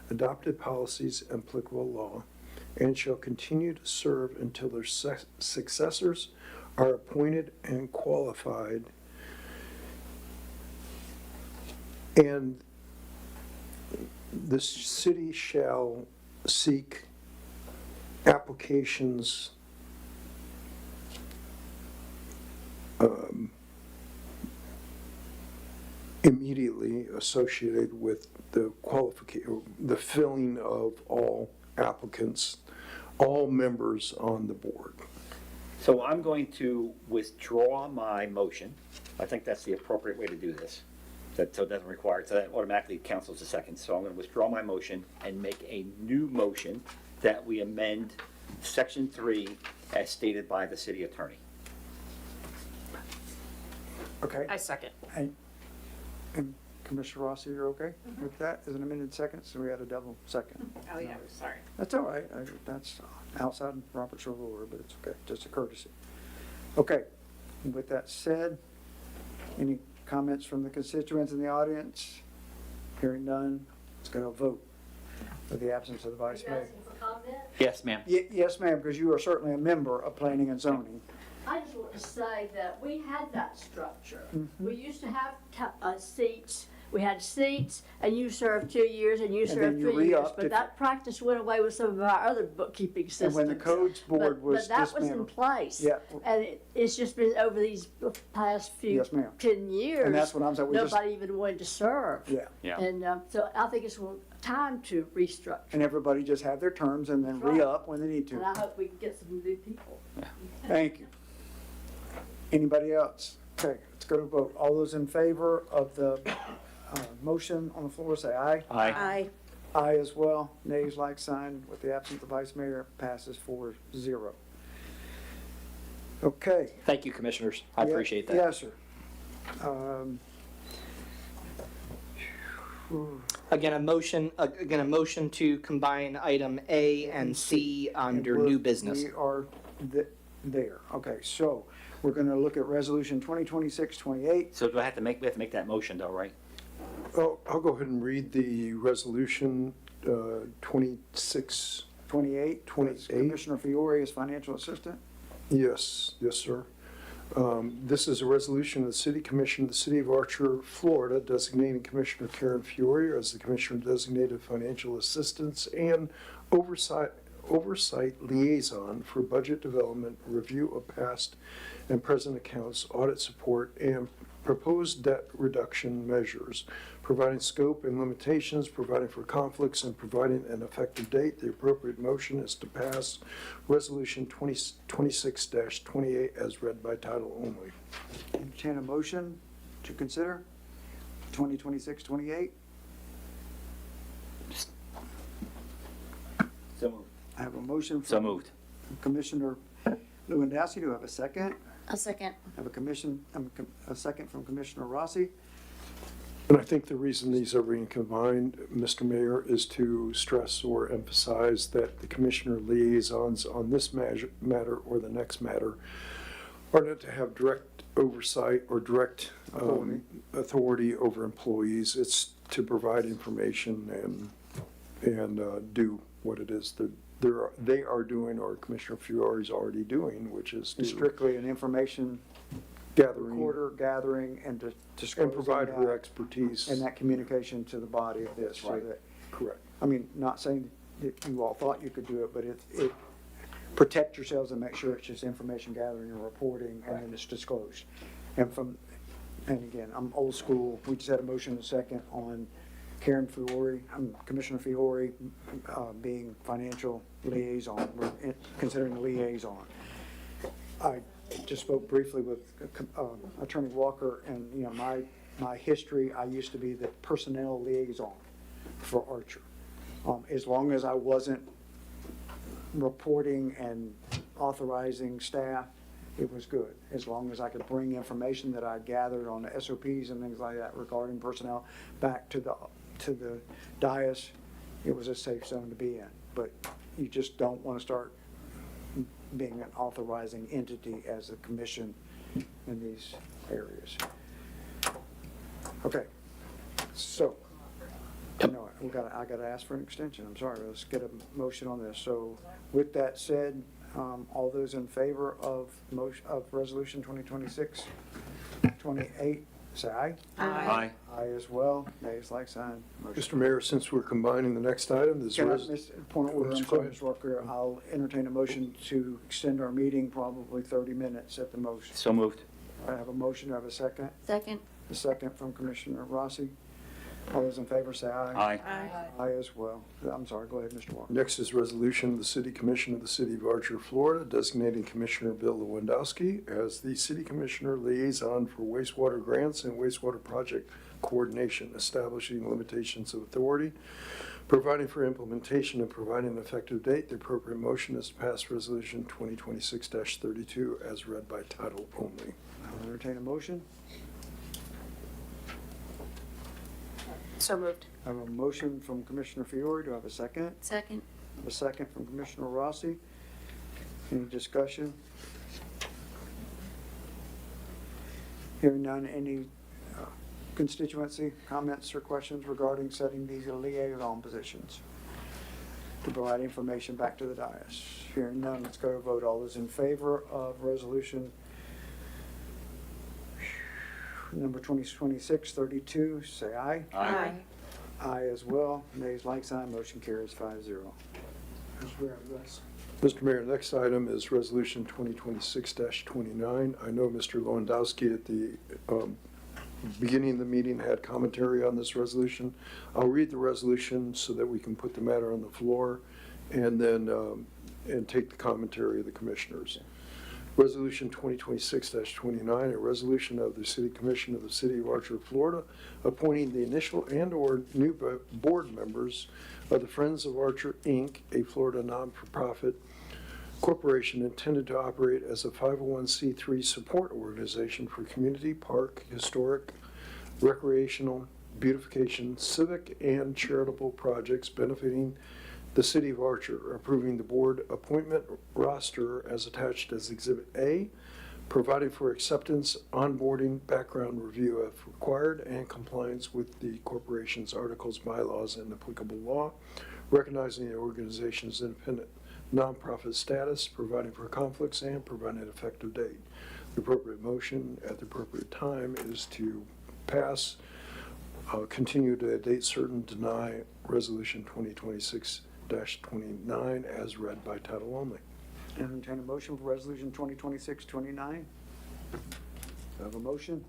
adopted policies, and applicable law, and shall continue to serve until their successors are appointed and qualified, and the city shall seek applications immediately associated with the qualification, the filling of all applicants, all members on the board. So I'm going to withdraw my motion. I think that's the appropriate way to do this. So it doesn't require, so that automatically counts as a second. So I'm going to withdraw my motion and make a new motion that we amend section 3 as stated by the city attorney. Okay. I second. And Commissioner Rossi, you're okay with that? Is an amended second, so we had a double second. Oh, yeah, sorry. That's all right. That's outside Robert's Rule of Order, but it's okay, just a courtesy. Okay, with that said, any comments from the constituents in the audience? Hearing none, let's go to a vote for the absence of the vice mayor. Yes, ma'am. Yes, ma'am, because you are certainly a member of planning and zoning. I just want to say that we had that structure. We used to have seats. We had seats, and you served 2 years, and you And then served you 3 years. re-upped But if- that practice went away with some of our other bookkeeping And systems. when the codes board was But that was in dismantled. place. Yeah. And it's just been over these past few, Yes, ma'am. 10 years. And that's what I'm saying, we just- Nobody even wanted to serve. Yeah. Yeah. And so I think it's time to restructure. And everybody just have their terms and then re-up when they need And to. I hope we can get some new people. Thank you. Anybody else? Okay, let's go to vote. All those in favor of the motion on the floor, say aye. Aye. Aye as well. Nays, like sign. With the absence of the vice mayor, passes 4-0. Okay. Thank you, commissioners. I appreciate that. Yes, sir. Again, a motion to combine item A and C under new business. We are there. Okay, so we're going to look at resolution 2026-28. So do I have to make that motion though, right? Oh, I'll go ahead and read the resolution 26. 28. 28. Commissioner Fiore is financial assistant. Yes, yes, sir. This is a resolution of the City Commission of the City of Archer, Florida, designating Commissioner Karen Fiore as the Commissioner Designated Financial Assistance and Oversight Liaison for Budget Development, Review of Past and Present Accounts, Audit Support, and Proposed Debt Reduction Measures, providing scope and limitations, providing for conflicts, and providing an effective date. The appropriate motion is to pass Resolution 26-28 as read by title only. Entertain a motion to consider 2026-28. So moved. I have a motion So from moved. Commissioner Lewandowski. Do I have a second? A second. I have a second from Commissioner Rossi. And I think the reason these are being combined, Mr. Mayor, is to stress or emphasize that the commissioner liaisons on this matter or the next matter are not to have direct oversight or direct authority over employees. It's to provide information and do what it is that they are doing, or Commissioner Fiore is already doing, which is It's to strictly an information gathering gathering and and disclosing provide her that, expertise. and that communication to the body of this. So that, Correct. I mean, not saying that you all thought you could do it, but it protect yourselves and make sure it's just information gathering and reporting, and then it's disclosed. And again, I'm old school. We just had a motion and a second on Karen Fiore, Commissioner Fiore, being financial liaison. We're considering the liaison. I just spoke briefly with Attorney Walker, and, you know, my history, I used to be the personnel liaison for Archer. As long as I wasn't reporting and authorizing staff, it was good. As long as I could bring information that I gathered on the SOPs and things like that regarding personnel back to the dais, it was a safe zone to be in. But you just don't want to start being an authorizing entity as a commission in these areas. Okay, so, no, I gotta ask for an extension, I'm sorry, let's get a motion on this. So with that said, all those in favor of resolution 2026-28, say aye. Aye. Aye as well, nays like sign. Motion. Mr. Mayor, since we're combining the next item, this Can I, point of order, I'm Go sorry, ahead. Ms. Walker, I'll entertain a motion to extend our meeting probably 30 minutes at the most. So moved. I have a motion, do I have a second? Second. A second from Commissioner Rossi. All those in favor say aye. Aye. Aye as well. I'm sorry, go ahead, Mr. Walker. Next is resolution of the City Commission of the City of Archer, Florida, designating Commissioner Bill Lewandowski as the City Commissioner Liaison for wastewater grants and wastewater project coordination, establishing limitations of authority, providing for implementation, and providing an effective date. The appropriate motion is to pass resolution 2026-32 as read by title only. I'll entertain a motion. So moved. I have a motion from Commissioner Fiore. Do I have a second? Second. I have a second from Commissioner Rossi. Any discussion? Hearing none, any constituency comments or questions regarding setting these liaison positions to provide information back to the dais? Hearing none, let's go to vote. All those in favor of resolution number 2026-32, say aye. Aye. Aye as well. Nays like sign. Motion carries 5-0. Mr. Mayor, next item is resolution 2026-29. I know Mr. Lewandowski at the beginning of the meeting had commentary on this resolution. I'll read the resolution so that we can put the matter on the floor and then and take the commentary of the commissioners. Resolution 2026-29, a resolution of the City Commission of the City of Archer, Florida, appointing the initial and/or new board members of the Friends of Archer, Inc., a Florida non-for-profit corporation intended to operate as a 501c3 support organization for community, park, historic, recreational, beautification, civic, and charitable projects benefiting the City of Archer, approving the board appointment roster as attached as Exhibit A, providing for acceptance, onboarding, background review if required, and compliance with the corporation's articles, bylaws, and applicable law, recognizing the organization's independent nonprofit status, providing for conflicts, and providing an effective date. The appropriate motion at the appropriate time is to pass, continue to a date certain, deny Resolution 2026-29 as read by title only. Entertain a motion for resolution 2026-29. I have a motion.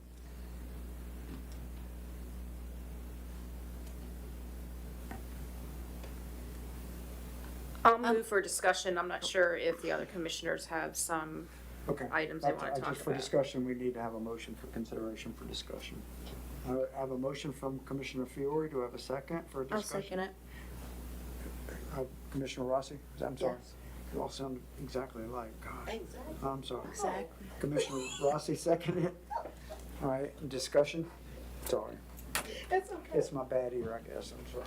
I'll move for discussion. I'm not sure if the other commissioners have some Okay. items they want to talk Just for about. discussion, we need to have a motion for consideration for discussion. I have a motion from Commissioner Fiore. Do I have a second for I'll discussion? second it. Commissioner Rossi? I'm sorry. Yes. You all sound exactly alike. Gosh. Exactly. I'm sorry. Exactly. Commissioner Rossi seconded it. All right, discussion? Sorry. It's okay. It's my bad ear, I guess. I'm sorry.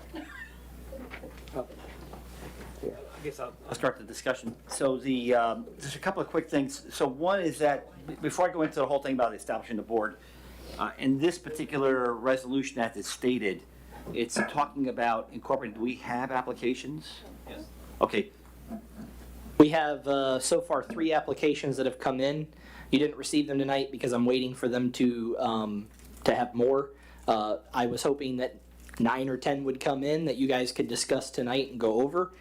I guess I'll start the discussion. So just a couple of quick things. So one is that, before I go into the whole thing about establishing the board, in this particular resolution as it's stated, it's talking about incorporating, do we have applications? Yes. Okay, We have so far 3 applications that have come in. You didn't receive them tonight because I'm waiting for them to have more. I was hoping that 9 or 10 would come in that you guys could discuss tonight and go over.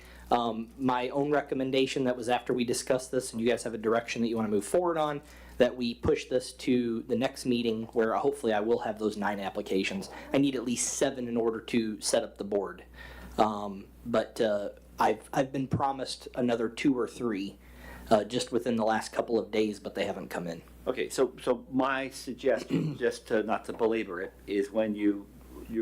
My own recommendation that was after we discussed this and you guys have a direction that you want to move forward on, that we push this to the next meeting where hopefully I will have those 9 applications. I need at least 7 in order to set up the board. But I've been promised another 2 or 3 just within the last couple of days, but they haven't come in. Okay, so my suggestion, just to, not to belabor it, is when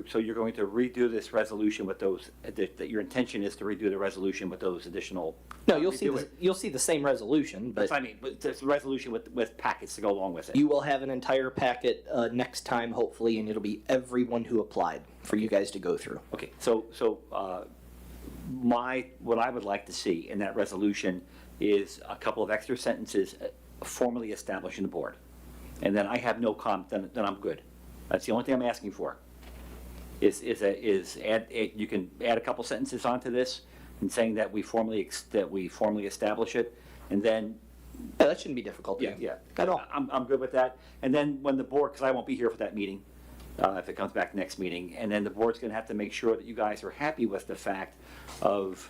so you're going to redo this resolution with those, that your intention is to redo the resolution with those additional. No, you'll see the same resolution, but That's what I mean, but this resolution with packets to go along with it. you will have an entire packet next time, hopefully, and it'll be everyone who applied for you guys to go through. Okay, so what I would like to see in that resolution is a couple of extra sentences formally establishing the board. And then I have no comment, then I'm good. That's the only thing I'm asking for. You can add a couple sentences onto this and saying that we formally establish it, and then. Yeah, that shouldn't be difficult. Yeah. At all. I'm good with that. And then when the board, because I won't be here for that meeting, if it comes back next meeting, and then the board's gonna have to make sure that you guys are happy with the fact of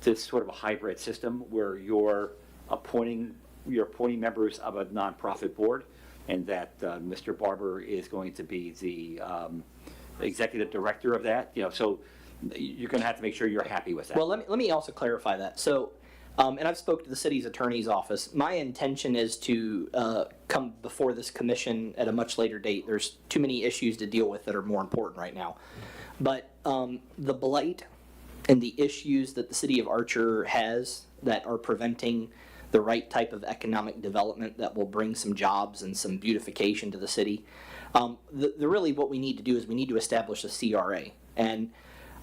this sort of a hybrid system where you're appointing members of a nonprofit board, and that Mr. Barber is going to be the executive director of that, so you're gonna have to make sure you're happy with that. Well, let me also clarify that. So, and I've spoke to the city's attorney's office. My intention is to come before this commission at a much later date. There's too many issues to deal with that are more important right now. But the blight and the issues that the city of Archer has that are preventing the right type of economic development that will bring some jobs and some beautification to the city. Really what we need to do is we need to establish a CRA. And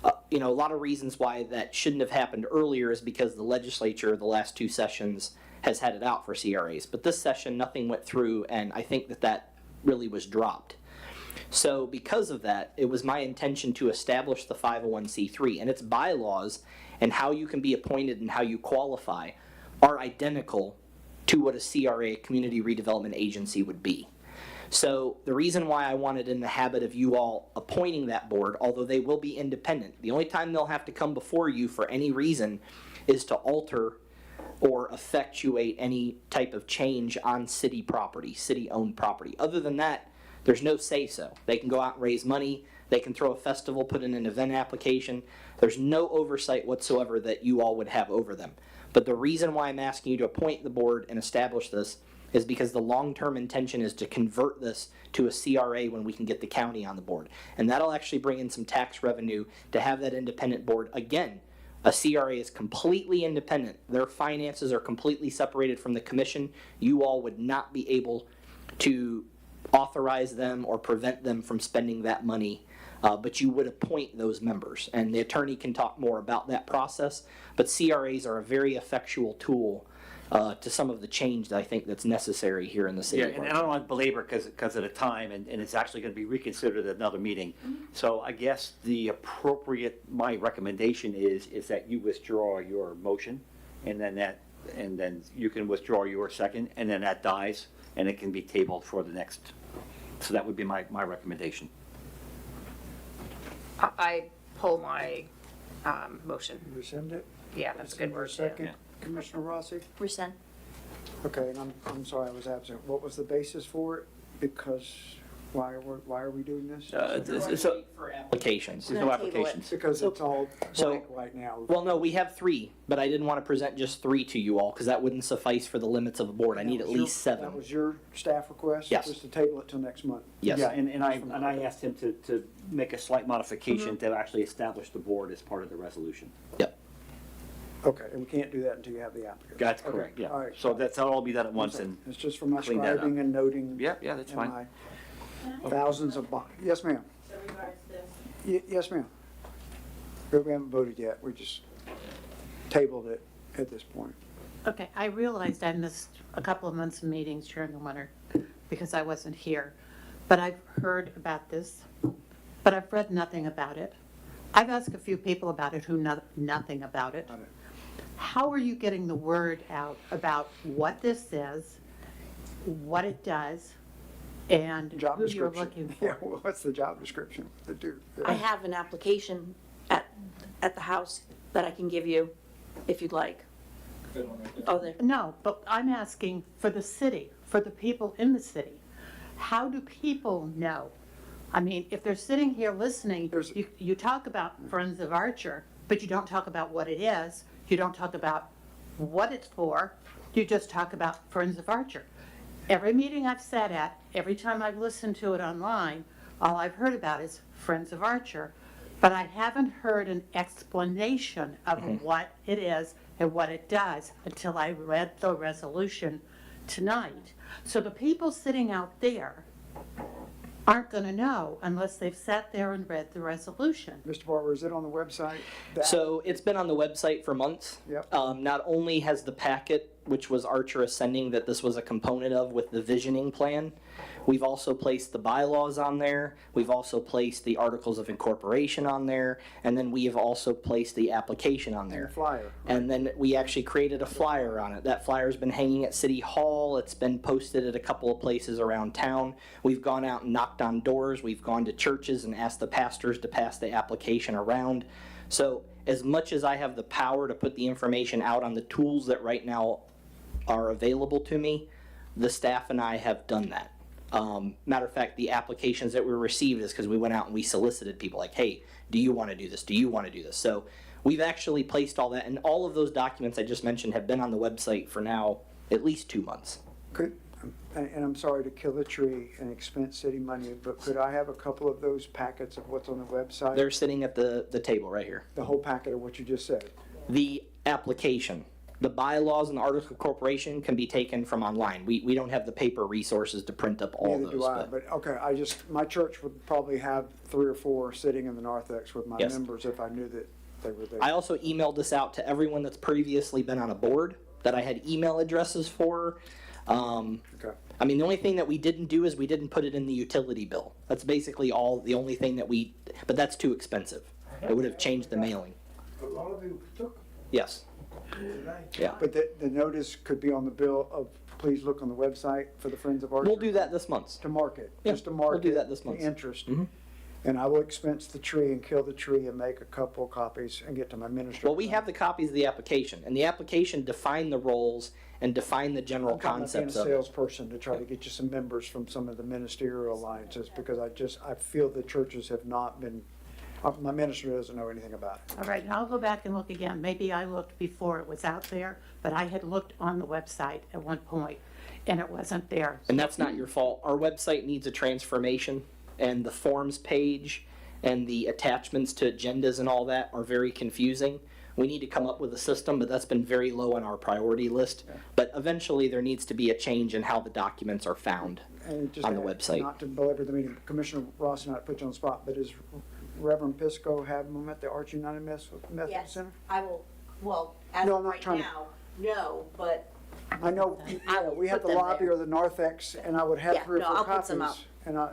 a lot of reasons why that shouldn't have happened earlier is because the legislature, the last 2 sessions, has had it out for CRAs. But this session, nothing went through, and I think that really was dropped. So because of that, it was my intention to establish the 501c3, and its bylaws and how you can be appointed and how you qualify are identical to what a CRA, Community Redevelopment Agency, would be. So the reason why I wanted in the habit of you all appointing that board, although they will be independent, the only time they'll have to come before you for any reason is to alter or effectuate any type of change on city property, city-owned property. Other than that, there's no say-so. They can go out and raise money, they can throw a festival, put in an event application. There's no oversight whatsoever that you all would have over them. But the reason why I'm asking you to appoint the board and establish this is because the long-term intention is to convert this to a CRA when we can get the county on the board. And that'll actually bring in some tax revenue to have that independent board. Again, a CRA is completely independent. Their finances are completely separated from the commission. You all would not be able to authorize them or prevent them from spending that money, but you would appoint those members. And the attorney can talk more about that process, but CRAs are a very effectual tool to some of the change that I think that's necessary here in the city. Yeah, and I don't want to belabor because of the time, and it's actually going to be reconsidered at another meeting. So I guess my recommendation is that you withdraw your motion, and then you can withdraw your second, and then that dies, and it can be tabled for the next. So that would be my recommendation. I pull my motion. Rescind it? Yeah, that's a good word. Second, Yeah. Commissioner Rossi? Rescind. Okay, and I'm sorry I was absent. What was the basis for it? Because, why are we doing this? For applications. There's no applications. Because it's all So- blank right now. Well, no, we have 3, but I didn't want to present just 3 to you all because that wouldn't suffice for the limits of a board. I need at least 7. That was your staff request? Yes. Just to table it till next month? Yes. Yeah, and I asked him to make a slight modification to actually establish the board as part of the resolution. Yep. Okay, and we can't do that until you have the applicant? That's Okay, correct, yeah. All right. So that'll all be done at once and. It's just for my clean that up. scribing and noting. Yeah, that's in fine. my Thousands of, yes, ma'am. So regards this, Yes, ma'am. We haven't voted yet. We just tabled it at this point. Okay, I realized I missed a couple of months of meetings during the winter because I wasn't here. But I've heard about this, but I've read nothing about it. I've asked a few people about it who know nothing about it. how are you getting the word out about what this is, what it does, and Job who you're description. looking Yeah, for? well, what's the job description to do? I have an application at the house that I can give you if you'd like. Oh, there. No, but I'm asking for the city, for the people in the city. How do people know? I mean, if they're sitting here listening, you talk about Friends of Archer, but you don't talk about what it is. You don't talk about what it's for. You just talk about Friends of Archer. Every meeting I've sat at, every time I've listened to it online, all I've heard about is Friends of Archer, but I haven't heard an explanation of what it is and what it does until I read the resolution tonight. So the people sitting out there aren't going to know unless they've sat there and read the resolution. Mr. Barber, is it on the website? So it's been on the website for months. Yep. Not only has the packet, which was Archer Ascending, that this was a component of with the visioning plan, we've also placed the bylaws on there. We've also placed the articles of incorporation on there. And then we have also placed the application on there. Flyer. And then we actually created a flyer on it. That flyer's been hanging at City Hall. It's been posted at a couple of places around town. We've gone out and knocked on doors. We've gone to churches and asked the pastors to pass the application around. So as much as I have the power to put the information out on the tools that right now are available to me, the staff and I have done that. Matter of fact, the applications that we received is because we went out and we solicited people like, hey, do you want to do this? Do you want to do this? So we've actually placed all that, and all of those documents I just mentioned have been on the website for now at least 2 months. And I'm sorry to kill a tree and expense city money, but could I have a couple of those packets of what's on the website? They're sitting at the table right here. The whole packet of what you just said? The application. The bylaws and the articles of corporation can be taken from online. We don't have the paper resources to print up all Neither those. do I, but okay, my church would probably have 3 or 4 sitting in the narthex with my Yes. members if I knew that they were there. I also emailed this out to everyone that's previously been on a board that I had email addresses for. Okay. I mean, the only thing that we didn't do is we didn't put it in the utility bill. That's basically the only thing that but that's too expensive. It would have changed the mailing. A lot of you took Yes. Yeah. But the notice could be on the bill of, please look on the website for the Friends of Archer? We'll do that this month. To market, Yeah, just to market. we'll do that this month. The interest. Mhm. And I will expense the tree and kill the tree and make a couple copies and get to my minister. Well, we have the copies of the application, and the application defined the roles and defined the general I'm talking about being a concepts of it. salesperson to try to get you some members from some of the ministerial alliances, because I feel the churches have not been, my minister doesn't know anything about it. All right, and I'll go back and look again. Maybe I looked before it was out there, but I had looked on the website at one point, and it wasn't there. And that's not your fault. Our website needs a transformation, and the forms page and the attachments to agendas and all that are very confusing. We need to come up with a system, but that's been very low on our priority list. But eventually, there needs to be a change in how the documents are found And just on the website. Not to belabor the meeting, Commissioner Ross, not to put you on the spot, but does Reverend Pisco have them at the Arch United Methodist Yes, Center? I will, well, as No, of I'm not right trying to- now, no, but I know, yeah, we have put the them lobby there. or the narthex, and I would have Yeah, 3 or no, 4 I'll copies. put some up. And I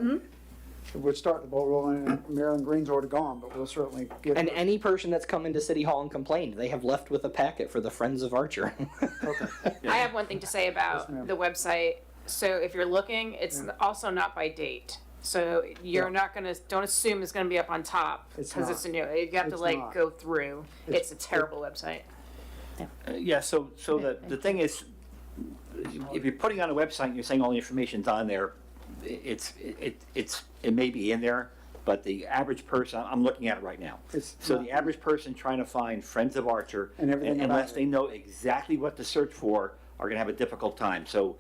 would start the ball rolling, and Marilyn Green's already gone, but we'll certainly get. And any person that's come into City Hall and complained, they have left with a packet for the Friends of Archer. I have one thing to say Yes, about ma'am. the website. So if you're looking, it's also not by date. So you're not gonna, don't assume it's gonna be up on top, It's because not. it's a new, you have to It's like not. go through. It's a terrible website. Yeah, so the thing is, if you're putting on a website and you're saying all the information's on there, it may be in there, but the average person, I'm looking at it right now. It's So not- the average person trying to find Friends of Archer, And everything about unless it. they know exactly what to search for, are gonna have a difficult time. So,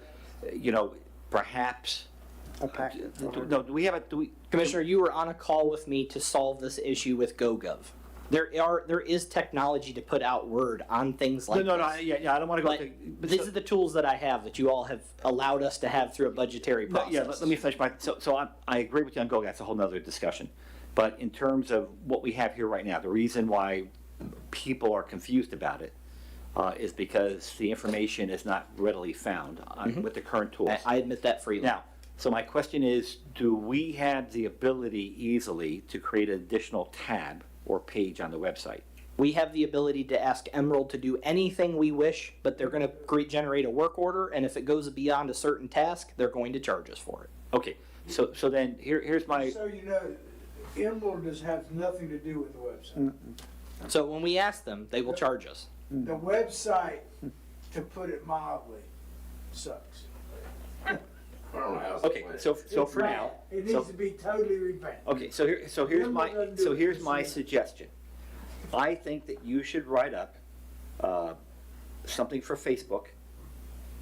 perhaps, A packet. no, do we have a, Commissioner, you were on a call with me to solve this issue with GoGov. There is technology to put out word on things like no, this. yeah, I don't wanna go But to. these are the tools that I have that you all have allowed us to have through a budgetary No, process. yeah, let me finish so I agree with you on GoGo, that's a whole nother discussion. But in terms of what we have here right now, the reason why people are confused about it is because the information is not readily found with the current tools. I admit that freely. Now, so my question is, do we have the ability easily to create an additional tab or page on the website? We have the ability to ask Emerald to do anything we wish, but they're gonna generate a work order, and if it goes beyond a certain task, they're going to charge us for it. Okay, so then here's my, So you know, Emerald has nothing to do with the website. So when we ask them, they will charge us. The website, to put it mildly, sucks. okay, so for now. It so- needs to be totally revamped. Okay, here's my suggestion. I think that you should write up something for Facebook,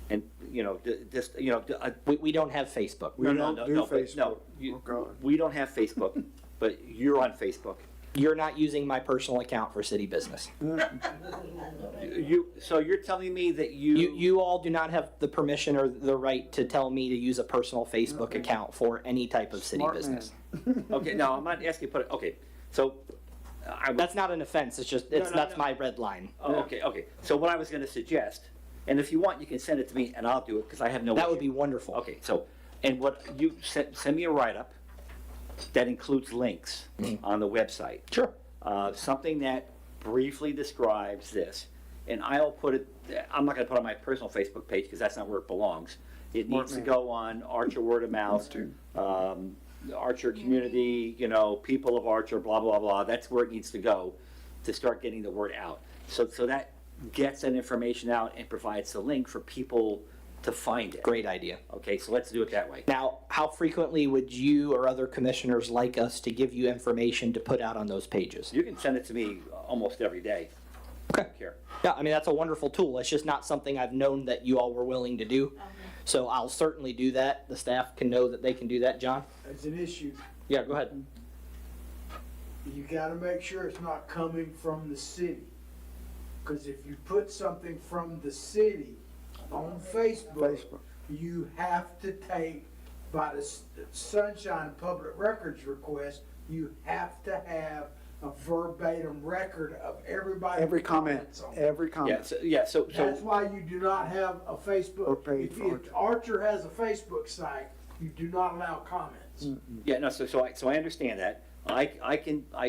and We don't have Facebook. We don't do Facebook. we don't have Facebook, but you're on Facebook. You're not using my personal account for city business. So you're telling me that You all do not have the permission or the right to tell me to use a personal Facebook account for any type of city Smart business. Okay, no, I'm not asking you to put it, okay, so. That's not an offense, it's just, that's my red line. Oh, okay, so what I was gonna suggest, and if you want, you can send it to me and I'll do it, because I have no. That would issue. be wonderful. Okay, so, and what, you send me a write-up that includes links on the website. Sure. Something that briefly describes this, and I'll put it, I'm not gonna put it on my personal Facebook page, because that's not where it belongs. It needs to go on Archer Word of Mouth, Archer community, people of Archer, blah, blah, blah. That's where it needs to go to start getting the word out. So that gets that information out and provides the link for people to find it. Great idea. Okay, so let's do it that way. Now, how frequently would you or other commissioners like us to give you information to put out on those pages? You can send it to me almost every day. Okay. I don't care. Yeah, I mean, that's a wonderful tool. It's just not something I've known that you all were willing to do. So I'll certainly do that. The staff can know that they can do that. John? It's an issue. Yeah, go ahead. You gotta make sure it's not coming from the city. Cause if you put something from the city on Facebook, you have to take, by the Sunshine Public Records request, you have to have a verbatim record of everybody. Every comment, comments on it. every comment. So That's why you do not have a Facebook. page for If Archer has a Facebook site, you do not allow comments. yeah, no, so I understand that.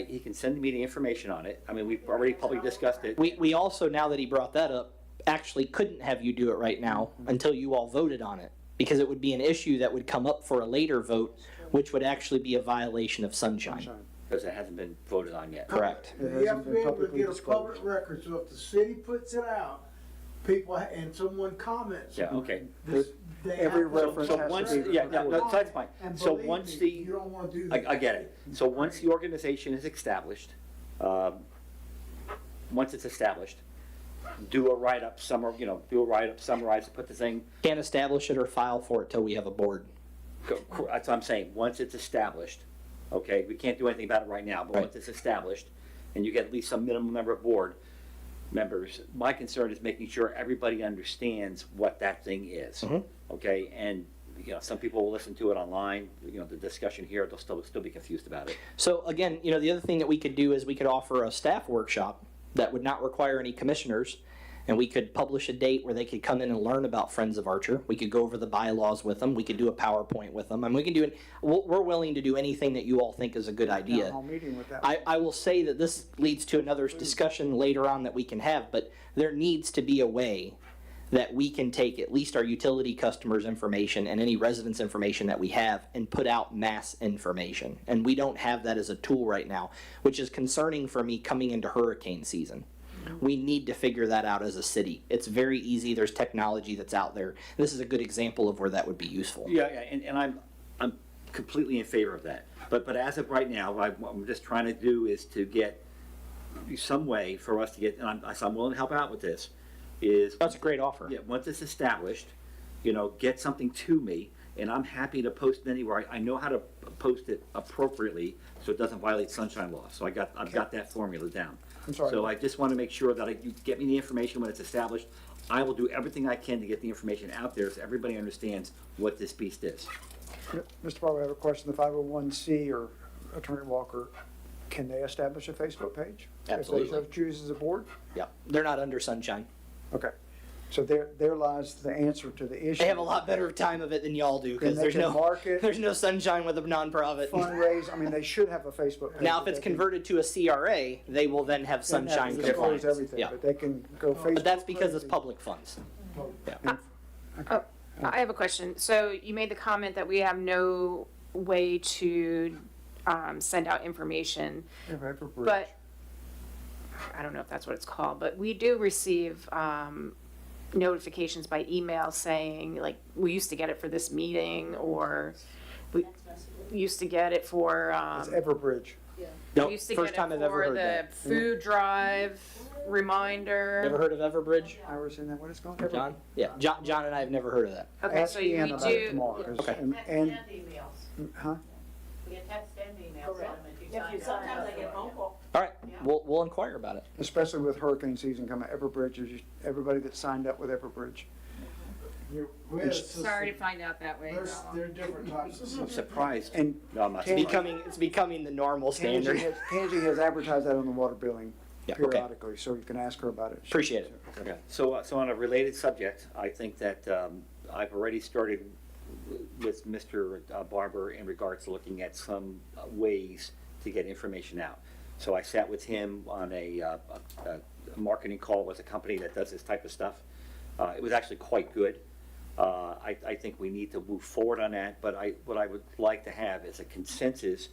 He can send me the information on it. I mean, we've already publicly discussed it. We also, now that he brought that up, actually couldn't have you do it right now until you all voted on it. Because it would be an issue that would come up for a later vote, which would actually be a violation of sunshine. Because it hasn't been voted on yet. Correct. You have to be able to get a public record, so if the city puts it out, people, and someone comments. Yeah, okay. They Every have to- reference So has to once, be yeah, no, that's fine. And So believe once me, you don't wanna do that. I get it. So once the organization is established, once it's established, do a write-up, summarize, put the thing, Can't establish it or file for it till we have a board. that's what I'm saying, once it's established, okay, we can't do anything about it right now, but Right. once it's established, and you get at least some minimum number of board members, my concern is making sure everybody understands what that thing is, okay? And, some people will listen to it online, the discussion here, they'll still be confused about it. So again, the other thing that we could do is we could offer a staff workshop that would not require any commissioners, and we could publish a date where they could come in and learn about Friends of Archer. We could go over the bylaws with them. We could do a PowerPoint with them, and we can do it. We're willing to do anything that you all think is a good idea. Town hall meeting with that. I will say that this leads to another discussion later on that we can have, but there needs to be a way that we can take at least our utility customers' information and any residents' information that we have and put out mass information. And we don't have that as a tool right now, which is concerning for me coming into hurricane season. We need to figure that out as a city. It's very easy. There's technology that's out there. This is a good example of where that would be useful. Yeah, and I'm completely in favor of that. But as of right now, what I'm just trying to do is to get some way for us to get, and I'm willing to help out with this, is. That's a great offer. Yeah, once it's established, get something to me, and I'm happy to post it anywhere. I know how to post it appropriately, so it doesn't violate sunshine law. So I've got that formula down. I'm sorry. So I just want to make sure that you get me the information when it's established. I will do everything I can to get the information out there so everybody understands what this beast is. Mr. Barber, I have a question. The 501c or Attorney Walker, can they establish a Facebook page? Absolutely. If they so choose as a board? Yeah, they're not under sunshine. Okay. So there lies the answer to the issue. They have a lot better time of it than y'all do, because Then they can market, there's no sunshine with a nonprofit. fundraise, I mean, they should have a Facebook page. Now, if that it's they can- converted to a CRA, they will then have then have to sunshine disclose compliance. everything, Yeah. but they can go Facebook. But that's because it's crazy. public funds. Oh, I have a question. So you made the comment that we have no way to send out information, but I don't know if that's what it's called, but we do receive notifications by email saying, like, we used to get it for this meeting, or we used to get it for, It's Everbridge. Nope, we used to first get time it I've ever for heard the that. food drive reminder. Ever heard of Everbridge? I was in that, what is it called? John? Yeah, John and I have never heard of that. Okay, Ask so Ian we about it do, tomorrow, 'cause- Okay. and, huh? We get text and emails, if you sign up. Sometimes I get phone calls. All right, we'll inquire about it. Especially with hurricane season coming, Everbridge is, everybody that signed up with Everbridge. sorry to find out that way. There are different types I'm surprised. And No, I'm not. It's becoming the normal standard. Tansy has advertised that on the water billing Yeah, okay. periodically, so you can ask her about it. Appreciate it. Okay, so on a related subject, I think that I've already started with Mr. Barber in regards to looking at some ways to get information out. So I sat with him on a marketing call with a company that does this type of stuff. It was actually quite good. I think we need to move forward on that, but what I would like to have is a consensus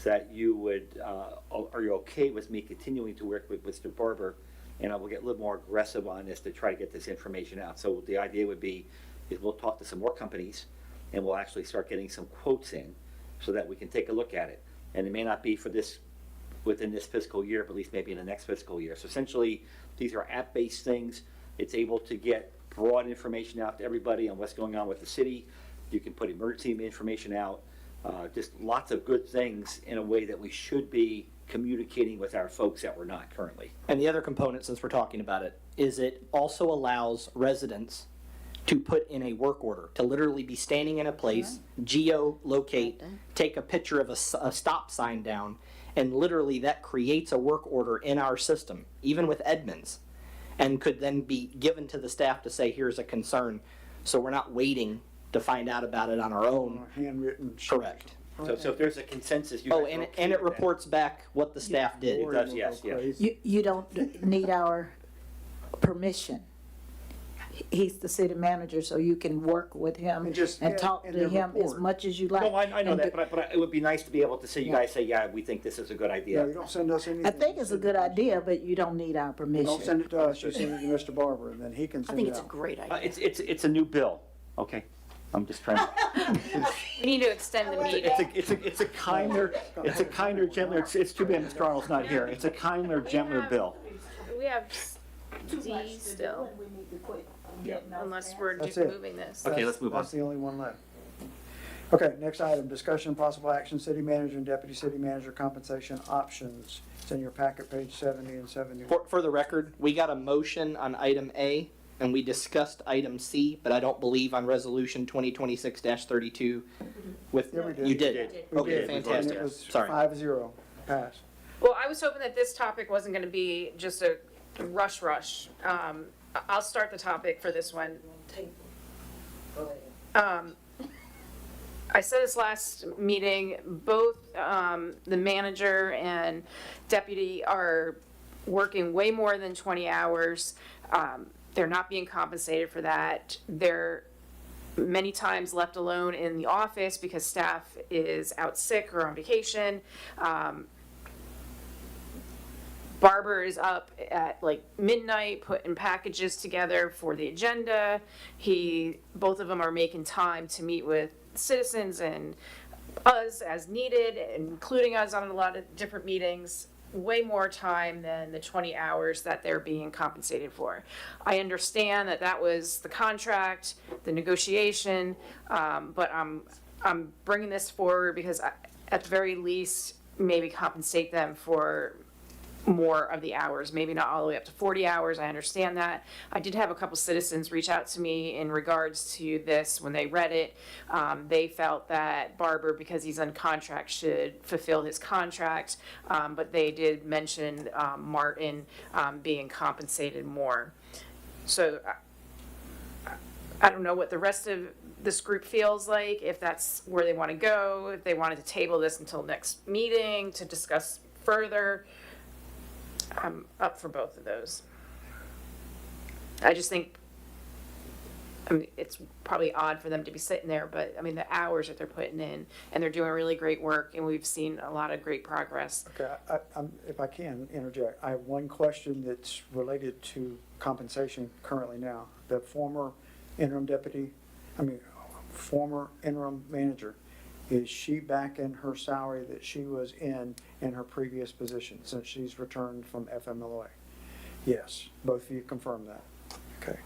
that you would, are you okay with me continuing to work with Mr. Barber? And I will get a little more aggressive on this to try to get this information out. So the idea would be, is we'll talk to some more companies and we'll actually start getting some quotes in so that we can take a look at it. And it may not be for this, within this fiscal year, but at least maybe in the next fiscal year. So essentially, these are app-based things. It's able to get broad information out to everybody on what's going on with the city. You can put emergency information out, just lots of good things in a way that we should be communicating with our folks that we're not currently. And the other component, since we're talking about it, is it also allows residents to put in a work order, to literally be standing in a place, geolocate, take a picture of a stop sign down, and literally that creates a work order in our system, even with Edmunds, and could then be given to the staff to say, here's a concern. So we're not waiting to find out about it on our own. Handwritten. Correct. So if there's a consensus, you Oh, guys are and okay it with that? reports back what the staff did. It does, yes, yes. You don't need our permission. He's the city manager, so you can work with him And just- and talk and to their him as report. much as you like. No, I know And that, but it would be nice to be able to see you guys say, yeah, we think this is a good Yeah, idea. you don't send us anything. I think it's a good idea, but you don't need our Don't permission. send it to us, you send it to Mr. Barber, and then he can I send think it it's a out. great idea. It's a new bill, okay? I'm just trying to. We need to extend the meeting. It's a kinder, gentler, it's too bad Mr. Arnold's not here. It's a kinder, gentler bill. We have D still, unless we're That's just it. moving this. Okay, let's move on. That's the only one left. Okay, next item, discussion and possible action, city manager and deputy city manager compensation options. It's in your packet, page 70 and 71. For the record, we got a motion on item A, and we discussed item C, but I don't believe on resolution 2026-32 with, Yeah, we did. you did? We Okay, did. fantastic. And it was Sorry. 5-0, pass. Well, I was hoping that this topic wasn't gonna be just a rush. I'll start the topic for this one. I said this last meeting, both the manager and deputy are working way more than 20 hours. They're not being compensated for that. They're many times left alone in the office because staff is out sick or on vacation. Barber is up at like midnight putting packages together for the agenda. Both of them are making time to meet with citizens and us as needed, including us on a lot of different meetings. Way more time than the 20 hours that they're being compensated for. I understand that that was the contract, the negotiation, but I'm bringing this forward because at the very least, maybe compensate them for more of the hours, maybe not all the way up to 40 hours. I understand that. I did have a couple citizens reach out to me in regards to this when they read it. They felt that Barber, because he's on contract, should fulfill his contract, but they did mention Martin being compensated more. So I don't know what the rest of this group feels like, if that's where they want to go, if they wanted to table this until next meeting to discuss further. I'm up for both of those. I just think, I mean, it's probably odd for them to be sitting there, but I mean, the hours that they're putting in, and they're doing really great work, and we've seen a lot of great progress. Okay, if I can interject, I have one question that's related to compensation currently now. The former former interim manager, is she back in her salary that she was in her previous position since she's returned from FMLA? Yes, both of you confirm that. Okay.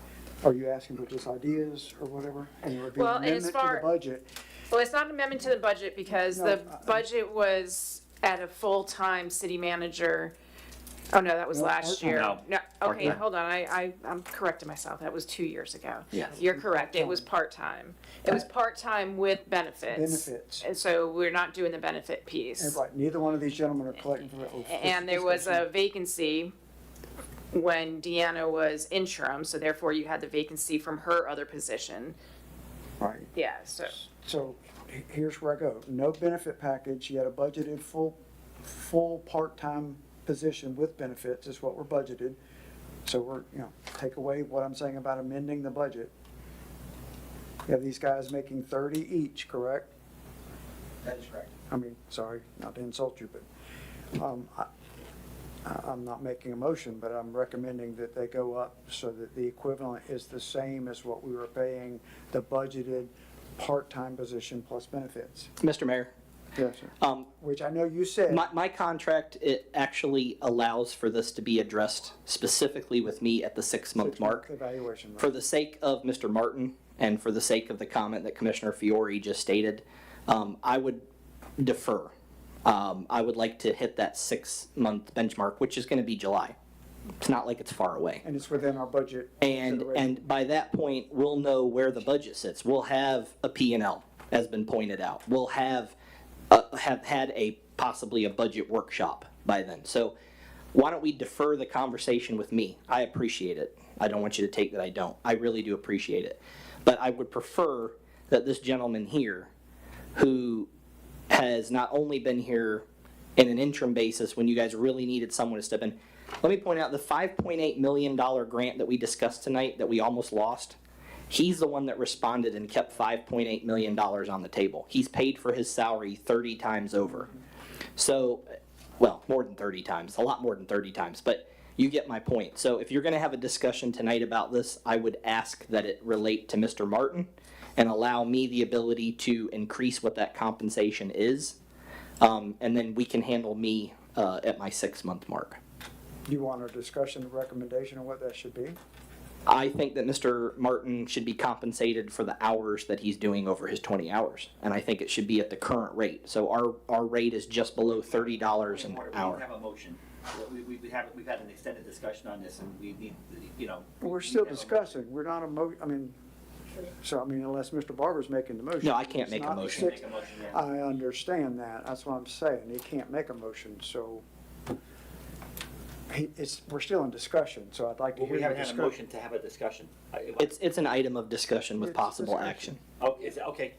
Are you asking for just ideas or whatever? And it would be an Well, and as amendment to far- the budget. Well, it's not an amendment to the budget because No, the budget was at a full-time city manager. Oh, no, that was No, last year. No. No, okay, Part-time. hold on, I'm correcting myself. That was 2 years ago. Yes. You're correct, it was part-time. It was part-time with benefits. Benefits. And so we're not doing the benefit And piece. right, neither one of these gentlemen are collecting for that. And there was a vacancy when Deanna was interim, so therefore you had the vacancy from her other position. Right. Yeah, so. So here's where I go. No benefit package, yet a budgeted full part-time position with benefits is what we're budgeted. So we're, take away what I'm saying about amending the budget. You have these guys making 30 each, correct? That is correct. Sorry, not to insult you, but I'm not making a motion, but I'm recommending that they go up so that the equivalent is the same as what we were paying the budgeted part-time position plus benefits. Mr. Mayor, Yes, sir. Which I know you said. my contract, it actually allows for this to be addressed specifically with me at the 6-month mark. Evaluation. right. For the sake of Mr. Martin and for the sake of the comment that Commissioner Fiore just stated, I would defer. I would like to hit that 6-month benchmark, which is going to be July. It's not like it's far away. And it's within our budget. And by that point, we'll know where the budget sits. We'll have a P&L, as been pointed out. We'll have had possibly a budget workshop by then. So why don't we defer the conversation with me? I appreciate it. I don't want you to take that I don't. I really do appreciate it. But I would prefer that this gentleman here, who has not only been here in an interim basis when you guys really needed someone to step in. Let me point out the $5.8 million grant that we discussed tonight that we almost lost. He's the one that responded and kept $5.8 million on the table. He's paid for his salary 30 times over. So, well, more than 30 times, a lot more than 30 times, but you get my point. So if you're going to have a discussion tonight about this, I would ask that it relate to Mr. Martin and allow me the ability to increase what that compensation is. And then we can handle me at my 6-month mark. Do you want a discussion, recommendation on what that should be? I think that Mr. Martin should be compensated for the hours that he's doing over his 20 hours. And I think it should be at the current rate. So our rate is just below $30 an hour. We have a motion. We've had an extended discussion on this, and we need, We're still discussing. We're not unless Mr. Barber's making the motion. No, I can't It's make a not motion. six- I understand that. That's what I'm saying. He can't make a motion, so we're still in discussion, so I'd like to Well, hear we the haven't had a discussion. motion to have a discussion. It's an item of discussion with It's possible discussion. action. Oh, is it, okay.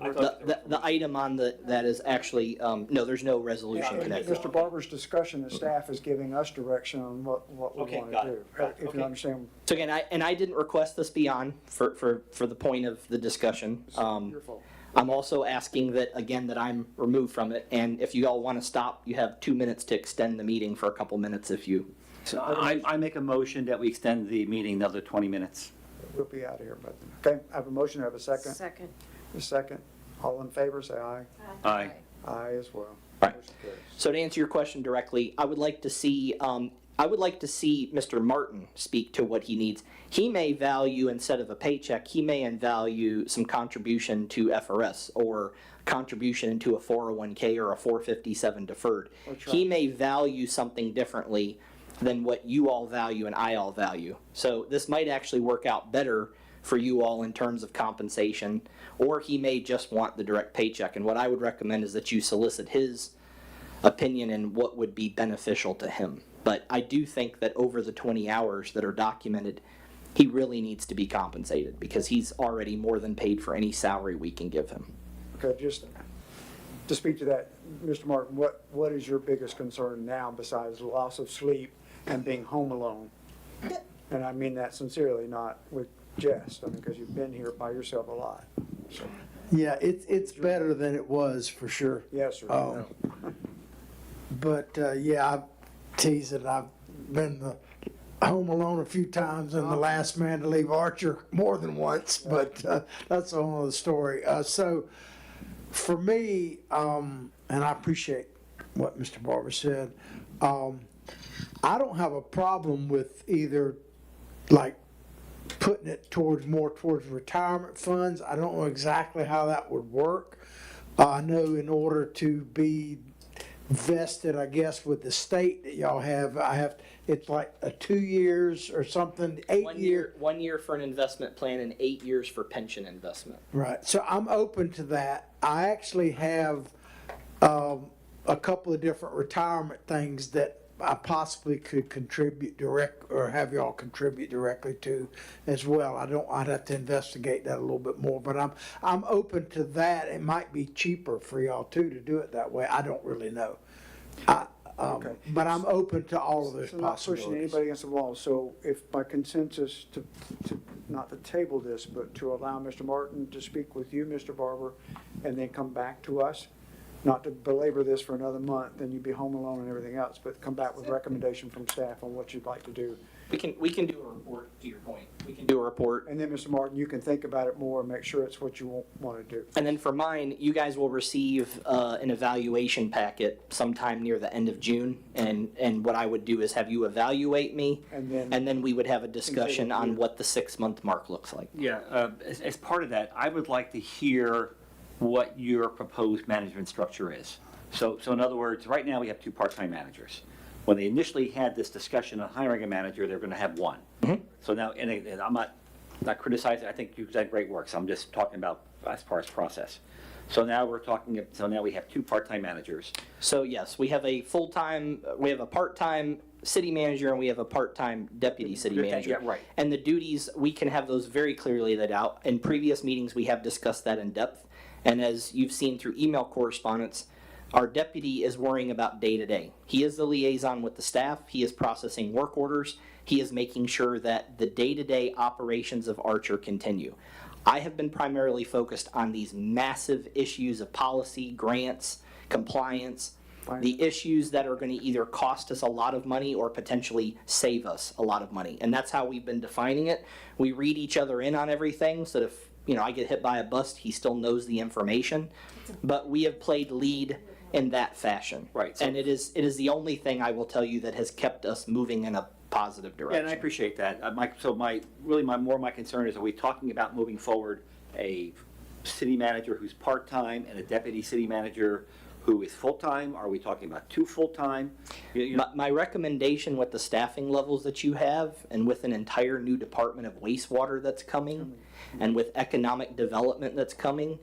I thought The item on that is actually, no, there's no resolution And connected. Mr. Barber's discussion, the staff is giving us direction on what we Okay, want got to it. do. Got it. If you Okay. understand, So again, I didn't request this be on for the point of the discussion. your fault. I'm also asking that I'm removed from it, and if you all want to stop, you have 2 minutes to extend the meeting for a couple minutes if you. So I make a motion that we extend the meeting another 20 minutes. We'll be out of here, but, okay, I have a motion, I have a second. Second. A second. All in favor, say aye. Aye. Aye as well. Right. Motion carries. So to answer your question directly, I would like to see Mr. Martin speak to what he needs. He may value, instead of a paycheck, he may value some contribution to FRS or contribution into a 401k or a 457 deferred. He may value something differently than what you all value and I all value. So this might actually work out better for you all in terms of compensation, or he may just want the direct paycheck. And what I would recommend is that you solicit his opinion and what would be beneficial to him. But I do think that over the 20 hours that are documented, he really needs to be compensated because he's already more than paid for any salary we can give him. Okay, just to speak to that, Mr. Martin, what is your biggest concern now besides loss of sleep and being home alone? And I mean that sincerely, not with jest, I mean, because you've been here by yourself a lot. So, Yeah, it's better than it was for sure. yes, sir. I know. But yeah, I tease it. I've been home alone a few times and the last man to leave Archer more than once, but that's a whole other story. So for me, and I appreciate what Mr. Barber said, I don't have a problem with either like putting it more towards retirement funds. I don't know exactly how that would work. I know in order to be vested, I guess, with the state that y'all have, it's like 2 years or something, 8 years. 1 year for an investment plan and 8 years for pension investment. Right, so I'm open to that. I actually have a couple of different retirement things that I possibly could contribute or have y'all contribute directly to as well. I'd have to investigate that a little bit more, but I'm open to that. It might be cheaper for y'all too to do it that way. I don't really know. Okay. But I'm open to all of those So not pushing possibilities. anybody against the wall, so if by consensus to not to table this, but to allow Mr. Martin to speak with you, Mr. Barber, and then come back to us, not to belabor this for another month, then you'd be home alone and everything else, but come back with recommendation from staff on what you'd like to do. We can do a report, to your point. We can do a report. And then, Mr. Martin, you can think about it more and make sure it's what you want to do. And then for mine, you guys will receive an evaluation packet sometime near the end of June. And what I would do is have you evaluate me, And then we would have a discussion Consider on you. what the 6-month mark looks like. Yeah, as part of that, I would like to hear what your proposed management structure is. So in other words, right now we have 2 part-time managers. When they initially had this discussion on hiring a manager, they're going to have 1. So now, and I'm not criticizing, I think you've done great work, so I'm just talking about as far as process. So now we have 2 part-time managers. So yes, we have a part-time city manager and we have a part-time deputy city manager. Yeah, right. And the duties, we can have those very clearly laid out. In previous meetings, we have discussed that in depth. And as you've seen through email correspondence, our deputy is worrying about day-to-day. He is the liaison with the staff. He is processing work orders. He is making sure that the day-to-day operations of Archer continue. I have been primarily focused on these massive issues of policy, grants, compliance, the issues that are going to either cost us a lot of money or potentially save us a lot of money. And that's how we've been defining it. We read each other in on everything, so that if I get hit by a bus, he still knows the information. But we have played lead in that fashion. Right. And it is the only thing I will tell you that has kept us moving in a positive Yeah, direction. and I appreciate that. My concern is, are we talking about moving forward a city manager who's part-time and a deputy city manager who is full-time? Are we talking about 2 full-time? My recommendation with the staffing levels that you have and with an entire new department of wastewater that's coming and with economic development that's coming,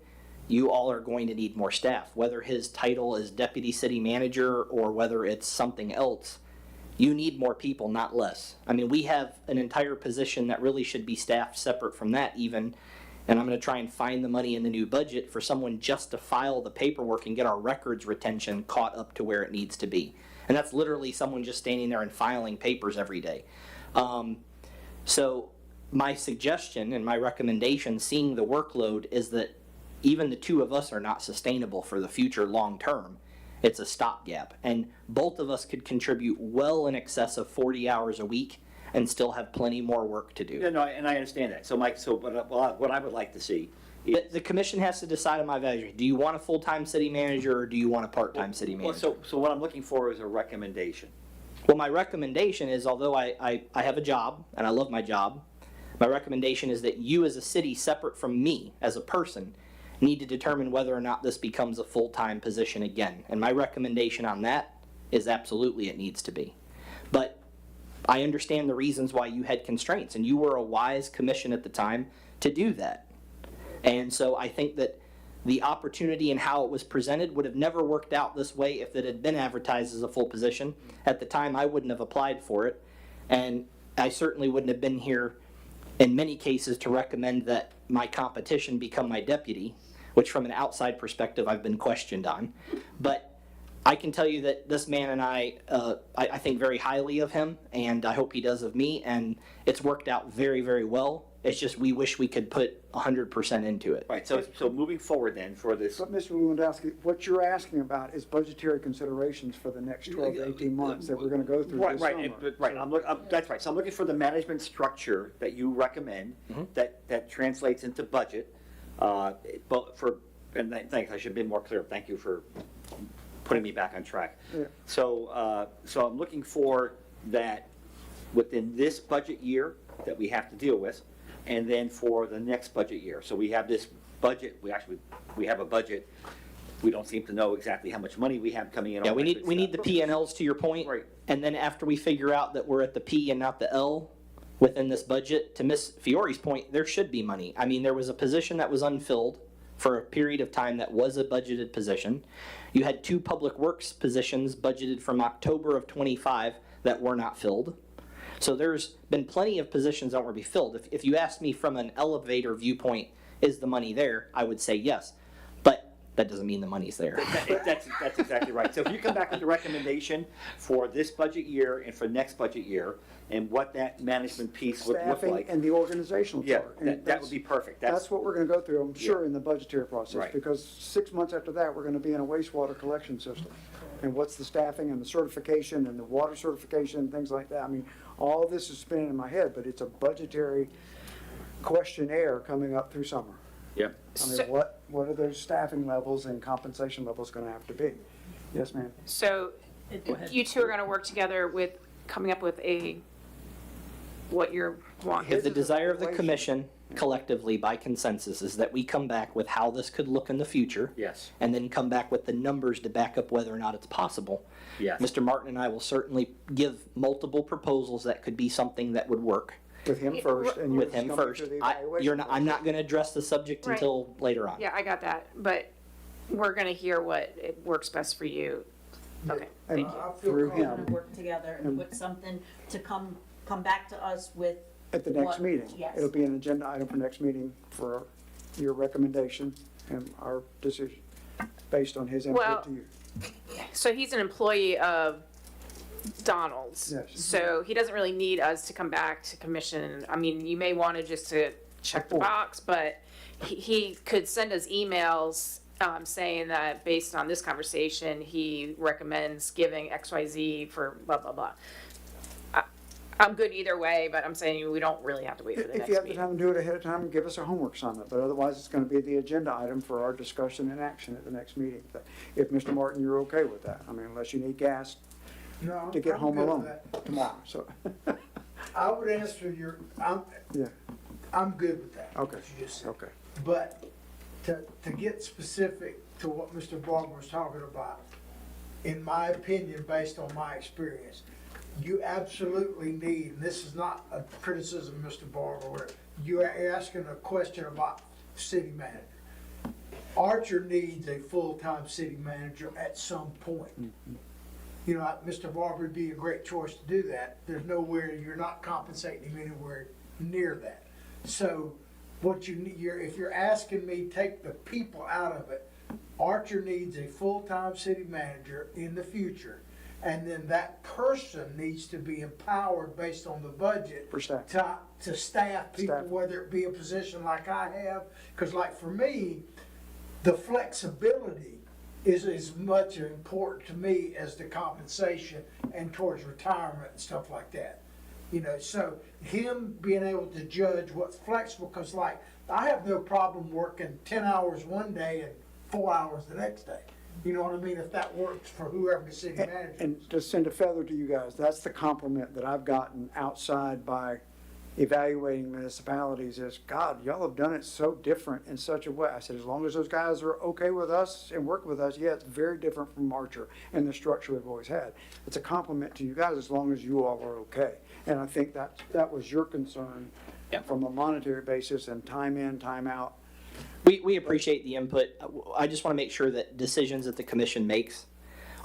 you all are going to need more staff. Whether his title is deputy city manager or whether it's something else, you need more people, not less. I mean, we have an entire position that really should be staffed separate from that even. And I'm going to try and find the money in the new budget for someone just to file the paperwork and get our records retention caught up to where it needs to be. And that's literally someone just standing there and filing papers every day. So my suggestion and my recommendation, seeing the workload, is that even the 2 of us are not sustainable for the future long term. It's a stopgap. And both of us could contribute well in excess of 40 hours a week and still have plenty more work to do. Yeah, no, and I understand that. So Mike, what I would like to see is... The commission has to decide on my value. Do you want a full-time city manager or do you want a part-time city manager? So what I'm looking for is a recommendation. Well, my recommendation is, although I have a job and I love my job, my recommendation is that you as a city, separate from me as a person, need to determine whether or not this becomes a full-time position again. And my recommendation on that is absolutely it needs to be. But I understand the reasons why you had constraints, and you were a wise commission at the time to do that. And so I think that the opportunity and how it was presented would have never worked out this way if it had been advertised as a full position. At the time, I wouldn't have applied for it, and I certainly wouldn't have been here in many cases to recommend that my competition become my deputy, which from an outside perspective I've been questioned on. But I can tell you that this man and I think very highly of him, and I hope he does of me, and it's worked out very, very well. It's just we wish we could put 100% into it. Right, so moving forward then for this, But Mr. Lewandowski, what you're asking about is budgetary considerations for the next 12 to 18 months that we're going to go through this summer. that's right, so I'm looking for the management structure that you recommend that translates into budget. Thanks, I should have been more clear. Thank you for putting me back on track. Yeah. So I'm looking for that within this budget year that we have to deal with, and then for the next budget year. So we have this budget, we have a budget. We don't seem to know exactly how much money we have coming in. Yeah, all we that need good we stuff. need the P and Ls to your point. Right. And then after we figure out that we're at the P and not the L within this budget, to Ms. Fiore's point, there should be money. I mean, there was a position that was unfilled for a period of time that was a budgeted position. You had 2 public works positions budgeted from October of '25 that were not filled. So there's been plenty of positions that won't be filled. If you ask me from an elevator viewpoint, is the money there? I would say yes. But that doesn't mean the money's there. That's exactly right. So if you come back with a recommendation for this budget year and for next budget year, and what that management piece would look Staffing like. and the organizational Yeah, chart. And that would be perfect. That's what we're going to go through, I'm sure, Yeah. in the budgetary process. Right. Because 6 months after that, we're going to be in a wastewater collection system. And what's the staffing and the certification and the water certification, things like that. I mean, all of this is spinning in my head, but it's a budgetary questionnaire coming up through summer. Yep. I mean, what are those staffing levels and compensation levels going to have to be? Yes, ma'am. So you two are going to work together with coming up with what you're wanting. If the desire of the commission collectively by consensus is that we come back with how this could look in the future. Yes. And then come back with the numbers to back up whether or not it's possible. Yes. Mr. Martin and I will certainly give multiple proposals that could be something that would work. With him first, and you're With him just going first. through the I'm evaluation not going to address the subject Right. until later on. Yeah, I got that, but we're going to hear what it works best for you. Okay, And thank you. through We're gonna him work together and put something to come back to us with. at the next what- meeting. Yes. It'll be an agenda item for next meeting for your recommendation and our decision, based on his Well- input to you. So he's an employee of Donald's. Yes. So he doesn't really need us to come back to commission. I mean, you may want to just to check the box, but he could send us emails saying that based on this conversation, he recommends giving XYZ for blah, blah, blah. I'm good either way, but I'm saying we don't really have to wait for the If you next have the meeting. time to do it ahead of time, give us a homework assignment, but otherwise it's gonna be the agenda item for our discussion and action at the next meeting. If Mr. Martin, you're okay with that, I mean, unless you need gas No, to get I'm home good with alone that. tomorrow, so, I would answer yeah, I'm good with that. okay, what you just said. okay. But to get specific to what Mr. Barber was talking about, in my opinion, based on my experience, you absolutely need, and this is not a criticism of Mr. Barber, where you're asking a question about city manager. Archer needs a full-time city manager at some point. You know, Mr. Barber would be a great choice to do that. There's nowhere, you're not compensating him anywhere near that. So what you need, if you're asking me, take the people out of it, Archer needs a full-time city manager in the future. And then that person needs to be empowered based on the budget For staff. to staff people, Staff. whether it be a position like I have. Because like for me, the flexibility is as much important to me as the compensation and towards retirement and stuff like that. You know, so him being able to judge what's flexible, because like, I have no problem working 10 hours one day and 4 hours the next day. You know what I mean? If that works for whoever the city manager. And to send a feather to you guys, that's the compliment that I've gotten outside by evaluating municipalities is, God, y'all have done it so different in such a way. I said, as long as those guys are okay with us and work with us, yeah, it's very different from Archer and the structure we've always had. It's a compliment to you guys as long as you all are okay. And I think that was your concern from a monetary basis and time in, time out. We appreciate the input. I just want to make sure that decisions that the commission makes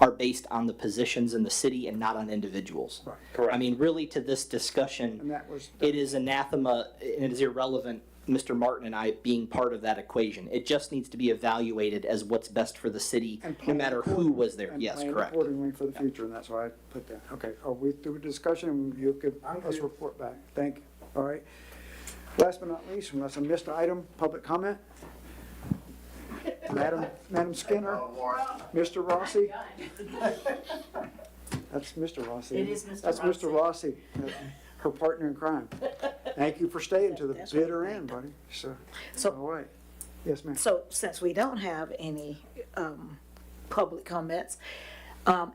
are based on the positions in the city and not on individuals. Correct. I mean, really, to this discussion, And that was, it is anathema and it is irrelevant, Mr. Martin and I being part of that equation. It just needs to be evaluated as what's best for the city, no matter who was there. and Yes, plan correct. accordingly for the future, and that's why I put that. Okay, are we through discussion? You'll give us a report back. Thank you. All right. Last but not least, unless I missed an item, public comment? Madam Skinner? Mr. Rossi? That's Mr. Rossi. It is Mr. That's Mr. Rossi, her partner in crime. Thank you for staying to the bitter end, buddy. So, all right. Yes, ma'am. So since we don't have any public comments,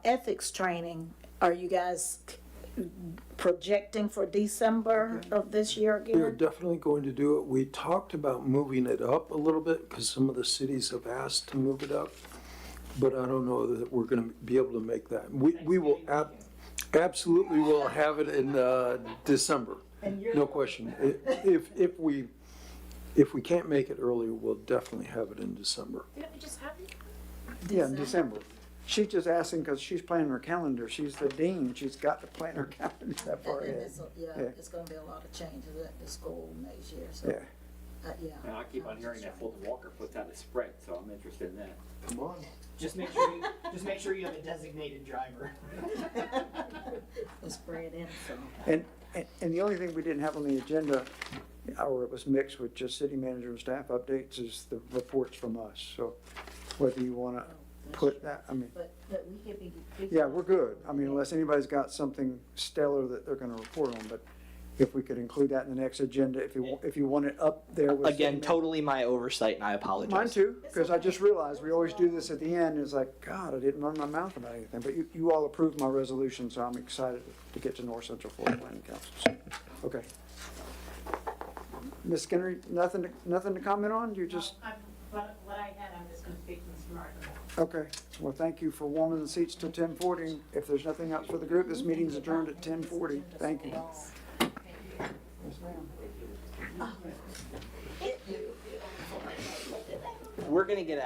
ethics training, are you guys projecting for December of this year We are again? definitely going to do it. We talked about moving it up a little bit because some of the cities have asked to move it up. But I don't know that we're going to be able to make that. We will absolutely will have it in December. No question. If we can't make it earlier, we'll definitely have it in December. Didn't we just have it? Yeah, in December. She's just asking because she's planning her calendar. She's the dean. She's got to plan her calendar that far And ahead. it's gonna be a lot of changes at the school next year, so. Yeah. Yeah. And I keep on hearing that Fulton Walker puts out a spread, so I'm interested in that. Come on. Just make sure you have a designated driver. Let's spread in, so. And the only thing we didn't have on the agenda, or it was mixed with just city manager and staff updates, is the reports from us. So whether you want to put that, I mean, But we could be. yeah, we're good. I mean, unless anybody's got something stellar that they're going to report on, but if we could include that in the next agenda, if you want it up there with. Again, totally my oversight, and I apologize. Mine too, because I just realized we always do this at the end. It's like, God, I didn't run my mouth about anything. But you all approved my resolution, so I'm excited to get to North Central Florida Planning Council. So, okay. Ms. Skinner, nothing to comment on? You just, What I had, I'm just gonna speak to Mr. Martin about. okay. Well, thank you for warming the seats to 10:40. If there's nothing else for the group, this meeting's adjourned at 10:40. Thank you. Yes, ma'am. We're gonna get